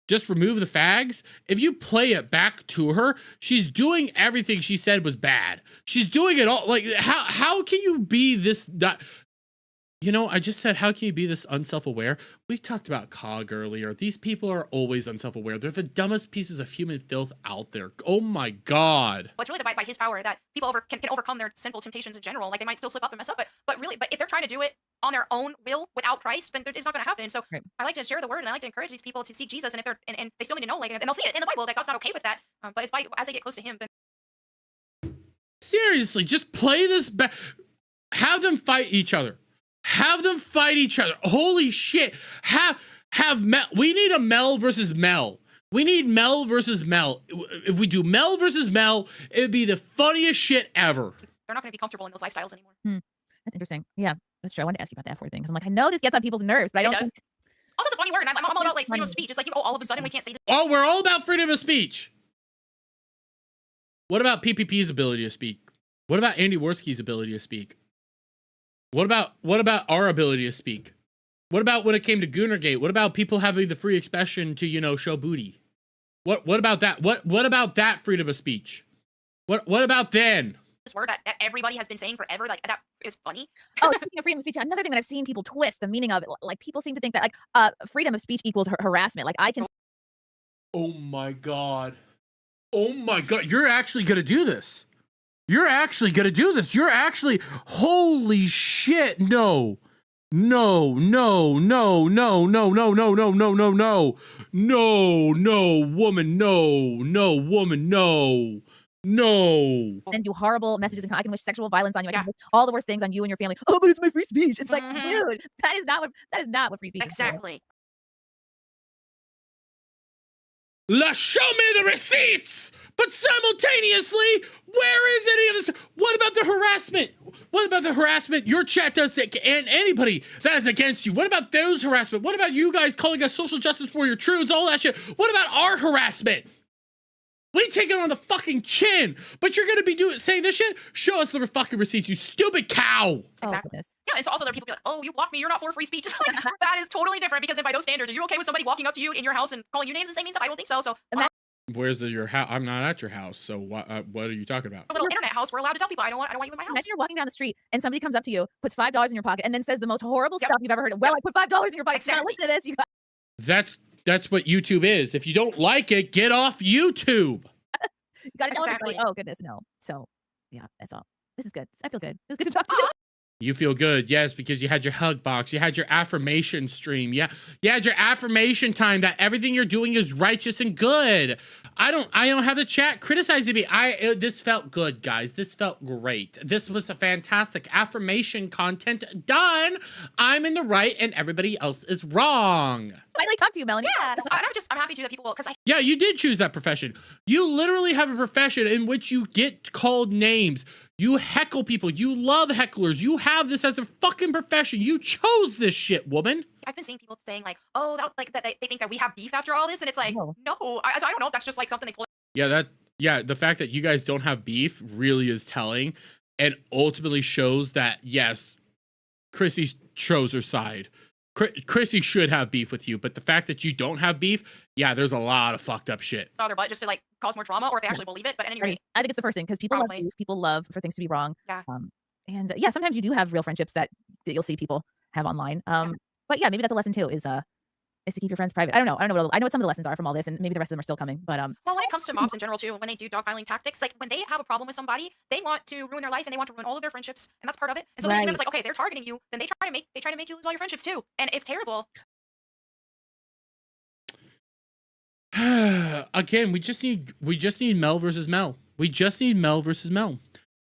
just remove the fags. If you play it back to her, she's doing everything she said was bad. She's doing it all. Like, how can you be this... You know, I just said, how can you be this unself-aware? We talked about COG earlier. These people are always unself-aware. They're the dumbest pieces of human filth out there. Oh my God. it's really by his power that people can overcome their sinful temptations in general. Like they might still slip up and mess up, but if they're trying to do it on their own will without Christ, then it's not going to happen. So right. I like to share the word, and I like to encourage these people to seek Jesus. And if they're and they still need to know, like, and they'll see it in the Bible that God's not okay with that. But it's as they get close to Him, then Seriously, just play this back. Have them fight each other. Have them fight each other. Holy shit. We need a Mel versus Mel. We need Mel versus Mel. If we do Mel versus Mel, it'd be the funniest shit ever. they're not going to be comfortable in those lifestyles anymore. That's interesting. Yeah, that's true. I wanted to ask you about that for thing because I'm like, I know this gets on people's nerves, but I It don't does. think Also, it's a funny word, and I'm all about like freedom of speech. It's like, all of a sudden we can't say this. Oh, we're all about freedom of speech. What about PPP's ability to speak? What about Andy Worski's ability to speak? What about our ability to speak? What about when it came to Goonergate? What about people having the free expression to, you know, show booty? What about that? What about that freedom of speech? What about then? This word that everybody has been saying forever, like that is funny. Oh, speaking of freedom of speech, another thing that I've seen people twist the meaning of it. Like people seem to think that like freedom of speech equals harassment. Like I can. Oh my God. Oh my God. You're actually going to do this. You're actually gonna do this. You're actually, holy shit, no. No, no, no, no, no, no, no, no, no, no, no. No, no, woman, no. No, woman, no. No. Send you horrible messages and I can wish sexual violence on you. I can wish all the worst things on you and your family. Oh, but it's my free speech. It's like, dude, that is not what free speech is. Exactly. Show me the receipts! But simultaneously, where is any of this? What about the harassment? What about the harassment your chat does and anybody that is against you? What about those harassment? What about you guys calling us social justice warrior truths, all that shit? What about our harassment? We take it on the fucking chin, but you're gonna be saying this shit? Show us the fucking receipts, you stupid cow! Exactly. Yeah, and so also there are people be like, oh, you blocked me, you're not for free speech. It's like, that is totally different because by those standards, are you okay with somebody walking up to you in your house and calling you names and saying stuff? I don't think so. So Where's your house? I'm not at your house, so what are you talking about? a little internet house, we're allowed to tell people I don't want you in my house. Imagine you're walking down the street and somebody comes up to you, puts $5 in your pocket, and then says the most horrible stuff you've ever heard. Well, I put $5 in your pocket. Exactly. Listen to this. You That's what YouTube is. If you don't like it, get off YouTube. got to tell everybody. Oh goodness, no. So yeah, that's all. This is good. I feel good. It was good to talk to you. You feel good, yes, because you had your hug box, you had your affirmation stream, yeah, you had your affirmation time that everything you're doing is righteous and good. I don't have the chat criticizing me. This felt good, guys. This felt great. This was a fantastic affirmation content done. I'm in the right and everybody else is wrong. I like talk to you, Melanie. Yeah, I'm happy too that people because Yeah, you did choose that profession. You literally have a profession in which you get called names. You heckle people. You love hecklers. You have this as a fucking profession. You chose this shit, woman. I've been seeing people saying like, oh, that they think that we have beef after all this, and it's like, no. I don't know if that's just like something they pull. Yeah, the fact that you guys don't have beef really is telling, and ultimately shows that yes, Chrissie chose her side. Chrissie should have beef with you, but the fact that you don't have beef, yeah, there's a lot of fucked up shit. Other butt just to like cause more drama, or if they actually believe it. But at any rate, I think it's the first thing because people love beef, people love for things to be wrong. Yeah. And yeah, sometimes you do have real friendships that you'll see people have online. But yeah, maybe that's a lesson too. Is to keep your friends private. I don't know. I know what some of the lessons are from all this, and maybe the rest of them are still coming. But well, when it comes to mobs in general too, when they do dogpiling tactics, like when they have a problem with somebody, they want to ruin their life and they want to ruin all of their friendships, and that's part of it. And so then it's like, okay, they're targeting you, then they try to make you lose all your friendships too, and it's terrible. Again, we just need Mel versus Mel. We just need Mel versus Mel.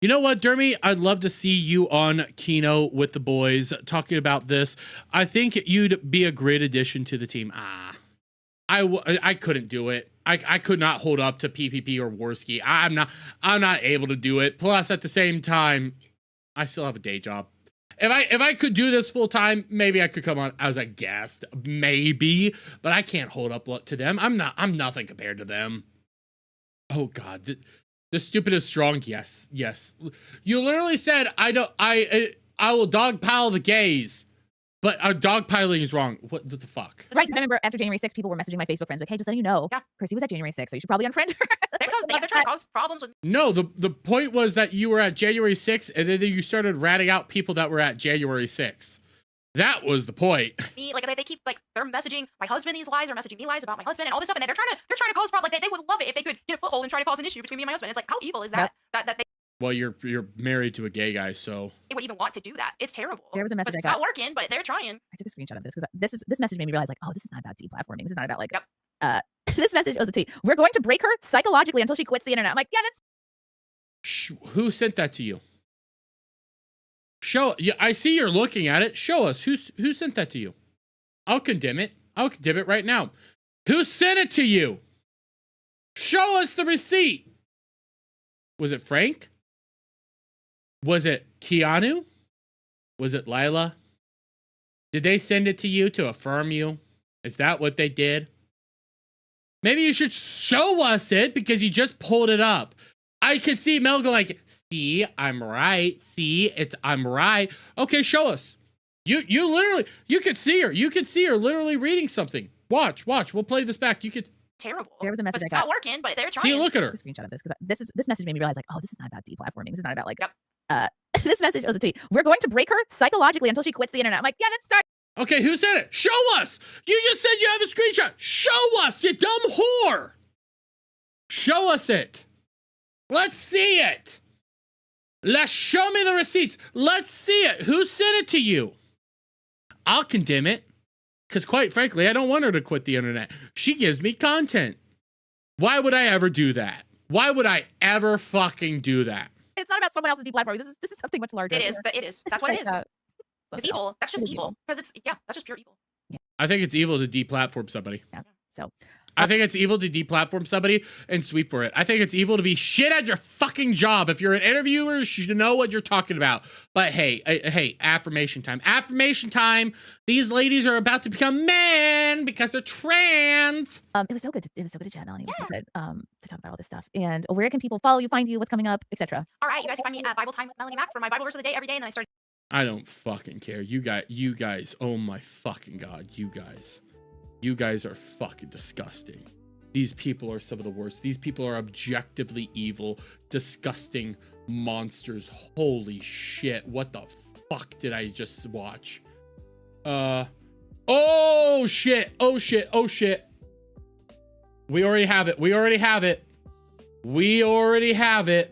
You know what, Dermy? I'd love to see you on Kino with the boys talking about this. I think you'd be a great addition to the team. I couldn't do it. I could not hold up to PPP or Warski. I'm not able to do it. Plus, at the same time, I still have a day job. If I could do this full time, maybe I could come on as a guest, maybe. But I can't hold up to them. I'm nothing compared to them. Oh God. The stupid is strong. Yes. You literally said I will dogpile the gays, but dogpiling is wrong. What the fuck? Right. I remember after January 6th, people were messaging my Facebook friends like, "Hey, just letting you know, Chrissie was at January 6th, so you should probably unfriend her." They're trying to cause problems with. No, the point was that you were at January 6th, and then you started ratting out people that were at January 6th. That was the point. Like they keep like they're messaging my husband these lies, or messaging me lies about my husband and all this stuff, and they're trying to cause problems. Like they would love it if they could get a foothold and try to cause an issue between me and my husband. It's like, how evil is that? That they. Well, you're married to a gay guy, so they would even want to do that. It's terrible. There was a message. It's not working, but they're trying. I took a screenshot of this because this message made me realize like, oh, this is not about deplatforming. This is not about like. This message was a tweet. We're going to break her psychologically until she quits the internet. I'm like, yeah, that's. Who sent that to you? I see you're looking at it. Show us who sent that to you. I'll condemn it. I'll condemn it right now. Who sent it to you? Show us the receipt. Was it Frank? Was it Keanu? Was it Lila? Did they send it to you to affirm you? Is that what they did? Maybe you should show us it because you just pulled it up. I could see Mel go like, see, I'm right. See, I'm right. Okay, show us. You literally, you could see her. You could see her literally reading something. Watch. We'll play this back. You could. Terrible. There was a message. It's not working, but they're trying. See, look at her. A screenshot of this because this message made me realize like, oh, this is not about deplatforming. This is not about like. This message was a tweet. We're going to break her psychologically until she quits the internet. I'm like, yeah, that's start. Okay, who said it? Show us. You just said you have a screenshot. Show us, you dumb whore. Show us it. Let's see it. Let's show me the receipts. Let's see it. Who sent it to you? I'll condemn it. Because quite frankly, I don't want her to quit the internet. She gives me content. Why would I ever do that? Why would I ever fucking do that? It's not about someone else's deplatforming. This is something much larger. It is. It is. That's what it is. It's evil. That's just evil. Because it's that's just pure evil. I think it's evil to deplatform somebody. Yeah. So I think it's evil to deplatform somebody and sweep for it. I think it's evil to be shit at your fucking job. If you're an interviewer, you should know what you're talking about. But hey, affirmation time. Affirmation time. These ladies are about to become men because they're trans. it was so good. It was so good to chat, Melanie. It was so good to talk about all this stuff. And where can people follow you, find you, what's coming up, etc. All right, you guys can find me at Bible Time with Melanie Mac for my Bible verse of the day every day, and then I started. I don't fucking care. You guys, oh my fucking God, you guys are fucking disgusting. These people are some of the worst. These people are objectively evil, disgusting monsters. Holy shit. What the fuck did I just watch? Oh shit. Oh shit. Oh shit. We already have it. We already have it. We already have it.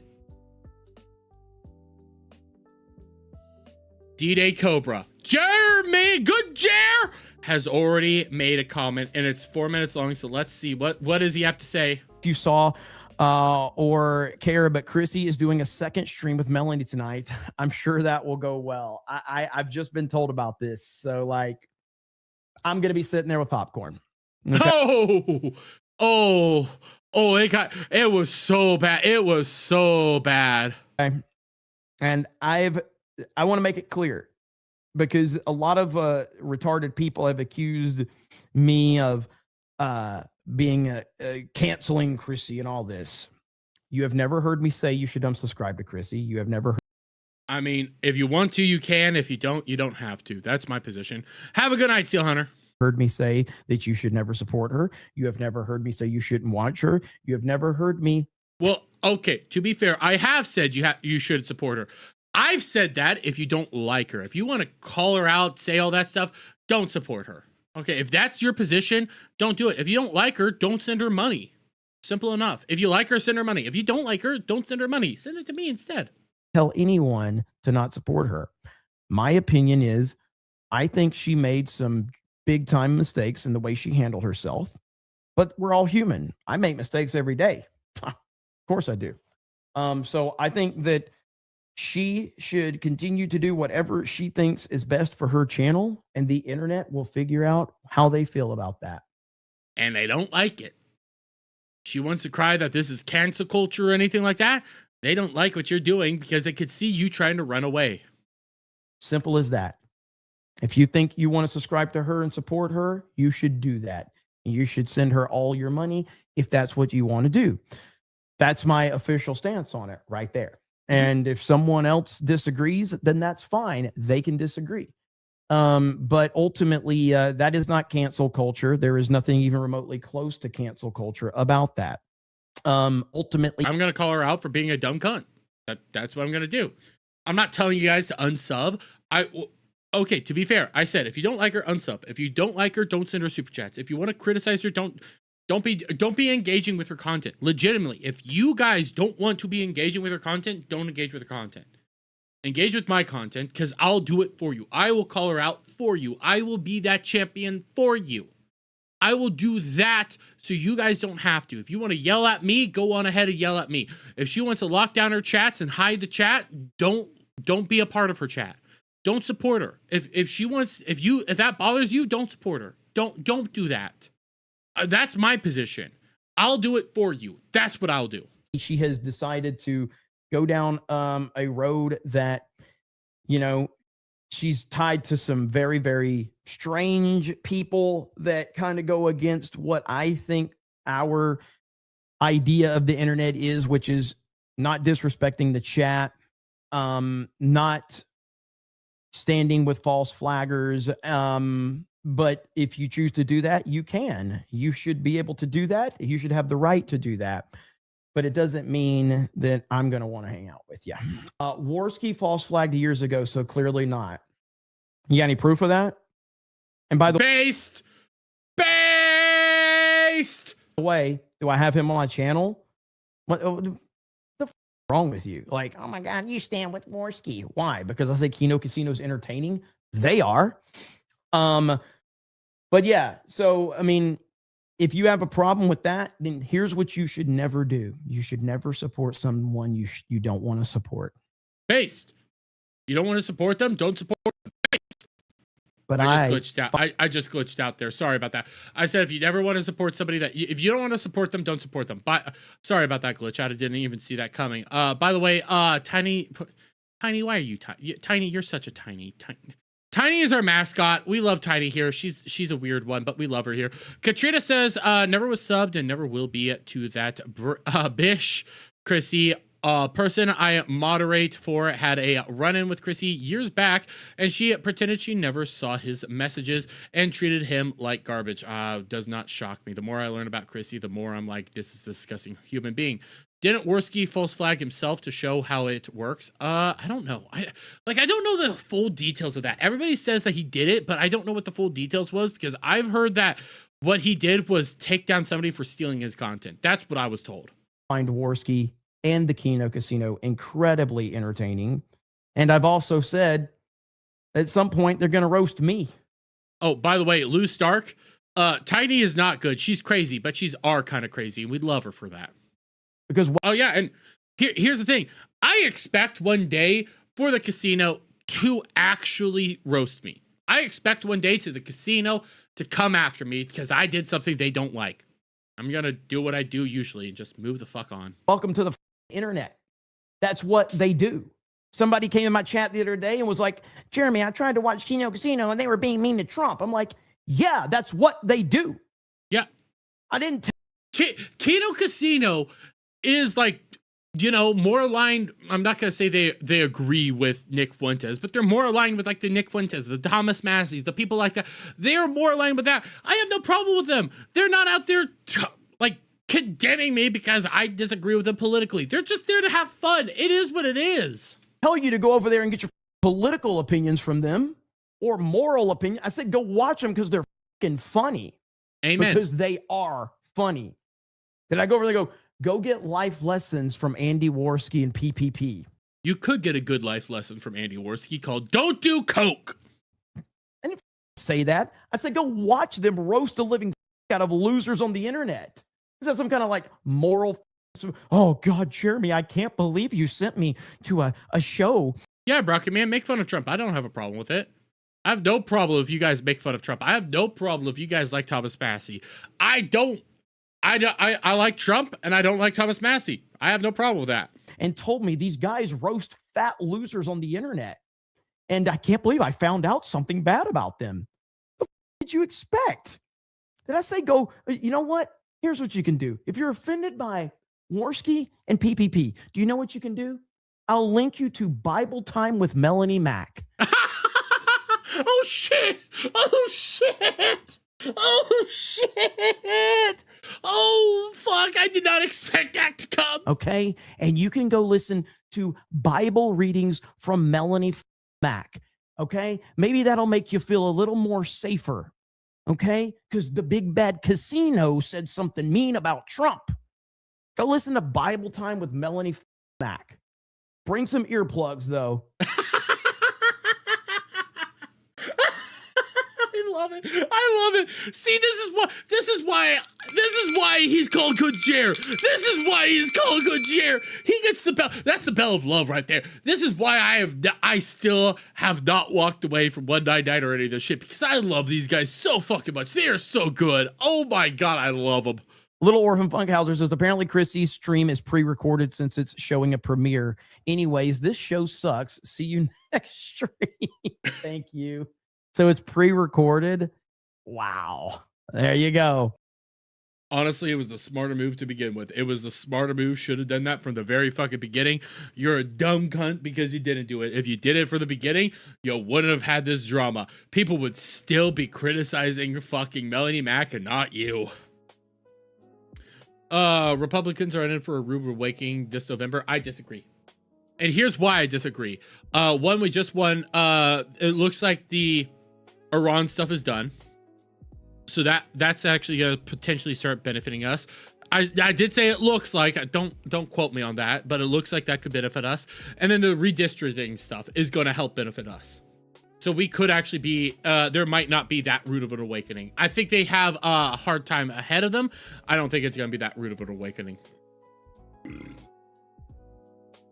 D-Day Cobra. Jeremy, good Jer, has already made a comment, and it's 4 minutes long, so let's see. What does he have to say? If you saw or care, but Chrissie is doing a second stream with Melanie tonight. I'm sure that will go well. I've just been told about this, so like I'm gonna be sitting there with popcorn. Okay? It was so bad. It was so bad. Okay. And I want to make it clear, because a lot of retarded people have accused me of being canceling Chrissie and all this. You have never heard me say you should unsubscribe to Chrissie. You have never heard. I mean, if you want to, you can. If you don't, you don't have to. That's my position. Have a good night, Seal Hunter. Heard me say that you should never support her. You have never heard me say you shouldn't watch her. You have never heard me. Well, okay, to be fair, I have said you should support her. I've said that if you don't like her, if you want to call her out, say all that stuff, don't support her. Okay, if that's your position, don't do it. If you don't like her, don't send her money. Simple enough. If you like her, send her money. If you don't like her, don't send her money. Send it to me instead. Tell anyone to not support her. My opinion is, I think she made some big time mistakes in the way she handled herself, but we're all human. I make mistakes every day. Of course I do. So I think that she should continue to do whatever she thinks is best for her channel, and the internet will figure out how they feel about that. And they don't like it. She wants to cry that this is cancel culture or anything like that. They don't like what you're doing because they could see you trying to run away. Simple as that. If you think you want to subscribe to her and support her, you should do that. You should send her all your money if that's what you want to do. That's my official stance on it right there. And if someone else disagrees, then that's fine. They can disagree. But ultimately, that is not cancel culture. There is nothing even remotely close to cancel culture about that. Ultimately, I'm going to call her out for being a dumb cunt. That's what I'm going to do. I'm not telling you guys to unsub. Okay, to be fair, I said if you don't like her, unsub. If you don't like her, don't send her super chats. If you want to criticize her, don't be engaging with her content. Legitimately, if you guys don't want to be engaging with her content, don't engage with her content. Engage with my content, because I'll do it for you. I will call her out for you. I will be that champion for you. I will do that so you guys don't have to. If you want to yell at me, go on ahead and yell at me. If she wants to lock down her chats and hide the chat, don't be a part of her chat. Don't support her. If that bothers you, don't support her. Don't do that. That's my position. I'll do it for you. That's what I'll do. she has decided to go down a road that, you know, she's tied to some very, very strange people that kind of go against what I think our idea of the internet is, which is not disrespecting the chat, not standing with false flaggers. But if you choose to do that, you can. You should be able to do that. You should have the right to do that. But it doesn't mean that I'm going to want to hang out with you. Warski false flagged years ago, so clearly not. You got any proof of that? And by the way, do I have him on my channel? What the wrong with you? Like, oh my God, you stand with Worski. Why? Because I say Kino Casino's entertaining. They are. But yeah, so I mean, if you have a problem with that, then here's what you should never do. You should never support someone you don't want to support. Based. You don't want to support them, don't support them. But I just glitched out. I just glitched out there. Sorry about that. I said if you never want to support somebody if you don't want to support them, don't support them. But sorry about that glitch. I didn't even see that coming. By the way, Tiny, why are you tiny? Tiny, you're such a tiny. Tiny is our mascot. We love Tiny here. She's a weird one, but we love her here. Katrina says, never was subbed and never will be to that bish. Chrissie, person I moderate for had a run-in with Chrissie years back, and she pretended she never saw his messages and treated him like garbage. Does not shock me. The more I learn about Chrissie, the more I'm like, this is a disgusting human being. Didn't Worski false flag himself to show how it works? I don't know. I don't know the full details of that. Everybody says that he did it, but I don't know what the full details was, because I've heard that what he did was take down somebody for stealing his content. That's what I was told. Find Worski and the Kino Casino incredibly entertaining. And I've also said at some point they're going to roast me. Oh, by the way, Lou Stark, Tiny is not good. She's crazy, but she's kind of crazy, and we'd love her for that. Because oh yeah, and here's the thing. I expect one day for the casino to actually roast me. I expect one day to the casino to come after me because I did something they don't like. I'm going to do what I do usually and just move the fuck on. Welcome to the internet. That's what they do. Somebody came in my chat the other day and was like, Jeremy, I tried to watch Kino Casino and they were being mean to Trump. I'm like, yeah, that's what they do. Yeah. I didn't Kino Casino is like, you know, more aligned. I'm not going to say they agree with Nick Fuentes, but they're more aligned with like the Nick Fuentes, the Thomas Massey's, the people like that. They're more aligned with that. I have no problem with them. They're not out there like condemning me because I disagree with them politically. They're just there to have fun. It is what it is. Tell you to go over there and get your political opinions from them or moral opinion. I said, go watch them because they're fucking funny. Amen. Because they are funny. Did I go over there and go get life lessons from Andy Worski and PPP? You could get a good life lesson from Andy Worski called "Don't Do Coke." I didn't say that. I said go watch them roast the living out of losers on the internet. Is that some kind of like moral? Oh God, Jeremy, I can't believe you sent me to a show. Yeah, Brocky man, make fun of Trump. I don't have a problem with it. I have no problem if you guys make fun of Trump. I have no problem if you guys like Thomas Massey. I like Trump and I don't like Thomas Massey. I have no problem with that. And told me these guys roast fat losers on the internet. And I can't believe I found out something bad about them. What did you expect? Did I say go, you know what? Here's what you can do. If you're offended by Worski and PPP, do you know what you can do? I'll link you to Bible Time with Melanie Mack. Oh shit! Oh shit! Oh shit! Oh fuck! I did not expect that to come. Okay, and you can go listen to Bible readings from Melanie Mack. Okay, maybe that'll make you feel a little more safer. Okay, because the big bad casino said something mean about Trump. Go listen to Bible Time with Melanie Mack. Bring some earplugs though. I love it. See, this is why he's called Good Jer. This is why he's called Good Jer. He gets the bell. That's the bell of love right there. This is why I still have not walked away from 199 or any of this shit, because I love these guys so fucking much. They are so good. Oh my God, I love them. Little Orphan Funkhauser says apparently Chrissie's stream is pre-recorded since it's showing a premiere. Anyways, this show sucks. See you next stream. Thank you. So it's pre-recorded. Wow. There you go. Honestly, it was the smarter move to begin with. It was the smarter move. Should have done that from the very fucking beginning. You're a dumb cunt because you didn't do it. If you did it from the beginning, you wouldn't have had this drama. People would still be criticizing fucking Melanie Mack and not you. Republicans are in for a rude awakening this November. I disagree. And here's why I disagree. One, we just won. It looks like the Iran stuff is done. So that's actually going to potentially start benefiting us. I did say it looks like, don't quote me on that, but it looks like that could benefit us. And then the redistricting stuff is going to help benefit us. So we could actually be, there might not be that root of an awakening. I think they have a hard time ahead of them. I don't think it's going to be that root of an awakening.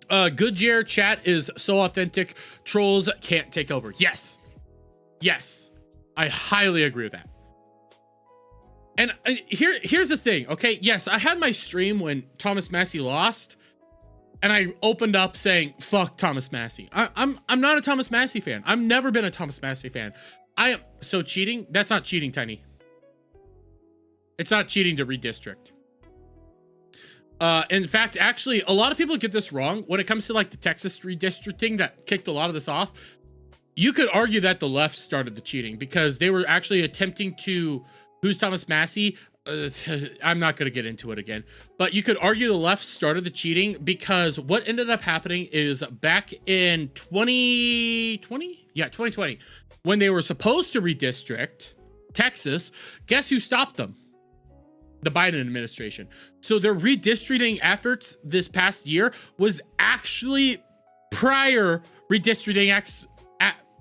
Goodyear chat is so authentic. Trolls can't take over. Yes. Yes. I highly agree with that. And here's the thing, okay? Yes, I had my stream when Thomas Massey lost, and I opened up saying, fuck Thomas Massey. I'm not a Thomas Massey fan. I've never been a Thomas Massey fan. I am so cheating. That's not cheating, Tiny. It's not cheating to redistrict. In fact, actually, a lot of people get this wrong when it comes to like the Texas redistricting that kicked a lot of this off. You could argue that the left started the cheating because they were actually attempting to, who's Thomas Massey? I'm not going to get into it again, but you could argue the left started the cheating because what ended up happening is back in 2020? Yeah, 2020, when they were supposed to redistrict Texas, guess who stopped them? The Biden administration. So their redistricting efforts this past year was actually prior redistricting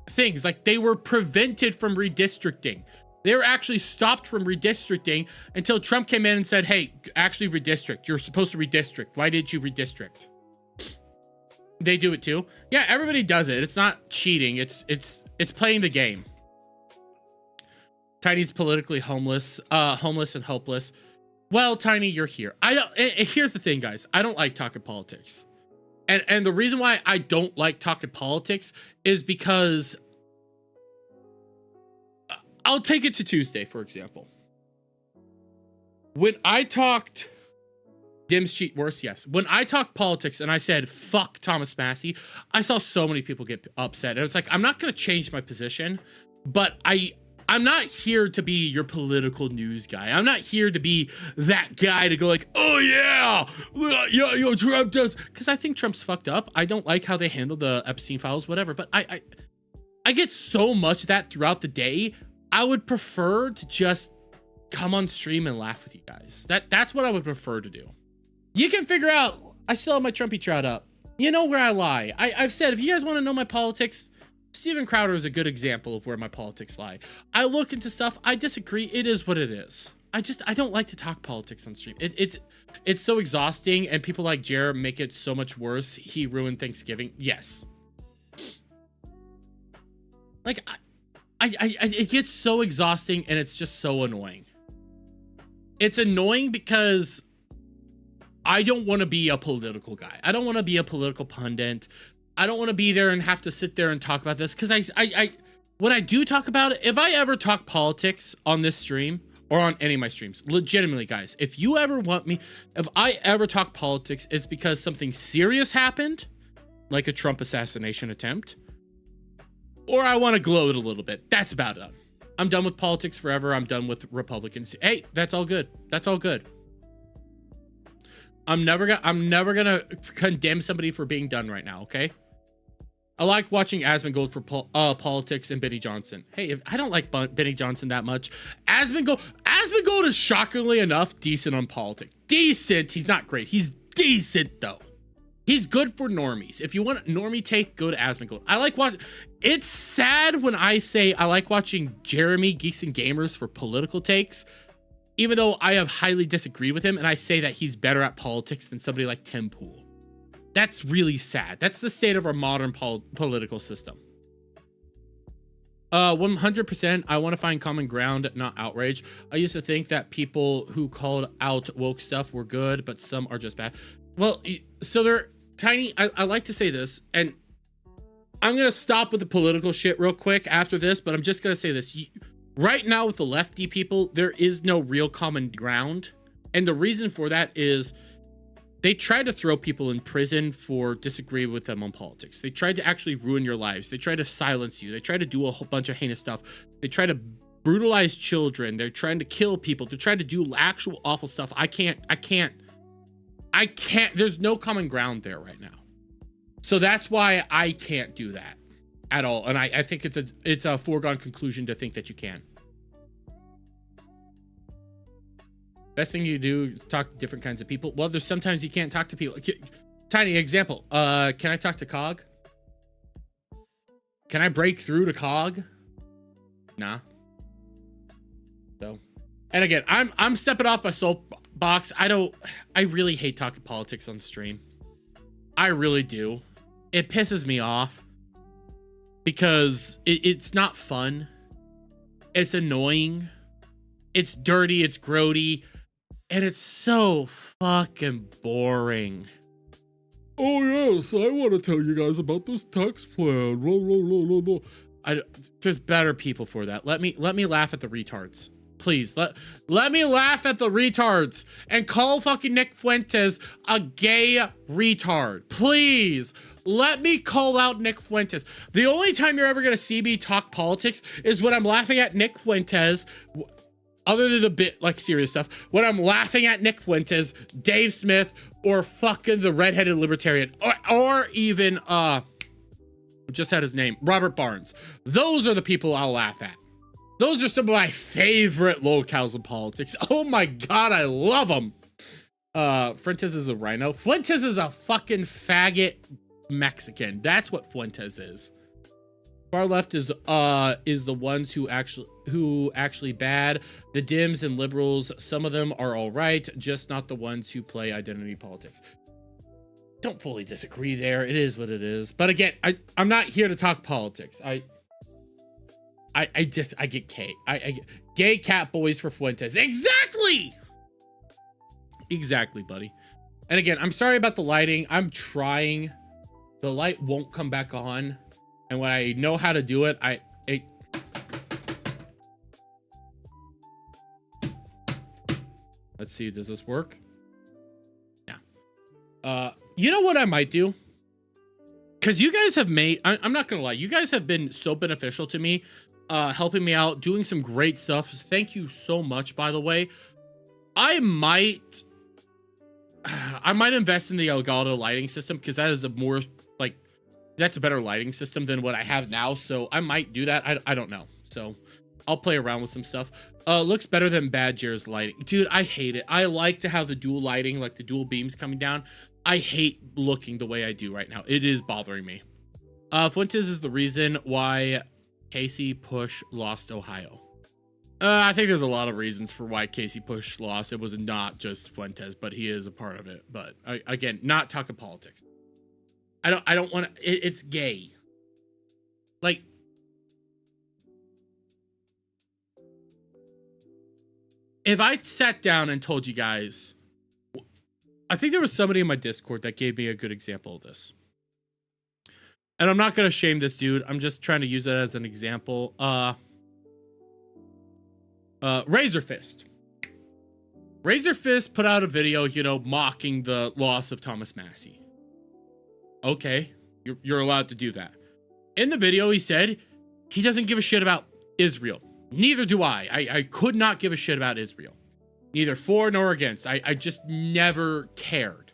things. Like they were prevented from redistricting. They were actually stopped from redistricting until Trump came in and said, hey, actually redistrict. You're supposed to redistrict. Why did you redistrict? They do it too. Yeah, everybody does it. It's not cheating. It's playing the game. Tiny's politically homeless and hopeless. Well, Tiny, you're here. Here's the thing, guys. I don't like talking politics. And the reason why I don't like talking politics is because I'll take it to Tuesday, for example. When I talked Dims cheat worse, yes. When I talked politics and I said, fuck Thomas Massey, I saw so many people get upset. And it's like, I'm not going to change my position, but I'm not here to be your political news guy. I'm not here to be that guy to go like, oh yeah, Trump does. Because I think Trump's fucked up. I don't like how they handle the Epstein files, whatever. But I get so much of that throughout the day. I would prefer to just come on stream and laugh with you guys. That's what I would prefer to do. You can figure out, I still have my Trumpy trout up. You know where I lie. I've said, if you guys want to know my politics, Steven Crowder is a good example of where my politics lie. I look into stuff. I disagree. It is what it is. I don't like to talk politics on stream. It's so exhausting, and people like Jer make it so much worse. He ruined Thanksgiving. Yes. Like, it gets so exhausting, and it's just so annoying. It's annoying because I don't want to be a political guy. I don't want to be a political pundit. I don't want to be there and have to sit there and talk about this, because when I do talk about it, if I ever talk politics on this stream or on any of my streams, legitimately, guys, if you ever want me, if I ever talk politics, it's because something serious happened, like a Trump assassination attempt, or I want to gloat a little bit. That's about it. I'm done with politics forever. I'm done with Republicans. Hey, that's all good. That's all good. I'm never gonna condemn somebody for being done right now, okay? I like watching Asmongold for politics and Benny Johnson. Hey, I don't like Benny Johnson that much. Asmongold is shockingly enough decent on politics. Decent. He's not great. He's decent though. He's good for normies. If you want a normie take, go to Asmongold. I like watching. It's sad when I say I like watching Jeremy Geeks and Gamers for political takes, even though I have highly disagreed with him, and I say that he's better at politics than somebody like Tim Pool. That's really sad. That's the state of our modern political system. 100%, I want to find common ground, not outrage. I used to think that people who called out woke stuff were good, but some are just bad. Well, so they're Tiny. I like to say this, and I'm going to stop with the political shit real quick after this, but I'm just going to say this. Right now with the lefty people, there is no real common ground. And the reason for that is they try to throw people in prison for disagreeing with them on politics. They tried to actually ruin your lives. They try to silence you. They try to do a whole bunch of heinous stuff. They try to brutalize children. They're trying to kill people. They're trying to do actual awful stuff. I can't. There's no common ground there right now. So that's why I can't do that at all. And I think it's a foregone conclusion to think that you can. Best thing you do is talk to different kinds of people. Well, there's sometimes you can't talk to people. Tiny example. Can I talk to Cog? Can I break through to Cog? Nah. So, and again, I'm stepping off my soapbox. I really hate talking politics on stream. I really do. It pisses me off because it's not fun. It's annoying. It's dirty. It's grody. And it's so fucking boring. Oh, yes. I want to tell you guys about this tax plan. There's better people for that. Let me laugh at the retards. Please, let me laugh at the retards and call fucking Nick Fuentes a gay retard. Please, let me call out Nick Fuentes. The only time you're ever going to see me talk politics is when I'm laughing at Nick Fuentes, other than the bit, like, serious stuff, when I'm laughing at Nick Fuentes, Dave Smith, or fucking the redheaded libertarian, or even, just had his name, Robert Barnes. Those are the people I'll laugh at. Those are some of my favorite locales in politics. Oh my God, I love them. Fuentes is a rhino. Fuentes is a fucking faggot Mexican. That's what Fuentes is. Far left is the ones who actually bad. The Dims and liberals, some of them are all right, just not the ones who play identity politics. Don't fully disagree there. It is what it is. But again, I'm not here to talk politics. I get K. I get gay cat boys for Fuentes. Exactly, buddy. And again, I'm sorry about the lighting. I'm trying. The light won't come back on, and when I know how to do it, let's see. Does this work? Yeah. You know what I might do? Because you guys have made. I'm not gonna lie. You guys have been so beneficial to me. Helping me out, doing some great stuff. Thank you so much, by the way. I might invest in the Elgato lighting system because that is that's a better lighting system than what I have now. So I might do that. I don't know. So I'll play around with some stuff. Looks better than Badger's lighting. Dude, I hate it. I like to have the dual lighting, like the dual beams coming down. I hate looking the way I do right now. It is bothering me. Fuentes is the reason why Casey Push lost Ohio. I think there's a lot of reasons for why Casey Push lost. It was not just Fuentes, but he is a part of it. But again, not talking politics. I don't want to. It's gay. Like, if I sat down and told you guys, I think there was somebody in my Discord that gave me a good example of this. And I'm not going to shame this dude. I'm just trying to use it as an example. Razor Fist. Razor Fist put out a video, mocking the loss of Thomas Massey. Okay, you're allowed to do that. In the video, he said he doesn't give a shit about Israel. Neither do I. I could not give a shit about Israel. Neither for nor against. I just never cared.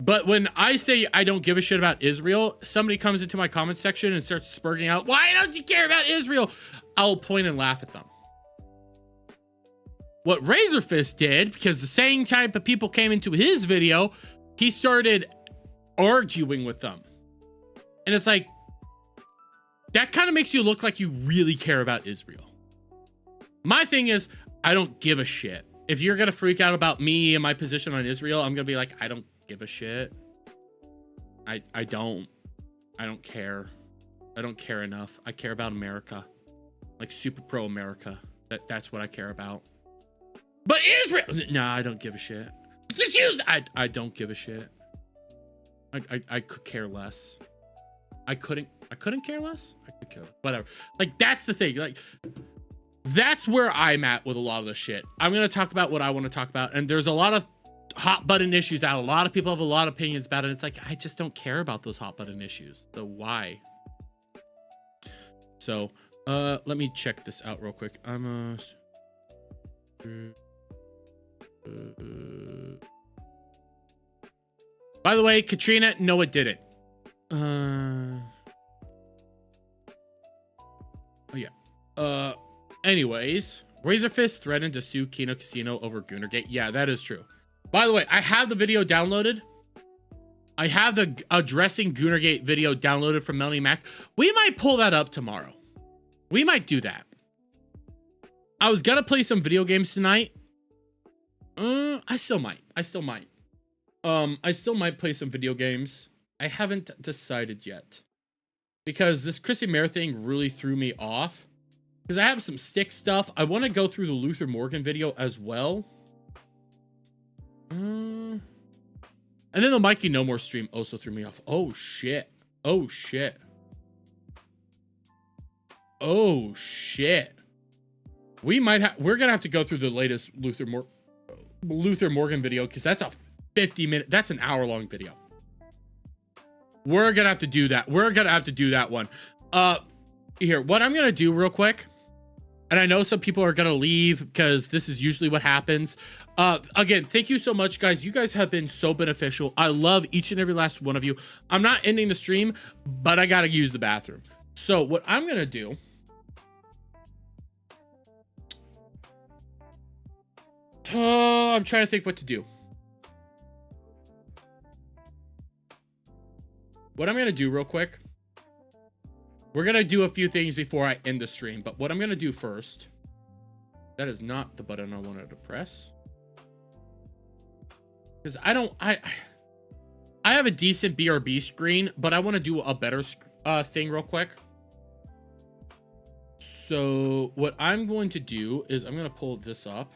But when I say I don't give a shit about Israel, somebody comes into my comment section and starts spurting out, why don't you care about Israel? I'll point and laugh at them. What Razor Fist did, because the same type of people came into his video, he started arguing with them. And it's like, that kind of makes you look like you really care about Israel. My thing is, I don't give a shit. If you're going to freak out about me and my position on Israel, I'm going to be like, I don't give a shit. I don't care. I don't care enough. I care about America. Like super pro America. That's what I care about. But Israel, nah, I don't give a shit. The Jews, I don't give a shit. I could care less. I couldn't care less. I could care, whatever. Like, that's the thing. Like, that's where I'm at with a lot of this shit. I'm gonna talk about what I want to talk about, and there's a lot of hot button issues out. A lot of people have a lot of opinions about it. It's like, I just don't care about those hot button issues. So why? So let me check this out real quick. By the way, Katrina, no, it didn't. Oh yeah. Anyways, Razorfist threatened to sue Kino Casino over Goonergate. Yeah, that is true. By the way, I have the video downloaded. I have the addressing Goonergate video downloaded from Melanie Mac. We might pull that up tomorrow. We might do that. I was gonna play some video games tonight. I still might. I still might play some video games. I haven't decided yet. Because this Chrissie Mayr thing really threw me off. Because I have some stick stuff. I want to go through the Luther Morgan video as well. And then the Mikey No More stream also threw me off. Oh, shit. Oh, shit. Oh, shit. We're going to have to go through the latest Luther Morgan video, because that's a 50-minute, that's an hour-long video. We're going to have to do that. We're going to have to do that one. Here, what I'm going to do real quick, and I know some people are going to leave because this is usually what happens. Again, thank you so much, guys. You guys have been so beneficial. I love each and every last one of you. I'm not ending the stream, but I got to use the bathroom. So what I'm going to do, I'm trying to think what to do. What I'm going to do real quick, we're going to do a few things before I end the stream. But what I'm going to do first, that is not the button I wanted to press. Because I have a decent BRB screen, but I want to do a better thing real quick. So what I'm going to do is I'm going to pull this up.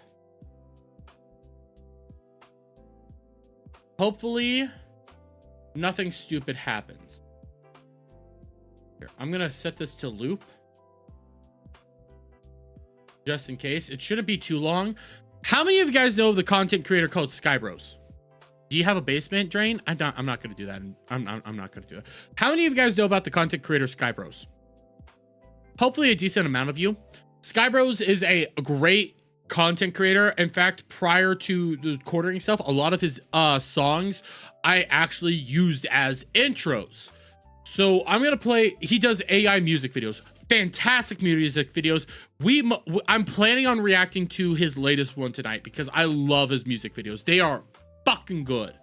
Hopefully nothing stupid happens. Here, I'm going to set this to loop. Just in case. It shouldn't be too long. How many of you guys know of the content creator called Skybros? Do you have a basement drain? I'm not going to do that. I'm not going to do it. How many of you guys know about the content creator Skybros? Hopefully a decent amount of you. Skybros is a great content creator. In fact, prior to the quartering stuff, a lot of his songs I actually used as intros. So I'm going to play, he does AI music videos. Fantastic music videos. I'm planning on reacting to his latest one tonight because I love his music videos. They are fucking good.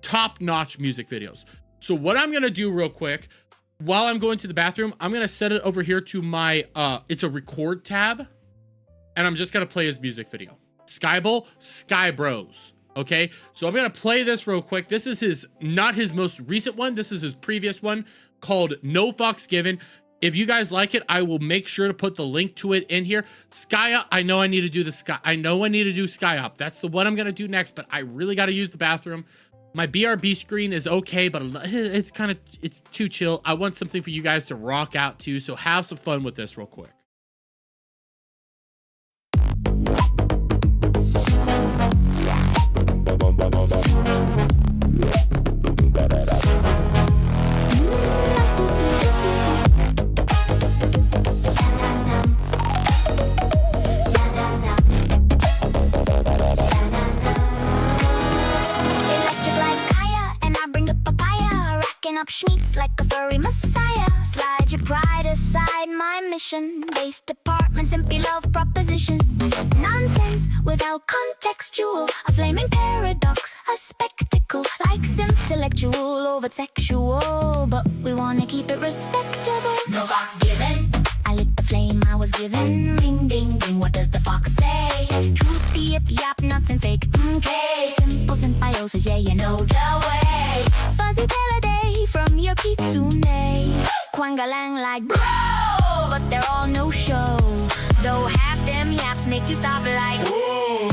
Top-notch music videos. So what I'm going to do real quick, while I'm going to the bathroom, I'm going to set it over here to my, it's a record tab. And I'm just going to play his music video. Skybros. Okay, so I'm going to play this real quick. This is not his most recent one. This is his previous one called No Fucks Given. If you guys like it, I will make sure to put the link to it in here. Sky, I know I need to do the Sky. I know I need to do Sky Up. That's the one I'm going to do next, but I really got to use the bathroom. My BRB screen is okay, but it's too chill. I want something for you guys to rock out to, so have some fun with this real quick. Up schmeats like a furry messiah. Slide your pride aside, my mission. Based apartment, simply love proposition. Nonsense without contextual. A flaming paradox, a spectacle. Like intellectual over sexual. But we wanna keep it respectable. No fox given. I lit the flame I was given. Ring ding ding, what does the fox say? Truth, yip yap, nothing fake. Okay, simple symbiosis, yeah, you know the way. Fuzzy day from your kitsune. Quangalang like bro, but they're all no show. Though half them yaps make you stop like whoa.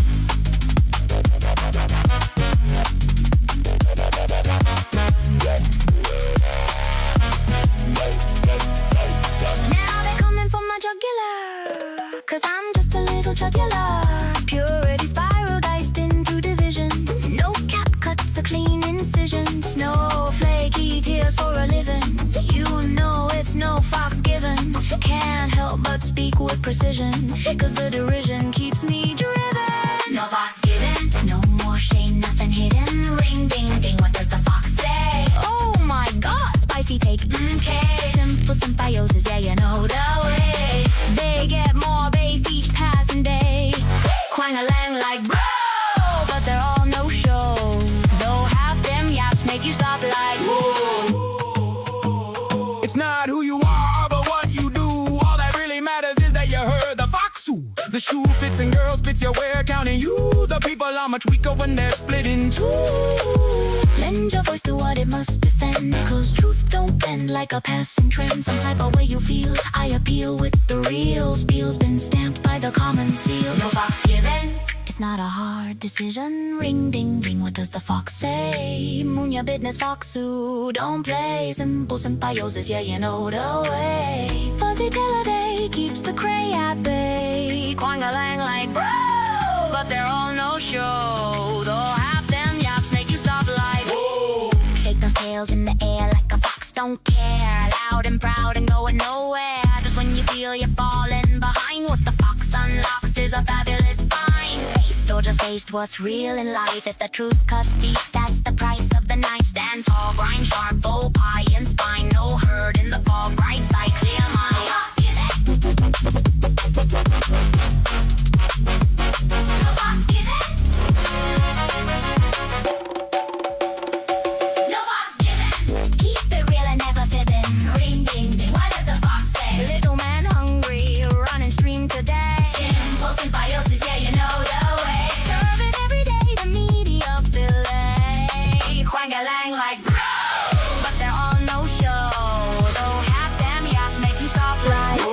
Now they're coming for my jugular, cause I'm just a little jugular. Purity spiral diced into division. No cap cuts, a clean incision. Snowflakey tears for a living. You know it's no fox given. Can't help but speak with precision, cause the derision keeps me driven. No fox given, no more shame, nothing hidden. Ring ding ding, what does the fox say? Oh my god, spicy take, okay. Simple symbiosis, yeah, you know the way. They get more based each passing day. Quang-a-lang like bro, but they're all no show. Though half them yaps make you stop like whoa. It's not who you are, but what you do. All that really matters is that you heard the foxu. The shoe fits and girls fits your wear, counting you. The people are much weaker when they're split in two. Lend your voice to what it must defend, cause truth don't bend like a passing trend. Some type of way you feel, I appeal with the real spiel's been stamped by the common seal. No fox given, it's not a hard decision. Ring ding ding, what does the fox say? Moon your business, foxu, don't play. Simple symbiosis, yeah, you know the way. Fuzzy Chaturday keeps the cray at bay. Quang-a-lang like bro, but they're all no show. Though half them yaps make you stop like whoa. Shake those tails in the air like a fox don't care. Loud and proud and going nowhere. Just when you feel you're falling behind, what the fox unlocks is a fabulous find. Based or just based what's real in life. If the truth cuts deep, that's the price of the knife. Stand tall, grind sharp, bow pie and spine. No herd in the fog, bright side, clear mind. No fox given. No fox given. Keep it real and never fibbing. Ring ding ding, what does the fox say? Little man hungry, run and stream today. Simple symbiosis, yeah, you know the way. Serving every day the media fillet. Quang-a-lang like bro, but they're all no show. Though half them yaps make you stop like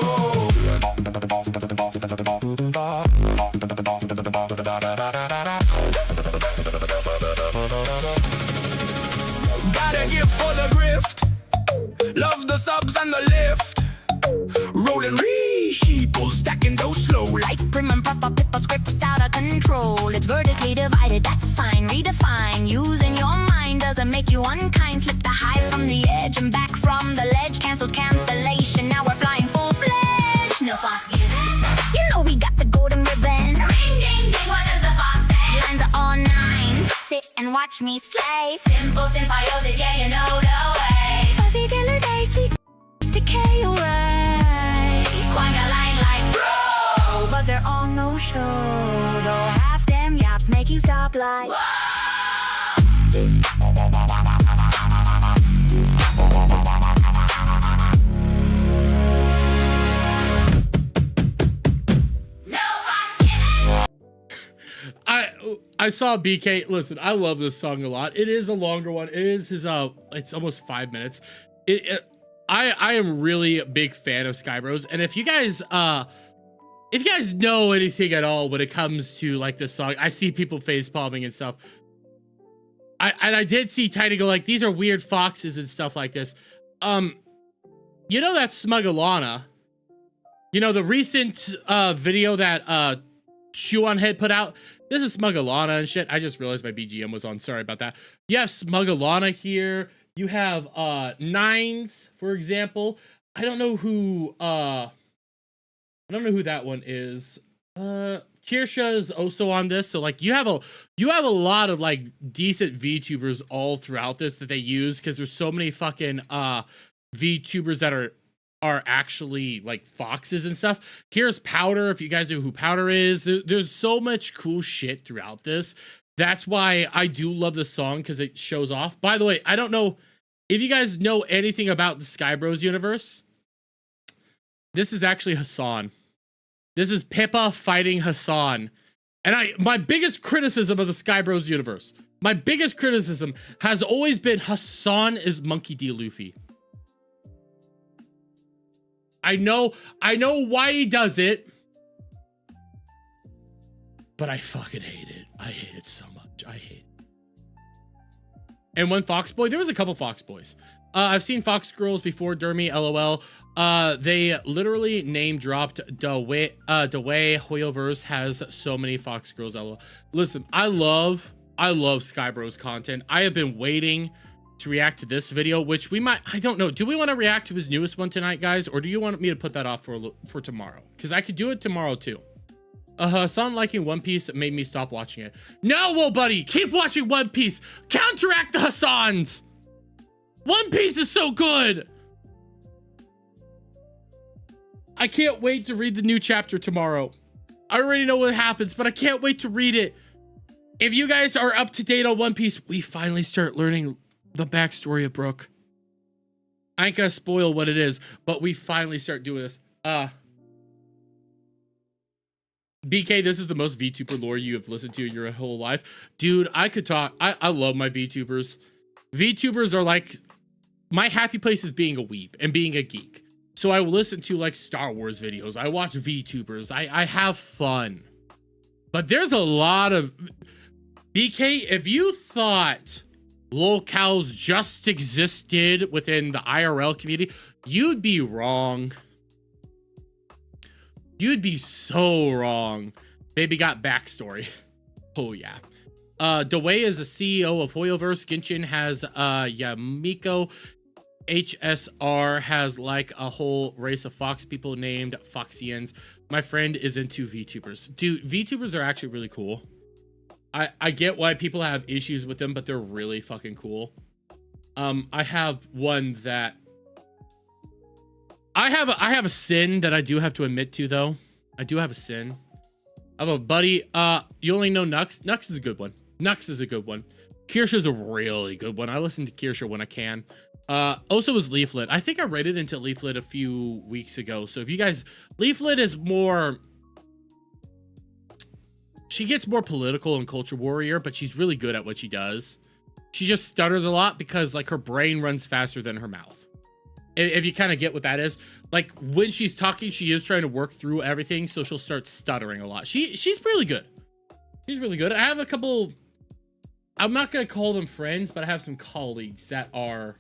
Gotta give for the grift. Love the subs and the lift. Rolling re-sheeple, stacking those slow. like prim and proper pippa scripts out of control. It's vertically divided, that's fine. Redefine, using your mind doesn't make you unkind. Slip the high from the edge and back from the ledge. Cancelled cancellation, now we're flying full-fledged. No fox given. You know we got the golden ribbon. Ring ding ding, what does the fox say? Lines are all nines. Sit and watch me slay. Simple symbiosis, yeah, you know the way. Fuzzy Chaturday, sweet decay away. Quang-a-lang like bro, But they're all no show. Though half them yaps make you stop like I saw BK. Listen, I love this song a lot. It is a longer one. It is his it's almost 5 minutes. I am really a big fan of Skybros, and if you guys know anything at all when it comes to like this song, I see people face palming and stuff. I did see Tiny go like, these are weird foxes and stuff like this. You know that Smugalana, you know the recent video that Chew on Head put out. This is Smugalana and shit. I just realized my BGM was on. Sorry about that. You have Smugalana here. You have Nines, for example. I don't know who that one is. Kirsha is also on this. So like you have a lot of like decent VTubers all throughout this that they use, because there's so many fucking VTubers that are actually like foxes and stuff. Here's Powder, if you guys know who Powder is. There's so much cool shit throughout this. That's why I do love this song, because it shows off. By the way, I don't know if you guys know anything about the Skybros universe. This is actually Hassan. This is Pippa fighting Hassan. And my biggest criticism of the Skybros universe, my biggest criticism has always been Hassan is Monkey D. Luffy. I know why he does it, but I fucking hate it. I hate it so much. I hate it. And one Fox Boy, there was a couple Fox Boys. I've seen Fox Girls before, Dermy, LOL. They literally name dropped the way Hoyoverse has so many Fox Girls, LOL. Listen, I love Skybros content. I have been waiting to react to this video, which we might, I don't know. Do we want to react to his newest one tonight, guys? Or do you want me to put that off for tomorrow? Because I could do it tomorrow too. Hassan liking One Piece made me stop watching it. No, well, buddy, keep watching One Piece. Counteract the Hassans. One Piece is so good. I can't wait to read the new chapter tomorrow. I already know what happens, but I can't wait to read it. If you guys are up to date on One Piece, we finally start learning the backstory of Brook. I ain't gonna spoil what it is, but we finally start doing this. BK, this is the most VTuber lore you have listened to in your whole life. Dude, I could talk. I love my VTubers. VTubers are like, my happy place is being a weeb and being a geek. So I will listen to like Star Wars videos. I watch VTubers. I have fun. But there's a lot of... BK, if you thought lolcows just existed within the IRL community, you'd be wrong. You'd be so wrong. Baby got backstory. Oh yeah. Dewey is the CEO of Hoyoverse. Genshin has Yamiko. HSR has like a whole race of fox people named Foxians. My friend is into VTubers. Dude, VTubers are actually really cool. I get why people have issues with them, but they're really fucking cool. I have one that I have a sin that I do have to admit to, though. I do have a sin. I have a buddy. You only know Nux. Nux is a good one. Nux is a good one. Kirsha's a really good one. I listen to Kirsha when I can. Also is Leaflet. I think I rated into Leaflet a few weeks ago. So if you guys, Leaflet is more, she gets more political and culture warrior, but she's really good at what she does. She just stutters a lot because like her brain runs faster than her mouth. If you kind of get what that is, like when she's talking, she is trying to work through everything. So she'll start stuttering a lot. She's really good. She's really good. I have a couple, I'm not going to call them friends, but I have some colleagues that are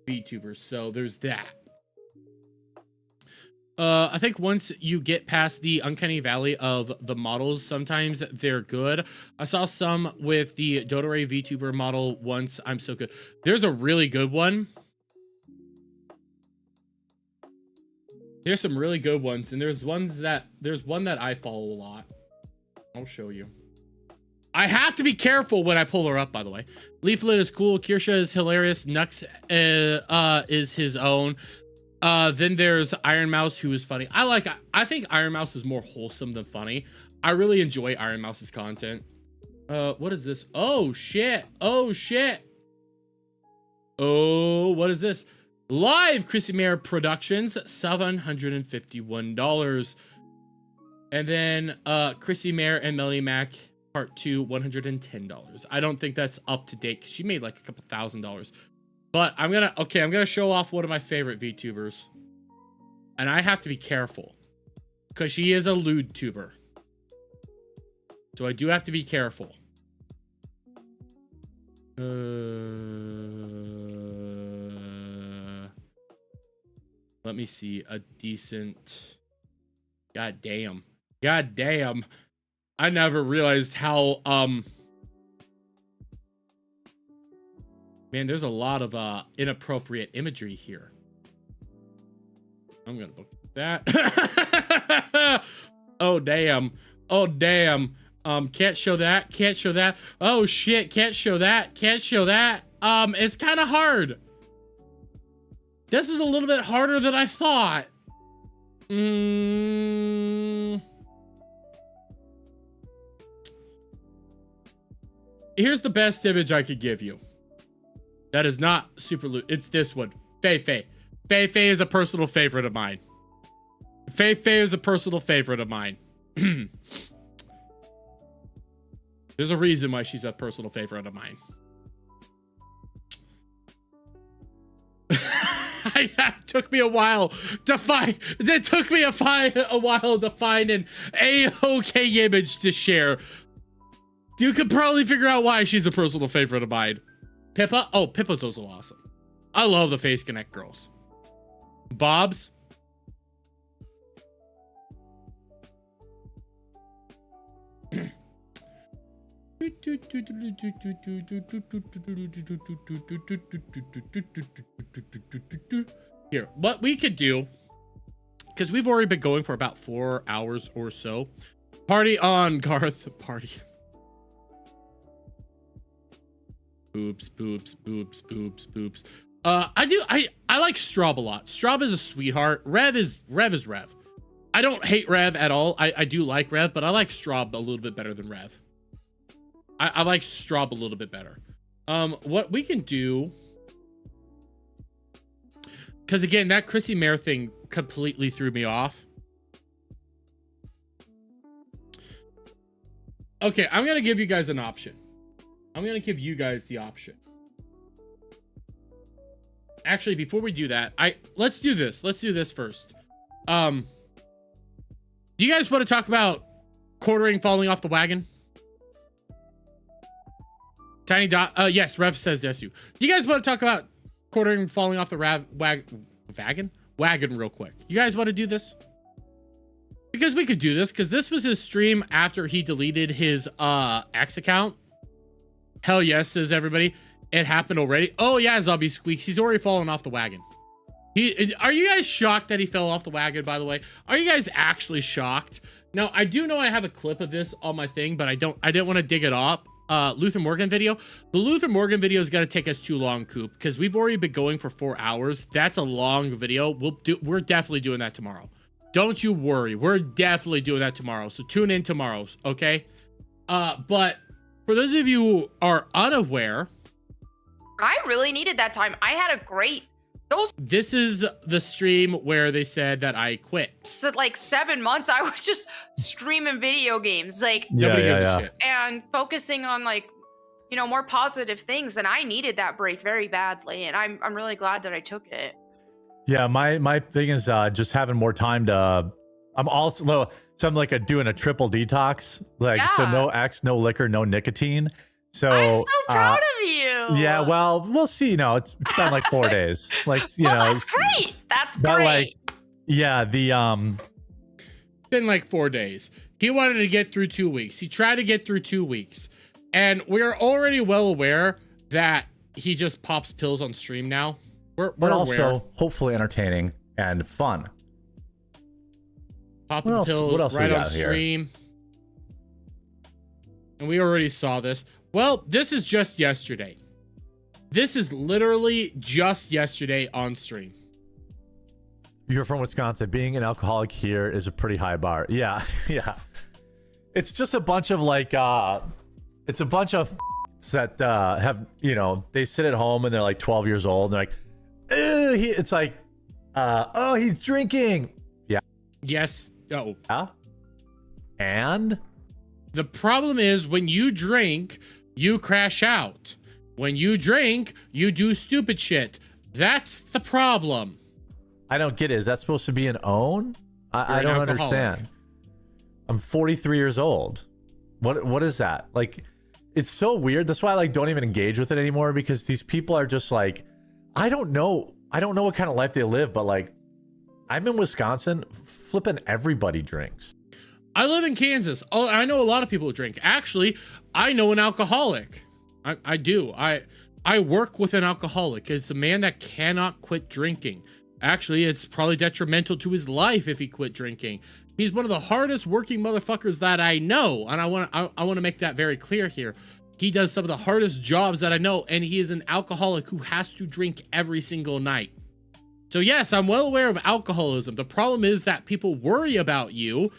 VTubers. So there's that. I think once you get past the uncanny valley of the models, sometimes they're good. I saw some with the Dodoray VTuber model once. I'm so good. There's a really good one. There's some really good ones, and there's one that I follow a lot. I'll show you. I have to be careful when I pull her up, by the way. Leaflet is cool. Kirsha is hilarious. Nux is his own. Then there's Iron Mouse, who is funny. I think Iron Mouse is more wholesome than funny. I really enjoy Iron Mouse's content. What is this? Oh shit. Oh shit. Oh, what is this? Live Chrissie Mayr Productions, $751. And then Chrissie Mayr and Melanie Mac Part 2, $110. I don't think that's up to date because she made like a couple $1,000. But I'm gonna show off one of my favorite VTubers. And I have to be careful because she is a lewd tuber. So I do have to be careful. Let me see a decent. God damn. God damn. I never realized how man, there's a lot of inappropriate imagery here. I'm gonna book that. Oh damn. Oh damn. Can't show that. Can't show that. Oh shit, can't show that. Can't show that. It's kind of hard. This is a little bit harder than I thought. Here's the best image I could give you. That is not super loot. It's this one. Fei Fei. Fei Fei is a personal favorite of mine. Fei Fei is a personal favorite of mine. There's a reason why she's a personal favorite of mine. It took me a while to find. It took me a while to find an A-OK image to share. You could probably figure out why she's a personal favorite of mine. Pippa? Oh, Pippa's also awesome. I love the Face Connect girls. Bob's. Here, what we could do, because we've already been going for about 4 hours or so. Party on, Garth. Party. Boobs, boobs, boobs, boobs, boobs. I like Straub a lot. Straub is a sweetheart. Rev is Rev. I don't hate Rev at all. I do like Rev, but I like Straub a little bit better than Rev. I like Straub a little bit better. What we can do, because again, that Chrissie Mayr thing completely threw me off. Okay, I'm gonna give you guys an option. I'm gonna give you guys the option. Actually, before we do that, let's do this. Let's do this first. Do you guys want to talk about quartering falling off the wagon? Tiny Dot. Yes, Rev says yes. Do you guys want to talk about quartering falling off the wagon real quick? You guys want to do this? Because we could do this, because this was his stream after he deleted his X account. Hell yes, says everybody. It happened already. Oh yeah, Zombie Squeaks. He's already fallen off the wagon. Are you guys shocked that he fell off the wagon, by the way? Are you guys actually shocked? Now, I do know I have a clip of this on my thing, but I didn't want to dig it up. Luther Morgan video. The Luther Morgan video is going to take us too long, Coop, because we've already been going for 4 hours. That's a long video. We're definitely doing that tomorrow. Don't you worry. We're definitely doing that tomorrow. So tune in tomorrow, okay? But for those of you who are unaware, I really needed that time. I had a great this is the stream where they said that I quit. So like 7 months, I was just streaming video games, like nobody gives a shit, and focusing on like, you know, more positive things. And I needed that break very badly, and I'm really glad that I took it. Yeah, my thing is just having more time to. I'm also so I'm like doing a triple detox, like so no X, no liquor, no nicotine. So I'm so proud of you. Yeah, well, we'll see. You know, it's been like 4 days. Like, you know, that's great. That's but great. like, yeah, been like 4 days. He wanted to get through 2 weeks. He tried to get through 2 weeks, and we're already well aware that he just pops pills on stream now. We're also aware. Hopefully entertaining and fun. Popping the pill right on stream. And we already saw this. Well, this is just yesterday. This is literally just yesterday on stream. You're from Wisconsin. Being an alcoholic here is a pretty high bar. Yeah, yeah. It's just a bunch of like, it's a bunch of that have, you know, they sit at home and they're like 12 years old. And they're like, it's like, oh, he's drinking. Yeah. Yes. Oh. Yeah. And the problem is when you drink, you crash out. When you drink, you do stupid shit. That's the problem. I don't get it. Is that supposed to be an own? I don't understand. I'm 43 years old. What is that? Like, it's so weird. That's why I like don't even engage with it anymore, because these people are just like, I don't know what kind of life they live, but like, I'm in Wisconsin, flipping everybody drinks. I live in Kansas. Oh, I know a lot of people who drink. Actually, I know an alcoholic. I do. I work with an alcoholic. It's a man that cannot quit drinking. Actually, it's probably detrimental to his life if he quit drinking. He's one of the hardest working motherfuckers that I know, and I want to make that very clear here. He does some of the hardest jobs that I know, and he is an alcoholic who has to drink every single night. So yes, I'm well aware of alcoholism. The problem is that people worry about you,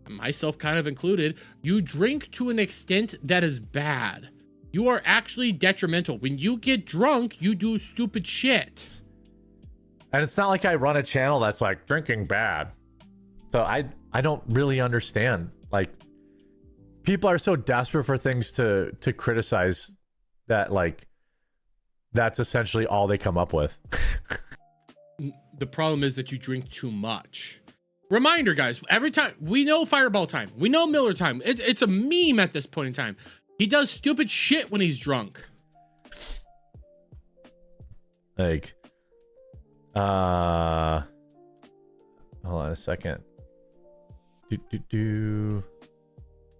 myself kind of included. You drink to an extent that is bad. You are actually detrimental. When you get drunk, you do stupid shit. And it's not like I run a channel that's like drinking bad. So I don't really understand. Like, people are so desperate for things to criticize that, like, that's essentially all they come up with. The problem is that you drink too much. Reminder, guys, every time we know Fireball time, we know Miller time. It's a meme at this point in time. He does stupid shit when he's drunk. Like, hold on a second. Is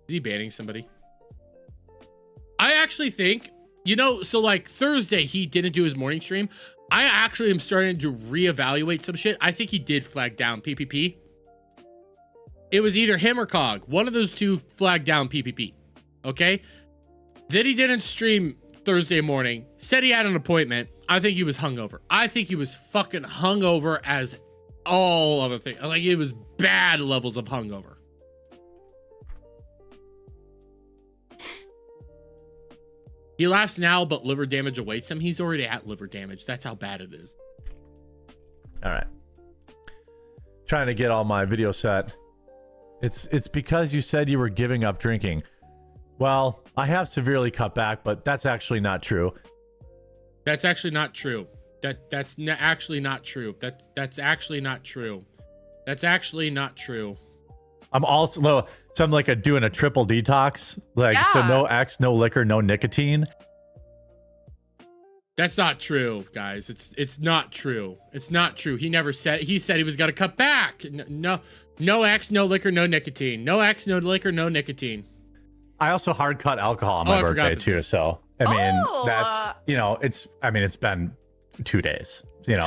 he banning somebody? I actually think, you know, so like Thursday, he didn't do his morning stream. I actually am starting to reevaluate some shit. I think he did flag down PPP. It was either him or Cog. One of those two flagged down PPP. Okay? Then he didn't stream Thursday morning. Said he had an appointment. I think he was hungover. I think he was fucking hungover as all other things. Like, it was bad levels of hungover. He laughs now, but liver damage awaits him. He's already at liver damage. That's how bad it is. All right. Trying to get all my video set. It's because you said you were giving up drinking. Well, I have severely cut back, but that's actually not true. That's actually not true. That's actually not true. That's actually not true. That's actually not true. I'm also so I'm like doing a triple detox. Like, so no X, no liquor, no nicotine. That's not true, guys. It's not true. It's not true. He never said. He said he was gonna cut back. No X, no liquor, no nicotine. No X, no liquor, no nicotine. I also hard cut alcohol on my birthday too. So I mean, that's it's been 2 days.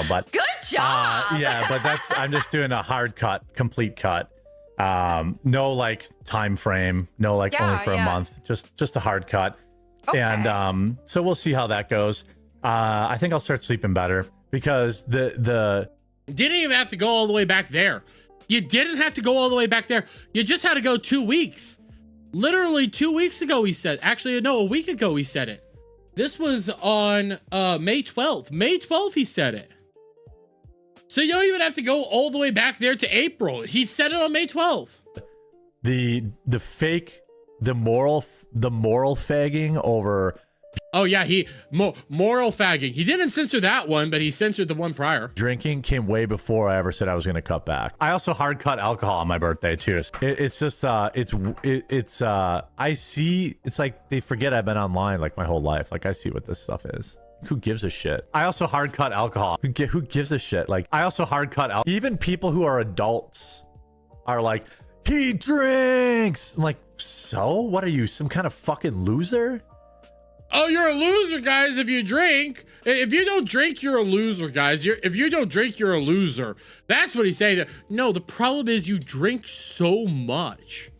But good job. Yeah, but I'm just doing a hard cut, complete cut. No like time frame. No like only for a month. Just a hard cut. Okay. And so we'll see how that goes. I think I'll start sleeping better because the didn't even have to go all the way back there. You didn't have to go all the way back there. You just had to go 2 weeks. Literally 2 weeks ago, he said. Actually, no, a week ago he said it. This was on May 12th. May 12th, he said it. So you don't even have to go all the way back there to April. He said it on May 12th. The moral fagging over. Oh yeah, moral fagging. He didn't censor that one, but he censored the one prior. Drinking came way before I ever said I was going to cut back. I also hard cut alcohol on my birthday too. It's just I see. It's like they forget I've been online like my whole life. Like I see what this stuff is. Who gives a shit? I also hard cut alcohol. Who gives a shit? Like I also hard cut alcohol. Even people who are adults are like, he drinks. I'm like, so what are you, some kind of fucking loser? Oh, you're a loser, guys, if you drink. If you don't drink, you're a loser, guys. If you don't drink, you're a loser. That's what he's saying. No, the problem is you drink so much.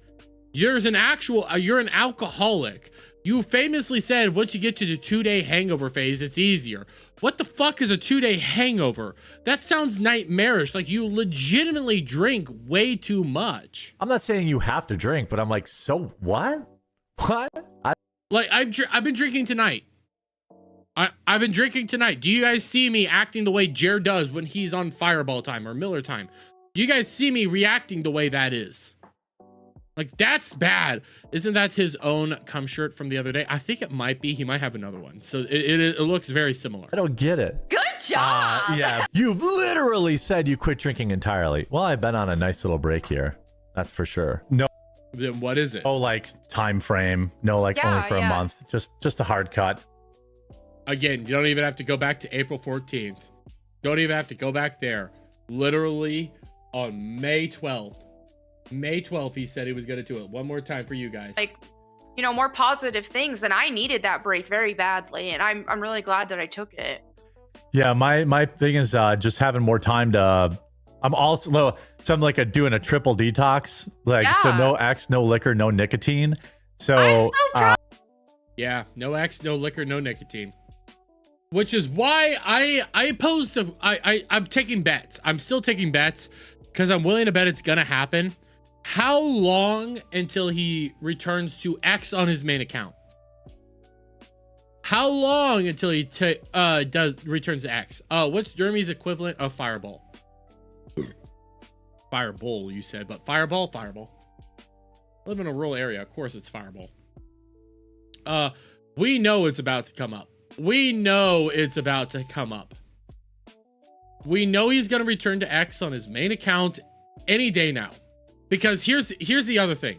You're an alcoholic. You famously said once you get to the 2-day hangover phase, it's easier. What the fuck is a 2-day hangover? That sounds nightmarish. Like you legitimately drink way too much. I'm not saying you have to drink, but I'm like, so what? What? I've been drinking tonight. I've been drinking tonight. Do you guys see me acting the way Jer does when he's on Fireball time or Miller time? Do you guys see me reacting the way that is? Like, that's bad. Isn't that his own cum shirt from the other day? I think it might be. He might have another one. So it looks very similar. I don't get it. Good job. Yeah. You've literally said you quit drinking entirely. Well, I've been on a nice little break here. That's for sure. No. Then what is it? No, like time frame. No, like only for a month. Just a hard cut. Again, you don't even have to go back to April 14th. Don't even have to go back there. Literally on May 12th. May 12th, he said he was going to do it. One more time for you guys. Like, more positive things. And I needed that break very badly. And I'm really glad that I took it. Yeah, my thing is just having more time to. I'm also so I'm like doing a triple detox. Like so, no X, no liquor, no nicotine. So, I'm so proud. Yeah, no X, no liquor, no nicotine. Which is why I'm taking bets. I'm still taking bets because I'm willing to bet it's gonna happen. How long until he returns to X on his main account? How long until he returns to X? What's Jeremy's equivalent of Fireball? Fireball, you said, but Fireball. I live in a rural area. Of course it's Fireball. We know it's about to come up. We know it's about to come up. We know he's going to return to X on his main account any day now. Because here's the other thing.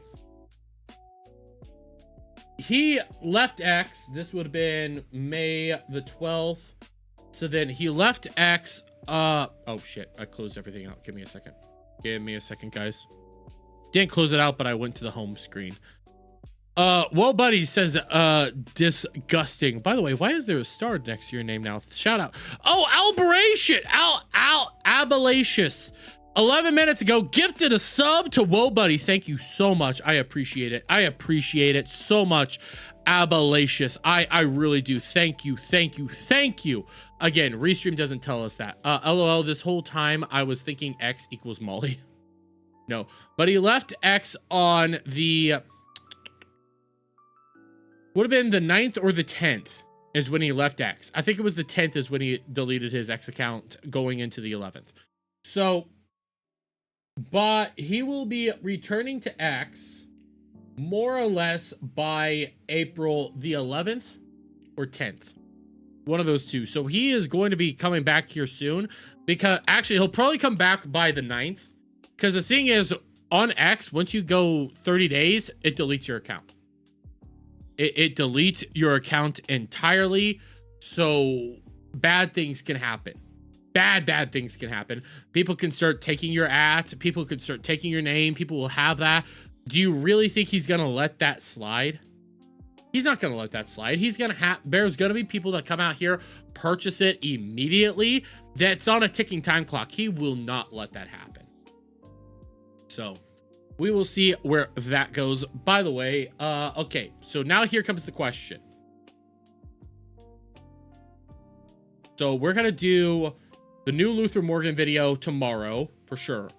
He left X. This would have been May the 12th. So then he left X. Oh shit. I closed everything out. Give me a second. Give me a second, guys. Didn't close it out, but I went to the home screen. Well, buddy says, disgusting. By the way, why is there a star next to your name now? Shout out. Oh, Alberatius. Abalacious. 11 minutes ago, gifted a sub to Whoa Buddy. Thank you so much. I appreciate it. I appreciate it so much. Abalacious. I really do. Thank you. Thank you. Thank you. Again, Restream doesn't tell us that. LOL, this whole time I was thinking X equals Molly. No, but he left X on the... would have been the 9th or the 10th is when he left X. I think it was the 10th is when he deleted his X account going into the 11th. So, but he will be returning to X more or less by April the 11th or 10th. One of those two. So he is going to be coming back here soon, because actually he'll probably come back by the 9th. Because the thing is, on X, once you go 30 days, it deletes your account. It deletes your account entirely. So bad things can happen. Bad things can happen. People can start taking your @ people can start taking your name. People will have that. Do you really think he's gonna let that slide? He's not gonna let that slide. He's gonna have, there's gonna be people that come out here, purchase it immediately. That's on a ticking time clock. He will not let that happen. So we will see where that goes. By the way, okay, so now here comes the question. So we're gonna do the new Luther Morgan video tomorrow for sure.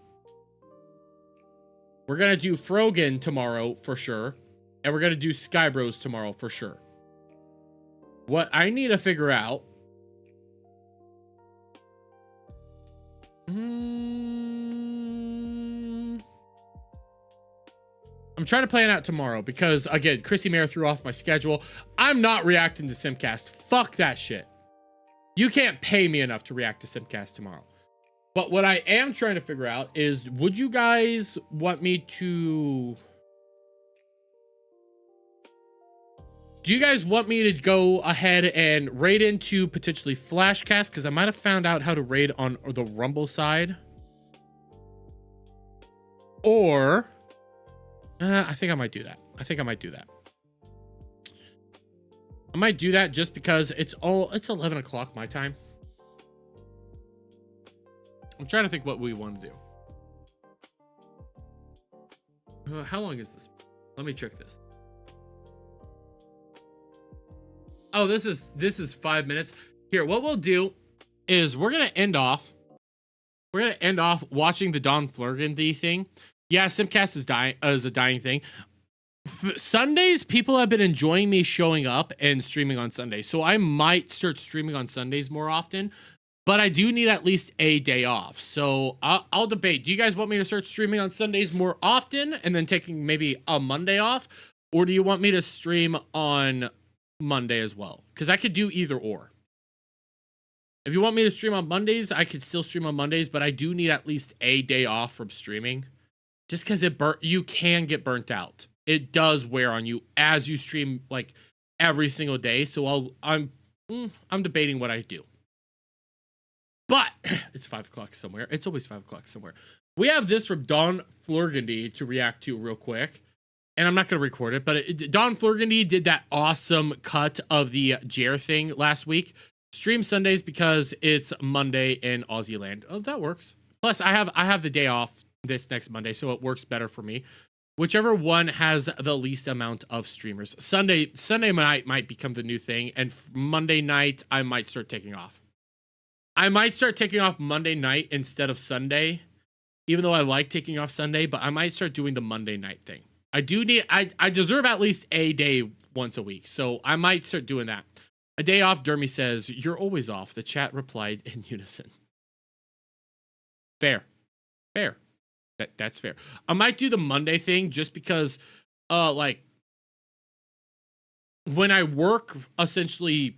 We're gonna do Frogan tomorrow for sure. And we're gonna do Skybros tomorrow for sure. What I need to figure out... I'm trying to plan out tomorrow because, again, Chrissie Mayr threw off my schedule. I'm not reacting to Simcast. Fuck that shit. You can't pay me enough to react to Simcast tomorrow. But what I am trying to figure out is, would you guys want me to... do you guys want me to go ahead and raid into potentially Flashcast? Because I might have found out how to raid on the Rumble side. Or... I think I might do that. I might do that just because it's 11 o'clock my time. I'm trying to think what we want to do. How long is this? Let me check this. Oh, this is 5 minutes. Here, what we'll do is we're gonna end off watching the Don Flurgandy thing. Yeah, Simcast is a dying thing. Sundays, people have been enjoying me showing up and streaming on Sundays. So I might start streaming on Sundays more often, but I do need at least a day off. So I'll debate. Do you guys want me to start streaming on Sundays more often and then taking maybe a Monday off? Or do you want me to stream on Monday as well? Because I could do either or. If you want me to stream on Mondays, I could still stream on Mondays, but I do need at least a day off from streaming. Just because you can get burnt out. It does wear on you as you stream like every single day. So I'm debating what I do. But it's 5 o'clock somewhere. It's always 5 o'clock somewhere. We have this from Don Flurgandy to react to real quick. And I'm not going to record it, but Don Flurgandy did that awesome cut of the Jer thing last week. Stream Sundays because it's Monday in Aussie land. Oh, that works. Plus, I have the day off this next Monday, so it works better for me. Whichever one has the least amount of streamers. Sunday night might become the new thing, and Monday night I might start taking off. I might start taking off Monday night instead of Sunday, even though I like taking off Sunday, but I might start doing the Monday night thing. I deserve at least a day once a week, so I might start doing that. A day off, Dermy says, "You're always off." The chat replied in unison. Fair. That's fair. I might do the Monday thing just because, like, when I work, essentially,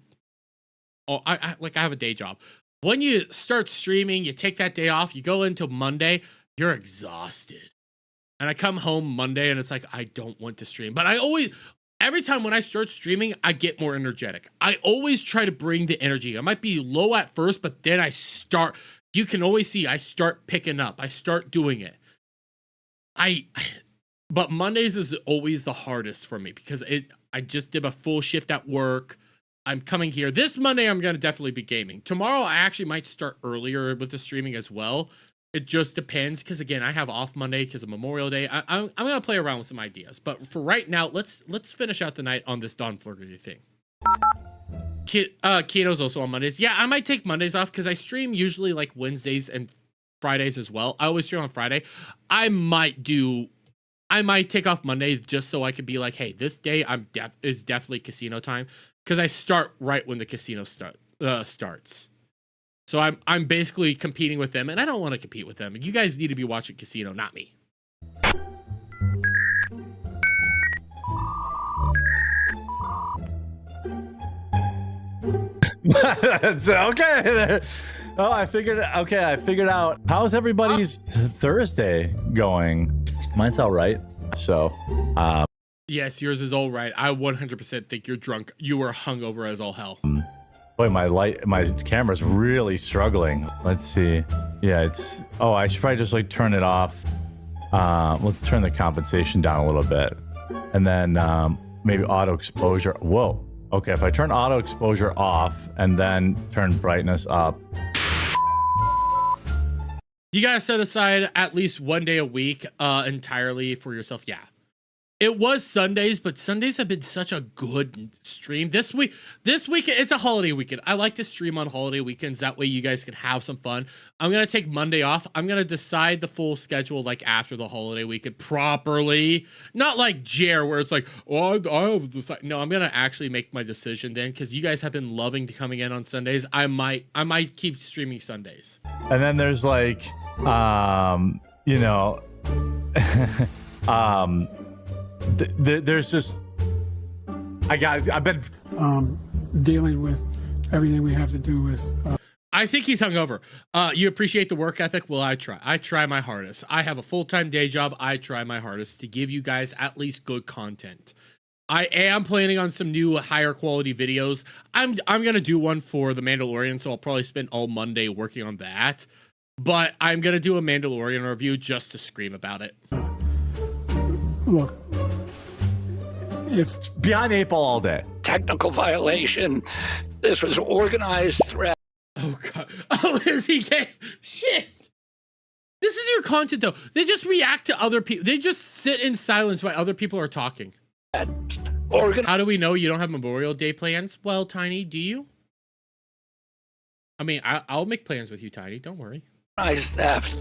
I have a day job. When you start streaming, you take that day off, you go into Monday, you're exhausted. And I come home Monday and it's like, I don't want to stream. But every time when I start streaming, I get more energetic. I always try to bring the energy. I might be low at first, but then I start, you can always see I start picking up. I start doing it. But Mondays is always the hardest for me because I just did a full shift at work. I'm coming here. This Monday, I'm going to definitely be gaming. Tomorrow, I actually might start earlier with the streaming as well. It just depends, because again, I have off Monday because of Memorial Day. I'm gonna play around with some ideas, but for right now, let's finish out the night on this Dawn Flurry thing. Keto's also on Mondays. Yeah, I might take Mondays off because I stream usually like Wednesdays and Fridays as well. I always stream on Friday. I might take off Monday just so I could be like, hey, this day is definitely casino time, because I start right when the casino starts. So I'm basically competing with them, and I don't want to compete with them. You guys need to be watching casino, not me. That's okay. Oh, I figured out. How's everybody's Thursday going? Mine's all right. So, yes, yours is all right. I 100% think you're drunk. You were hungover as all hell. boy, my camera's really struggling. Let's see. Yeah, it's. Oh, I should probably just like turn it off. Let's turn the compensation down a little bit, and then maybe auto exposure. Whoa. Okay, if I turn auto exposure off and then turn brightness up. You gotta set aside at least one day a week entirely for yourself. Yeah. It was Sundays, but Sundays have been such a good stream. This week, it's a holiday weekend. I like to stream on holiday weekends. That way you guys can have some fun. I'm going to take Monday off. I'm going to decide the full schedule like after the holiday weekend properly. Not like Jer, where it's like, oh, I have decided. No, I'm going to actually make my decision then, because you guys have been loving to coming in on Sundays. I might keep streaming Sundays. And then there's like, you know, there's just I've been dealing with everything we have to do with I think he's hungover. You appreciate the work ethic? Well, I try my hardest. I have a full-time day job. I try my hardest to give you guys at least good content. I am planning on some new higher quality videos. I'm gonna do one for the Mandalorian, so I'll probably spend all Monday working on that. But I'm gonna do a Mandalorian review just to scream about it. Look, if behind the eight ball all day. Technical violation. This was organized threat. Oh god. Oh, is he gay? Shit. This is your content though. They just react to other people. They just sit in silence while other people are talking. How do we know you don't have Memorial Day plans? Well, Tiny, do you? I mean, I'll make plans with you, Tiny. Don't worry. Theft.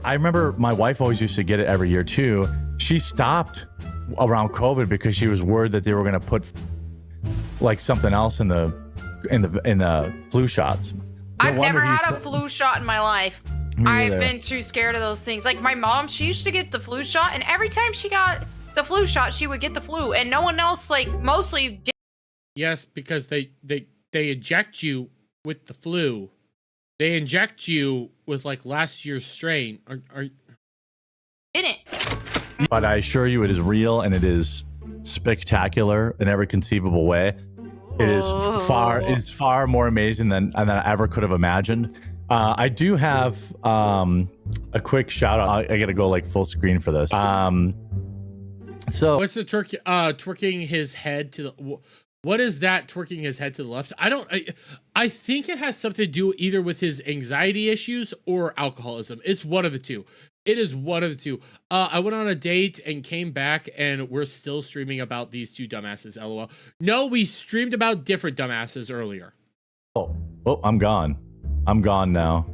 I remember my wife always used to get it every year too. She stopped around COVID because she was worried that they were going to put like something else in the flu shots. I've never had a flu shot in my life. I've been too scared of those things. Like my mom, she used to get the flu shot, and every time she got the flu shot, she would get the flu, and no one else like mostly did. Yes, because they inject you with the flu. They inject you with like last year's strain. Didn't. But I assure you, it is real and it is spectacular in every conceivable way. It is far more amazing than I ever could have imagined. I do have a quick shout out. I gotta go like full screen for this. So what's the twerking his head to the? What is that twerking his head to the left? I think it has something to do either with his anxiety issues or alcoholism. It's one of the two. It is one of the two. I went on a date and came back, and we're still streaming about these two dumbasses, LOL. No, we streamed about different dumbasses earlier. Oh, I'm gone. I'm gone now.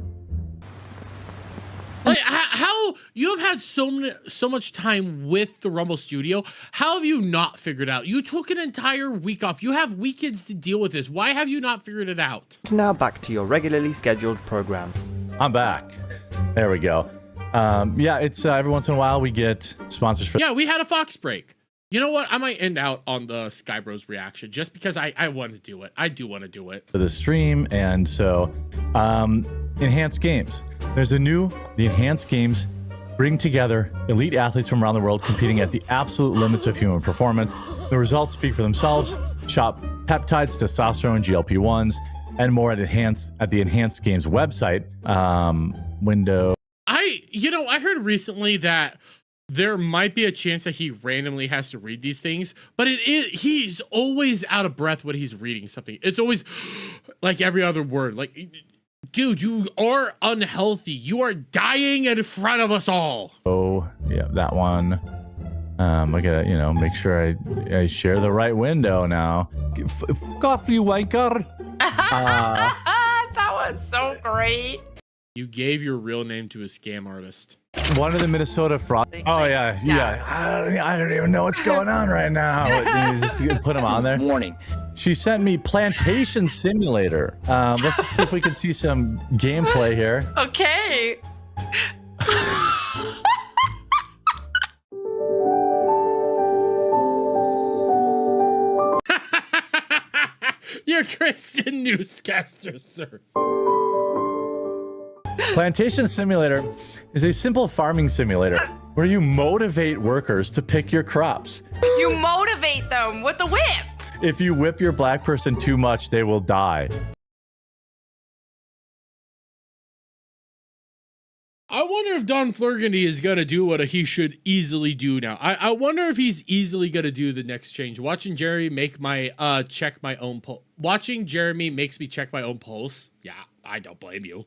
Like, how you have had so much time with the Rumble Studio? How have you not figured out? You took an entire week off. You have weekends to deal with this. Why have you not figured it out? Now back to your regularly scheduled program. I'm back. There we go. Yeah, it's every once in a while we get sponsors for. Yeah, we had a Fox break. You know what? I might end out on the Skybros reaction just because I want to do it. I do want to do it for the stream, and so enhanced games. There's the enhanced games bring together elite athletes from around the world competing at the absolute limits of human performance. The results speak for themselves. Shop peptides, testosterone, GLP-1s, and more at the Enhanced Games website window. I heard recently that there might be a chance that he randomly has to read these things, but he's always out of breath when he's reading something. It's always like every other word. Like dude, you are unhealthy. You are dying in front of us all. Oh, yeah, that one. I gotta, you know, make sure I share the right window now. Fuck off, you wanker. That was so great. You gave your real name to a scam artist. One of the Minnesota fraud. Oh yeah. I don't even know what's going on right now. Just put them on there. Warning. She sent me Plantation Simulator. Let's see if we can see some gameplay here. Okay. Your Christian newscaster, sir. Plantation Simulator is a simple farming simulator where you motivate workers to pick your crops. You motivate them with the whip. If you whip your black person too much, they will die. I wonder if Don Flurgandy is going to do what he should easily do now. I wonder if he's easily going to do the next change. Watching Jerry make my check my own poll. Watching Jeremy makes me check my own polls. Yeah, I don't blame you.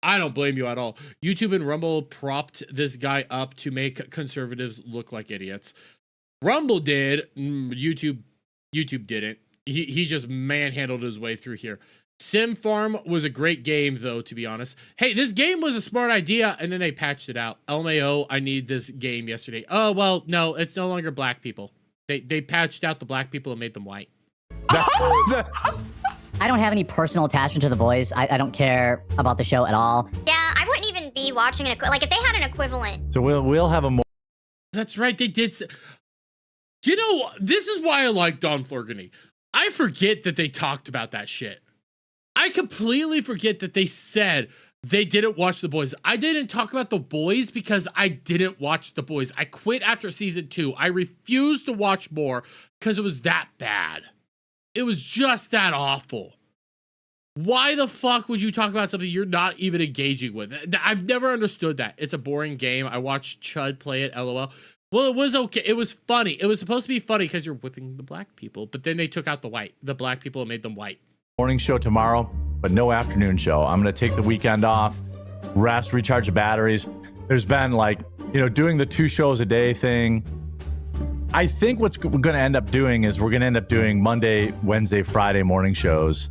I don't blame you at all. YouTube and Rumble propped this guy up to make conservatives look like idiots. Rumble did. YouTube didn't. He just manhandled his way through here. Sim Farm was a great game, though, to be honest. Hey, this game was a smart idea, and then they patched it out. LMAO, I need this game yesterday. Oh, well, no, it's no longer black people. They patched out the black people and made them white. I don't have any personal attachment to the boys. I don't care about the show at all. Yeah, I wouldn't even be watching an like if they had an equivalent. So we'll have a more. That's right, they did. You know, this is why I like Don Flurgandy. I forget that they talked about that shit. I completely forget that they said they didn't watch The Boys. I didn't talk about The Boys because I didn't watch The Boys. I quit after season 2. I refused to watch more because it was that bad. It was just that awful. Why the fuck would you talk about something you're not even engaging with? I've never understood that. It's a boring game. I watched Chud play it, LOL. Well, it was okay. It was funny. It was supposed to be funny because you're whipping the black people, but then they took out the black people and made them white. Morning show tomorrow, but no afternoon show. I'm going to take the weekend off, rest, recharge the batteries. There's been like, you know, doing the 2 shows a day thing. I think what's going to end up doing is we're going to end up doing Monday, Wednesday, Friday morning shows.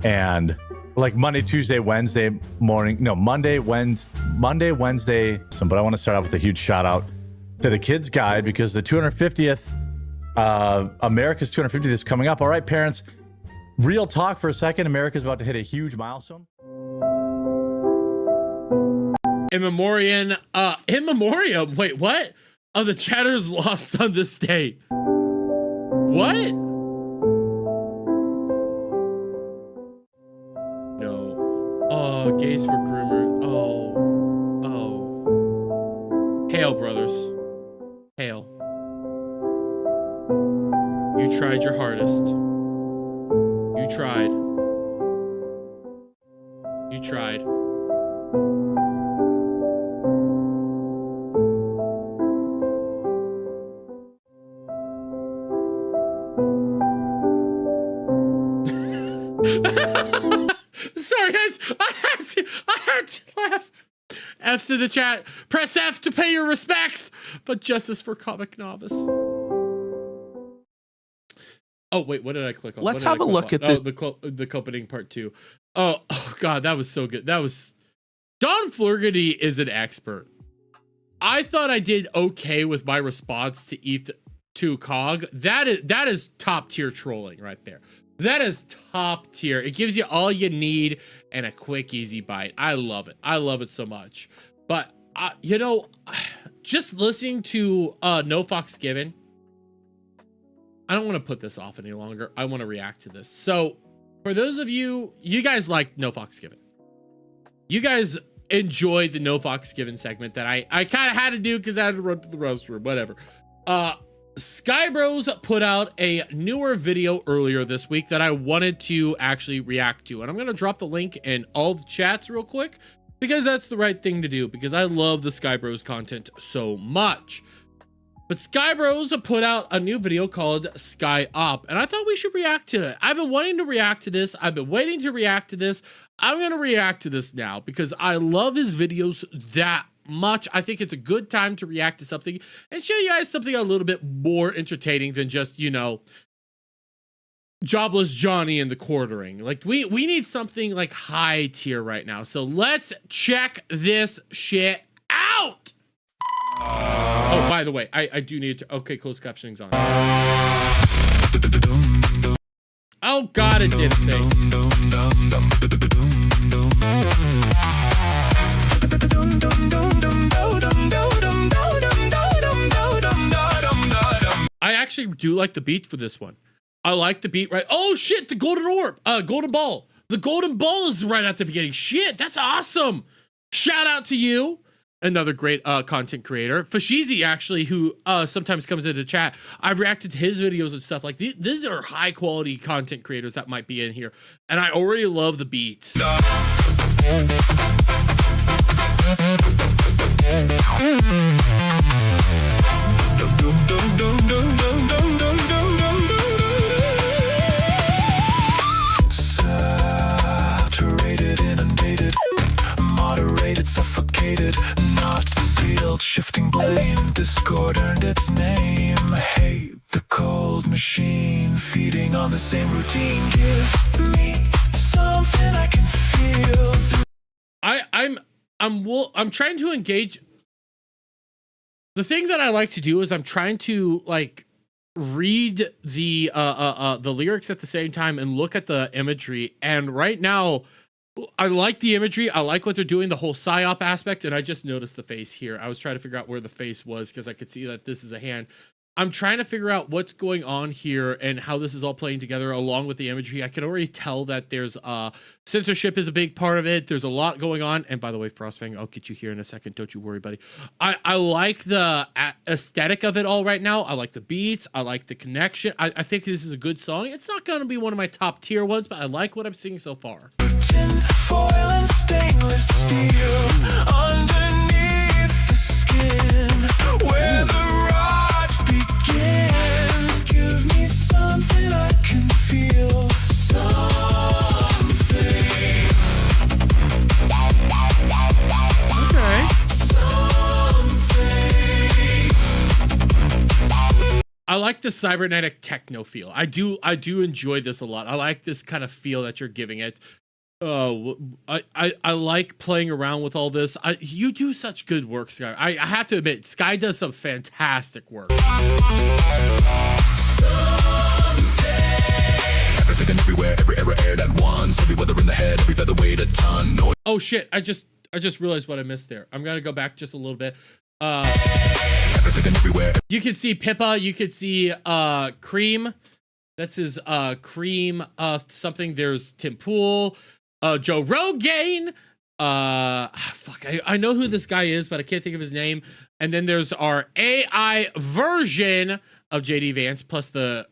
And like Monday, Tuesday, Wednesday morning. No, Monday, Wednesday. But I want to start off with a huge shout out to the Kids Guide because the 250th, America's 250th is coming up. All right, parents. Real talk for a second. America's about to hit a huge milestone. In memoriam. Wait, what? Oh, the Chatters lost on this day. What? No. Oh, gays for groomers. Oh. Hail, brothers. Hail. You tried your hardest. You tried. You tried. Sorry, I had to laugh. F's in the chat. Press F to pay your respects, but justice for Comic Novice. Oh wait, what did I click on? Let's have a look at this. The opening part 2. Oh god, that was so good. That was Don Flurgandy is an expert. I thought I did okay with my response to Cog. That is top tier trolling right there. That is top tier. It gives you all you need and a quick, easy bite. I love it. I love it so much. But you know, just listening to No Fox Given, I don't want to put this off any longer. I want to react to this. So for those of you guys like No Fox Given. You guys enjoyed the No Fox Given segment that I kind of had to do because I had to run to the roast room, whatever. Skybros put out a newer video earlier this week that I wanted to actually react to. And I'm going to drop the link in all the chats real quick because that's the right thing to do because I love the Skybros content so much. But Sky Bros put out a new video called Sky Up, and I thought we should react to it. I've been wanting to react to this. I've been waiting to react to this. I'm going to react to this now because I love his videos that much. I think it's a good time to react to something and show you guys something a little bit more entertaining than just, you know, Jobless Johnny and the quartering. Like, we need something like high tier right now. So let's check this shit out. Oh, by the way, I do need to... Okay, closed captioning's on. Oh, God, it did thing. I actually do like the beat for this one. I like the beat, right? Oh, shit, the golden orb. Golden ball. The golden ball is right at the beginning. Shit, that's awesome. Shout out to you. Another great content creator, Fashizi, actually, who sometimes comes into chat. I've reacted to his videos and stuff. Like, these are high quality content creators that might be in here, and I already love the beats. Saturated, inundated, moderated, suffocated, not sealed, shifting blame, discord earned its name. Hate the cold machine, feeding on the same routine. Give me something I can feel through. I'm trying to engage. The thing that I like to do is I'm trying to like read the lyrics at the same time and look at the imagery. And right now, I like the imagery. I like what they're doing, the whole psyop aspect. And I just noticed the face here. I was trying to figure out where the face was because I could see that this is a hand. I'm trying to figure out what's going on here and how this is all playing together along with the imagery. I can already tell that there's censorship is a big part of it. There's a lot going on. And by the way, Frostfang, I'll get you here in a second. Don't you worry, buddy. I like the aesthetic of it all right now. I like the beats. I like the connection. I think this is a good song. It's not going to be one of my top tier ones, but I like what I'm seeing so far. Tin foil and stainless steel underneath the skin where the rot begins. Give me something I can feel. Something. Okay. Something. I like the cybernetic techno feel. I do enjoy this a lot. I like this kind of feel that you're giving it. Oh, I like playing around with all this. You do such good work, Sky. I have to admit, Sky does some fantastic work. Everything and everywhere, every error aired at once. Every weather in the head, every feather weighed a ton. No. Oh shit! I just realized what I missed there. I'm gonna go back just a little bit. Everything and everywhere. You can see Pippa. You can see Cream. That's his Cream something. There's Tim Pool. Joe Rogan. Fuck, I know who this guy is, but I can't think of his name. And then there's our AI version of JD Vance plus the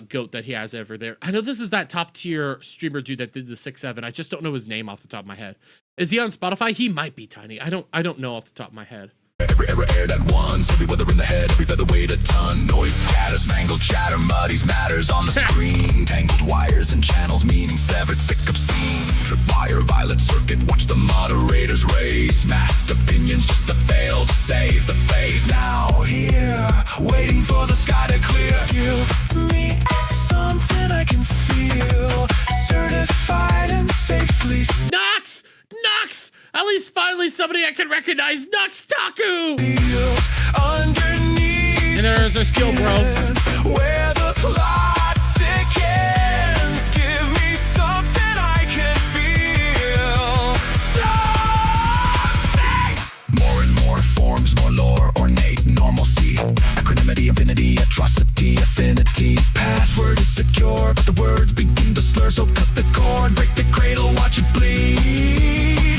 goat that he has over there. I know this is that top tier streamer dude that did the 6-7. I just don't know his name off the top of my head. Is he on Spotify? He might be, Tiny. I don't know off the top of my head. Every error aired at once. Every weather in the head, every feather weighed a ton. Noise scatters, mangled chatter, muddies matters on the screen. Tangled wires and channels, meaning severed, sick, obscene. Tripwire, violet circuit, watch the moderators race. Masked opinions just to fail to save the face. Now here, waiting for the sky to clear. Give me something I can feel. Certified and safely. Nox! Nox! At least finally somebody I can recognize. Nox Taku! Underneath and there's their skill, bro. Where the plot sickens. Give me something I can feel. Something! More and more forms, more lore, ornate normalcy. Acronymity, infinity, atrocity, affinity. Password is secure, but the words begin to slur. So cut the cord, break the cradle, watch it bleed.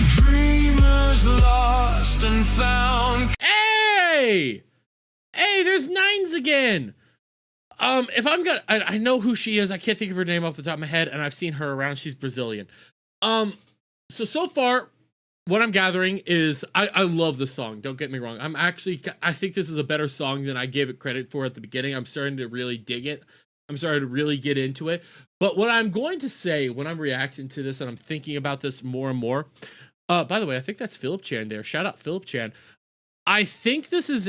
Dreamers lost and found. Hey! Hey, there's Nines again! If I'm gonna... I know who she is. I can't think of her name off the top of my head, and I've seen her around. She's Brazilian. So far, what I'm gathering is I love the song. Don't get me wrong. I think this is a better song than I gave it credit for at the beginning. I'm starting to really dig it. I'm starting to really get into it. But what I'm going to say when I'm reacting to this and I'm thinking about this more and more, by the way, I think that's Philip Chan there. Shout out Philip Chan. I think this is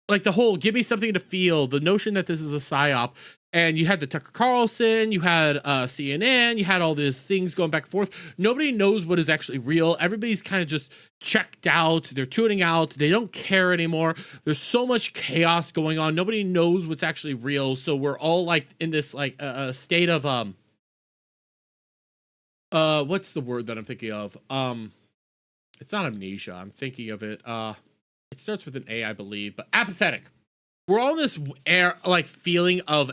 like the whole give me something to feel, the notion that this is a psyop. And you had the Tucker Carlson, you had CNN, you had all these things going back and forth. Nobody knows what is actually real. Everybody's kind of just checked out. They're tuning out. They don't care anymore. There's so much chaos going on. Nobody knows what's actually real. So we're all like in this like state of what's the word that I'm thinking of? It's not amnesia. I'm thinking of it. It starts with an A, I believe, but apathetic. We're all in this feeling of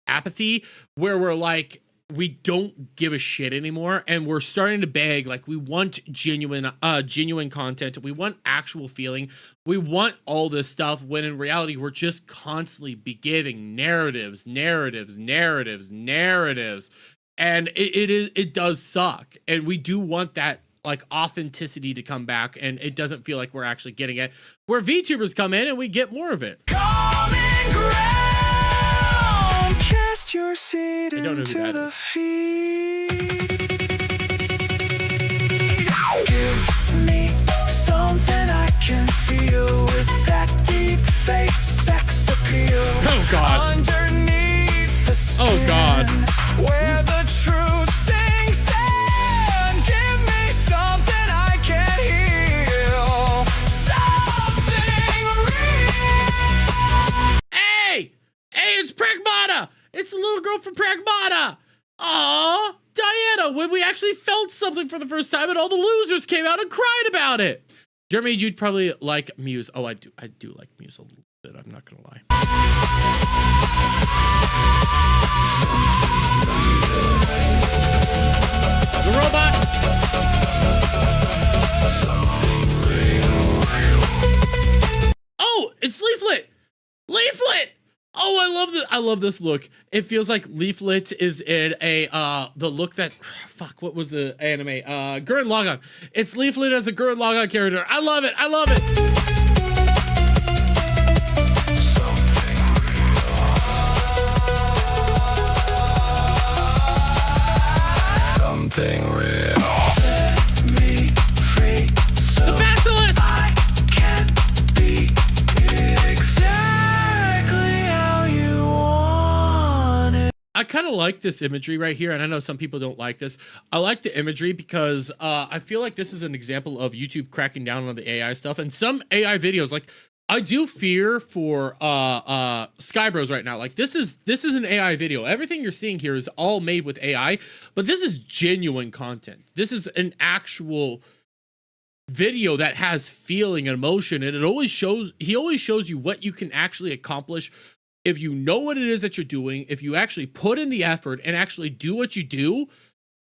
apathy where we're like, we don't give a shit anymore. And we're starting to beg, like, we want genuine content. We want actual feeling. We want all this stuff when in reality, we're just constantly be giving narratives. And it does suck. And we do want that like authenticity to come back, and it doesn't feel like we're actually getting it. Where VTubers come in and we get more of it. Common ground, cast your seed into the feed. Give me something I can feel with that deep fake sex appeal. Oh God. Underneath the skin, oh God. Where the truth sinks in. Give me something I can heal. Something real. Hey, it's Pragmata. It's the little girl from Pragmata. Aw, Diana, when we actually felt something for the first time and all the losers came out and cried about it. Jeremy, you'd probably like Muse. Oh, I do like Muse a little bit. I'm not gonna lie. The robots. Oh, it's Leaflet. Oh, I love this look. It feels like Leaflet is in a the look that what was the anime? Gurren Lagann. It's Leaflet as a Gurren Lagann character. I love it. Something real. Set me free. So the Basilisk. I can be exactly how you want it. I kind of like this imagery right here, and I know some people don't like this. I like the imagery because I feel like this is an example of YouTube cracking down on the AI stuff, and some AI videos, like I do fear for Skybros right now. Like this is an AI video. Everything you're seeing here is all made with AI, but this is genuine content. This is an actual video that has feeling and emotion, and he always shows you what you can actually accomplish if you know what it is that you're doing. If you actually put in the effort and actually do what you do,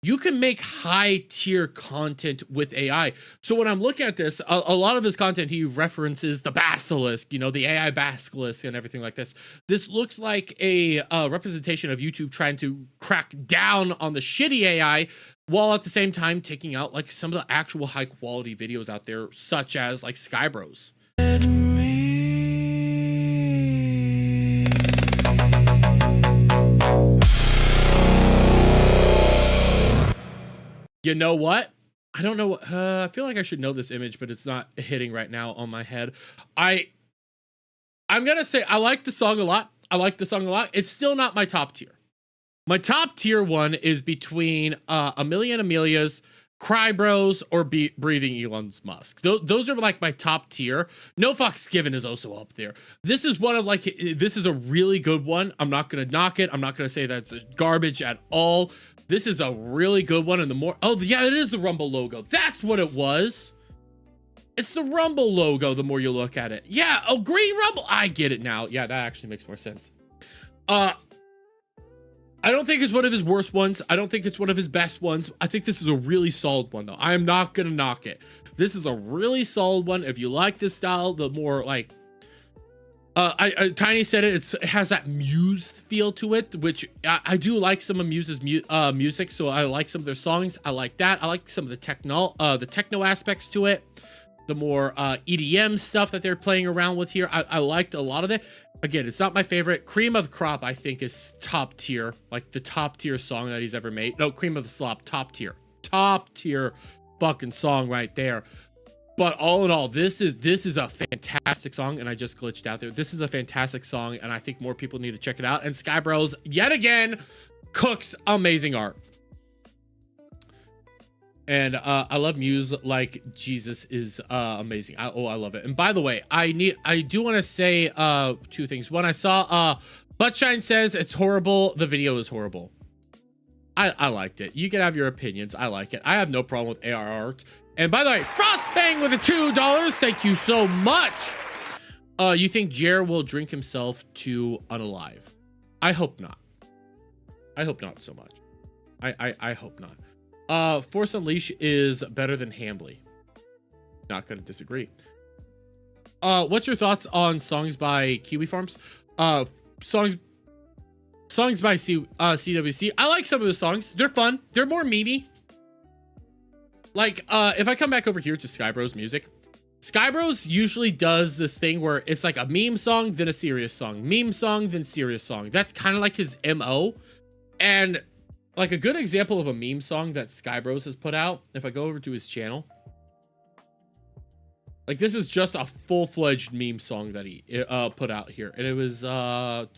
you can make high tier content with AI. So when I'm looking at this, a lot of his content, he references the Basilisk, the AI Basilisk and everything like this. This looks like a representation of YouTube trying to crack down on the shitty AI while at the same time taking out like some of the actual high quality videos out there, such as like Skybros. You know what? I don't know what, I feel like I should know this image, but it's not hitting right now on my head. I'm gonna say I like the song a lot. It's still not my top tier. My top tier one is between Amelia and Amelia's, Cry Bros, or Breathing Elon Musk. Those are like my top tier. No Fucks Given is also up there. This is one of this is a really good one. I'm not gonna knock it. I'm not gonna say that's garbage at all. This is a really good one, and it is the Rumble logo. That's what it was. It's the Rumble logo the more you look at it. Yeah, Green Rumble. I get it now. Yeah, that actually makes more sense. I don't think it's one of his worst ones. I don't think it's one of his best ones. I think this is a really solid one, though. I am not gonna knock it. This is a really solid one. If you like this style, the more Tiny said it has that Muse feel to it, which I do like some of Muse's music, so I like some of their songs. I like that. I like some of the techno aspects to it, the more EDM stuff that they're playing around with here. I liked a lot of it. Again, it's not my favorite. Cream of the Crop, I think, is top tier, like the top tier song that he's ever made. No, Cream of the Slop, top tier fucking song right there. But all in all, this is a fantastic song, and I just glitched out there. This is a fantastic song, and I think more people need to check it out. And Skybros, yet again, cooks amazing art. And I love Muse like Jesus is amazing. I love it. And by the way, I do want to say 2 things. One, I saw Buttshine says it's horrible. The video is horrible. I liked it. You can have your opinions. I like it. I have no problem with AR art. And by the way, Frostfang with the $2. Thank you so much. You think Jer will drink himself to unalive? I hope not. I hope not so much. I hope not. Force Unleash is better than Hambly. Not gonna disagree. What's your thoughts on songs by Kiwi Farms? Songs by CWC. I like some of the songs. They're fun. They're more memey. Like, if I come back over here to Skybros music, Skybros usually does this thing where it's like a meme song, then a serious song. Meme song, then serious song. That's kind of like his MO. And like a good example of a meme song that Skybros has put out, if I go over to his channel, like this is just a full-fledged meme song that he put out here. And it was, let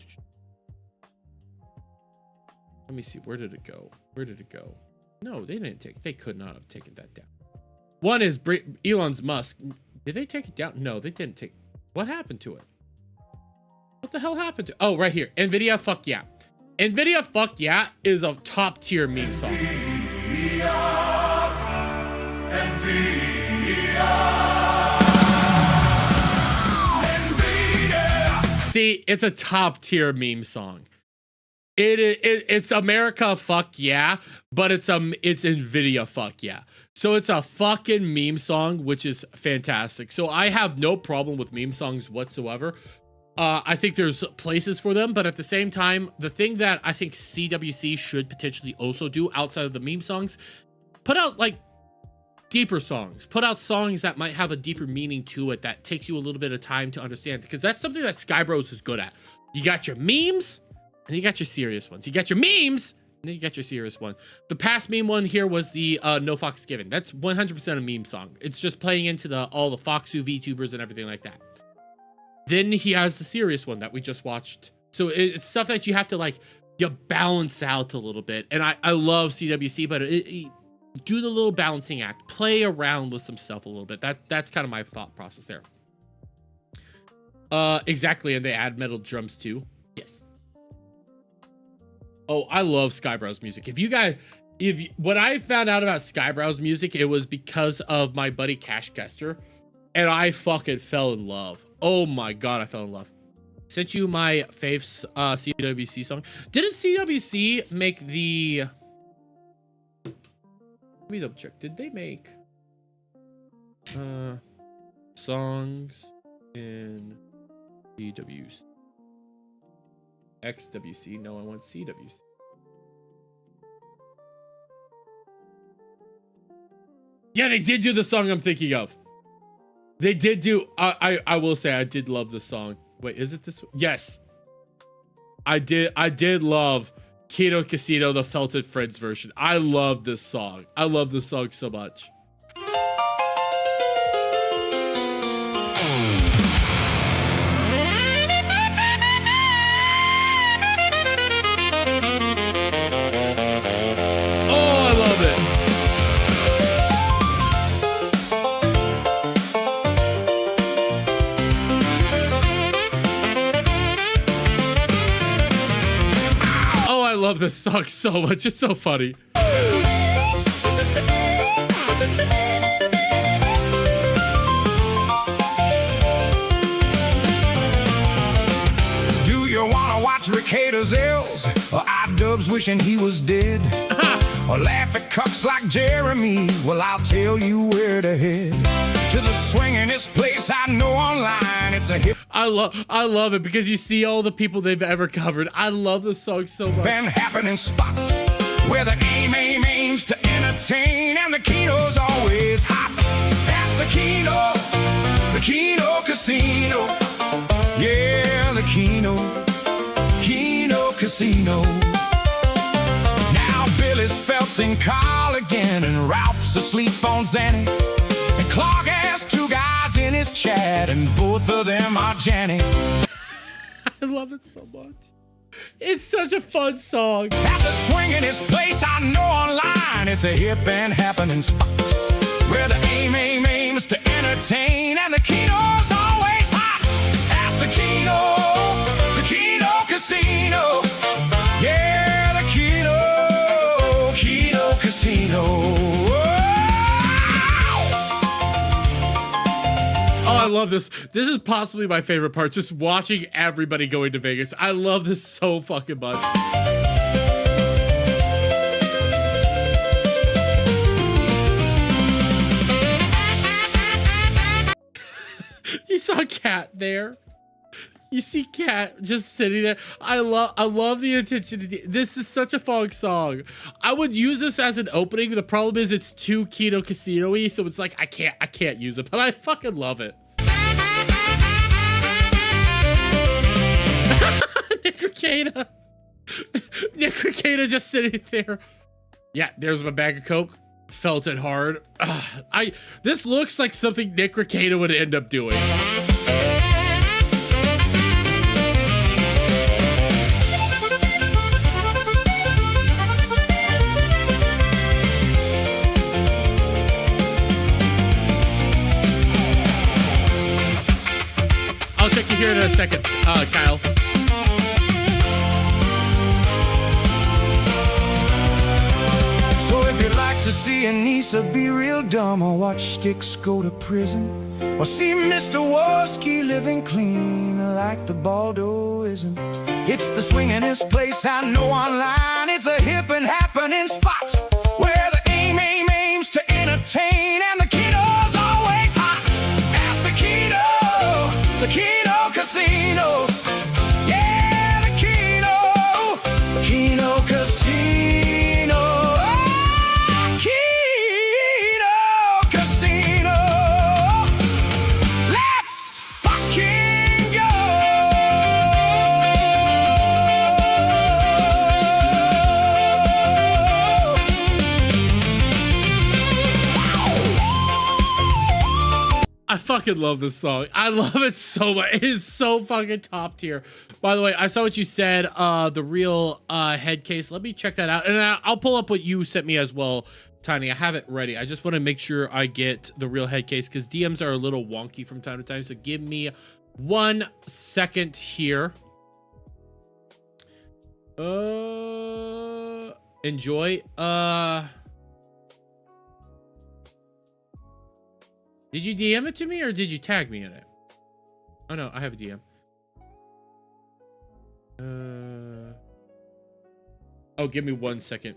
me see, where did it go? Where did it go? No, they didn't take it. They could not have taken that down. One is Elon Musk. Did they take it down? No, they didn't take. What happened to it? What the hell happened to? Oh, right here. NVIDIA, fuck yeah. NVIDIA, fuck yeah is a top tier meme song. See, it's a top tier meme song. It's America fuck yeah, but it's NVIDIA fuck yeah. So it's a fucking meme song, which is fantastic. So I have no problem with meme songs whatsoever. I think there's places for them, but at the same time, the thing that I think CWC should potentially also do outside of the meme songs, put out like deeper songs, put out songs that might have a deeper meaning to it that takes you a little bit of time to understand, because that's something that Skybros is good at. You got your memes, and you got your serious ones. You got your memes, and then you got your serious one. The past meme one here was the No Fox Given. That's 100% a meme song. It's just playing into all the Foxu VTubers and everything like that. Then he has the serious one that we just watched. So it's stuff that you have to like, you balance out a little bit. And I love CWC, but do the little balancing act. Play around with some stuff a little bit. That's kind of my thought process there. Exactly, and they add metal drums too. Yes. Oh, I love Skybros music. When I found out about Skybros music, it was because of my buddy Cash Kester, and I fucking fell in love. Oh my god, I fell in love. Sent you my faves CWC song. Didn't CWC make the? Let me double check. Did they make songs in CWC? XWC? No, I want CWC. Yeah, they did do the song I'm thinking of. They did do. I will say I did love the song. Wait, is it this one? Yes. I did love Keto Casino, the Felted Friends version. I love this song. I love this song so much. I love this song so much. It's so funny. Do you wanna watch Ricado's L's or iDubbbz wishing he was dead? Or laugh at cucks like Jeremy? Well, I'll tell you where to head. To the swingin'est place I know online. It's a hip. I love it because you see all the people they've ever covered. I love this song so much. Been happening spot where the aims to entertain, and the Keno's always hot at the Keno Casino. Yeah, the Keno Casino. Now Billy's felting Carl again, and Ralph's asleep on Xanax, and Clark has two guys in his chat, and both of them are Janets. I love it so much. It's such a fun song. After swinging his place, I know online it's a hip and happening spot where the aims to entertain, and the Keno's always hot at the Keno Casino. Yeah, the Keno Casino. Oh, I love this. This is possibly my favorite part, just watching everybody going to Vegas. I love this so fucking much. You saw Cat there. You see Cat just sitting there. I love the attention to this is such a fun song. I would use this as an opening. The problem is it's too Keno Casino-y, so it's like I can't use it, but I fucking love it. Nick Ricada just sitting there. Yeah, there's my bag of Coke. Felt it hard. This looks like something Nick Ricada would end up doing. I'll check you here in a second, Kyle. So if you'd like to see Anissa be real dumb, or watch Styx go to prison, or see Mr. Woski living clean like the Baldo isn't, it's the swingin'est place I know online. It's a hip and happening spot where the aims to entertain, and the Keno's always hot at the Keno Casino. Yeah, the Keno Casino. Keno Casino. Let's fucking go. I fucking love this song. I love it so much. It is so fucking top tier. By the way, I saw what you said, the real head case. Let me check that out. And I'll pull up what you sent me as well, Tiny. I have it ready. I just want to make sure I get the real head case because DMs are a little wonky from time to time. So give me 1 second here. Enjoy. Did you DM it to me or did you tag me in it? Oh no, I have a DM. Oh, give me 1 second.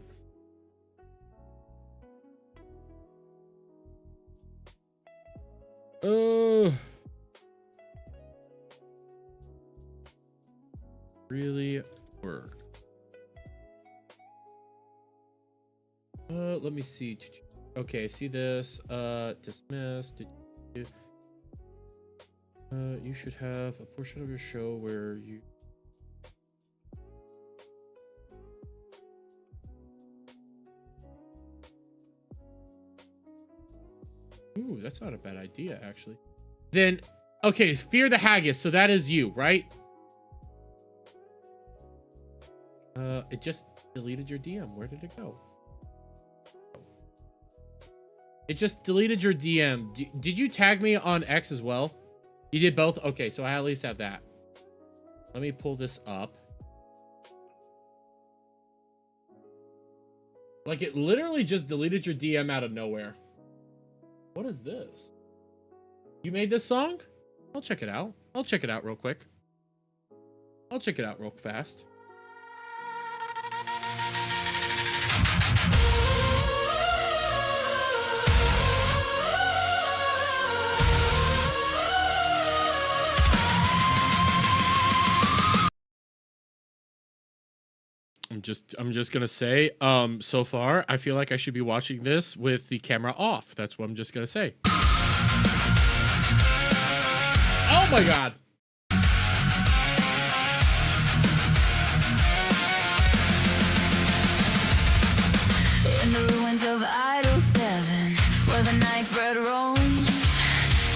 Really work. Let me see. Okay, see this. Dismissed. You should have a portion of your show where you. Ooh, that's not a bad idea, actually. Then, okay, Fear the Haggis. So that is you, right? It just deleted your DM. Where did it go? It just deleted your DM. Did you tag me on X as well? You did both? Okay, so I at least have that. Let me pull this up. Like, it literally just deleted your DM out of nowhere. What is this? You made this song? I'll check it out. I'll check it out real quick. I'll check it out real fast. I'm just gonna say, so far, I feel like I should be watching this with the camera off. That's what I'm just gonna say. Oh my god. In the ruins of Idol 7, where the night bread roams,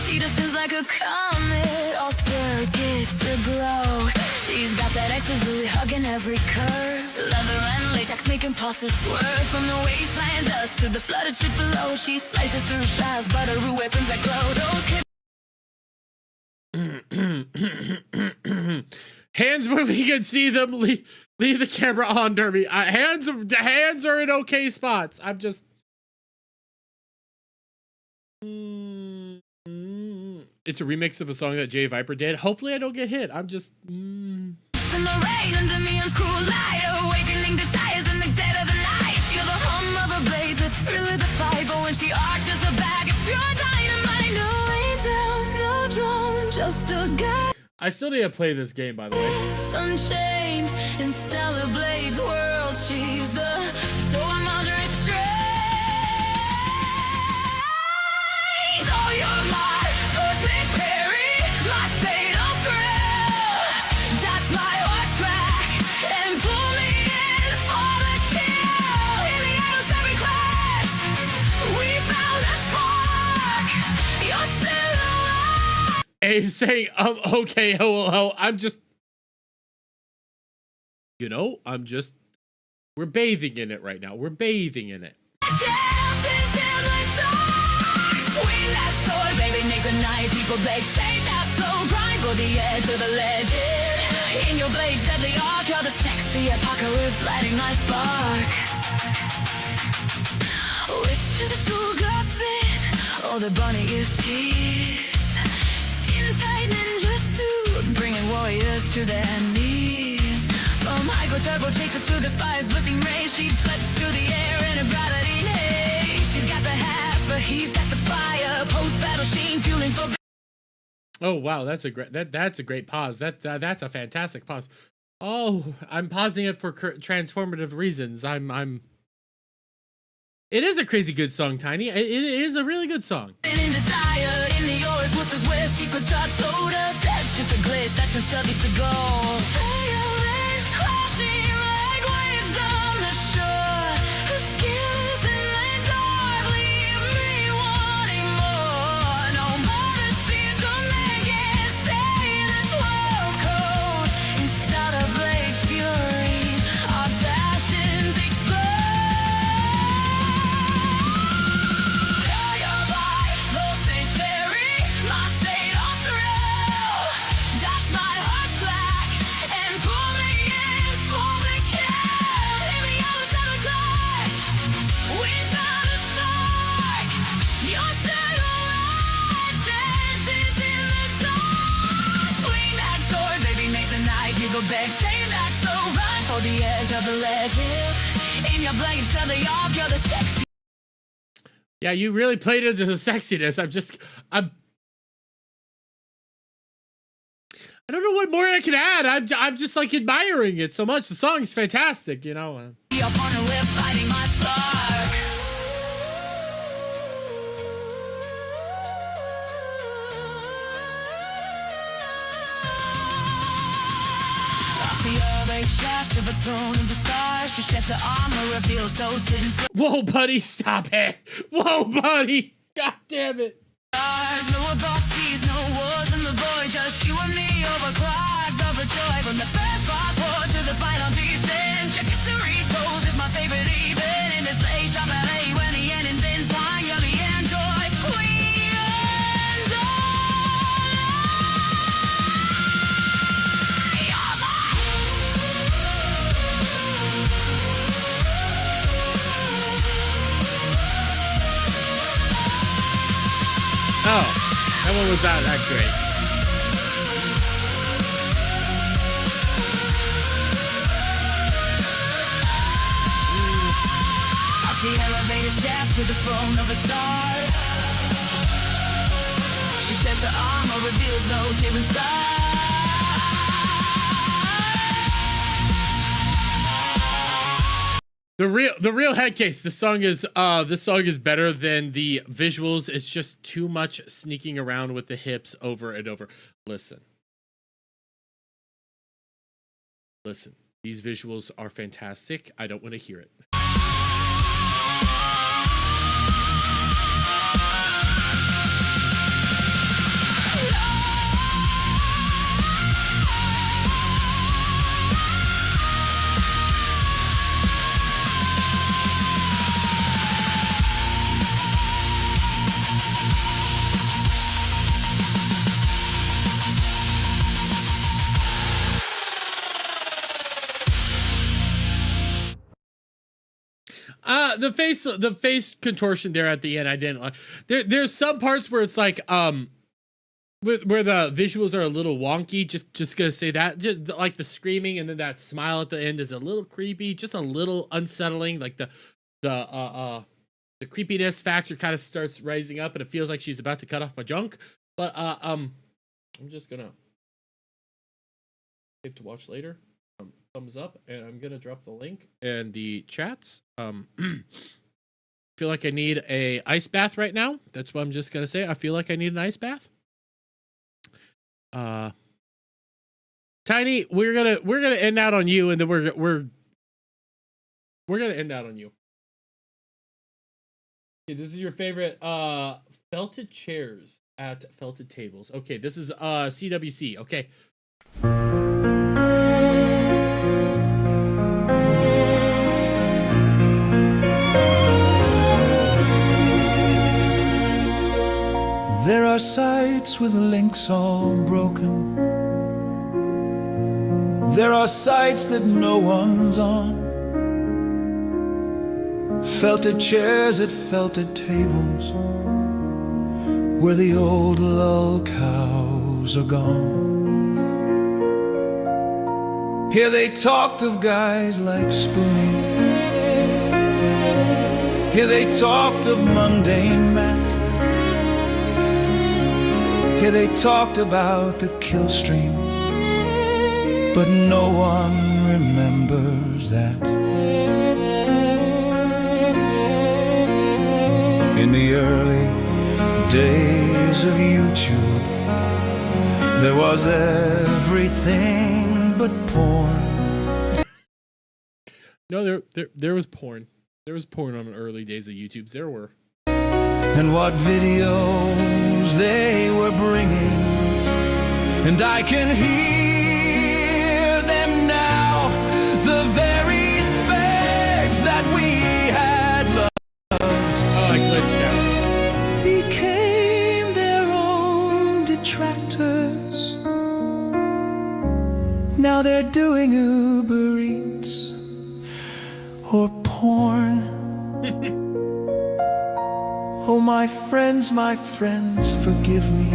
she descends like a comet, all circuits aglow. She's got that ecstasy hugging every curve, leather and latex making pulses swerve. From the wasteland dust to the flooded streets below, she slices through shells, buttery weapons that glow. Those Hands where we can see them. Leave the camera on, Derby. Hands are in okay spots. I'm just. It's a remix of a song that Jay Viper did. Hopefully, I don't get hit. I'm just. in the rain under neon's cool light, awakening desires in the dead of the night. Feel the hum of a blade, the thrill of the fight. But when she arches her back, if you're dynamite, no angel, no drone, just a guy. I still need to play this game, by the way. Unchained in stellar blades world, she's the storm under restraint. Oh, you're my cosmic Perry, my fatal thrill. That's my horse track and pull me in for the kill. In the end of every clash, we found a spark. Your silhouette. Abe saying, okay, hello, I'm just, we're bathing in it right now. We're bathing in it. Swing that sword, baby, make a knife. People beg, save that soul, grind for the edge of the legend. In your blade's deadly arc, you're the sexy apocalypse, lighting my spark. Wish to the school girl fit, all the bunny is tears. Skin tight ninja suit, bringing warriors to their knees. From hyper turbo chases to the spies, buzzing rays, she flips through the air in a gravity haze. She's got the hash, but he's got the fire. Post battle sheen, fueling for. Oh wow, that's a great pause. That's a fantastic pause. Oh, I'm pausing it for transformative reasons. It is a crazy good song, Tiny. It is a really good song. In desire, in the yours, what's this where secrets are told her. That's just a glitch, that's a service to go. Crashing like waves on the shore. Her skill is in the dark, leave me wanting more. No mercy, don't make it stay this world cold. Instead of blade's fury, our passions explode. You're my perfect fairy, my fatal thrill. That's my heart's track and pull me in for the kill. In the hours of the clash, we found a spark. Your silhouette dances in the dark. Swing that sword, baby, make the night. You go back, save that soul, run for the edge of the legend. In your blade's deadly arc, you're the sexy. Yeah, you really played into the sexiness. I don't know what more I can add. I'm just like admiring it so much. The song's fantastic, you know. Your partner, we're fighting my spark. Off the earth, shaft to the throne of the stars. She sheds her armor, reveals those hidden Whoa, buddy, stop it. Whoa, buddy. God damn it. stars. No apoxies, no wars in the void. Just you and me overclocked of the joy. From the first boss war to the final descent. Your get to repose is my favorite even. In this place, I'm LA when the ending's entwined. You'll enjoy Queen and Oh, that one was not that great. off the elevator shaft to the throne of the stars. She sheds her armor, reveals those hidden stars. The real head case. This song is better than the visuals. It's just too much sneaking around with the hips over and over. Listen. These visuals are fantastic. I don't want to hear it. The face contortion there at the end, I didn't like. There's some parts where it's like where the visuals are a little wonky. Just gonna say that, just like the screaming and then that smile at the end is a little creepy, just a little unsettling. Like the creepiness factor kind of starts rising up, and it feels like she's about to cut off my junk. But I'm just gonna save to watch later. Thumbs up, and I'm gonna drop the link in the chats. Feel like I need a ice bath right now. That's what I'm just gonna say. I feel like I need an ice bath. Tiny, we're gonna end out on you, and then we're gonna end out on you. Okay, this is your favorite felted chairs at felted tables. Okay, this is CWC. Okay. There are sites with links all broken. There are sites that no one's on. Felted chairs at felted tables, where the old lull cows are gone. Here they talked of guys like Spoonie. Here they talked of mundane Matt. Here they talked about the kill stream, but no one remembers that. In the early days of YouTube, there was everything but porn. No, there was porn. There was porn on the early days of YouTube. There were. And what videos they were bringing, and I can hear them now, the very specs that we had loved became their own detractors. Now they're doing Uber Eats or porn. Oh, my friends, forgive me.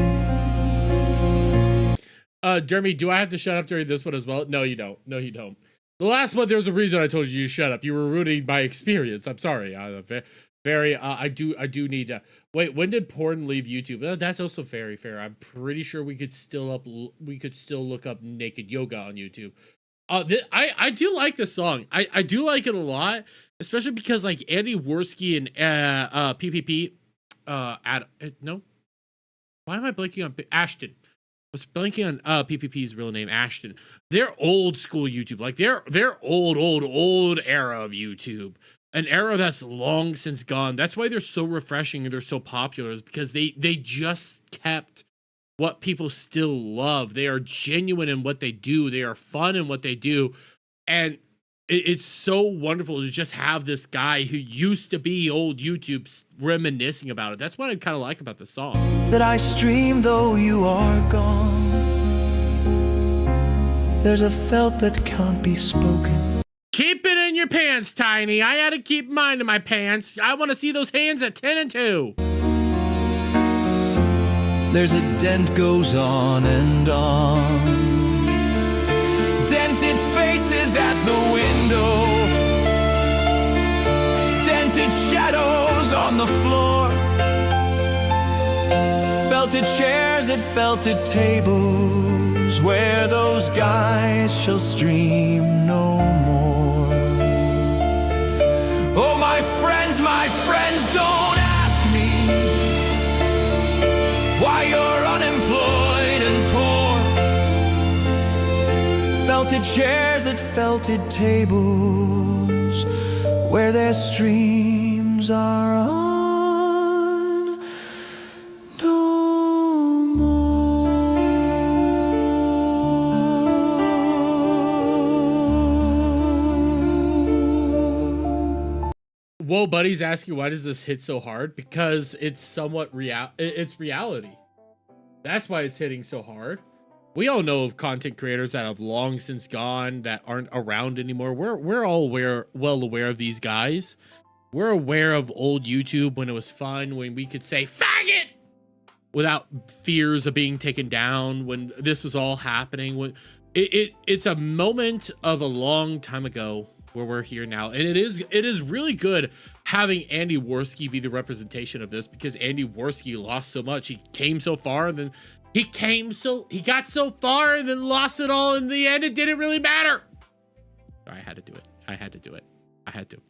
Jeremy, do I have to shut up during this one as well? No, you don't. No, you don't. The last one, there was a reason I told you to shut up. You were ruining my experience. I'm sorry. I do need to wait. When did porn leave YouTube? That's also very fair. I'm pretty sure we could still look up naked yoga on YouTube. I do like this song. I do like it a lot, especially because like Andy Worski and PPP. No, why am I blanking on Ashton? I was blanking on PPP's real name, Ashton. They're old school YouTube, like they're old era of YouTube, an era that's long since gone. That's why they're so refreshing and they're so popular, is because they just kept what people still love. They are genuine in what they do. They are fun in what they do, and it's so wonderful to just have this guy who used to be old YouTube reminiscing about it. That's what I kind of like about the song. That I stream though you are gone. There's a felt that can't be spoken. Keep it in your pants, Tiny. I had to keep mine in my pants. I want to see those hands at 10 and 2. There's a dent goes on and on. Dented faces at the window, dented shadows on the floor, felted chairs at felted tables, where those guys shall stream no more. my friends, don't ask me why you're unemployed and poor. Felted chairs at felted tables where their streams are on no more. Whoa, buddy's asking, why does this hit so hard? Because it's somewhat it's reality. That's why it's hitting so hard. We all know of content creators that have long since gone, that aren't around anymore. We're all well aware of these guys. We're aware of old YouTube when it was fun, when we could say faggot without fears of being taken down, when this was all happening. When it's a moment of a long time ago where we're here now. And it is really good having Andy Worski be the representation of this, because Andy Worski lost so much. He came so far, and then he got so far and then lost it all. In the end, it didn't really matter. I had to do it. I had to do it. I had to.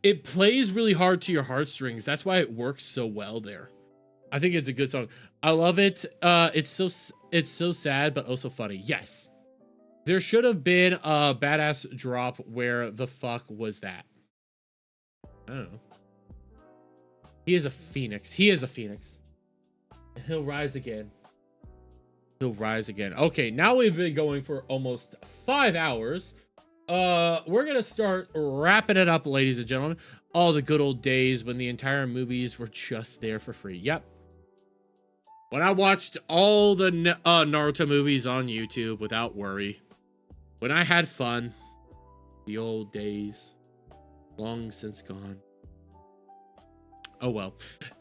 It plays really hard to your heartstrings. That's why it works so well there. I think it's a good song. I love it. It's so sad, but also funny. Yes. There should have been a badass drop. Where the fuck was that? I don't know. He is a phoenix. He is a phoenix. He'll rise again. He'll rise again. Okay, now we've been going for almost 5 hours. We're gonna start wrapping it up, ladies and gentlemen. All the good old days when the entire movies were just there for free. Yep. When I watched all the Naruto movies on YouTube without worry. When I had fun. The old days. Long since gone. Oh well.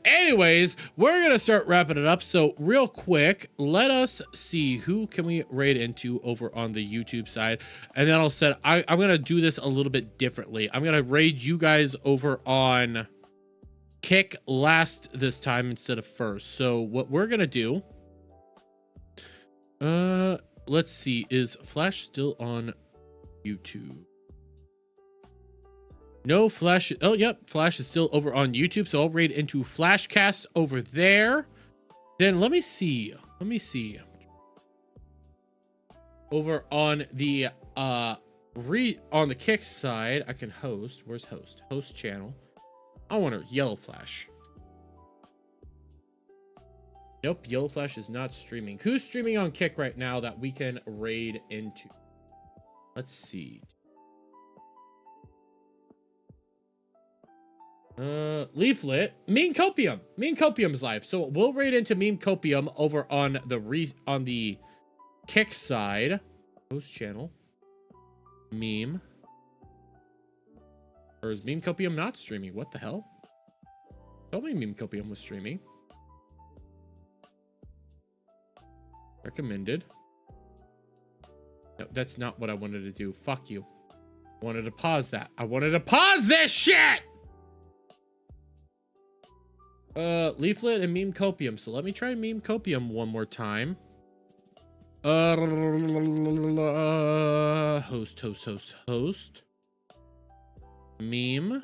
Anyways, we're gonna start wrapping it up. So real quick, let us see who can we raid into over on the YouTube side, and then I'll set. I'm gonna do this a little bit differently. I'm gonna raid you guys over on Kick last this time instead of first. So what we're gonna do, let's see, is Flash still on YouTube? No, Flash. Oh, yep. Flash is still over on YouTube. So I'll raid into Flashcast over there. Then let me see. Over on the on the Kick side, I can host. Where's host? Host channel. I want a Yellow Flash. Nope, Yellow Flash is not streaming. Who's streaming on Kick right now that we can raid into? Let's see. Leaflet, Meme Copium's live, so we'll raid into Meme Copium over on the Kick side. Host channel, Meme, or is Meme Copium not streaming? What the hell? Told me Meme Copium was streaming. Recommended. No, that's not what I wanted to do. Fuck you. I wanted to pause that. I wanted to pause this shit. Leaflet and Meme Copium. So let me try Meme Copium one more time. Host. Meme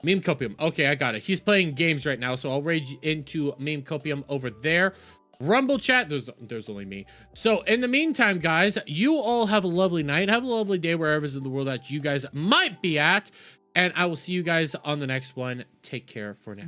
Copium. Okay, I got it. He's playing games right now, so I'll raid into Meme Copium over there. Rumble chat, there's only me. So in the meantime, guys, you all have a lovely night. Have a lovely day wherever in the world that you guys might be at. And I will see you guys on the next one. Take care for now.